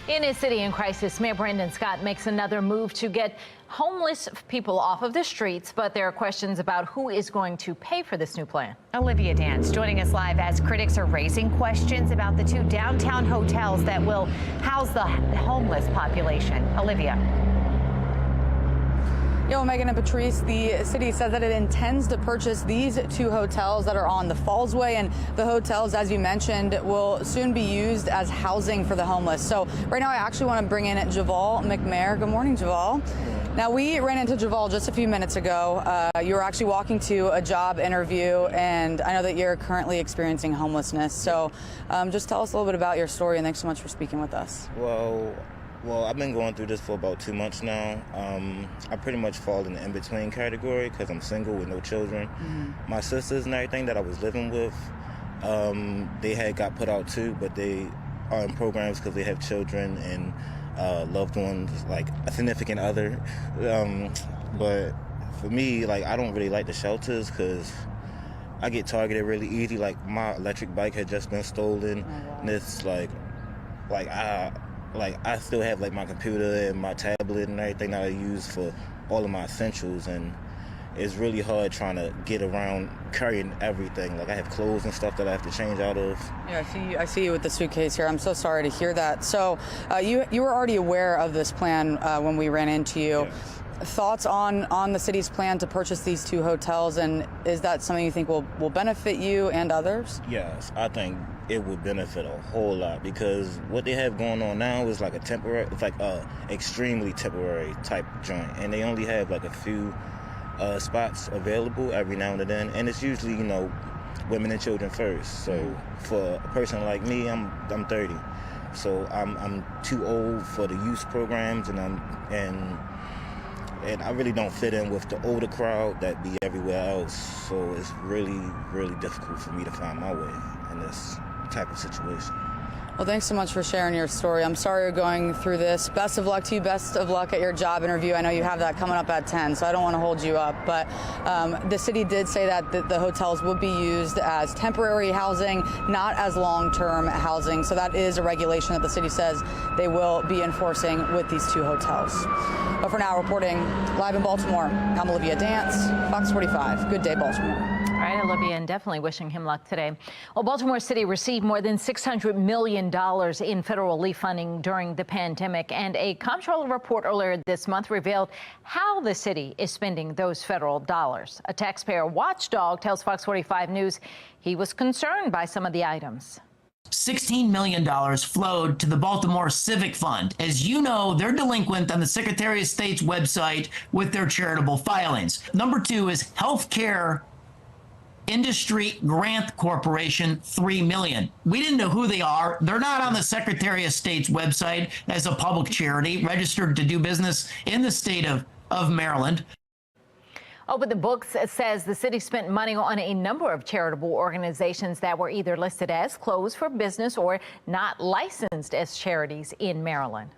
In a city in crisis, Mayor Brandon Scott makes another move to get homeless people off of the streets, but there are questions about who is going to pay for this new plan. Olivia Dance joining us live as critics are raising questions about the 2 downtown hotels that will house the homeless population. Olivia. Yo, Megan and Patrice, the city says that it intends to purchase these 2 hotels that are on the Fallsway, and the hotels, as you mentioned, will soon be used as housing for the homeless. So right now I actually want to bring in Javal McMahon. Good morning, Javal. Now, we ran into Javal just a few minutes ago. You were actually walking to a job interview, and I know that you're currently experiencing homelessness. So just tell us a little bit about your story, and thanks so much for speaking with us. Well, I've been going through this for about 2 months now. I pretty much fall in the in-between category because I'm single with no children. My sisters and everything that I was living with, they had got put out too, but they are in programs because they have children and loved ones, like a significant other. But for me, like, I don't really like the shelters because I get targeted really easy. Like, my electric bike had just been stolen, and it's like I still have like my computer and my tablet and everything that I use for all of my essentials, and it's really hard trying to get around carrying everything. Like, I have clothes and stuff that I have to change out of. Yeah, I see you with the suitcase here. I'm so sorry to hear that. So you were already aware of this plan when we ran into you. Yeah. Thoughts on the city's plan to purchase these 2 hotels, and is that something you think will benefit you and others? Yes, I think it would benefit a whole lot because what they have going on now is like it's like a extremely temporary type joint, and they only have like a few spots available every now and then, and it's usually, you know, women and children first. So for a person like me, I'm 30, so I'm too old for the youth programs, and I really don't fit in with the older crowd that be everywhere else. So it's really, really difficult for me to find my way in this type of situation. Well, thanks so much for sharing your story. I'm sorry you're going through this. Best of luck to you. Best of luck at your job interview. I know you have that coming up at 10, so I don't want to hold you up. But the city did say that the hotels would be used as temporary housing, not as long-term housing. So that is a regulation that the city says they will be enforcing with these 2 hotels. But for now, reporting live in Baltimore, I'm Olivia Dance, Fox 45. Good day, Baltimore. All right, Olivia, and definitely wishing him luck today. Well, Baltimore City received more than $600 million in federal relief funding during the pandemic, and a comptroller report earlier this month revealed how the city is spending those federal dollars. A taxpayer watchdog tells Fox 45 News he was concerned by some of the items. $16 million flowed to the Baltimore Civic Fund. As you know, they're delinquent on the Secretary of State's website with their charitable filings. Number 2 is Healthcare Industry Grant Corporation, $3 million. We didn't know who they are. They're not on the Secretary of State's website as a public charity registered to do business in the state of Maryland. Oh, but the book says the city spent money on a number of charitable organizations that were either listed as closed for business or not licensed as charities in Maryland.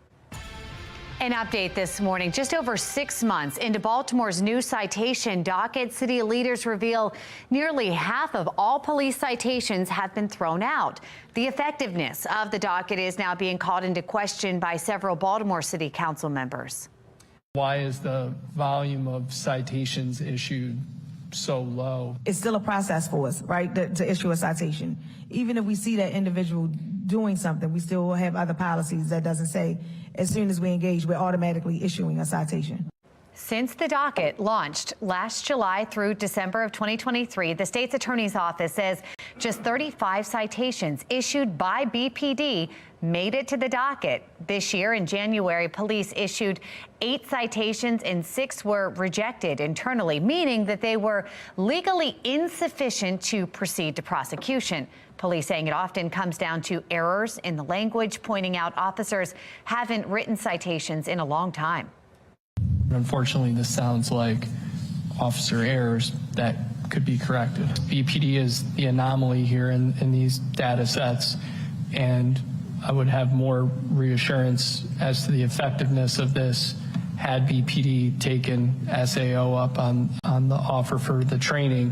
An update this morning, just over 6 months into Baltimore's new citation docket, city leaders reveal nearly half of all police citations have been thrown out. The effectiveness of the docket is now being called into question by several Baltimore City Council members. Why is the volume of citations issued so low? It's still a process for us, right, to issue a citation. Even if we see that individual doing something, we still have other policies that doesn't say as soon as we engage, we're automatically issuing a citation. Since the docket launched last July through December of 2023, the state's attorney's office says just 35 citations issued by BPD made it to the docket. This year in January, police issued 8 citations and 6 were rejected internally, meaning that they were legally insufficient to proceed to prosecution. Police saying it often comes down to errors in the language, pointing out officers haven't written citations in a long time. Unfortunately, this sounds like officer errors that could be corrected. BPD is the anomaly here in these data sets, and I would have more reassurance as to the effectiveness of this had BPD taken SAO up on the offer for the training.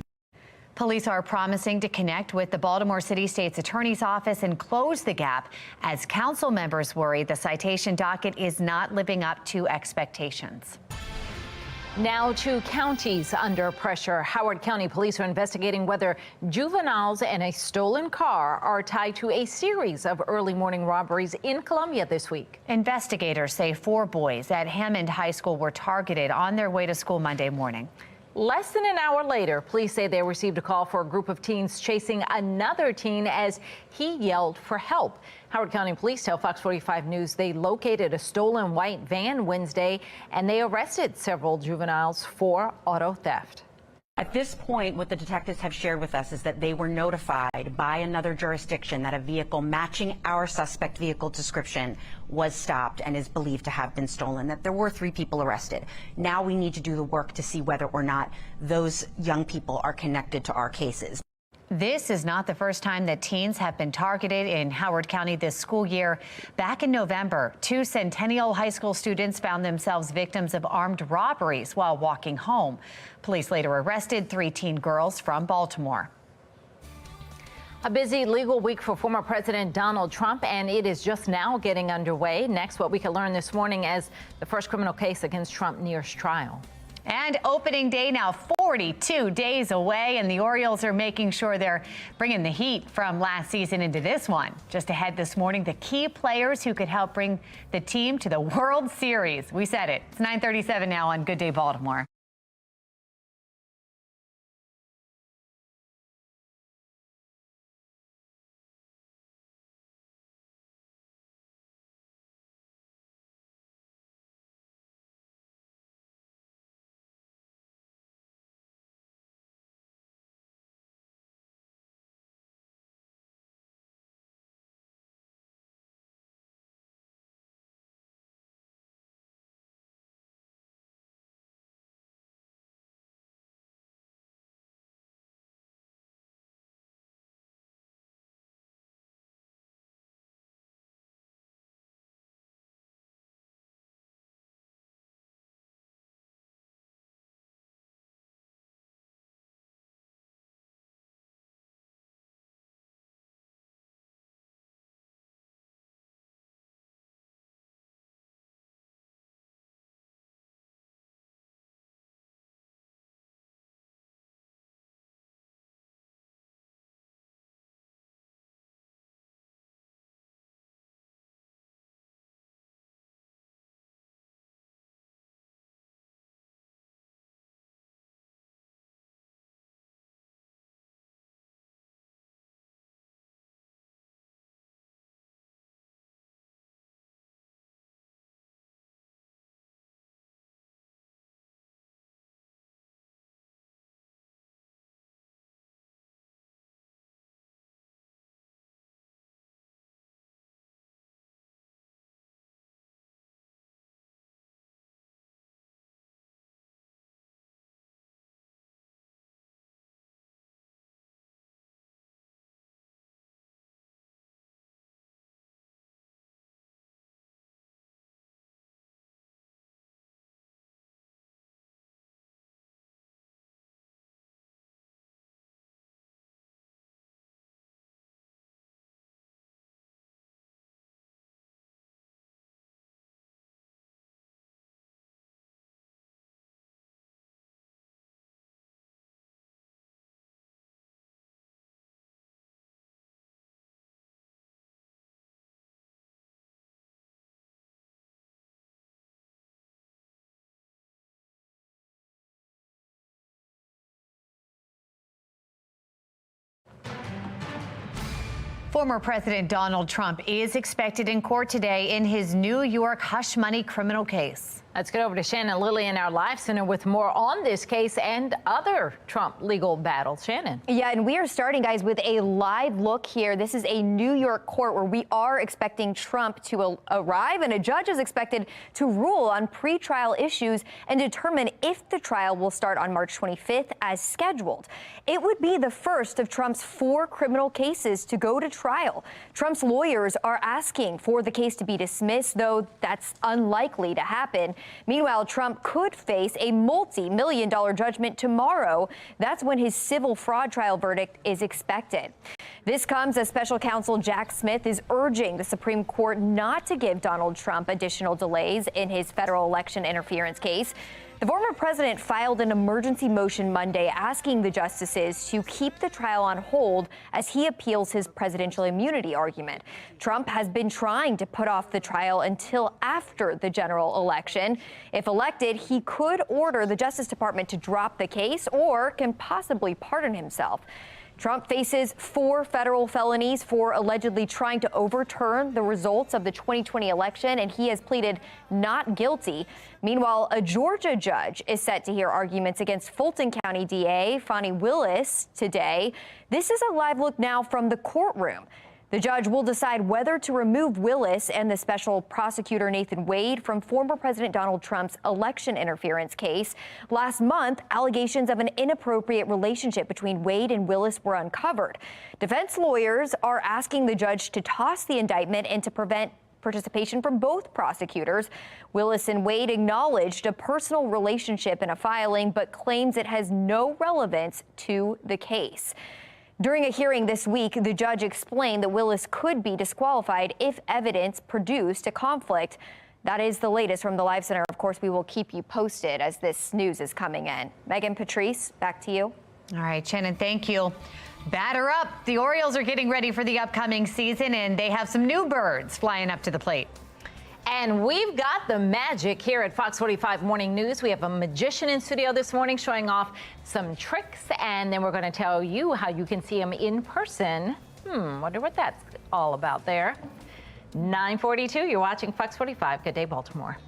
Police are promising to connect with the Baltimore City State's Attorney's Office and close the gap as council members worry the citation docket is not living up to expectations. Now to counties under pressure. Howard County police are investigating whether juveniles and a stolen car are tied to a series of early morning robberies in Columbia this week. Investigators say 4 boys at Hammond High School were targeted on their way to school Monday morning. Less than an hour later, police say they received a call for a group of teens chasing another teen as he yelled for help. Howard County police tell Fox 45 News they located a stolen white van Wednesday and they arrested several juveniles for auto theft. At this point, what the detectives have shared with us is that they were notified by another jurisdiction that a vehicle matching our suspect vehicle description was stopped and is believed to have been stolen, that there were 3 people arrested. Now we need to do the work to see whether or not those young people are connected to our cases. This is not the first time that teens have been targeted in Howard County this school year. Back in November, 2 Centennial High School students found themselves victims of armed robberies while walking home. Police later arrested 3 teen girls from Baltimore. A busy legal week for former President Donald Trump, and it is just now getting underway. Next, what we can learn this morning as the first criminal case against Trump nears trial. And opening day now 42 days away, and the Orioles are making sure they're bringing the heat from last season into this one. Just ahead this morning, the key players who could help bring the team to the World Series. We said it. It's 9:37 now on Good Day Baltimore. Former President Donald Trump is expected in court today in his New York hush money criminal case. Let's get over to Shannon Lilly in our live center with more on this case and other Trump legal battles. Shannon. Yeah, and we are starting, guys, with a live look here. This is a New York court where we are expecting Trump to arrive, and a judge is expected to rule on pretrial issues and determine if the trial will start on March 25th as scheduled. It would be the first of Trump's 4 criminal cases to go to trial. Trump's lawyers are asking for the case to be dismissed, though that's unlikely to happen. Meanwhile, Trump could face a multi-million-dollar judgment tomorrow. That's when his civil fraud trial verdict is expected. This comes as special counsel Jack Smith is urging the Supreme Court not to give Donald Trump additional delays in his federal election interference case. The former president filed an emergency motion Monday asking the justices to keep the trial on hold as he appeals his presidential immunity argument. Trump has been trying to put off the trial until after the general election. If elected, he could order the Justice Department to drop the case or can possibly pardon himself. Trump faces 4 federal felonies for allegedly trying to overturn the results of the 2020 election, and he has pleaded not guilty. Meanwhile, a Georgia judge is set to hear arguments against Fulton County DA Fani Willis today. This is a live look now from the courtroom. The judge will decide whether to remove Willis and the special prosecutor Nathan Wade from former President Donald Trump's election interference case. Last month, allegations of an inappropriate relationship between Wade and Willis were uncovered. Defense lawyers are asking the judge to toss the indictment and to prevent participation from both prosecutors. Willis and Wade acknowledged a personal relationship in a filing, but claims it has no relevance to the case. During a hearing this week, the judge explained that Willis could be disqualified if evidence produced a conflict. That is the latest from the Live Center. Of course, we will keep you posted as this news is coming in. Megan, Patrice, back to you. All right, Shannon, thank you. Batter up. The Orioles are getting ready for the upcoming season, and they have some new birds flying up to the plate. And we've got the magic here at Fox 45 Morning News. We have a magician in studio this morning showing off some tricks, and then we're going to tell you how you can see him in person. Wonder what that's all about there. 9:42, you're watching Fox 45. Good day, Baltimore.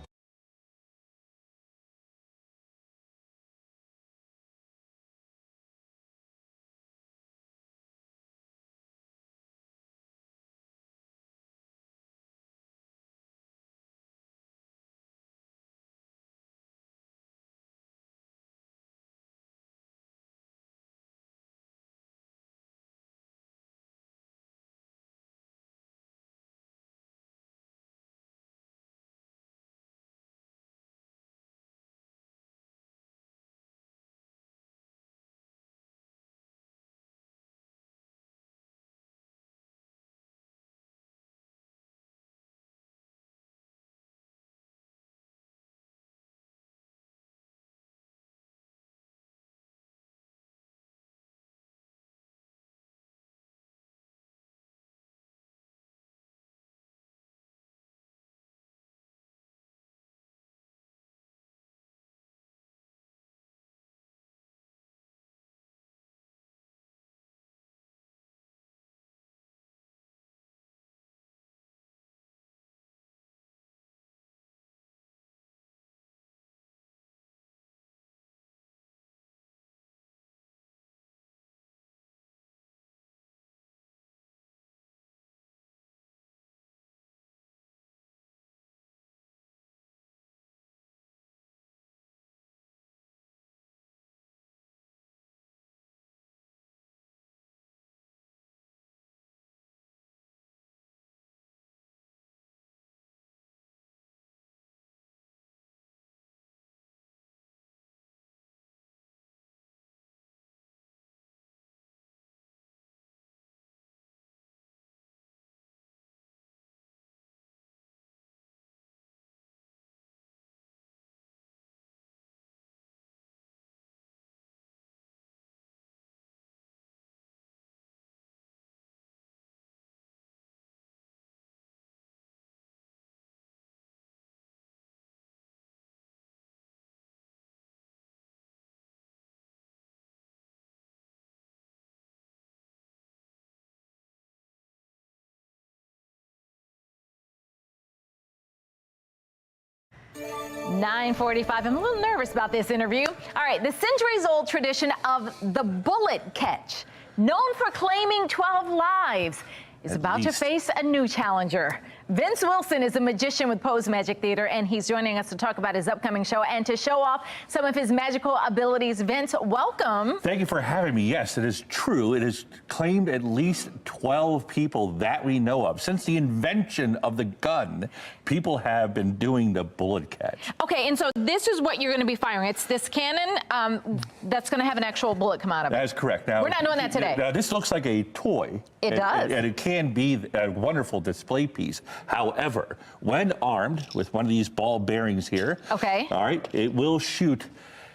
9:45. I'm a little nervous about this interview. All right, the centuries-old tradition of the bullet catch, known for claiming 12 lives, is about to face a new challenger. Vince Wilson is a magician with Pose Magic Theater, and he's joining us to talk about his upcoming show and to show off some of his magical abilities. Vince, welcome. Thank you for having me. Yes, it is true. It has claimed at least 12 people that we know of. Since the invention of the gun, people have been doing the bullet catch. Okay, and so this is what you're going to be firing. It's this cannon that's going to have an actual bullet come out of it. That is correct. Now, we're not doing that today. Now, this looks like a toy. It does. And it can be a wonderful display piece. However, when armed with one of these ball bearings here, okay, all right, it will shoot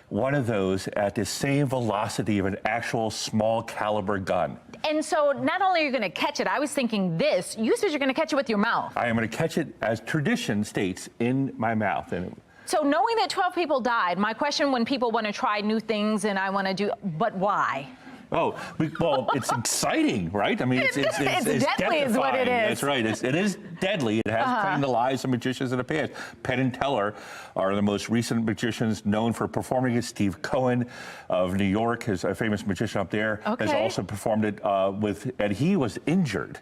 one of those at the same velocity of an actual small caliber gun. And so not only are you going to catch it, I was thinking this, you said you're going to catch it with your mouth. I am going to catch it, as tradition states, in my mouth. And so knowing that 12 people died, my question when people want to try new things and I want to do, but why? Oh, well, it's exciting, right? I mean, it's deadly is what it is. That's right. It is deadly. It has claimed the lives of magicians in the past. Penn and Teller are the most recent magicians known for performing it. Steve Cohen of New York, is a famous magician up there, has also performed it and he was injured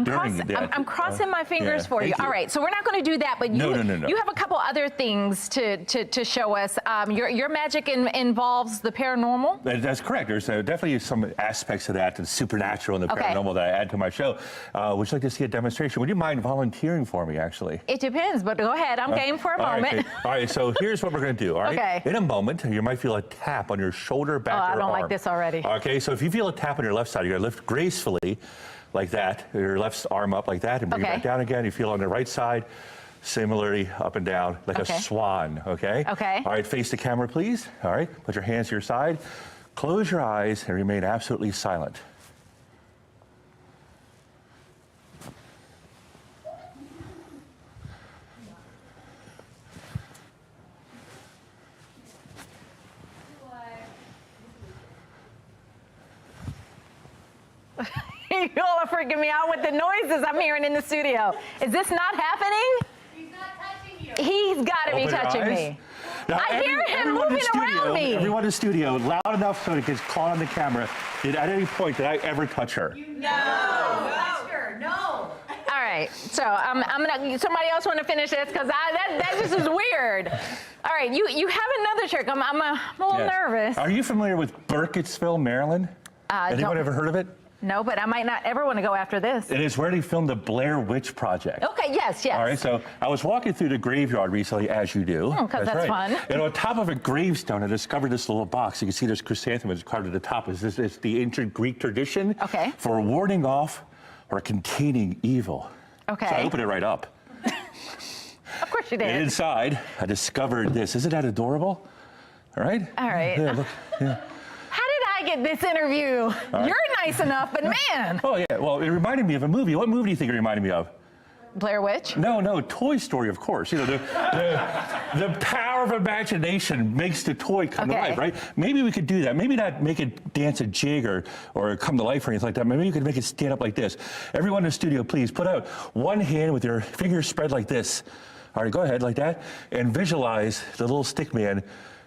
during that. I'm crossing my fingers for you. All right, so we're not going to do that, but you have a couple other things to show us. Your magic involves the paranormal? That's correct. There's definitely some aspects of that, the supernatural and the paranormal that I add to my show. Would you like to see a demonstration? Would you mind volunteering for me, actually? It depends, but go ahead. I'm game for a moment. Okay. All right, so here's what we're going to do, all right? Okay. In a moment, you might feel a tap on your shoulder, back, or I don't arm. like this already. Okay, so if you feel a tap on your left side, you're going to lift gracefully like that, your left arm up like that, and bring it back down again. You feel on the right side, similarly up and down, like a swan, okay? Okay. All right, face the camera, please. All right, put your hands to your side. Close your eyes and remain absolutely silent. You all are freaking me out with the noises I'm hearing in the studio. Is this not happening? He's not touching you. He's got to be touching me. Now, I hear him moving around me. Everyone in the studio, loud enough so it gets caught on the camera. At any point, did I ever touch her? No. All right, so I'm gonna. Somebody else want to finish this because that just is weird. All right, you have another trick. I'm a little nervous. Are you familiar with Burkittsville, Maryland? Anyone ever heard of it? No, but I might not ever want to go after this. It is where they filmed the Blair Witch Project. Okay, yes. All right, so I was walking through the graveyard recently, as you do. Because that's fun. And on top of a gravestone, I discovered this little box. You can see there's chrysanthemums carved at the top. It's the ancient Greek tradition for warding off or containing evil. Okay. So I opened it right up. Of course you did. And inside, I discovered this. Isn't that adorable? All right? All right. Yeah, look. Yeah. I get this interview. Right. You're nice enough, but man. Oh, yeah. Well, it reminded me of a movie. What movie do you think it reminded me of? Blair Witch? No, Toy Story, of course. You know, the power of imagination makes the toy come to life, right? Maybe we could do that. Maybe not make it dance a jig or come to life or anything like that. Maybe you could make it stand up like this. Everyone in the studio, please put out one hand with your fingers spread like this. All right, go ahead, like that. And visualize the little stick man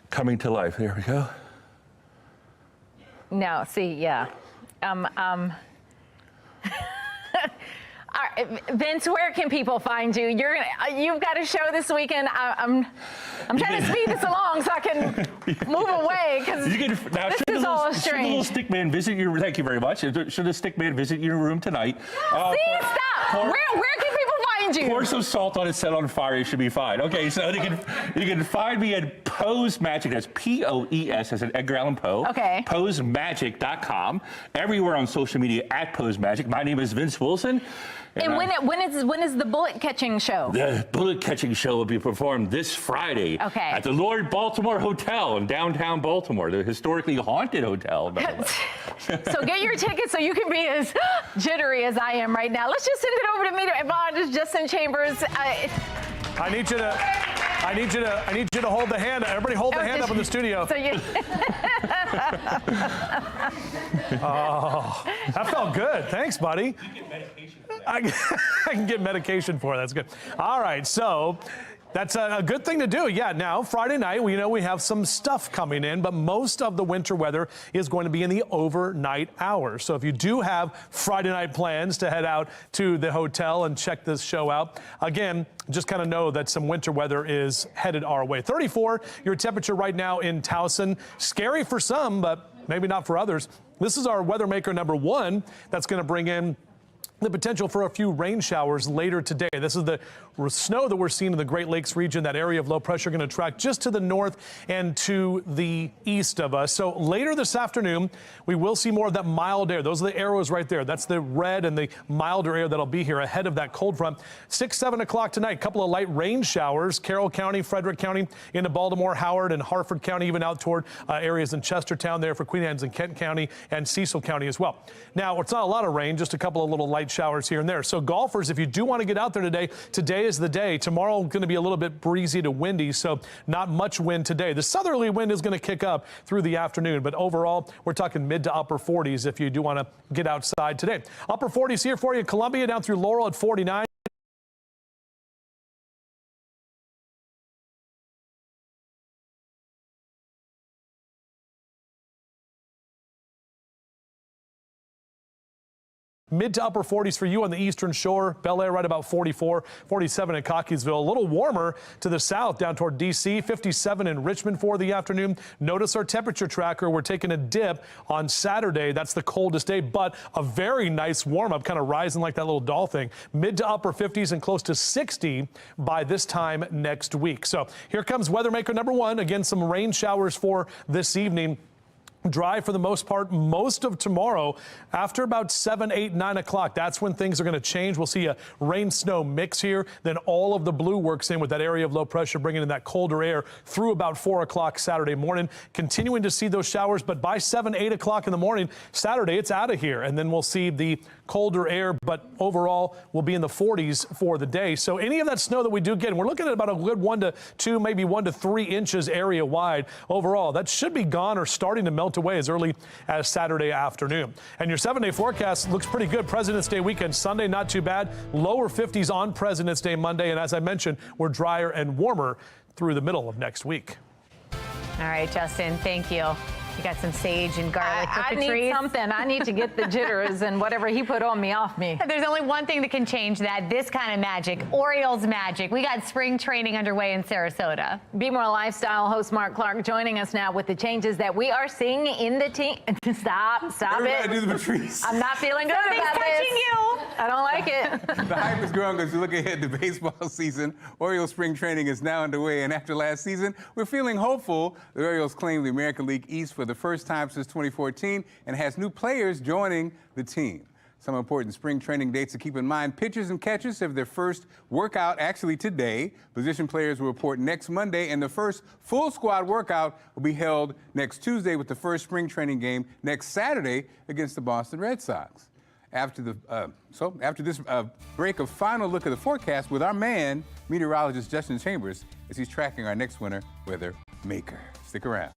coming to life. There we go. No, see, yeah. All right, Vince, where can people find you? You've got a show this weekend. I'm trying to speed this along so I can move away because this is all strange. Should the little stick man visit your? Thank you very much. Should the stick man visit your room tonight? See, stop. Where can people find you? Pour some salt on it, set on fire. You should be fine. Okay, so you can find me at Pose Magic. That's P-O-E-S as in Edgar Allan Poe. Okay. PoseMagic.com. Everywhere on social media at Pose Magic. My name is Vince Wilson. And when is the bullet catching show? The bullet catching show will be performed this Friday at the Lord Baltimore Hotel in downtown Baltimore, the historically haunted hotel. So get your tickets so you can be as jittery as I am right now. Let's just send it over to Meter Yvonne, Justin Chambers. I need you to hold the hand. Everybody hold the hand up in the studio. So you Oh, that felt good. Thanks, buddy. I can get medication for it. That's good. All right, so That's a good thing to do. Yeah, now Friday night, we know we have some stuff coming in, but most of the winter weather is going to be in the overnight hours. So if you do have Friday night plans to head out to the hotel and check this show out, again, just kind of know that some winter weather is headed our way. 34, your temperature right now in Towson. Scary for some, but maybe not for others. This is our weather maker number 1 that's going to bring in the potential for a few rain showers later today. This is the snow that we're seeing in the Great Lakes region. That area of low pressure going to track just to the north and to the east of us. So later this afternoon, we will see more of that mild air. Those are the arrows right there. That's the red and the milder air that'll be here ahead of that cold front. 6, 7 o'clock tonight, a couple of light rain showers. Carroll County, Frederick County, into Baltimore, Howard, and Harford County, even out toward areas in Chestertown there for Queen Anne's and Kent County and Cecil County as well. Now, it's not a lot of rain, just a couple of little light showers here and there. So golfers, if you do want to get out there today is the day. Tomorrow going to be a little bit breezy to windy, so not much wind today. The southerly wind is going to kick up through the afternoon, but overall we're talking mid to upper 40s if you do want to get outside today. Upper 40s here for you. Columbia down through Laurel at 49. Mid to upper 40s for you on the eastern shore. Bel Air right about 44, 47 in Cockeysville. A little warmer to the south down toward D.C., 57 in Richmond for the afternoon. Notice our temperature tracker. We're taking a dip on Saturday. That's the coldest day, but a very nice warm up, kind of rising like that little doll thing. Mid to upper 50s and close to 60 by this time next week. So here comes weather maker number 1. Again, some rain showers for this evening. Dry for the most part most of tomorrow. After about 7, 8, 9 o'clock, that's when things are going to change. We'll see a rain snow mix here. Then all of the blue works in with that area of low pressure, bringing in that colder air through about 4 o'clock Saturday morning. Continuing to see those showers, but by 7, 8 o'clock in the morning Saturday, it's out of here. And then we'll see the colder air, but overall we'll be in the 40s for the day. So any of that snow that we do get, and we're looking at about a good 1 to 2, maybe 1 to 3 inches area wide overall. That should be gone or starting to melt away as early as Saturday afternoon. And your 7-day forecast looks pretty good. President's Day weekend, Sunday, not too bad. Lower 50s on President's Day Monday. And as I mentioned, we're drier and warmer through the middle of next week. All right, Justin, thank you. You got some sage and garlic for I Patrice. need something. I need to get the jitters and whatever he put on me off me. There's only one thing that can change that. This kind of magic. Orioles magic. We got spring training underway in Sarasota. Be More Lifestyle host Mark Clark joining us now with the changes that we are seeing in the team. Stop it. Do the Patrice. I'm not feeling good Something's about touching this. you. I don't like it. The hype is growing as we look ahead to baseball season. Orioles spring training is now underway, and after last season, we're feeling hopeful. The Orioles claim the American League East for the first time since 2014 and has new players joining the team. Some important spring training dates to keep in mind. Pitchers and catchers have their first workout actually today. Position players will report next Monday, and the first full squad workout will be held next Tuesday with the first spring training game next Saturday against the Boston Red Sox. After this break, a final look at the forecast with our man, meteorologist Justin Chambers, as he's tracking our next winter weather maker. Stick around.